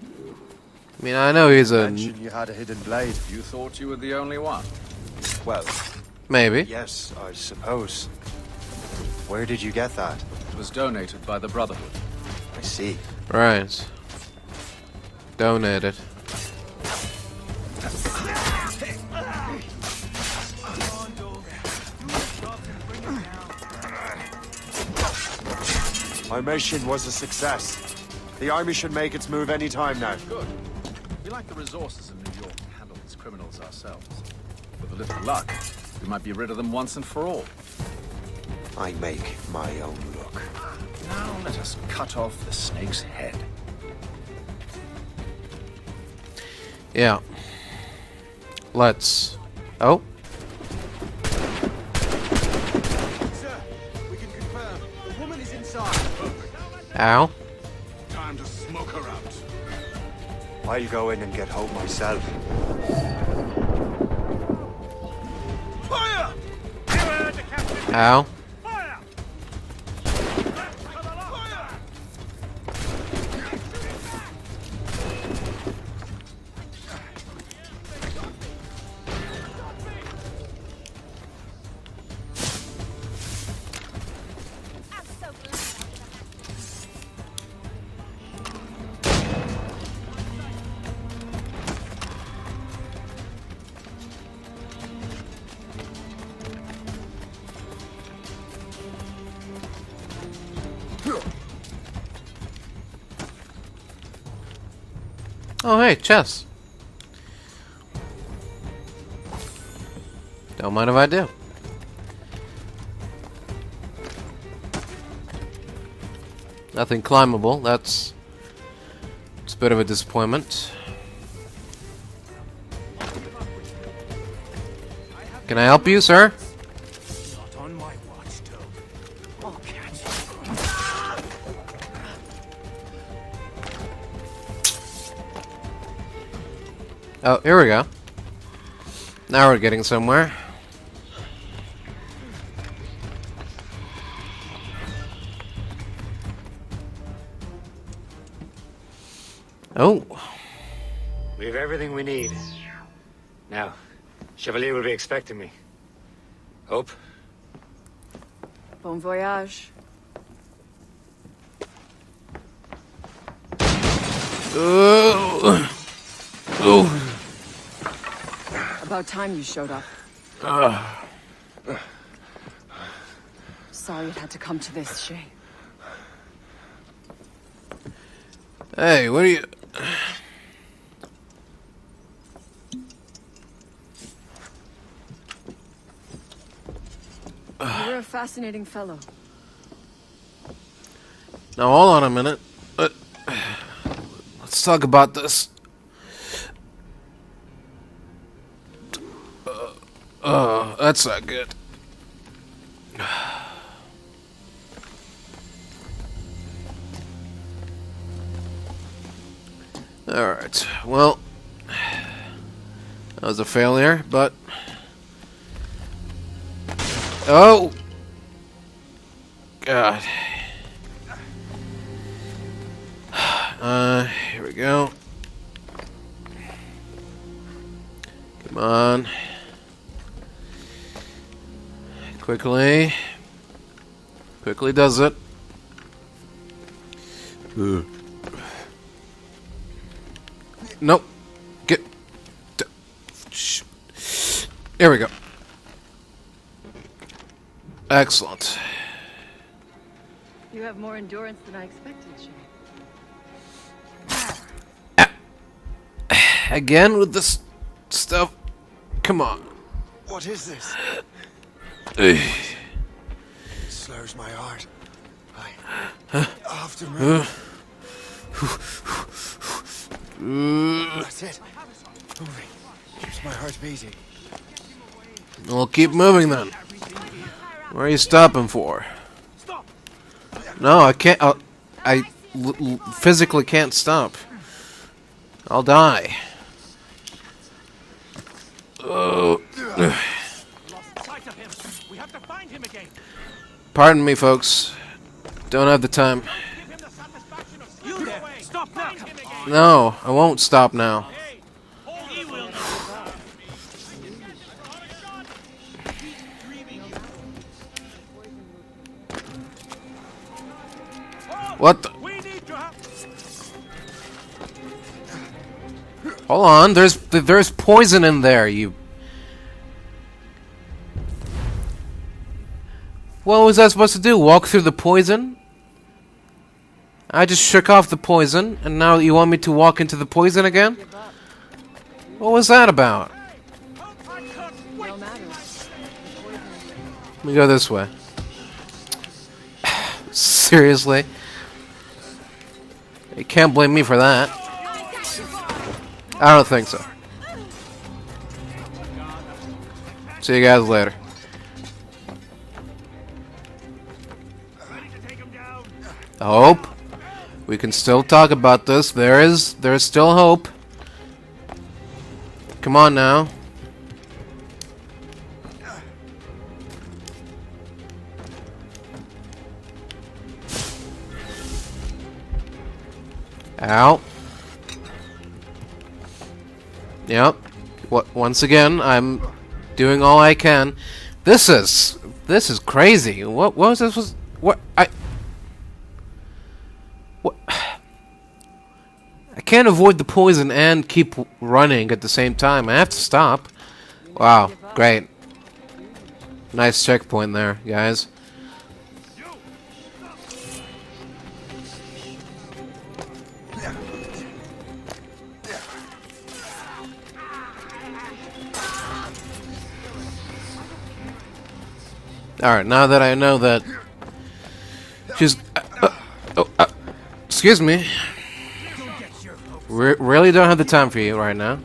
I mean, I know he's a...
Mentioned you had a hidden blade.
You thought you were the only one?
Well...
Maybe.
Yes, I suppose. Where did you get that?
It was donated by the Brotherhood.
I see.
Right. Donated.
My mission was a success. The army should make its move any time now.
Good. We lack the resources of New York to handle these criminals ourselves. With a little luck, we might be rid of them once and for all.
I make my own luck.
Now let us cut off the snake's head.
Yeah. Let's... Oh?
Sir, we can confirm. The woman is inside.
Ow.
Time to smoke her out.
I'll go in and get Hope myself.
Fire!
Ow. Oh, hey, chess. Don't mind if I do. Nothing climbable. It's a bit of a disappointment. Can I help you, sir?
Not on my watch, Toad. I'll catch you.
Oh, here we go. Now we're getting somewhere. Oh.
We have everything we need. Now, Chevalier will be expecting me. Hope?
Bon voyage. About time you showed up. Sorry it had to come to this, Shay.
Hey, what are you...
You're a fascinating fellow.
Now, hold on a minute. Let's talk about this. That's not good. Alright, well, that was a failure, but... Oh! God. Here we go. Come on. Quickly. Quickly does it. Nope. Get. There we go. Excellent.
You have more endurance than I expected, Shay.
Again with this stuff. Come on.
What is this?
It
slurs my heart. I have to move. That's it. Moving. Keeps my heart beating.
Well, keep moving then. Where are you stopping for? No, I can't. I physically can't stop. I'll die. Pardon me, folks. Don't have the time. No, I won't stop now. What the? Hold on, there's poison in there, you... What was I supposed to do? Walk through the poison? I just shook off the poison, and now you want me to walk into the poison again? What was that about? Let me go this way. Seriously? You can't blame me for that. I don't think so. See you guys later. I hope we can still talk about this. There's still hope. Come on now. Ow. Yep. Once again, I'm doing all I can. This is crazy. What was this? What I can't avoid the poison and keep running at the same time. I have to stop. Wow, great. Nice checkpoint there, guys. Alright, now that I know that she's... excuse me. Really don't have the time for you right now.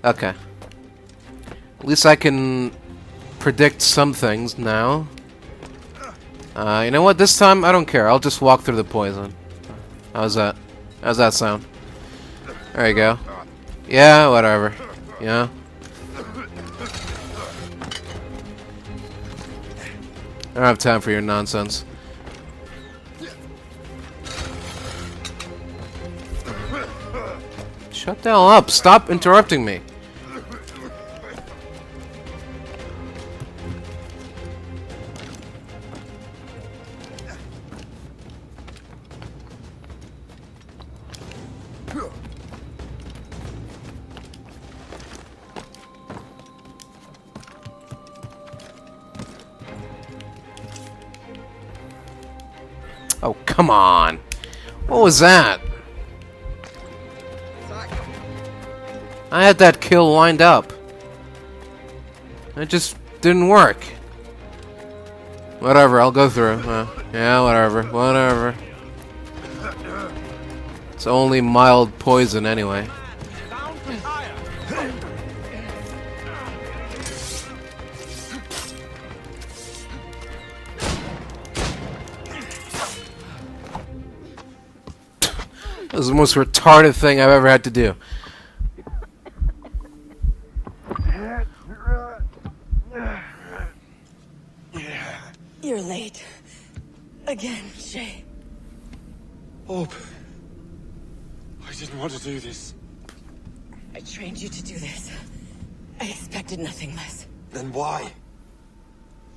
Okay. At least I can predict some things now. You know what? This time, I don't care. I'll just walk through the poison. How's that? How's that sound? There you go. Yeah, whatever. Yeah. I don't have time for your nonsense. Shut the hell up. Stop interrupting me. Oh, come on. What was that? I had that kill lined up. It just didn't work. Whatever, I'll go through. Yeah, whatever. Whatever. It's only mild poison anyway. This is the most retarded thing I've ever had to do.
You're late. Again, Shay.
Hope. I didn't want to do this.
I trained you to do this. I expected nothing less.
Then why?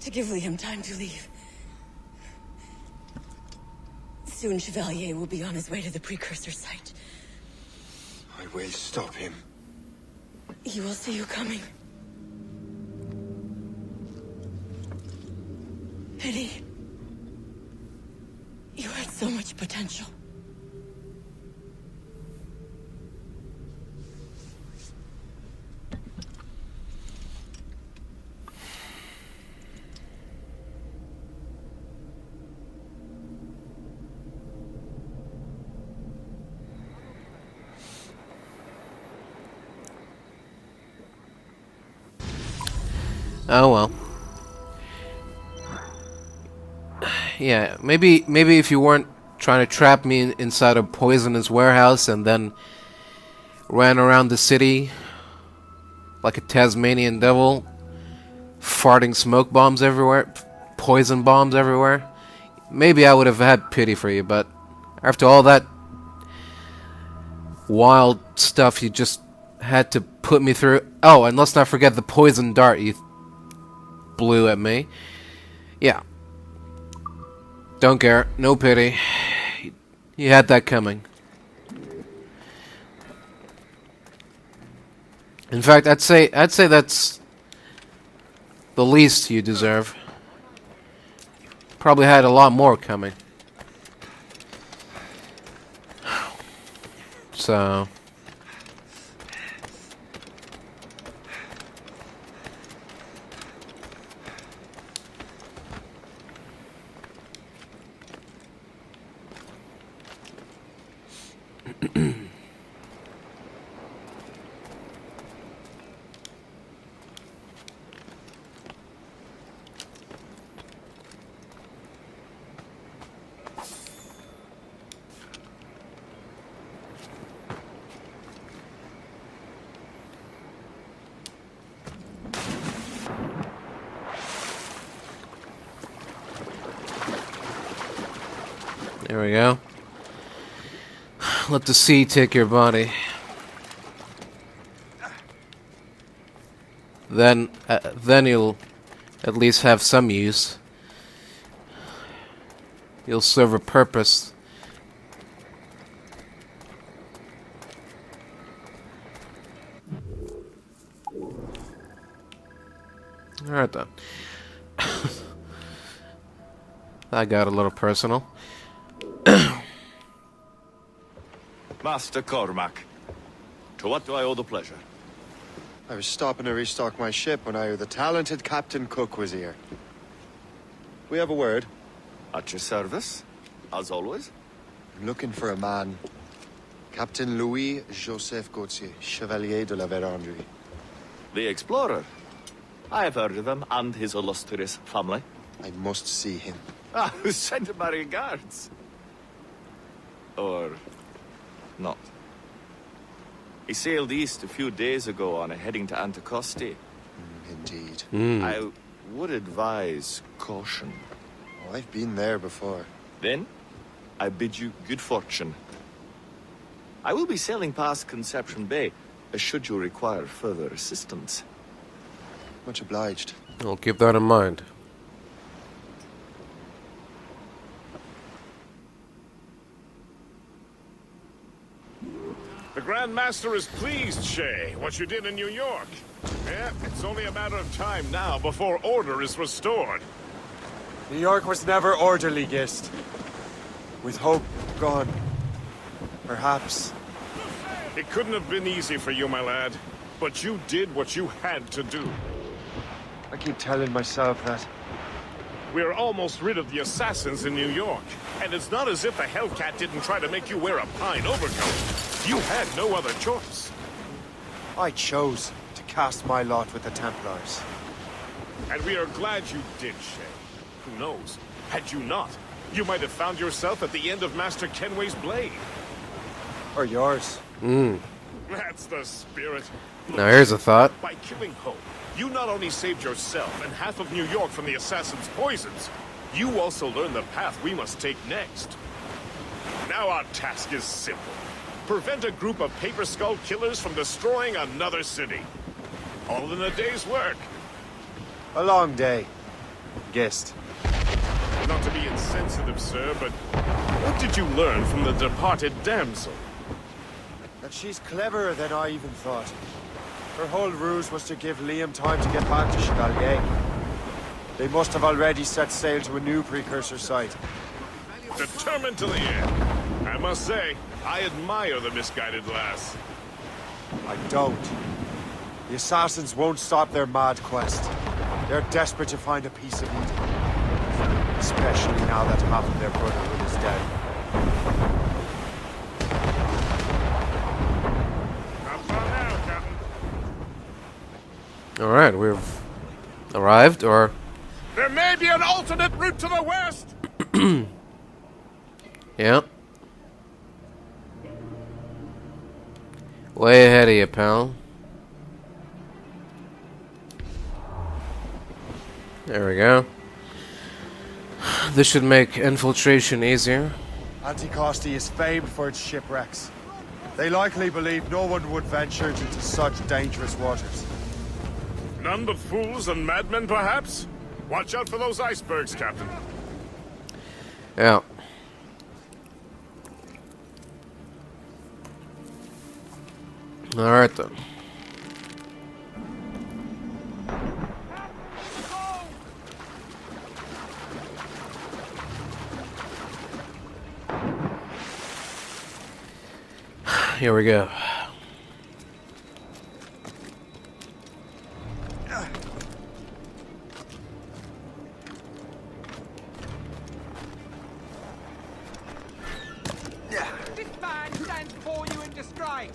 To give Liam time to leave. Soon Chevalier will be on his way to the precursor site.
I will stop him.
He will see you coming. Pity. You had so much potential.
Oh well. Yeah, maybe if you weren't trying to trap me inside a poisonous warehouse and then ran around the city like a Tasmanian devil, farting smoke bombs everywhere, poison bombs everywhere, maybe I would have had pity for you, but after all that wild stuff you just had to put me through... Oh, and let's not forget the poison dart you blew at me. Yeah. Don't care. No pity. You had that coming. In fact, I'd say that's the least you deserve. Probably had a lot more coming. So... There we go. Let the sea take your body. Then you'll at least have some use. You'll serve a purpose. Alright then. That got a little personal.
Master Cormac, to what do I owe the pleasure?
I was stopping to restock my ship when I heard the talented Captain Cook was here. We have a word.
At your service, as always.
I'm looking for a man. Captain Louis-Joseph Gauthier, Chevalier de la Vérendrye.
The explorer. I have heard of him and his illustrious family.
I must see him.
Ah, send him my regards. Or not. He sailed east a few days ago on a heading to Anticosti.
Indeed.
I would advise caution.
Oh, I've been there before.
Then, I bid you good fortune. I will be sailing past Conception Bay, should you require further assistance.
Much obliged.
I'll keep that in mind.
The Grand Master is pleased, Shay, what you did in New York. Yeah, it's only a matter of time now before order is restored.
New York was never orderly, Gist. With hope gone, perhaps.
It couldn't have been easy for you, my lad. But you did what you had to do.
I keep telling myself that.
We're almost rid of the assassins in New York. And it's not as if the Hellcat didn't try to make you wear a pine overcoat. You had no other choice.
I chose to cast my lot with the Templars.
And we are glad you did, Shay. Who knows? Had you not, you might have found yourself at the end of Master Kenway's blade.
Or yours.
That's the spirit.
Now here's a thought.
By killing Hope, you not only saved yourself and half of New York from the assassin's poisons, you also learned the path we must take next. Now our task is simple. Prevent a group of paper skull killers from destroying another city. All in a day's work.
A long day. Gist.
Not to be insensitive, sir, but what did you learn from the departed damsel?
That she's cleverer than I even thought. Her whole ruse was to give Liam time to get back to Chevalier. They must have already set sail to a new precursor site.
Determined to the end. I must say, I admire the misguided lass.
I don't. The assassins won't stop their mad quest. They're desperate to find a piece of Eden. Especially now that half of their brotherhood is dead.
Alright, we've arrived, or...
There may be an alternate route to the west!
Yeah. Way ahead of you, pal. There we go. This should make infiltration easier.
Anticosti is famed for its shipwrecks. They likely believe no one would venture into such dangerous waters.
None but fools and madmen, perhaps? Watch out for those icebergs, Captain.
Yeah. Alright then. Here we go.
This man stands before you in disgrace.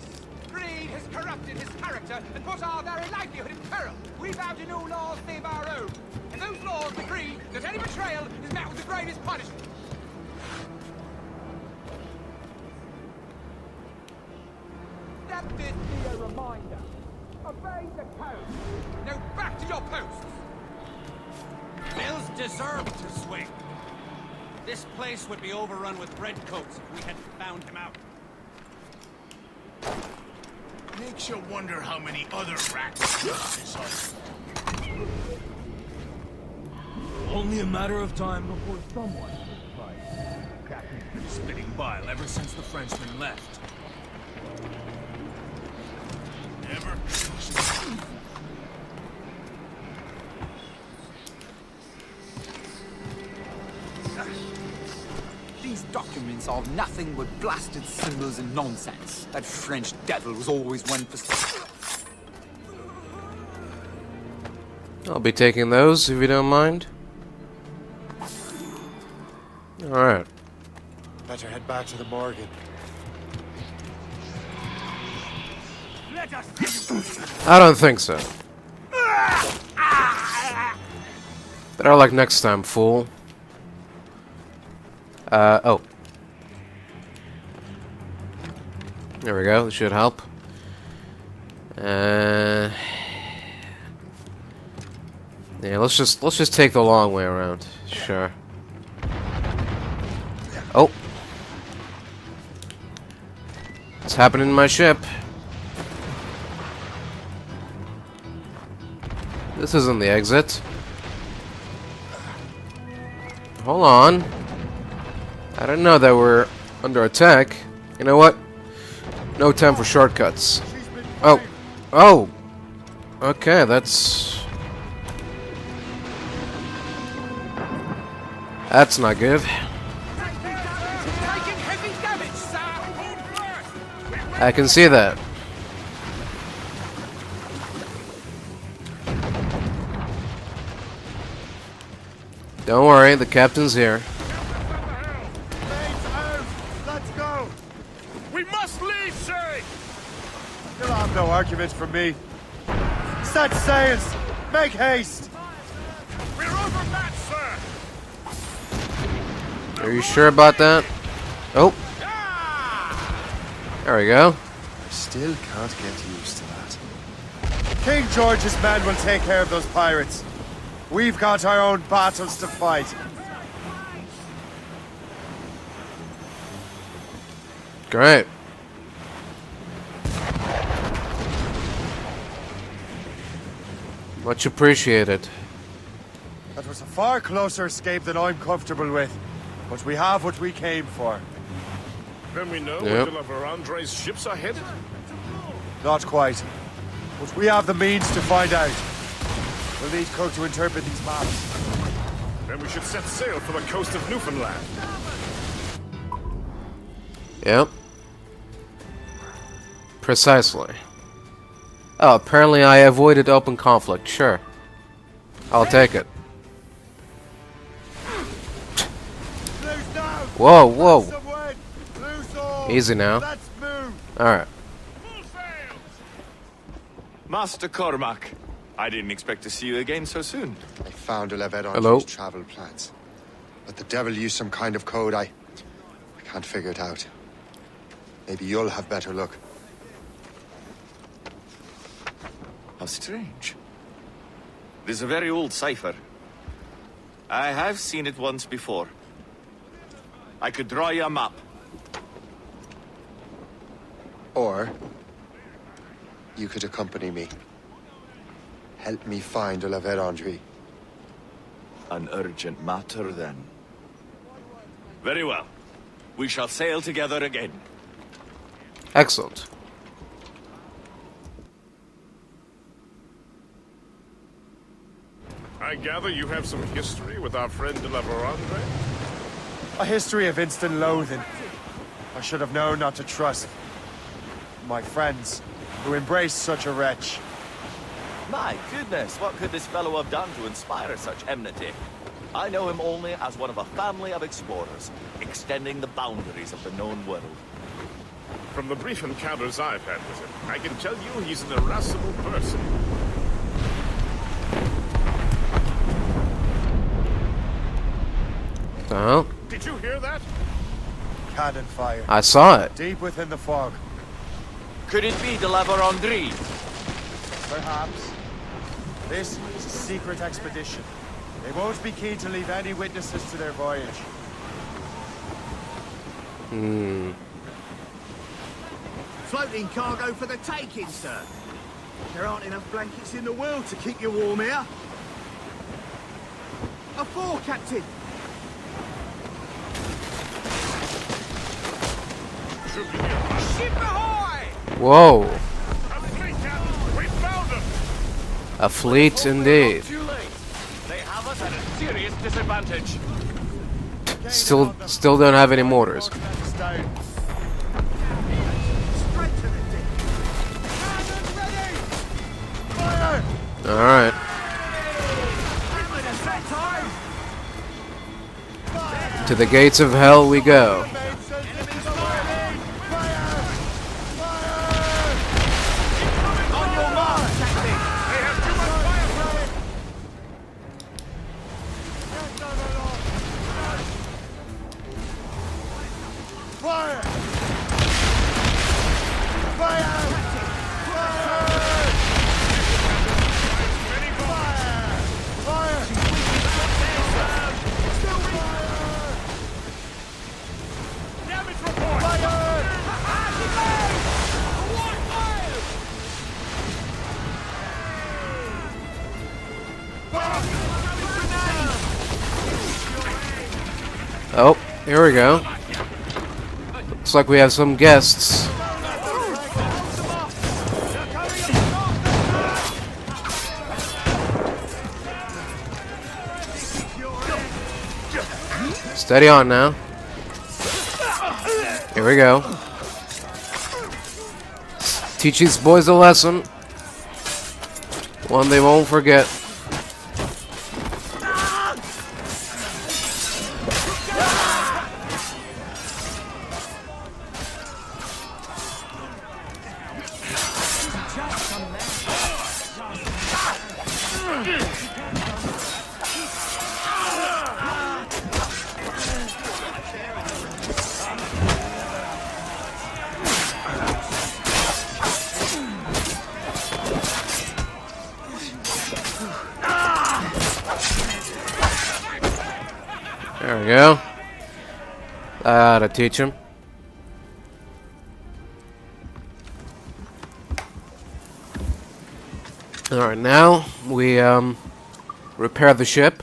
Greed has corrupted his character and put our very livelihood in peril. We vow to new laws save our own. And those laws decree that any betrayal is met with the gravest punishment. Let this be a reminder. Obey the code. Now back to your posts.
Mills deserved to swing. This place would be overrun with redcoats if we hadn't found him out.
Makes you wonder how many other rats this us.
Only a matter of time before someone will fight. Captain's been spitting bile ever since the Frenchmen left.
Never.
These documents are nothing but blasted symbols and nonsense. That French devil was always one for...
I'll be taking those, if you don't mind. Alright.
Better head back to the Morgan.
I don't think so. Better luck next time, fool. Oh. There we go, this should help. Yeah, let's just take the long way around. Sure. Oh. What's happening in my ship? This isn't the exit. Hold on. I didn't know that we're under attack. You know what? No time for shortcuts. Oh. Oh. Okay, that's not good. I can see that. Don't worry, the captain's here.
Let's go!
We must leave, Shay!
You'll have no argument from me. Set sails! Make haste!
We're overmatched, sir!
Are you sure about that? Oh. There we go.
I still can't get used to that. King George's men will take care of those pirates. We've got our own battles to fight.
Great. Much appreciated.
That was a far closer escape than I'm comfortable with. But we have what we came for.
Then we know where De La Vérendrye's ships are headed?
Not quite. But we have the means to find out. We'll need Cook to interpret these maps.
Then we should set sail for the coast of Newfoundland.
Yep. Precisely. Oh, apparently I avoided open conflict. Sure. I'll take it. Whoa, whoa. Easy now. Alright.
Master Cormac, I didn't expect to see you again so soon.
I found De La
Hello?
Vérendrye's travel plans. But the devil used some kind of code. I can't figure it out. Maybe you'll have better luck.
How strange. This is a very old cipher. I have seen it once before. I could draw you a map.
Or you could accompany me. Help me find De La Vérendrye.
An urgent matter, then. Very well. We shall sail together again.
Excellent.
I gather you have some history with our friend De La Vérendrye?
A history of instant loathing. I should have known not to trust my friends who embraced such a wretch.
My goodness, what could this fellow have done to inspire such enmity? I know him only as one of a family of explorers, extending the boundaries of the known world.
From the brief encounters I've had with him, I can tell you he's an irascible person.
Oh.
Did you hear that?
Cannon fire.
I saw it.
Deep within the fog.
Could it be De La Vérendrye?
Perhaps. This is a secret expedition. They won't be keen to leave any witnesses to their voyage.
Floating cargo for the taking, sir. There aren't enough blankets in the world to keep you warm here. A fore, Captain. Ship ahoy!
Whoa.
A fleet, Captain! We found them!
A fleet indeed.
Too late. They have us at a serious disadvantage.
Still don't have any mortars. Alright. To the gates of hell we go. Oh, here we go. Looks like we have some guests. Steady on now. Here we go. Teach these boys a lesson. One they won't forget. There we go. That ought to teach him. Alright, now we repair the ship.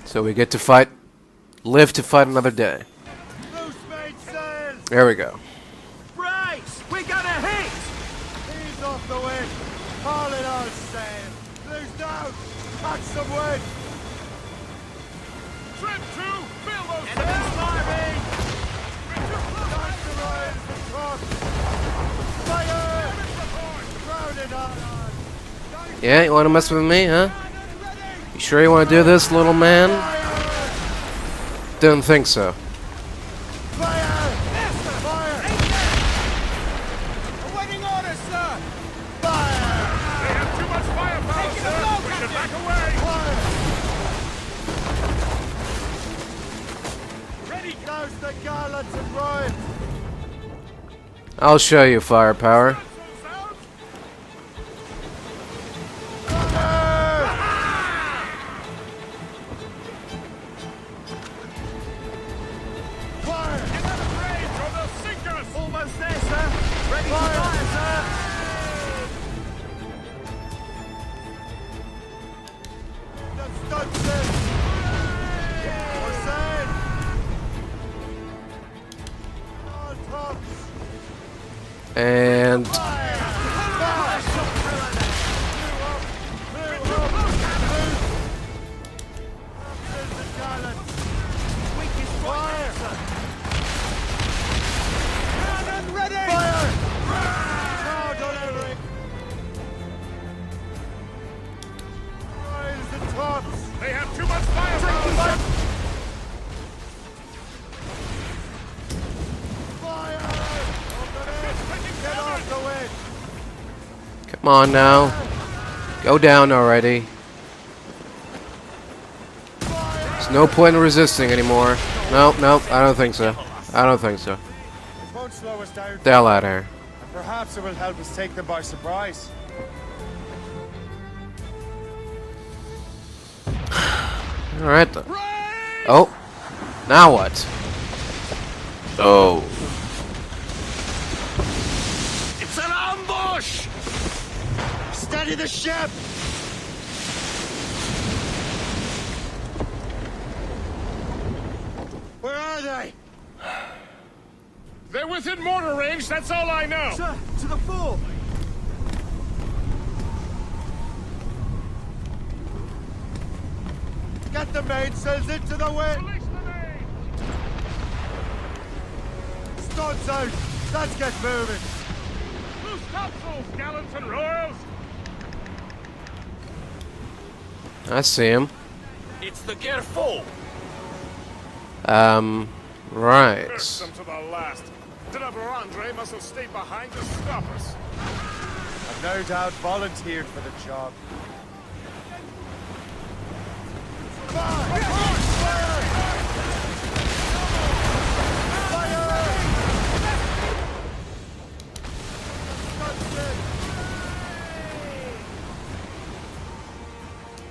So we get to fight, live to fight another day. There we go.
Bryce, we got a hit! He's off the wind. Haul it on, Sam. Lose down. Catch some wind.
Trip 2, fill those sails! Firing!
Time to rise the cross. Fire! Crowded on.
Yeah, you want to mess with me, huh? You sure you want to do this, little man? Didn't think so.
Awaiting orders, sir! Fire! They have too much firepower, sir! We should back away!
Ready! Douse the gallants and ride!
I'll show you firepower.
Almost there, sir. Ready to fire, sir. That's done, sir. What's that? On tops.
And
They have too much firepower!
Get off the way!
come on now. Go down already. There's no point in resisting anymore. Nope, nope, I don't think so. I don't think so.
It won't slow us down.
The hell out of here.
Perhaps it will help us take them by surprise.
Alright then. Oh. Now what? Oh.
It's an ambush! Steady the ship! Where are they?
They're within mortar range, that's all I know!
Sir, to the fore! Get the mainsails into the wind!
Release the main!
Studs out! Let's get moving!
Loose topsails, gallants and royals!
I see him.
It's the Gerfo!
Right.
Curse them to the last. Deliver Andre must have stayed behind to stop us.
I've no doubt volunteered for the job.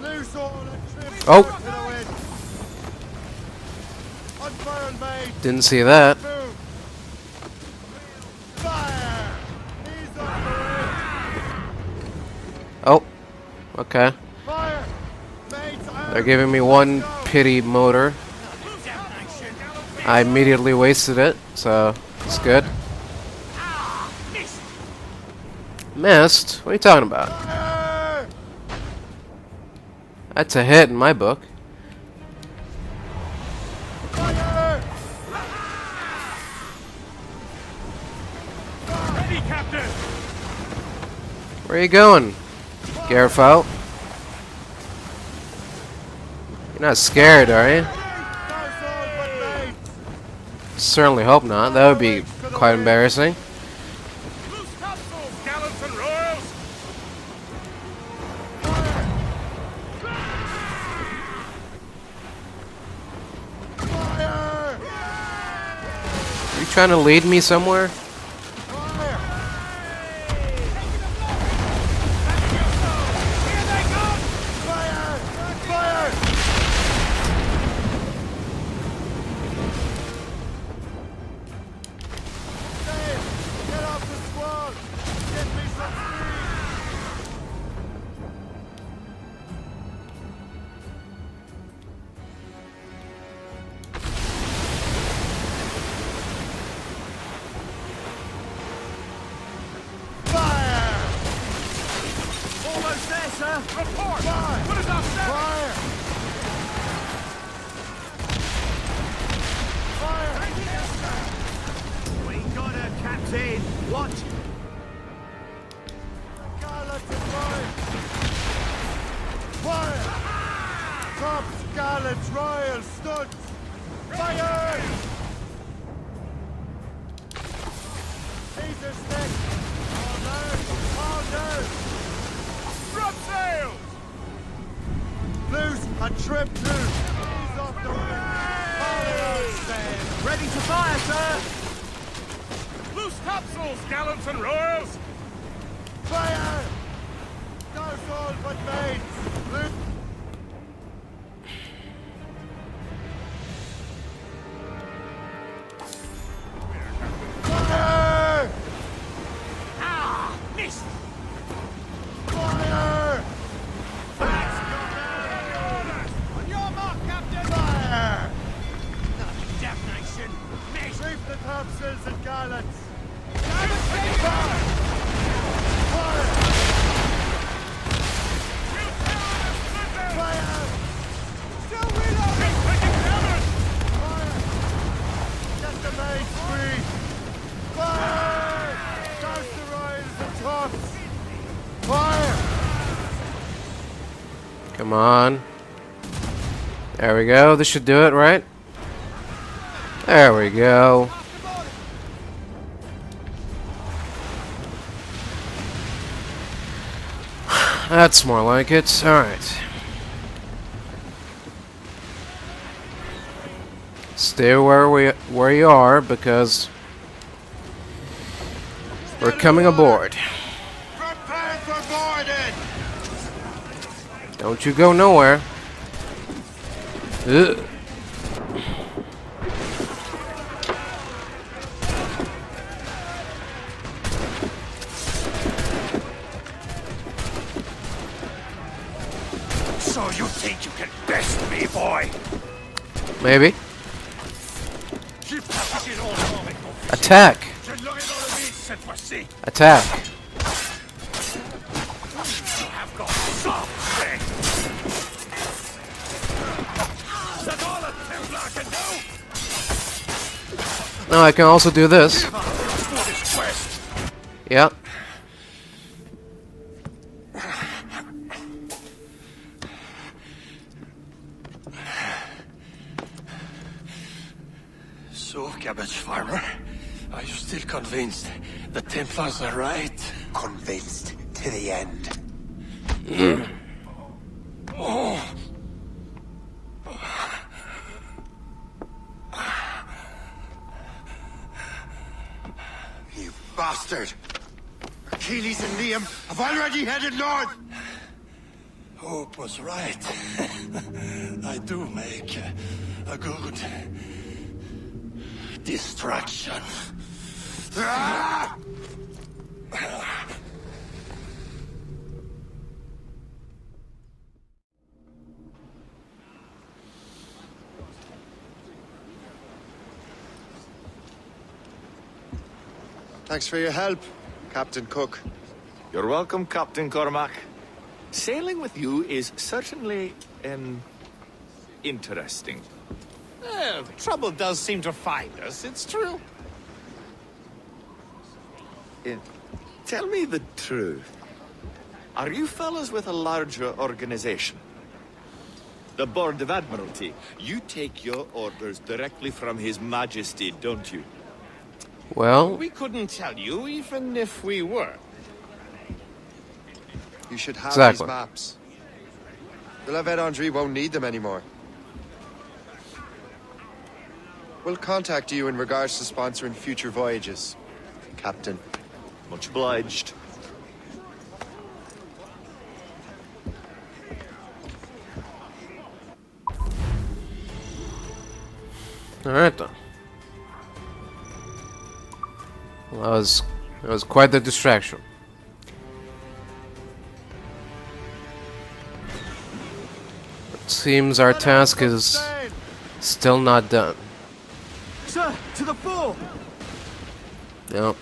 Loose all and trim
Oh.
to the wind. Unfurled maid.
Didn't see that.
Move. Fire. He's on the way.
Oh. Okay.
Fire. Maid's out.
They're giving me one pity motor. I immediately wasted it, so it's good. Missed? What are you talking about? That's a hit in my book.
Ready, Captain.
Where are you going, Garfo? You're not scared, are you? Certainly hope not. That would be quite embarrassing.
Loose topsails, gallants and royals.
Are you trying to lead me somewhere?
Almost there, sir. Report. Fire. What is our fire? Fire. We got her, Captain. What? Gallant and right. Fire. Tops, gallants, royal, studs. Fire. Caesar's next. All down. All down. Drop sails! Loose and trim too. Ease off the wind. Follow sail. Ready to fire, sir. Loose topsails, gallants and royals. Fire! Those all but mates. Loose. Fire! Ah! Missed! Fire! On your mark, Captain! Fire! Damnation! Sweep the topsails and gallants! Fire! Fire! Still reloading! Fire! Get the mates free! Fire! Douse the royals and tops! Fire!
Come on. There we go. This should do it, right? There we go. That's more like it. Alright. Stay where you are, because we're coming aboard.
Prepare for boarding!
Don't you go nowhere. Ugh.
So you think you can best me, boy?
Maybe. Attack! Attack! No, I can also do this. Yeah.
cabbage farmer. Are you still convinced the Templars are right?
Convinced to the end.
Oh.
You bastard! Achilles and Liam have already headed north!
Hope was right. I do make a good distraction.
Ah! Thanks for your help, Captain Cook.
You're welcome, Captain Cormac. Sailing with you is certainly, interesting.
Well, trouble does seem to find us, it's true.
Tell me the truth. Are you fellas with a larger organization? The Board of Admiralty. You take your orders directly from His Majesty, don't you?
Well,
we couldn't tell you, even if we were.
You should have
exactly.
these maps. The La Vedendry won't need them anymore. We'll contact you in regards to sponsoring future voyages, Captain.
Much obliged.
Alright then. Well, that was quite the distraction. It seems our task is still not done.
Sir, to the fore!
No,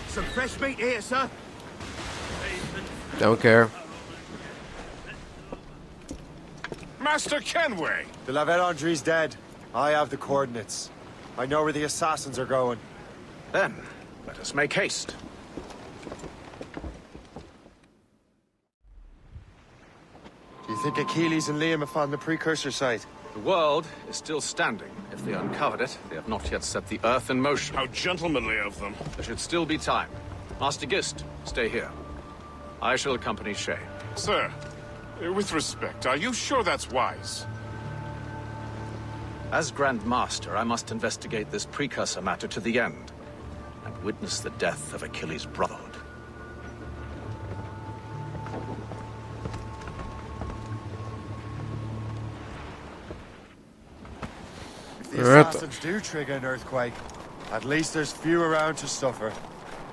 Some fresh meat here, sir.
don't care.
Master Kenway!
The La Vedendry's dead. I have the coordinates. I know where the assassins are going.
Then, let us make haste.
Do you think Achilles and Liam have found the precursor site?
The world is still standing. If they uncovered it, they have not yet set the Earth in motion.
How gentlemanly of them.
There should still be time. Master Gist, stay here. I shall accompany Shay.
Sir, with respect, are you sure that's wise?
As Grand Master, I must investigate this precursor matter to the end, and witness the death of Achilles' brotherhood.
If the assassins do trigger an earthquake, at least there's few around to suffer.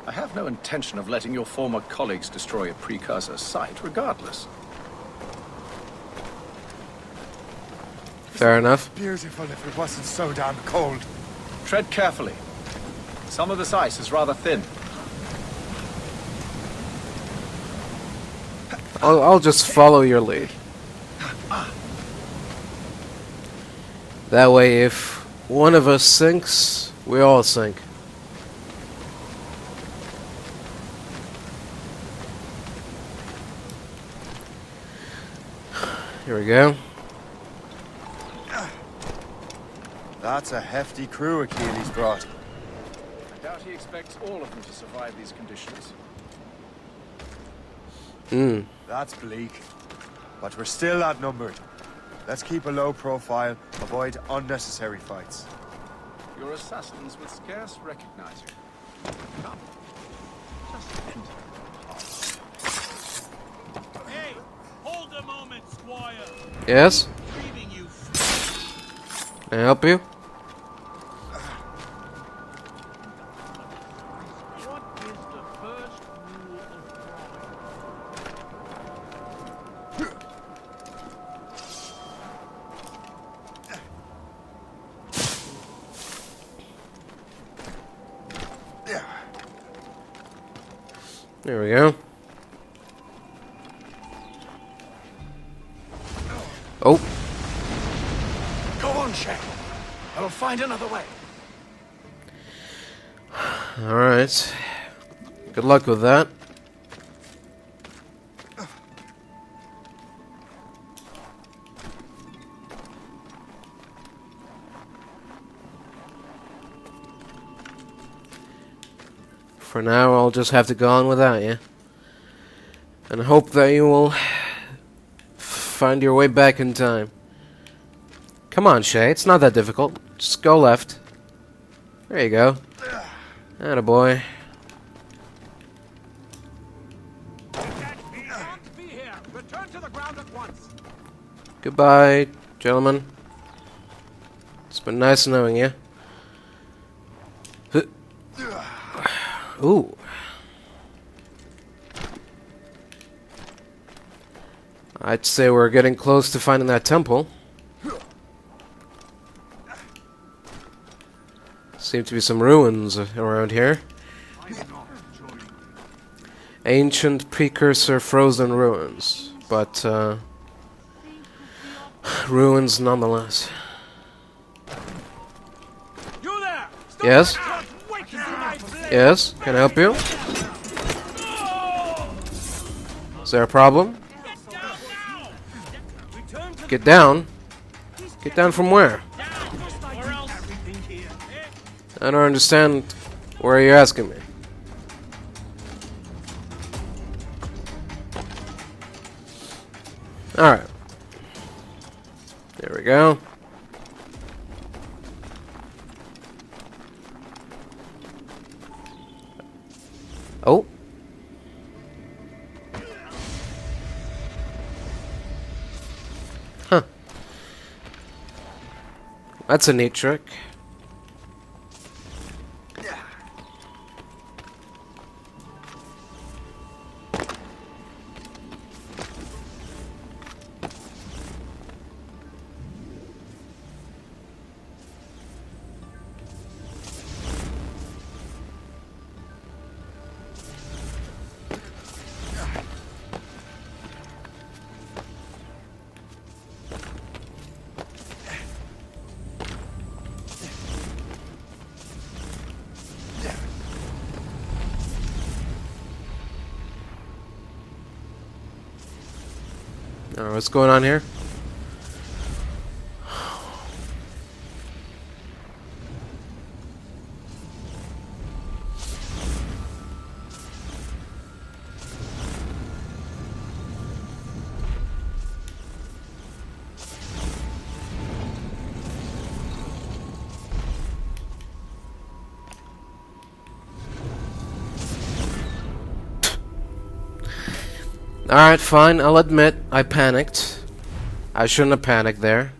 I have no intention of letting your former colleagues destroy a precursor site, regardless.
Fair enough.
Beautiful if it wasn't so damn cold.
Tread carefully. Some of this ice is rather thin.
I'll just follow your lead. That way, if one of us sinks, we all sink. Here we go.
That's a hefty crew Achilles brought.
I doubt he expects all of them to survive these conditions.
That's bleak. But we're still outnumbered. Let's keep a low profile, avoid unnecessary fights.
Your assassins would scarce recognize you. Come. Just enter.
Hey, hold a moment, Squire.
Yes? Can I help you?
What is the first rule of
There we go. Oh.
Go on, Shay. I will find another way.
Alright. Good luck with that. For now, I'll just have to go on without you. And hope that you will find your way back in time. Come on, Shay. It's not that difficult. Just go left. There you go. Attaboy. Goodbye, gentlemen. It's been nice knowing you. Ooh. I'd say we're getting close to finding that temple. Seem to be some ruins around here. Ancient precursor frozen ruins. But, ruins nonetheless. Yes? Yes? Can I help you? Is there a problem? Get down? Get down from where? I don't understand where you're asking me. Alright. There we go. Oh. Huh. That's a neat trick. Alright, what's going on here? Alright, fine, I'll admit, I panicked. I shouldn't have panicked there.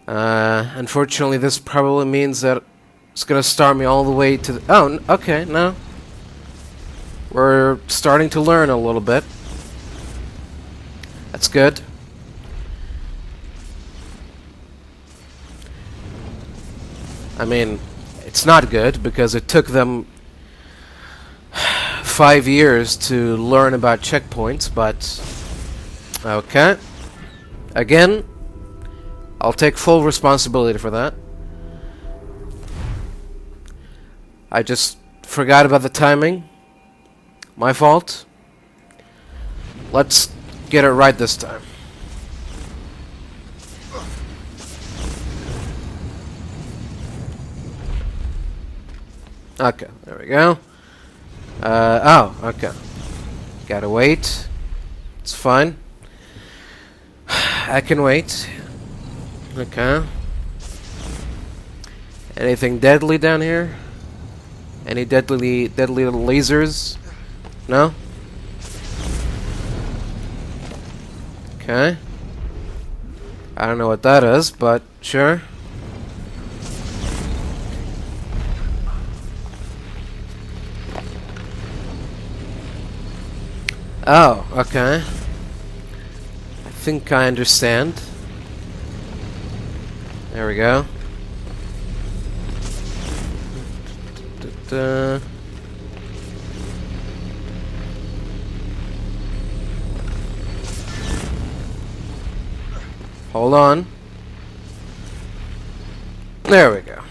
Unfortunately, this probably means that it's gonna start me all the way to the... Oh, okay, no. We're starting to learn a little bit. That's good. I mean, it's not good, because it took them 5 years to learn about checkpoints, but okay. Again, I'll take full responsibility for that. I just forgot about the timing. My fault. Let's get it right this time. Okay, there we go. Oh, okay. Gotta wait. It's fine. I can wait. Okay. Anything deadly down here? Any deadly lasers? No? Okay. I don't know what that is, but sure. Oh, okay. I think I understand. There we go. Hold on. There we go.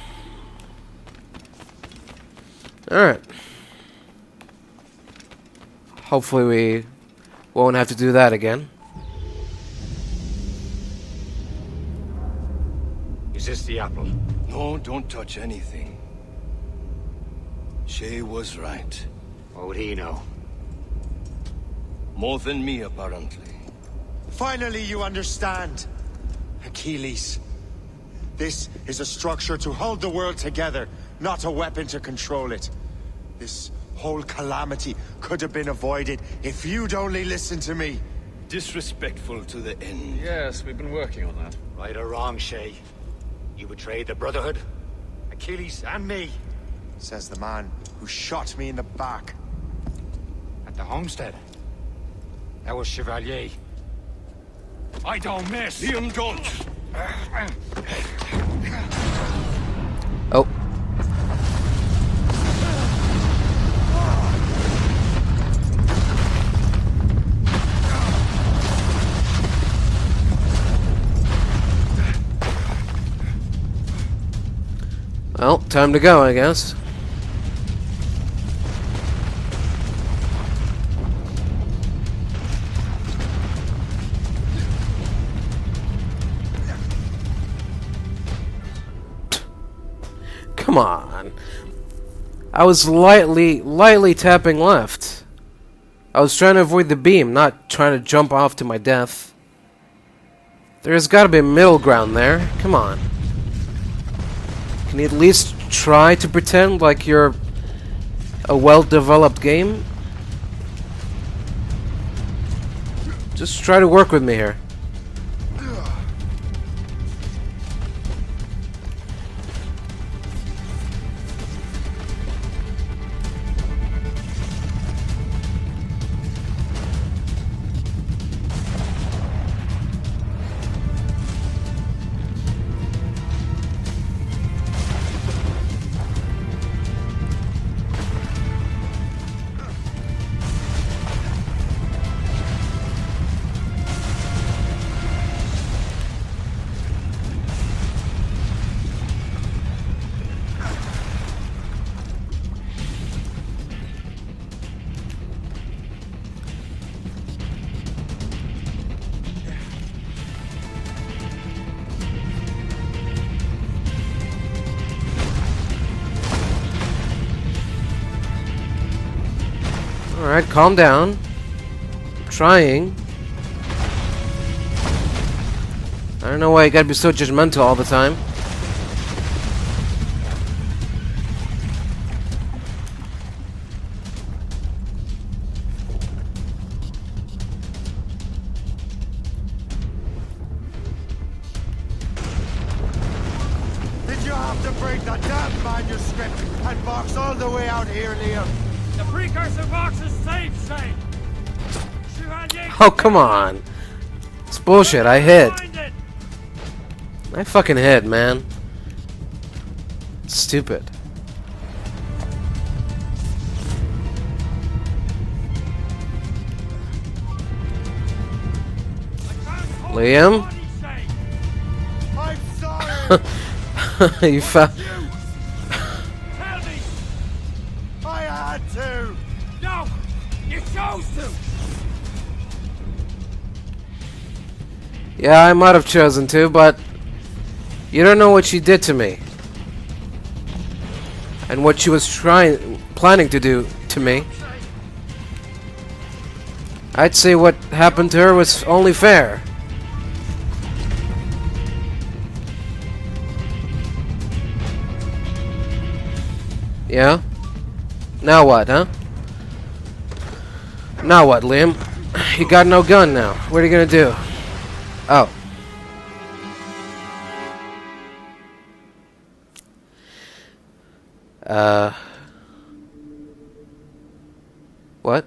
Alright. Hopefully we won't have to do that again.
Is this the apple?
No, don't touch anything. Shay was right.
What would he know?
More than me, apparently.
Finally you understand. Achilles. This is a structure to hold the world together, not a weapon to control it. This whole calamity could have been avoided if you'd only listened to me.
Disrespectful to the end.
Yes, we've been working on that.
Right or wrong, Shay? You betrayed the Brotherhood, Achilles, and me.
Says the man who shot me in the back.
At the homestead. That was Chevalier. I don't miss!
Liam, don't!
Oh. Well, time to go, I guess. Come on. I was lightly tapping left. I was trying to avoid the beam, not trying to jump off to my death. There's gotta be a middle ground there. Come on. Can you at least try to pretend like you're a well-developed game? Just try to work with me here. Alright, calm down. I'm trying. I don't know why you gotta be so judgmental all the time.
Did you have to break that damn manuscript and box all the way out here, Liam?
The precursor box is safe, Shay.
Oh, come on. It's bullshit. I hit. I fucking hit, man. Stupid. Liam?
I'm sorry.
You found.
Tell me.
I had to.
No, you chose to.
Yeah, I might have chosen to, but you don't know what she did to me. And what she was planning to do to me. I'd say what happened to her was only fair. Yeah? Now what, huh? Now what, Liam? You got no gun now. What are you gonna do? Oh. What?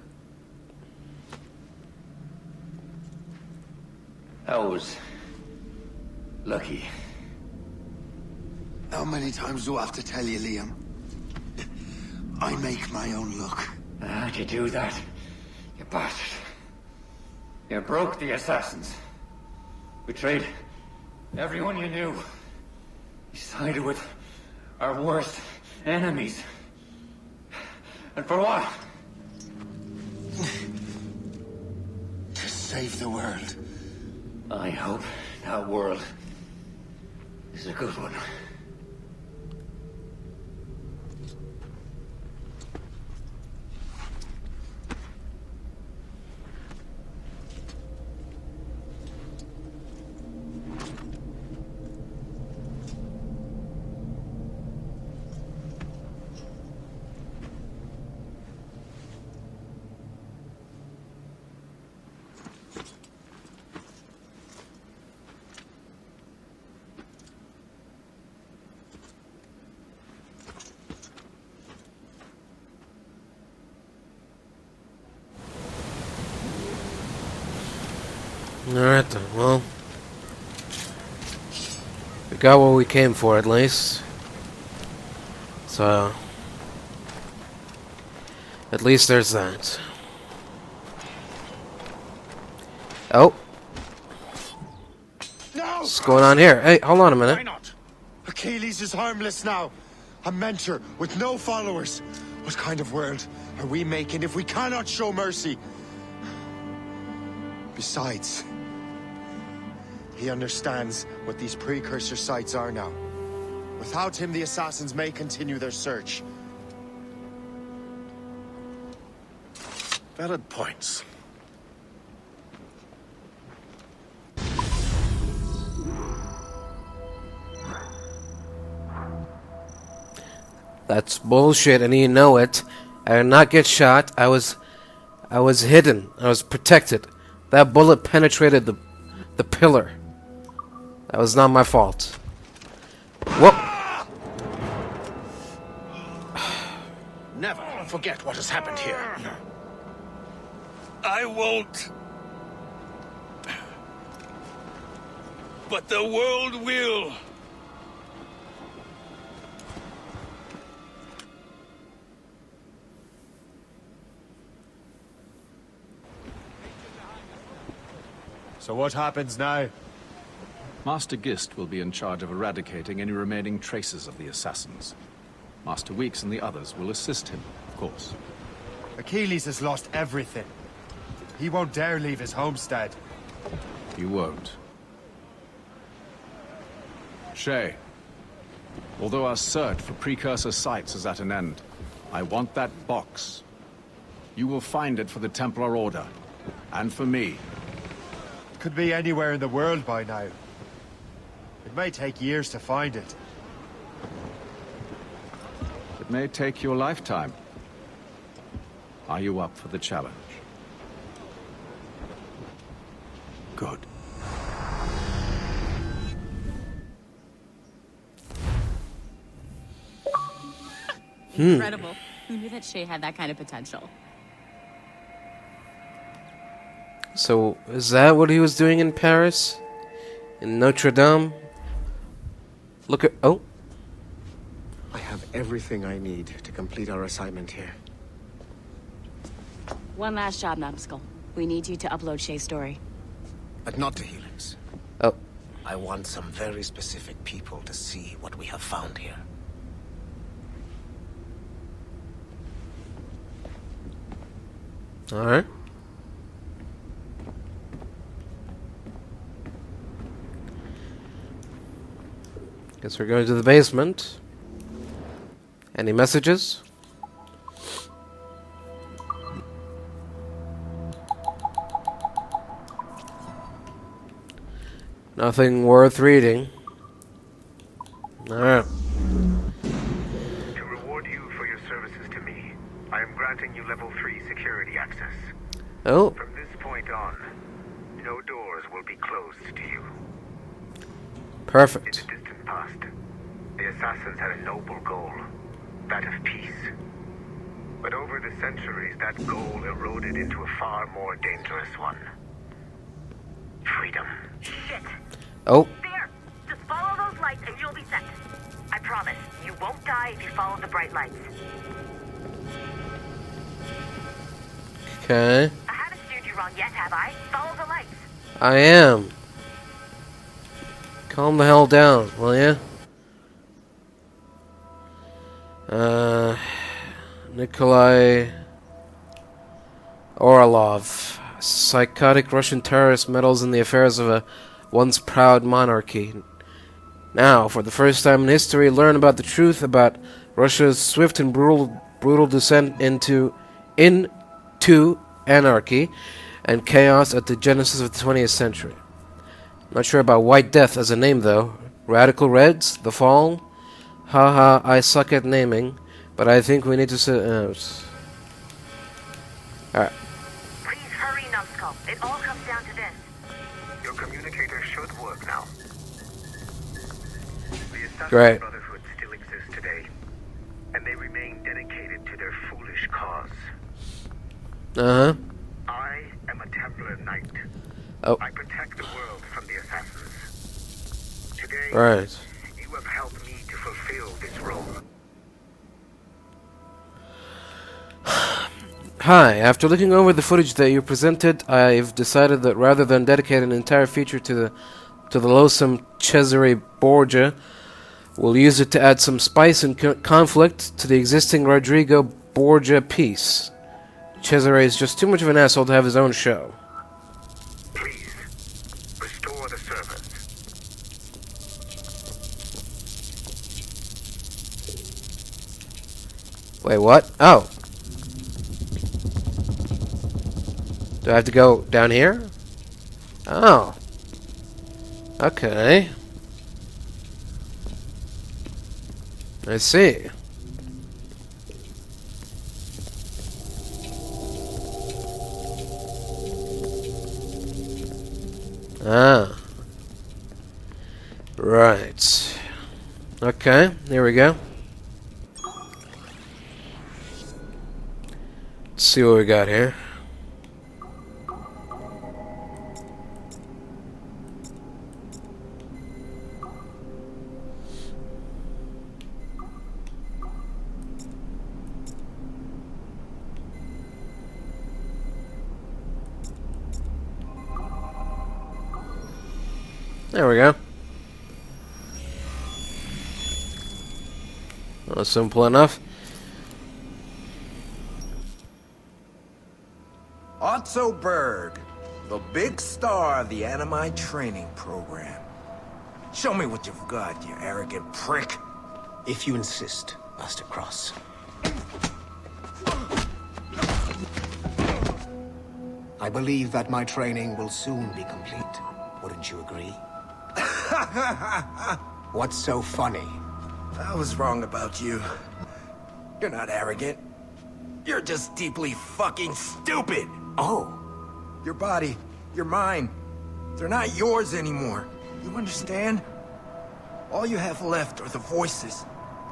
I was lucky.
How many times do I have to tell you, Liam? I make my own luck.
How'd you do that, you bastard? You broke the assassins. Betrayed everyone you knew. You sided with our worst enemies. And for what?
To save the world.
I hope that world is a good one.
Alright then, well. We got what we came for at least. So. At least there's that. Oh.
No!
What's going on here? Hey, hold on a minute.
Why not? Achilles is harmless now. A mentor with no followers. What kind of world are we making if we cannot show mercy? Besides, he understands what these precursor sites are now. Without him, the assassins may continue their search.
Valid points.
That's bullshit, and you know it. I did not get shot. I was hidden. I was protected. That bullet penetrated the pillar. That was not my fault. Whoop.
Never forget what has happened here.
I won't. But the world will.
So what happens now?
Master Gist will be in charge of eradicating any remaining traces of the assassins. Master Weeks and the others will assist him, of course.
Achilles has lost everything. He won't dare leave his homestead.
He won't. Shay, although our search for precursor sites is at an end, I want that box. You will find it for the Templar Order, and for me.
Could be anywhere in the world by now. It may take years to find it.
It may take your lifetime. Are you up for the challenge? Good.
Incredible. Who knew that Shay had that kind of potential?
So, is that what he was doing in Paris? In Notre Dame? Look at... Oh.
I have everything I need to complete our assignment here.
One last job, numbskull. We need you to upload Shay's story.
But not to Helix.
Oh.
I want some very specific people to see what we have found here.
Alright. Guess we're going to the basement. Any messages? Nothing worth reading. Alright.
To reward you for your services to me, I am granting you level 3 security access.
Oh.
From this point on, no doors will be closed to you.
Perfect.
In the distant past, the assassins had a noble goal, that of peace. But over the centuries, that goal eroded into a far more dangerous one. Freedom.
Shit.
Oh.
There! Just follow those lights and you'll be set. I promise, you won't die if you follow the bright lights.
Okay.
I haven't steered you wrong yet, have I? Follow the lights.
I am. Calm the hell down, will ya? Nikolai Orlov, psychotic Russian terrorist, meddles in the affairs of a once proud monarchy. Now, for the first time in history, learn about the truth about Russia's swift and brutal descent into anarchy and chaos at the genesis of the 20th century. Not sure about White Death as a name, though. Radical Reds? The Fall? Haha, I suck at naming, but I think we need to sit out. Alright.
Please hurry, numbskull. It all comes down to this.
Your communicator should work now. The Assassin
Great.
Brotherhood still exists today, and they remain dedicated to their foolish cause.
Uh-huh.
I am a Templar Knight.
Oh.
I protect
Right.
You have helped me to fulfill this role.
Hi, after looking over the footage that you presented, I've decided that rather than dedicate an entire feature to the loathsome Cesare Borgia, we'll use it to add some spice and conflict to the existing Rodrigo Borgia piece. Cesare is just too much of an asshole to have his own show.
Please, restore the servants.
Wait, what? Oh. Do I have to go down here? Oh. Okay. I see. Ah. Right. Okay, here we go. Let's see what we got here. There we go. That was simple enough.
Otto Berg, the big star of the Animi training program. Show me what you've got, you arrogant prick.
If you insist, Master Cross. I believe that my training will soon be complete. Wouldn't you agree? What's so funny?
I was wrong about you. You're not arrogant. You're just deeply fucking stupid.
Oh.
Your body, your mind, they're not yours anymore. You understand? All you have left are the voices.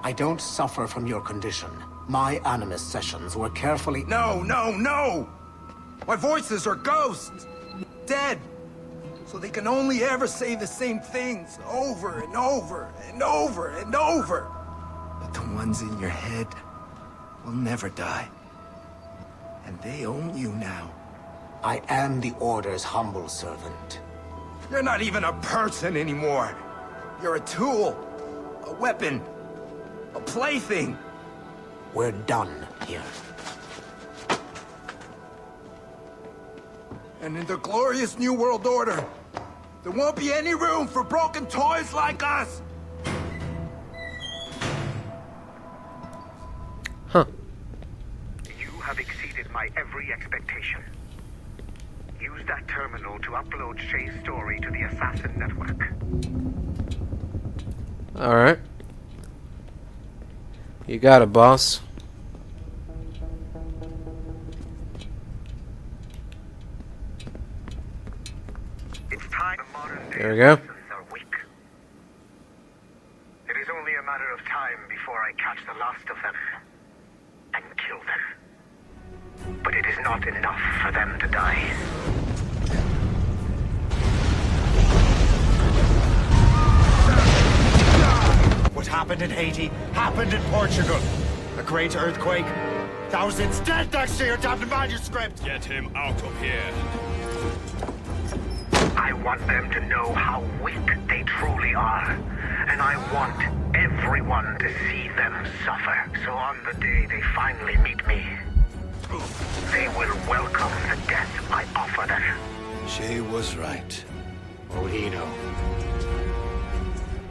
I don't suffer from your condition. My animus sessions were carefully...
No, no, no! My voices are ghosts! Dead! So they can only ever say the same things over and over and over and over. But the ones in your head will never die. And they own you now.
I am the Order's humble servant.
You're not even a person anymore. You're a tool, a weapon, a plaything.
We're done here.
And in the glorious New World Order, there won't be any room for broken toys like us!
Huh.
You have exceeded my every expectation. Use that terminal to upload Shay's story to the Assassin Network.
Alright. You got it, boss.
It's time the modern day
There we go.
assassins are weak. It is only a matter of time before I catch the last of them and kill them. But it is not enough for them to die.
What happened in Haiti happened in Portugal. A great earthquake. Thousands dead thanks to your damned manuscript.
Get him out of here.
I want them to know how weak they truly are. And I want everyone to see them suffer. So on the day they finally meet me, they will welcome the death I offer them.
Shay was right.
What would he know?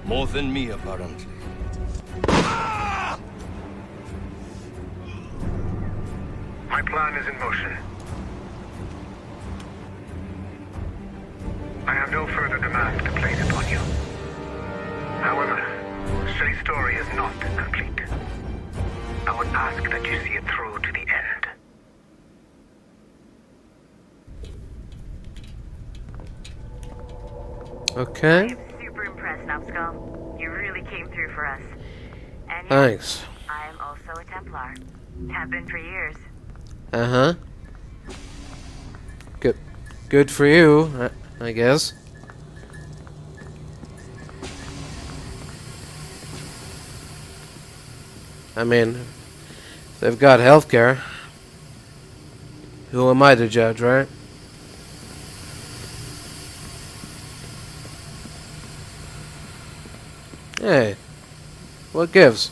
More than me, apparently.
My plan is in motion. I have no further demands to place upon you. However, Shay's story is not complete. I would ask that you see it through to the end.
Okay.
I'm super impressed, numbskull. You really came through for us. And yes,
Thanks.
I am also a Templar. Have been for years.
Uh-huh. Good for you, I guess. I mean, they've got healthcare. Who am I to judge, right? Hey, what gives?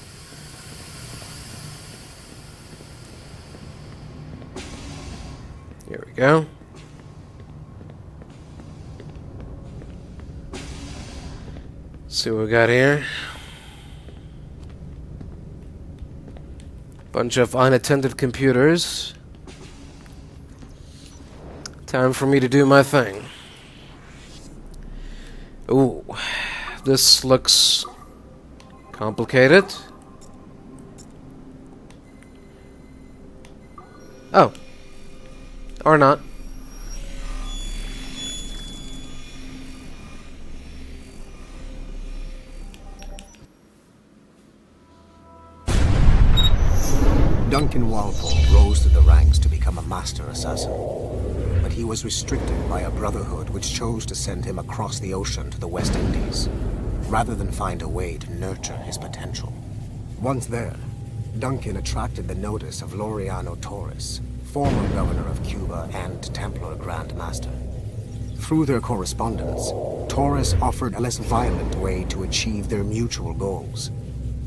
Here we go. See what we got here. Bunch of unattended computers. Time for me to do my thing. Ooh, this looks complicated. Oh. Or not.
Duncan Walpole rose through the ranks to become a master assassin. But he was restricted by a brotherhood which chose to send him across the ocean to the West Indies, rather than find a way to nurture his potential. Once there, Duncan attracted the notice of Laureano Torres, former governor of Cuba and Templar Grand Master. Through their correspondence, Torres offered a less violent way to achieve their mutual goals,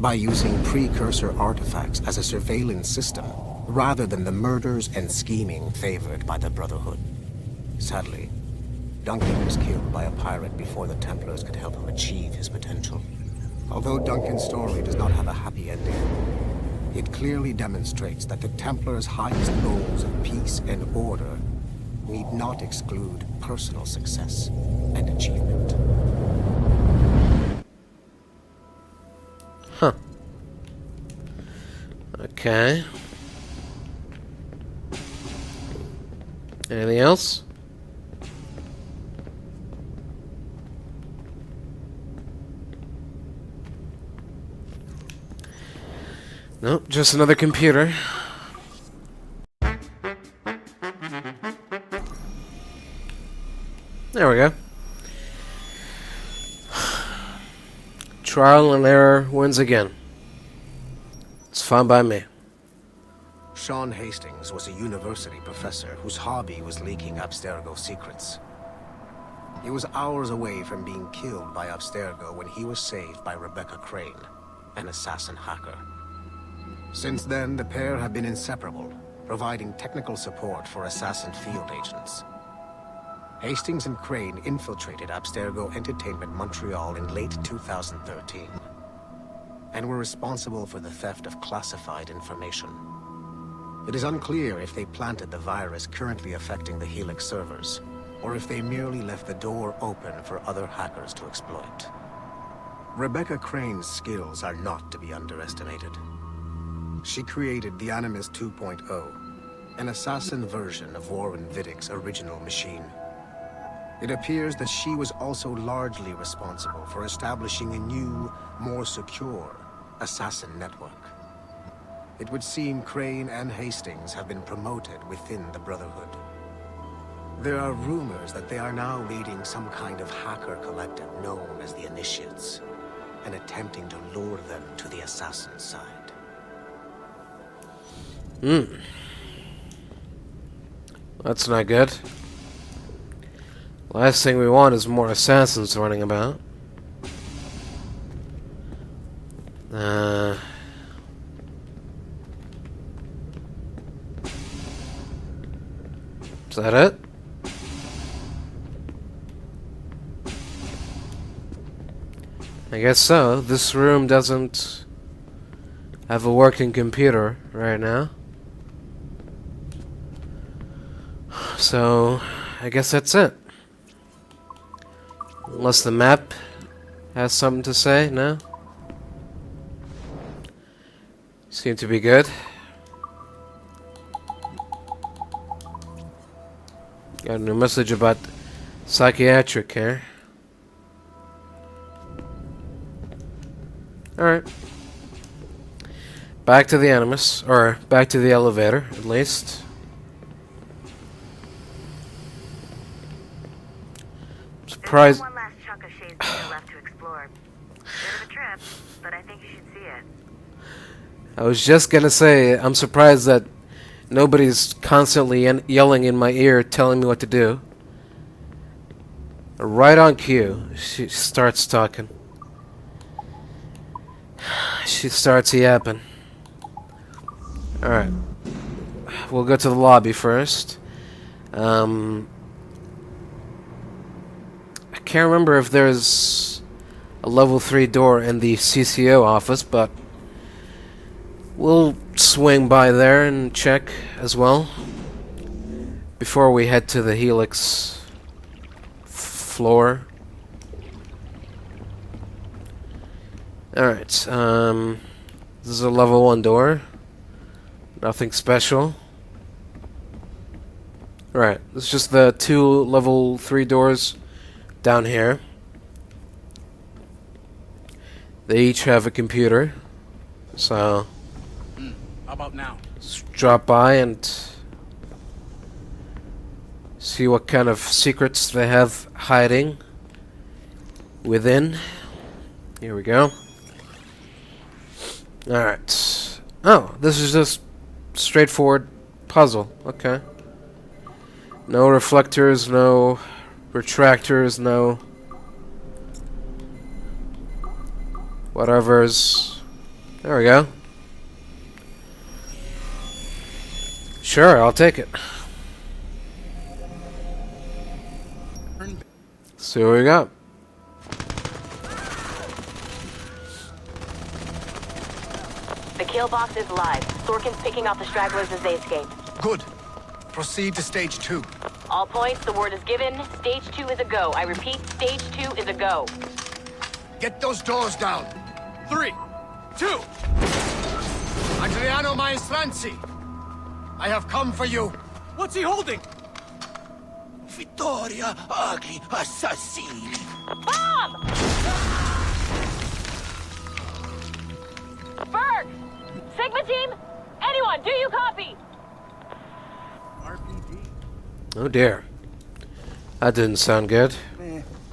by using precursor artifacts as a surveillance system, rather than the murders and scheming favored by the Brotherhood. Sadly, Duncan was killed by a pirate before the Templars could help him achieve his potential. Although Duncan's story does not have a happy ending, it clearly demonstrates that the Templars' highest goals of peace and order need not exclude personal success and achievement.
Huh. Okay. Anything else? Nope, just another computer. There we go. Trial and error wins again. It's fine by me.
Sean Hastings was a university professor whose hobby was leaking Abstergo secrets. He was hours away from being killed by Abstergo when he was saved by Rebecca Crane, an assassin hacker. Since then, the pair have been inseparable, providing technical support for assassin field agents. Hastings and Crane infiltrated Abstergo Entertainment Montreal in late 2013, and were responsible for the theft of classified information. It is unclear if they planted the virus currently affecting the Helix servers, or if they merely left the door open for other hackers to exploit. Rebecca Crane's skills are not to be underestimated. She created the Animus 2.0, an assassin version of Warren Vidick's original machine. It appears that she was also largely responsible for establishing a new, more secure assassin network. It would seem Crane and Hastings have been promoted within the Brotherhood. There are rumors that they are now leading some kind of hacker collective known as the Initiates, and attempting to lure them to the assassin side.
That's not good. Last thing we want is more assassins running about. Is that it? I guess so. This room doesn't have a working computer right now. So, I guess that's it. Unless the map has something to say, no? Seem to be good. Got a new message about psychiatric care. Alright. Back to the Animus, or back to the elevator, at least. Surprise.
One last chunk of Shay's data left to explore. Bit of a trip, but I think you should see it.
I was just gonna say, I'm surprised that nobody's constantly yelling in my ear telling me what to do. Right on cue, she starts talking. She starts yapping. Alright. We'll go to the lobby first. I can't remember if there's a level 3 door in the CCO office, but we'll swing by there and check as well before we head to the Helix floor. Alright, this is a level 1 door. Nothing special. Right, it's just the 2 level 3 doors down here. They each have a computer, so
how about now?
let's drop by and see what kind of secrets they have hiding within. Here we go. Alright. Oh, this is just straightforward puzzle. Okay. No reflectors, no retractors, no whatever's. There we go. Sure, I'll take it. See what we got.
The kill box is live. Sorkin's picking off the stragglers as they escape.
Good. Proceed to stage 2.
All points, the word is given. Stage 2 is a go. I repeat, stage 2 is a go.
Get those doors down.
3, 2.
Adriano Maestranzi, I have come for you.
What's he holding?
Vittoria agli assassini.
Bomb! Berg! Sigma team? Anyone, do you copy?
Oh dear. That didn't sound good.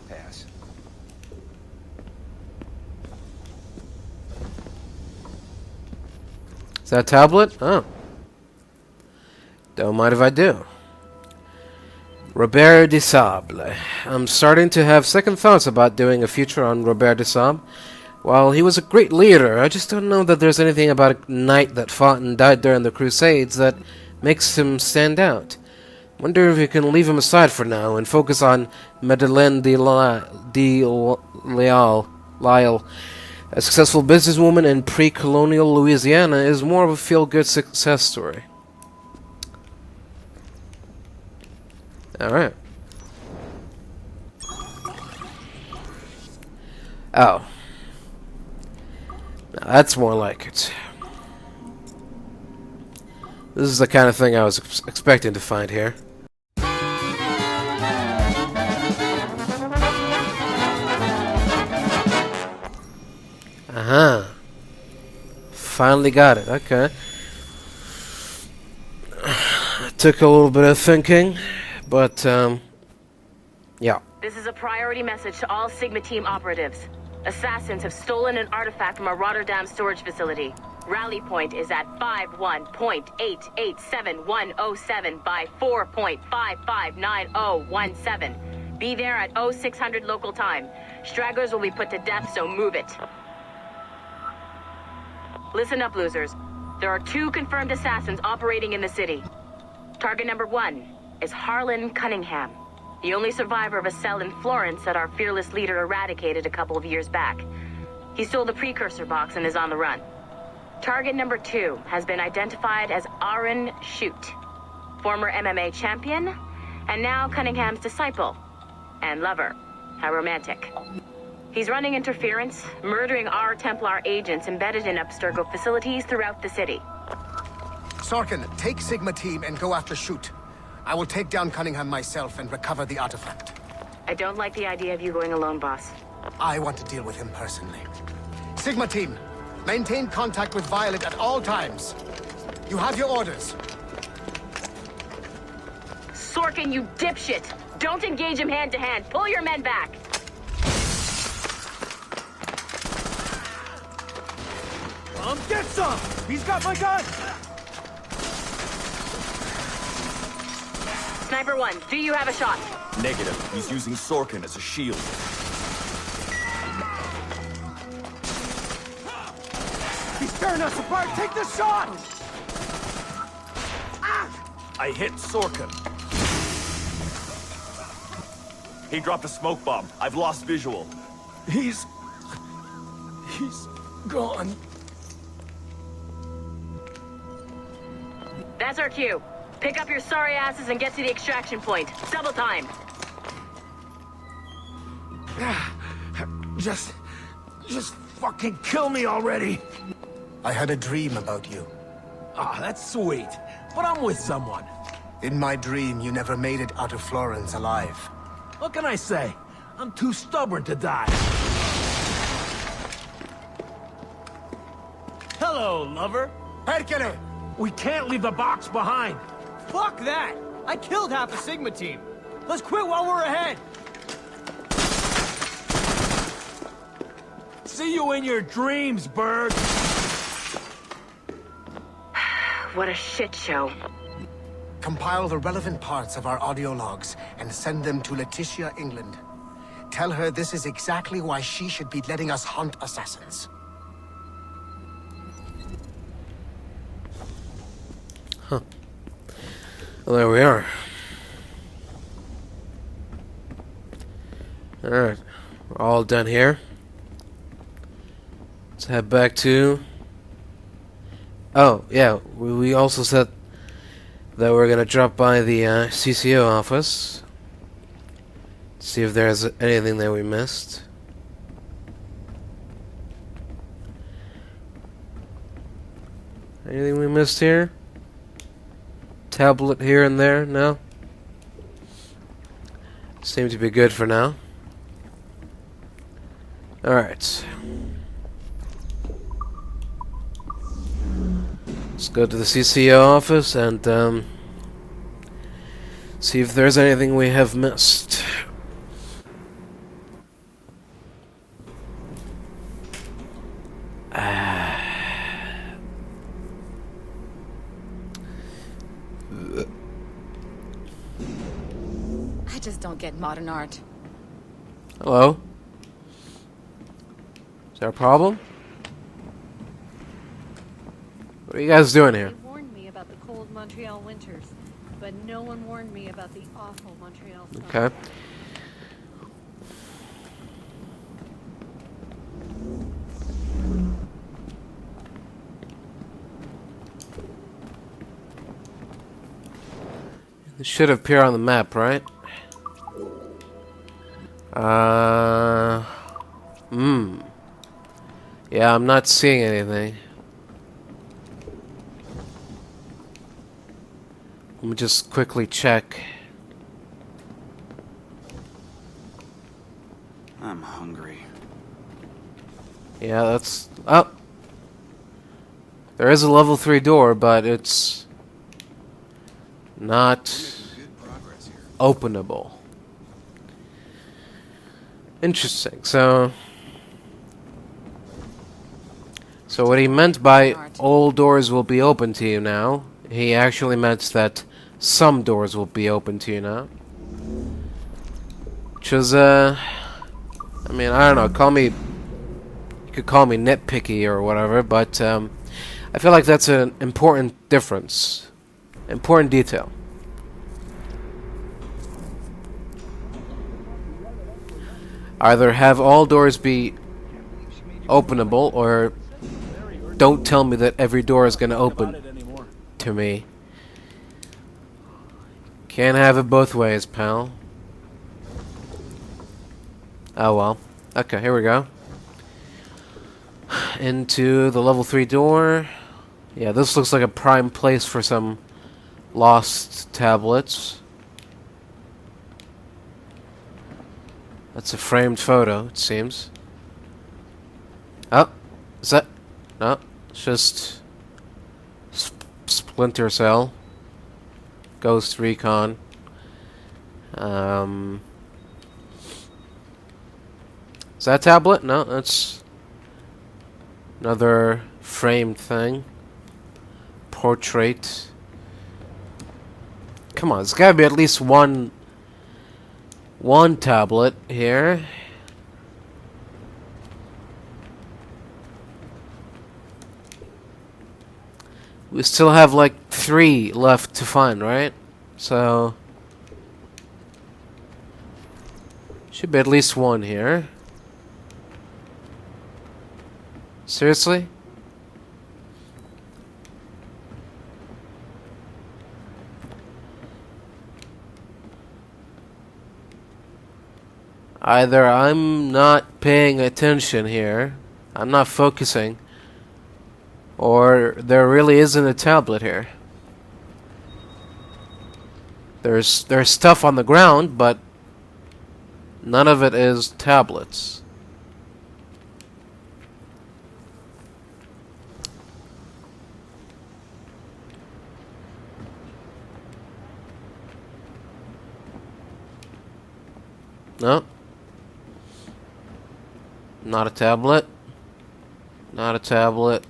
Pass.
Is that a tablet? Oh. Don't mind if I do. Robert de Sable. I'm starting to have second thoughts about doing a feature on Robert de Sable. While he was a great leader, I just don't know that there's anything about a knight that fought and died during the Crusades that makes him stand out. Wonder if you can leave him aside for now and focus on Madeleine de Lyle, a successful businesswoman in pre-colonial Louisiana, is more of a feel-good success story. Alright. Oh. Now that's more like it. This is the kind of thing I was expecting to find here. Finally got it. Okay. Took a little bit of thinking, but yeah.
This is a priority message to all Sigma team operatives. Assassins have stolen an artifact from a Rotterdam storage facility. Rally point is at 51.887107 by 4.559017. Be there at 0600 local time. Stragglers will be put to death, so move it. Listen up, losers. There are 2 confirmed assassins operating in the city. Target number 1 is Harlan Cunningham, the only survivor of a cell in Florence that our fearless leader eradicated a couple of years back. He stole the precursor box and is on the run. Target number 2 has been identified as Aaron Shute, former MMA champion, and now Cunningham's disciple and lover. How romantic. He's running interference, murdering our Templar agents embedded in Abstergo facilities throughout the city.
Sorkin, take Sigma team and go after Shute. I will take down Cunningham myself and recover the artifact.
I don't like the idea of you going alone, boss.
I want to deal with him personally. Sigma team, maintain contact with Violet at all times. You have your orders.
Sorkin, you dipshit! Don't engage him hand-to-hand. Pull your men back.
Get some! He's got my gun!
Sniper 1, do you have a shot?
Negative. He's using Sorkin as a shield.
He's tearing us apart! Take the shot!
I hit Sorkin. He dropped a smoke bomb. I've lost visual.
He's gone.
That's our cue. Pick up your sorry asses and get to the extraction point. Double time.
Just fucking kill me already.
I had a dream about you.
Ah, that's sweet. But I'm with someone.
In my dream, you never made it out of Florence alive.
What can I say? I'm too stubborn to die. Hello, lover.
Hercule!
We can't leave the box behind.
Fuck that! I killed half the Sigma team. Let's quit while we're ahead.
See you in your dreams, bird.
What a shit show.
Compile the relevant parts of our audio logs and send them to Letitia, England. Tell her this is exactly why she should be letting us hunt assassins.
Huh. Well, there we are. Alright. We're all done here. Let's head back to... Oh, yeah. We also said that we're gonna drop by the CCO office. See if there's anything that we missed. Anything we missed here? Tablet here and there? No? Seem to be good for now. Alright. Let's go to the CCO office and see if there's anything we have missed.
I just don't get modern art.
Hello? Is there a problem? What are you guys doing here?
They warned me about the cold Montreal winters, but no one warned me about the awful Montreal summer.
Okay. This should appear on the map, right? Yeah, I'm not seeing anything. Let me just quickly check.
I'm hungry.
Yeah, that's... Oh! There is a level 3 door, but it's... not openable. Interesting. So what he meant by all doors will be open to you now, he actually meant that some doors will be open to you now. Which is, I mean, I don't know, you could call me nitpicky or whatever, but I feel like that's an important difference. Important detail. Either have all doors be openable, or don't tell me that every door is going to open to me. Can't have it both ways, pal. Oh well. Okay, here we go. Into the level 3 door. Yeah, this looks like a prime place for some lost tablets. That's a framed photo, it seems. Oh, is that... No, it's just... Splinter Cell. Ghost Recon. Is that a tablet? No, that's... another framed thing. Portrait. Come on, there's gotta be at least one tablet here. We still have like 3 left to find, right? So should be at least one here. Seriously? Either I'm not paying attention here, I'm not focusing, or there really isn't a tablet here. There's stuff on the ground, but none of it is tablets. No. Not a tablet. Not a tablet.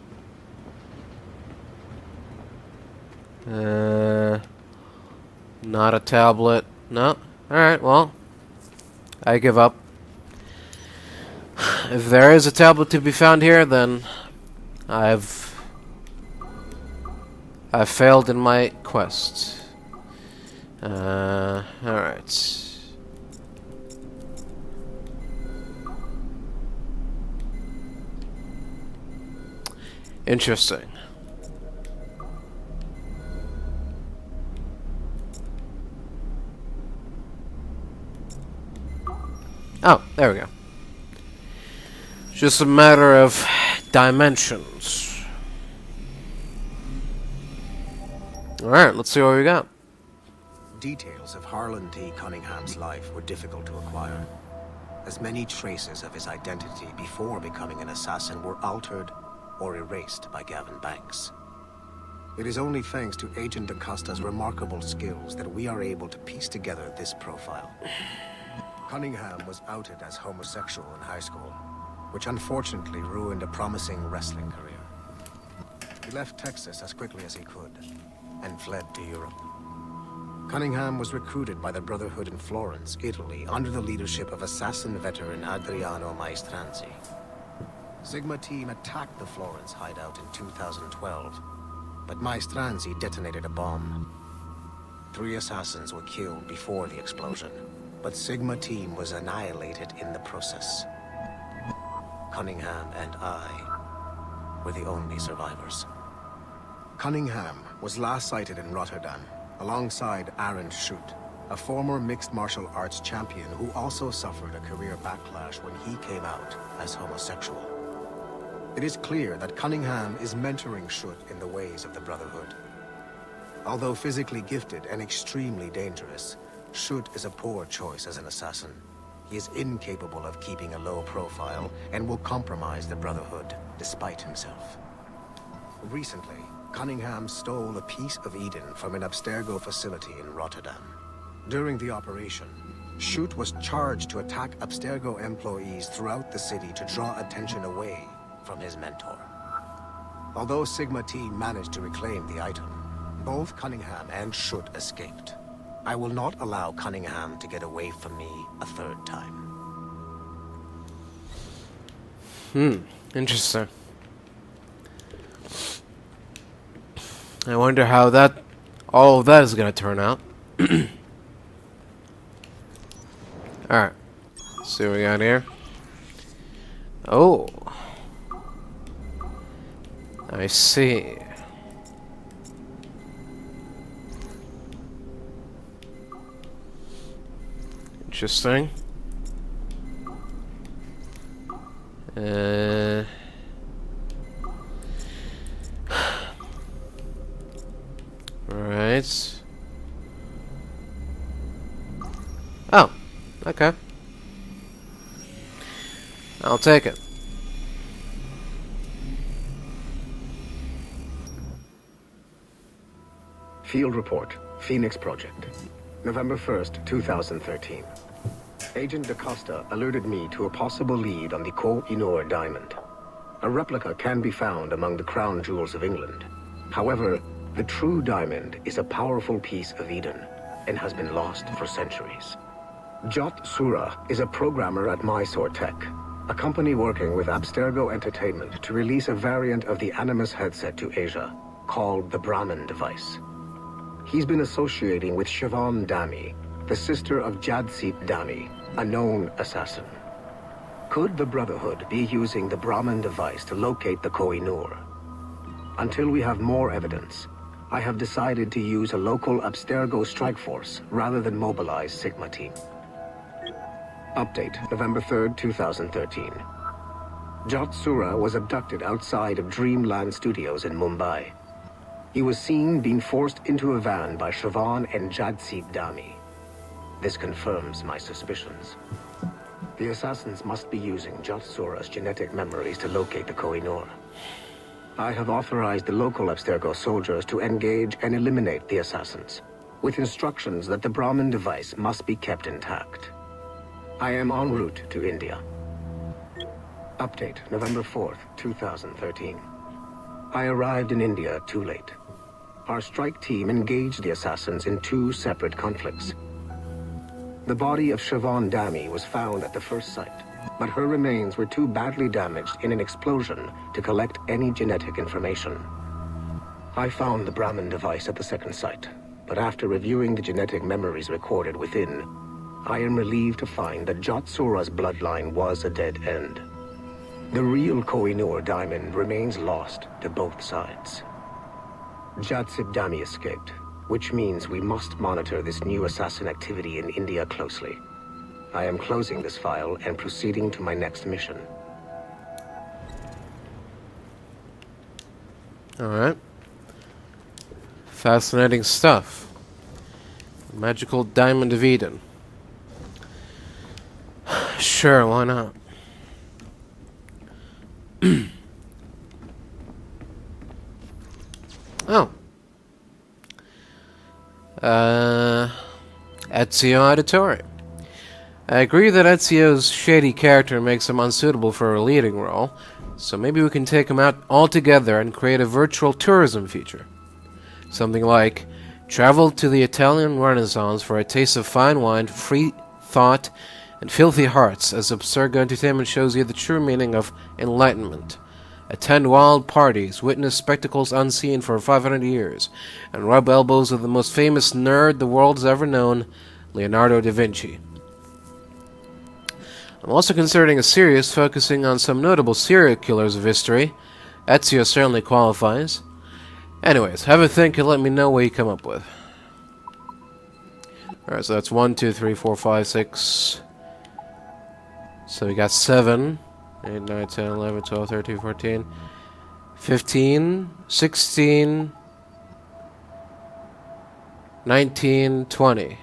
Not a tablet. No. Alright, well. I give up. If there is a tablet to be found here, then I've failed in my quest. Alright. Interesting. Oh, there we go. Just a matter of dimensions. Alright, let's see what we got.
Details of Harlan T. Cunningham's life were difficult to acquire, as many traces of his identity before becoming an assassin were altered or erased by Gavin Banks. It is only thanks to Agent DaCosta's remarkable skills that we are able to piece together this profile. Cunningham was outed as homosexual in high school, which unfortunately ruined a promising wrestling career. He left Texas as quickly as he could, and fled to Europe. Cunningham was recruited by the Brotherhood in Florence, Italy, under the leadership of assassin veteran Adriano Maestranzi. Sigma team attacked the Florence hideout in 2012, but Maestranzi detonated a bomb. 3 assassins were killed before the explosion, but Sigma team was annihilated in the process. Cunningham and I were the only survivors. Cunningham was last sighted in Rotterdam, alongside Aaron Schutt, a former mixed martial arts champion who also suffered a career backlash when he came out as homosexual. It is clear that Cunningham is mentoring Schutt in the ways of the Brotherhood. Although physically gifted and extremely dangerous, Schutt is a poor choice as an assassin. He is incapable of keeping a low profile and will compromise the Brotherhood despite himself. Recently, Cunningham stole a piece of Eden from an Abstergo facility in Rotterdam. During the operation, Schutt was charged to attack Abstergo employees throughout the city to draw attention away from his mentor. Although Sigma team managed to reclaim the item, both Cunningham and Schutt escaped. I will not allow Cunningham to get away from me a 3rd time.
Interesting. I wonder how all of that is gonna turn out. Alright. See what we got here. Oh. I see. Interesting. Right. Oh, okay. I'll take it.
Field report, Phoenix Project. November 1st, 2013. Agent DaCosta alerted me to a possible lead on the Koh-i-Noor diamond. A replica can be found among the crown jewels of England. However, the true diamond is a powerful piece of Eden and has been lost for centuries. Jot Sura is a programmer at Mysore Tech, a company working with Abstergo Entertainment to release a variant of the Animus headset to Asia, called the Brahmin device. He's been associating with Siobhan Dami, the sister of Jadsit Dami, a known assassin. Could the Brotherhood be using the Brahmin device to locate the Koh-i-Noor? Until we have more evidence, I have decided to use a local Abstergo strike force rather than mobilize Sigma team. Update, November 3rd, 2013. Jot Sura was abducted outside of Dreamland Studios in Mumbai. He was seen being forced into a van by Siobhan and Jadsit Dami. This confirms my suspicions. The assassins must be using Jot Sura's genetic memories to locate the Koh-i-Noor. I have authorized the local Abstergo soldiers to engage and eliminate the assassins, with instructions that the Brahmin device must be kept intact. I am en route to India. Update, November 4th, 2013. I arrived in India too late. Our strike team engaged the assassins in 2 separate conflicts. The body of Siobhan Dami was found at the first site, but her remains were too badly damaged in an explosion to collect any genetic information. I found the Brahmin device at the second site, but after reviewing the genetic memories recorded within, I am relieved to find that Jot Sura's bloodline was a dead end. The real Koh-i-Noor diamond remains lost to both sides. Jadsit Dami escaped, which means we must monitor this new assassin activity in India closely. I am closing this file and proceeding to my next mission.
Alright. Fascinating stuff. Magical Diamond of Eden. Sure, why not? Oh. Ezio Auditore. I agree that Ezio's shady character makes him unsuitable for a leading role, so maybe we can take him out altogether and create a virtual tourism feature. Something like, travel to the Italian Renaissance for a taste of fine wine, free thought, and filthy hearts as Abstergo Entertainment shows you the true meaning of enlightenment. Attend wild parties, witness spectacles unseen for 500 years, and rub elbows with the most famous nerd the world's ever known, Leonardo da Vinci. I'm also considering a series focusing on some notable serial killers of history. Ezio certainly qualifies. Anyways, have a think and let me know what you come up with. Alright, so that's 1, 2, 3, 4, 5, 6. So we got 7. 8, 9, 10, 11, 12, 13, 14, 15, 16, 19, 20.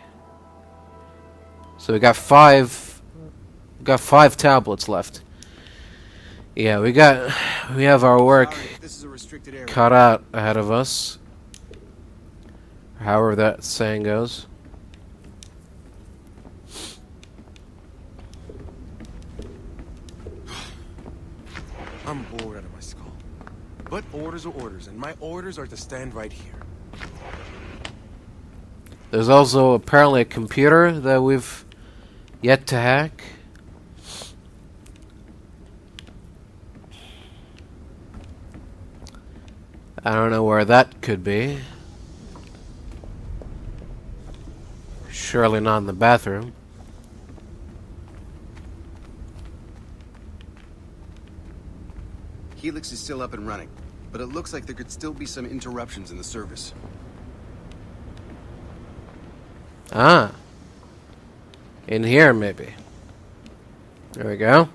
So we got 5 tablets left. Yeah, we have our work cut out ahead of us. However that saying goes.
I'm bored out of my skull. But orders are orders, and my orders are to stand right here.
There's also apparently a computer that we've yet to hack. I don't know where that could be. Surely not in the bathroom.
Helix is still up and running, but it looks like there could still be some interruptions in the service.
Ah. In here, maybe. There we go.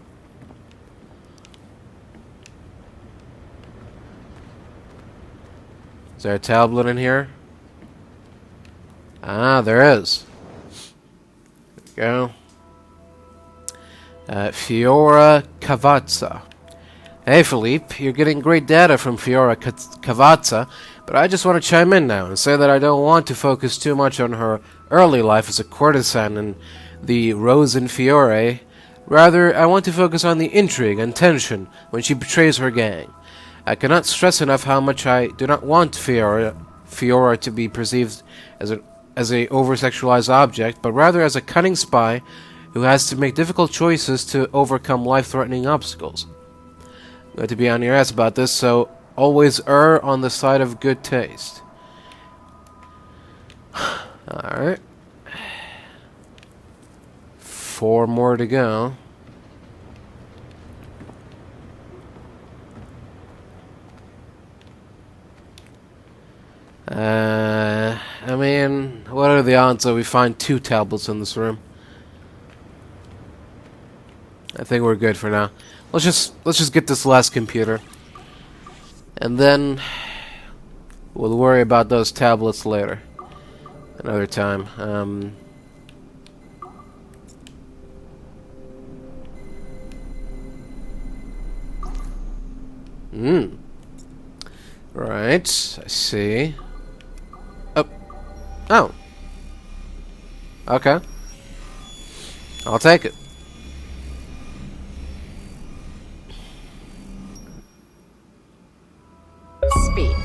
Is there a tablet in here? Ah, there is. There we go. Fiora Cavazza. Hey Philippe, you're getting great data from Fiora Cavazza, but I just want to chime in now and say that I don't want to focus too much on her early life as a courtesan in the Rose and Fiore Rather, I want to focus on the intrigue and tension when she betrays her gang. I cannot stress enough how much I do not want Fiora to be perceived as a over-sexualized object, but rather as a cunning spy who has to make difficult choices to overcome life-threatening obstacles. I'm going to be on your ass about this, so always err on the side of good taste. Alright. 4 more to go. I mean, what are the odds that we find 2 tablets in this room? I think we're good for now. Let's just get this last computer, and then we'll worry about those tablets later, another time. Right, I see. Oh. Okay. I'll take it.
Speak.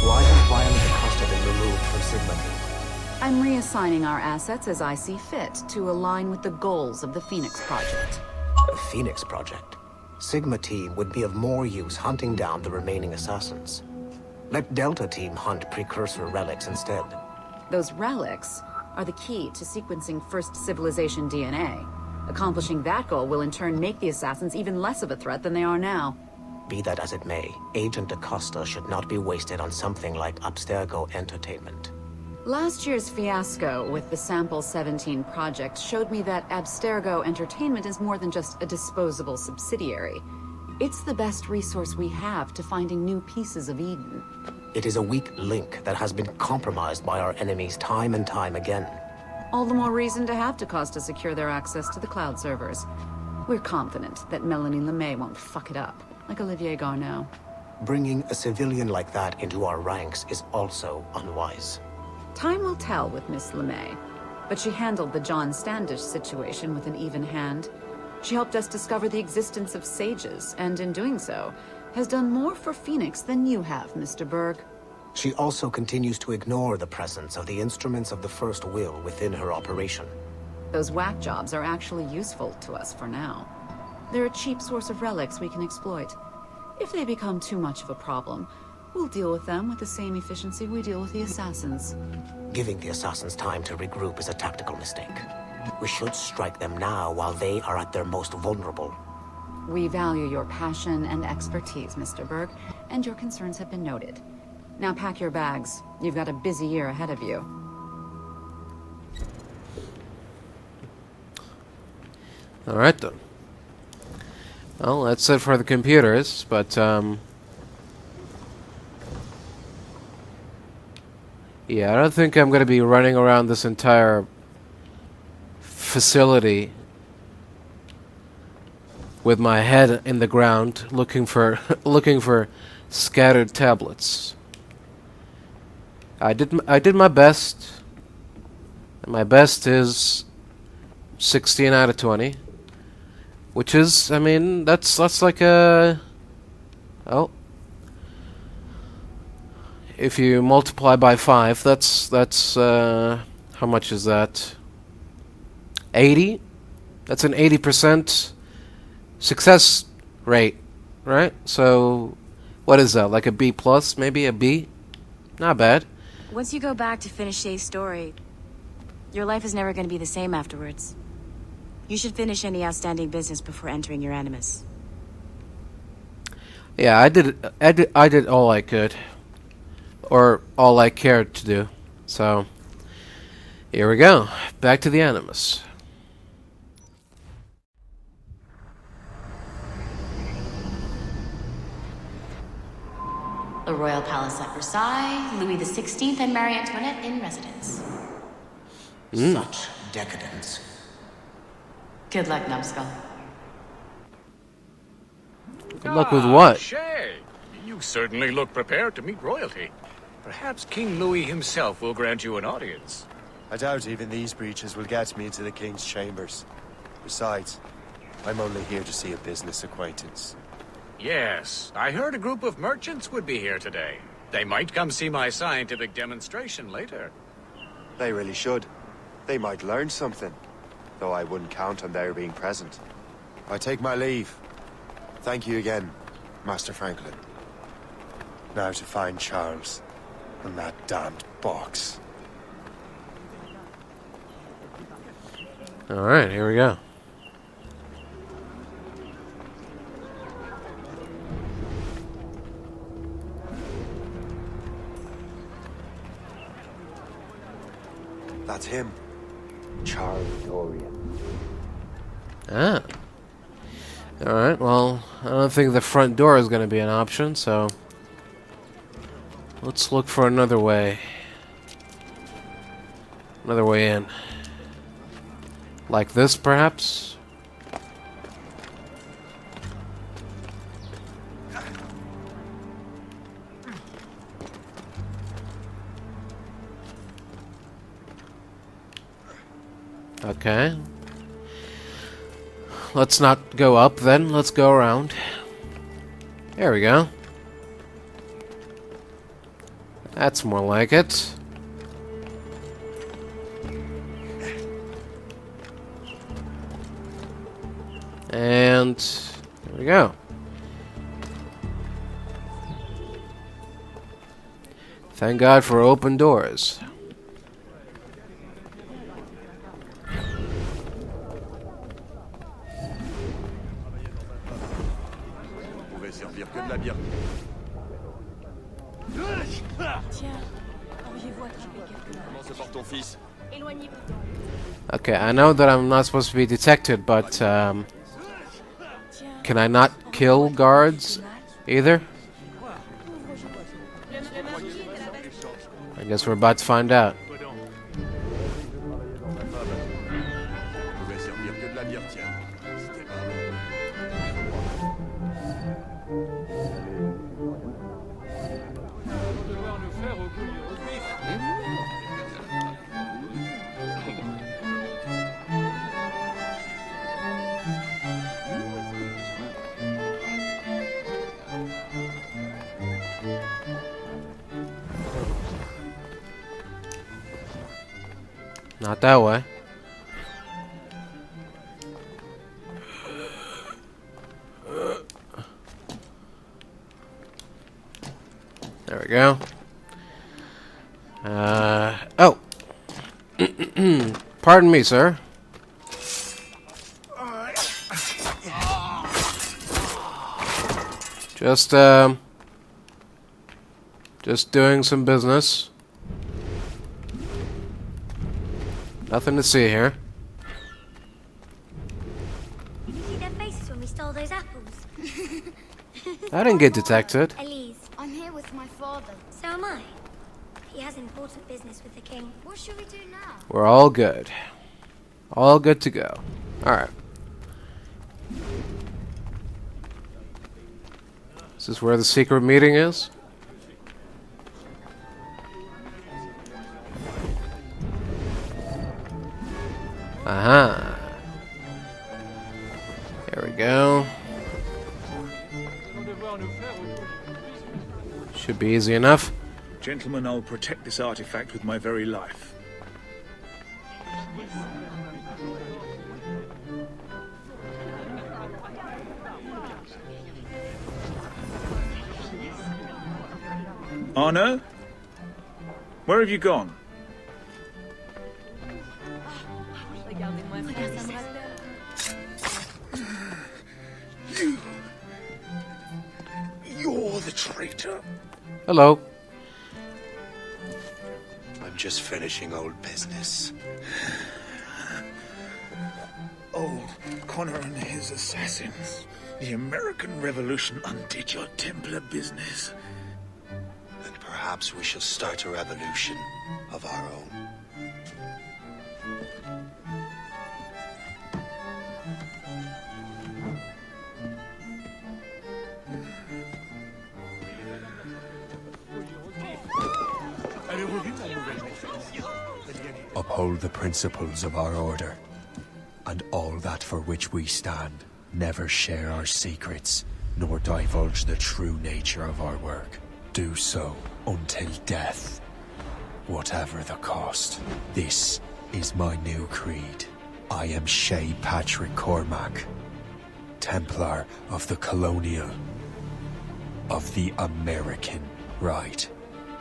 Why has Violent Acosta been removed from Sigma Team?
I'm reassigning our assets as I see fit to align with the goals of the Phoenix Project.
The Phoenix Project? Sigma Team would be of more use hunting down the remaining assassins. Let Delta Team hunt precursor relics instead.
Those relics are the key to sequencing First Civilization DNA. Accomplishing that goal will in turn make the assassins even less of a threat than they are now.
Be that as it may, Agent Acosta should not be wasted on something like Abstergo Entertainment.
Last year's fiasco with the Sample 17 project showed me that Abstergo Entertainment is more than just a disposable subsidiary. It's the best resource we have to finding new pieces of Eden.
It is a weak link that has been compromised by our enemies time and time again.
All the more reason to have Acosta secure their access to the cloud servers. We're confident that Melanie LeMay won't fuck it up, like Olivier Garneau.
Bringing a civilian like that into our ranks is also unwise.
Time will tell with Miss LeMay, but she handled the John Standish situation with an even hand. She helped us discover the existence of sages, and in doing so, has done more for Phoenix than you have, Mr. Berg.
She also continues to ignore the presence of the instruments of the First Will within her operation.
Those whack jobs are actually useful to us for now. They're a cheap source of relics we can exploit. If they become too much of a problem, we'll deal with them with the same efficiency we deal with the assassins.
Giving the assassins time to regroup is a tactical mistake. We should strike them now while they are at their most vulnerable.
We value your passion and expertise, Mr. Berg, and your concerns have been noted. Now pack your bags. You've got a busy year ahead of you.
Alright then. Well, that's it for the computers, but yeah, I don't think I'm gonna be running around this entire facility with my head in the ground looking for scattered tablets. I did my best. And my best is 16 out of 20, which is, I mean, that's like a, oh, if you multiply by 5, that's how much is that? 80? That's an 80% success rate, right? So what is that, like a B plus, maybe a B? Not bad.
Once you go back to finish Shay's story, your life is never going to be the same afterwards. You should finish any outstanding business before entering your animus.
Yeah, I did all I could, or all I cared to do. So here we go, back to the animus.
The Royal Palace at Versailles, Louis XVI and Marie Antoinette in residence.
Such decadence.
Good luck, numbskull.
Good luck with what?
Shay, you certainly look prepared to meet royalty. Perhaps King Louis himself will grant you an audience.
I doubt even these breaches will get me into the king's chambers. Besides, I'm only here to see a business acquaintance.
Yes, I heard a group of merchants would be here today. They might come see my scientific demonstration later.
They really should. They might learn something, though I wouldn't count on their being present. I take my leave. Thank you again, Master Franklin. Now to find Charles and that damned box.
Alright, here we go.
That's him. Charles Dorian.
Ah. Alright, well, I don't think the front door is going to be an option, so let's look for another way. Another way in. Like this, perhaps? Okay. Let's not go up then, let's go around. There we go. That's more like it. And there we go. Thank God for open doors. Okay, I know that I'm not supposed to be detected, but can I not kill guards either? I guess we're about to find out. Not that way. There we go. Oh. Pardon me, sir. Just doing some business. Nothing to see here.
Did you see their faces when we stole those apples?
I didn't get detected.
Elise, I'm here with my father. So am I. He has important business with the king. What should we do now?
We're all good. All good to go. Alright. Is this where the secret meeting is? Aha. There we go. Should be easy enough.
Gentlemen, I'll protect this artifact with my very life. Arno? Where have you gone?
You're the traitor.
Hello.
I'm just finishing old business. Old Connor and his assassins. The American Revolution undid your Templar business. And perhaps we shall start a revolution of our own.
Uphold the principles of our order, and all that for which we stand.
Never share our secrets, nor divulge the true nature of our work. Do so until death, whatever the cost. This is my new creed. I am Shay Patrick Cormac, Templar of the Colonial, of the American Rite.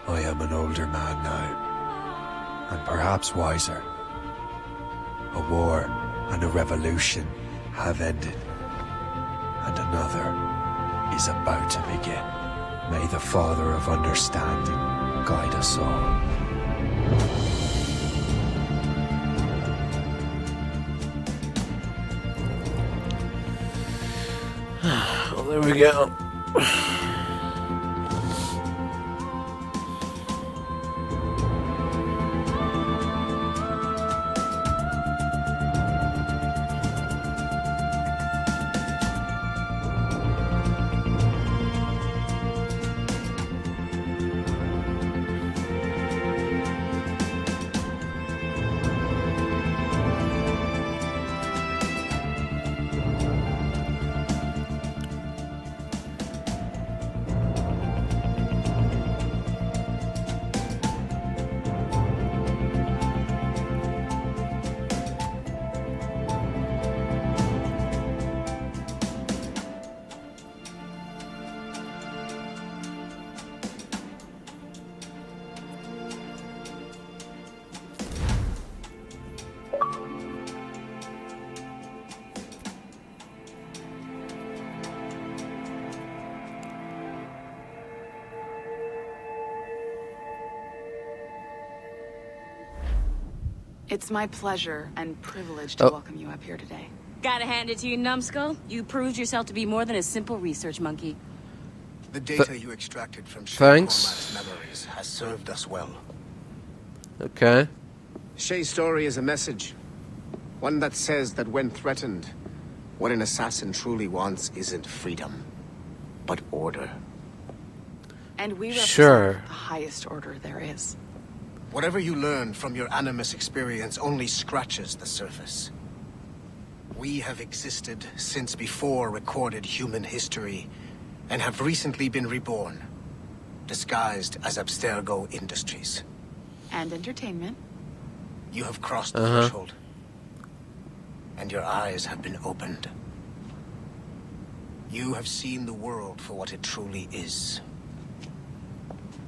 I am an older man now, and perhaps wiser. A war and a revolution have ended, and another is about to begin. May the Father of Understanding guide us all.
Well, there we go.
It's my pleasure and privilege to welcome you up here today.
Gotta hand it to you, numbskull. You proved yourself to be more than a simple research monkey.
The data you extracted from Shay
Thanks.
Cormac's memories has served us well.
Okay.
Shay's story is a message. One that says that when threatened, what an assassin truly wants isn't freedom, but order.
And we represent
Sure.
the highest order there is.
Whatever you learned from your Animus experience only scratches the surface. We have existed since before recorded human history, and have recently been reborn, disguised as Abstergo Industries.
And entertainment.
You have crossed the threshold, and your eyes have been opened. You have seen the world for what it truly is.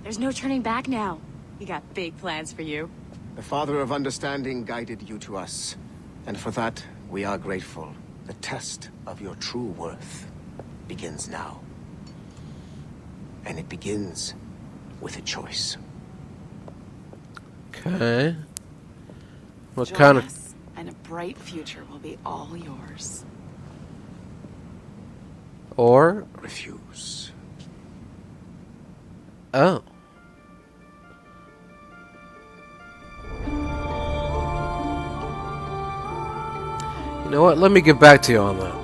There's no turning back now. We got big plans for you.
The Father of Understanding guided you to us, and for that, we are grateful.
The test of your true worth begins now. And it begins with a choice.
Okay. What
Join
kind of...
us, and a bright future will be all yours.
Or...
Refuse.
Oh. You know what? Let me get back to you on that.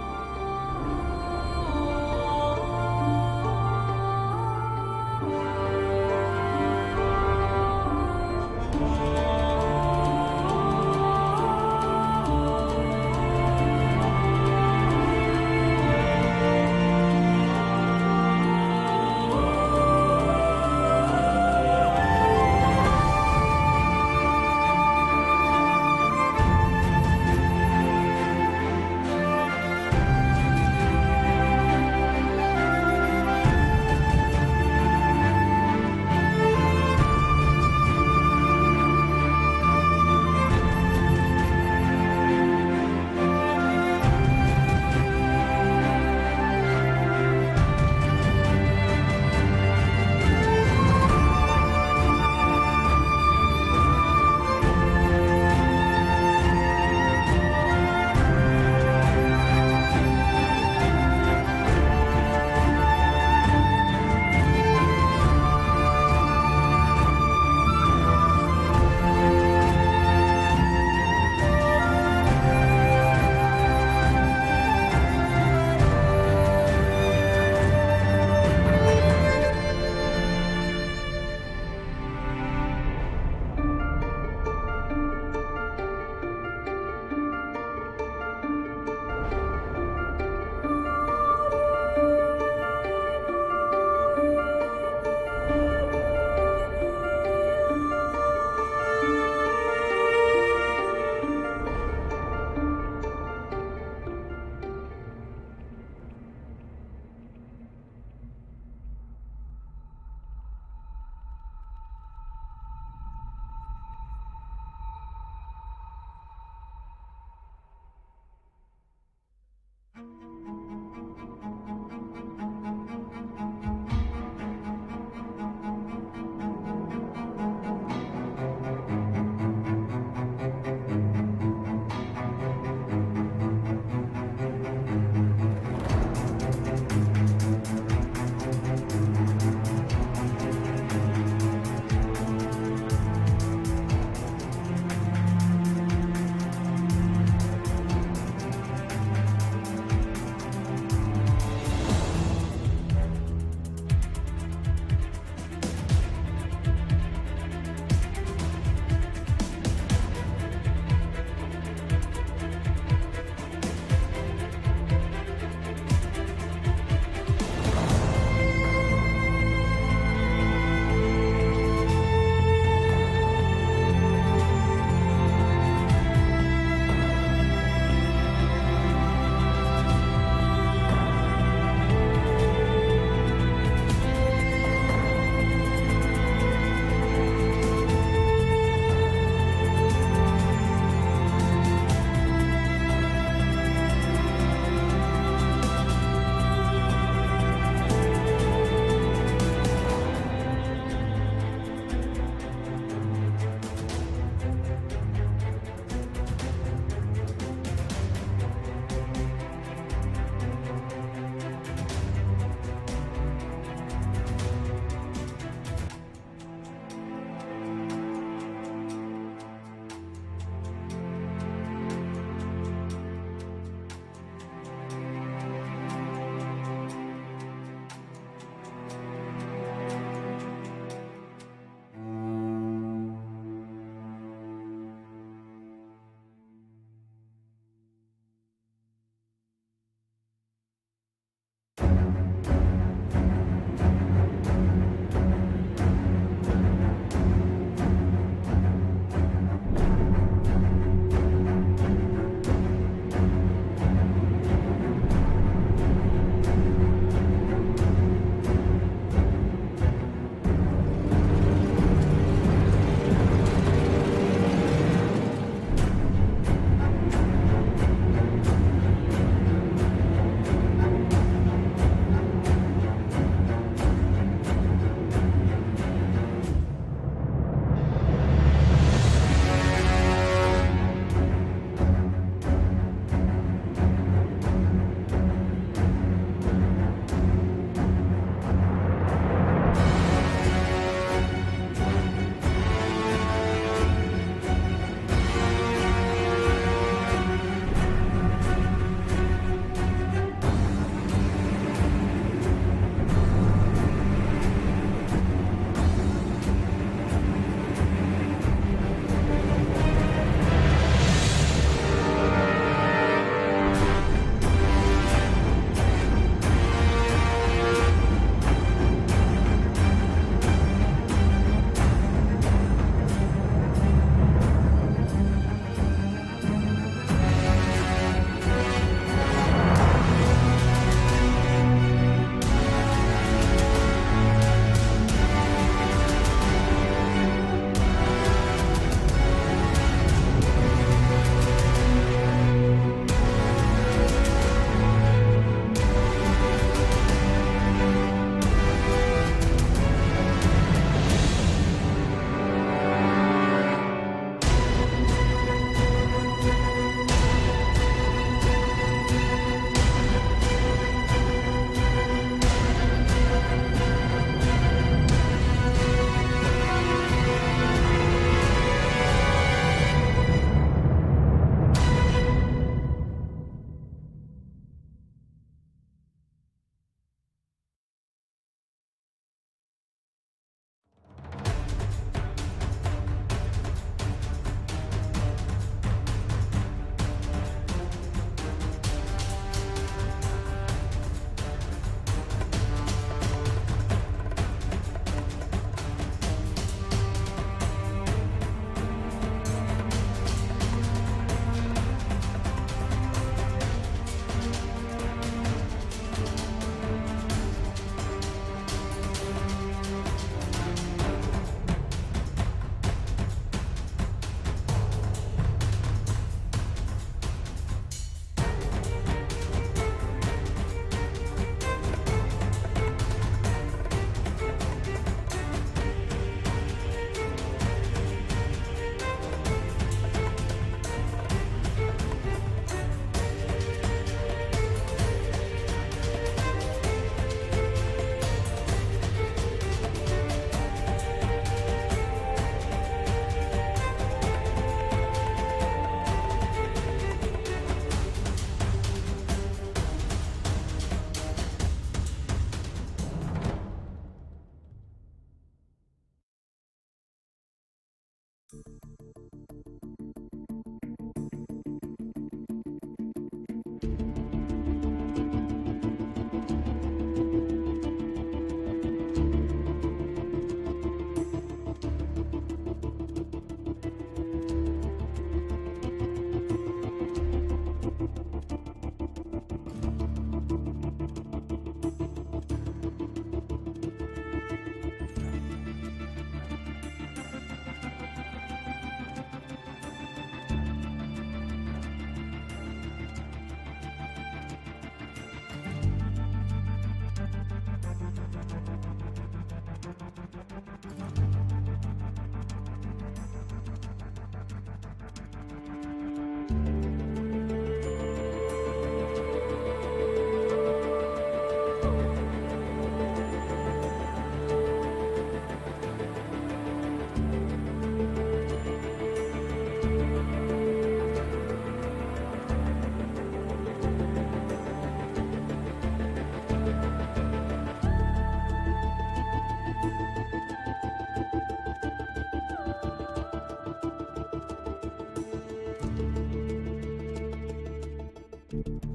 you.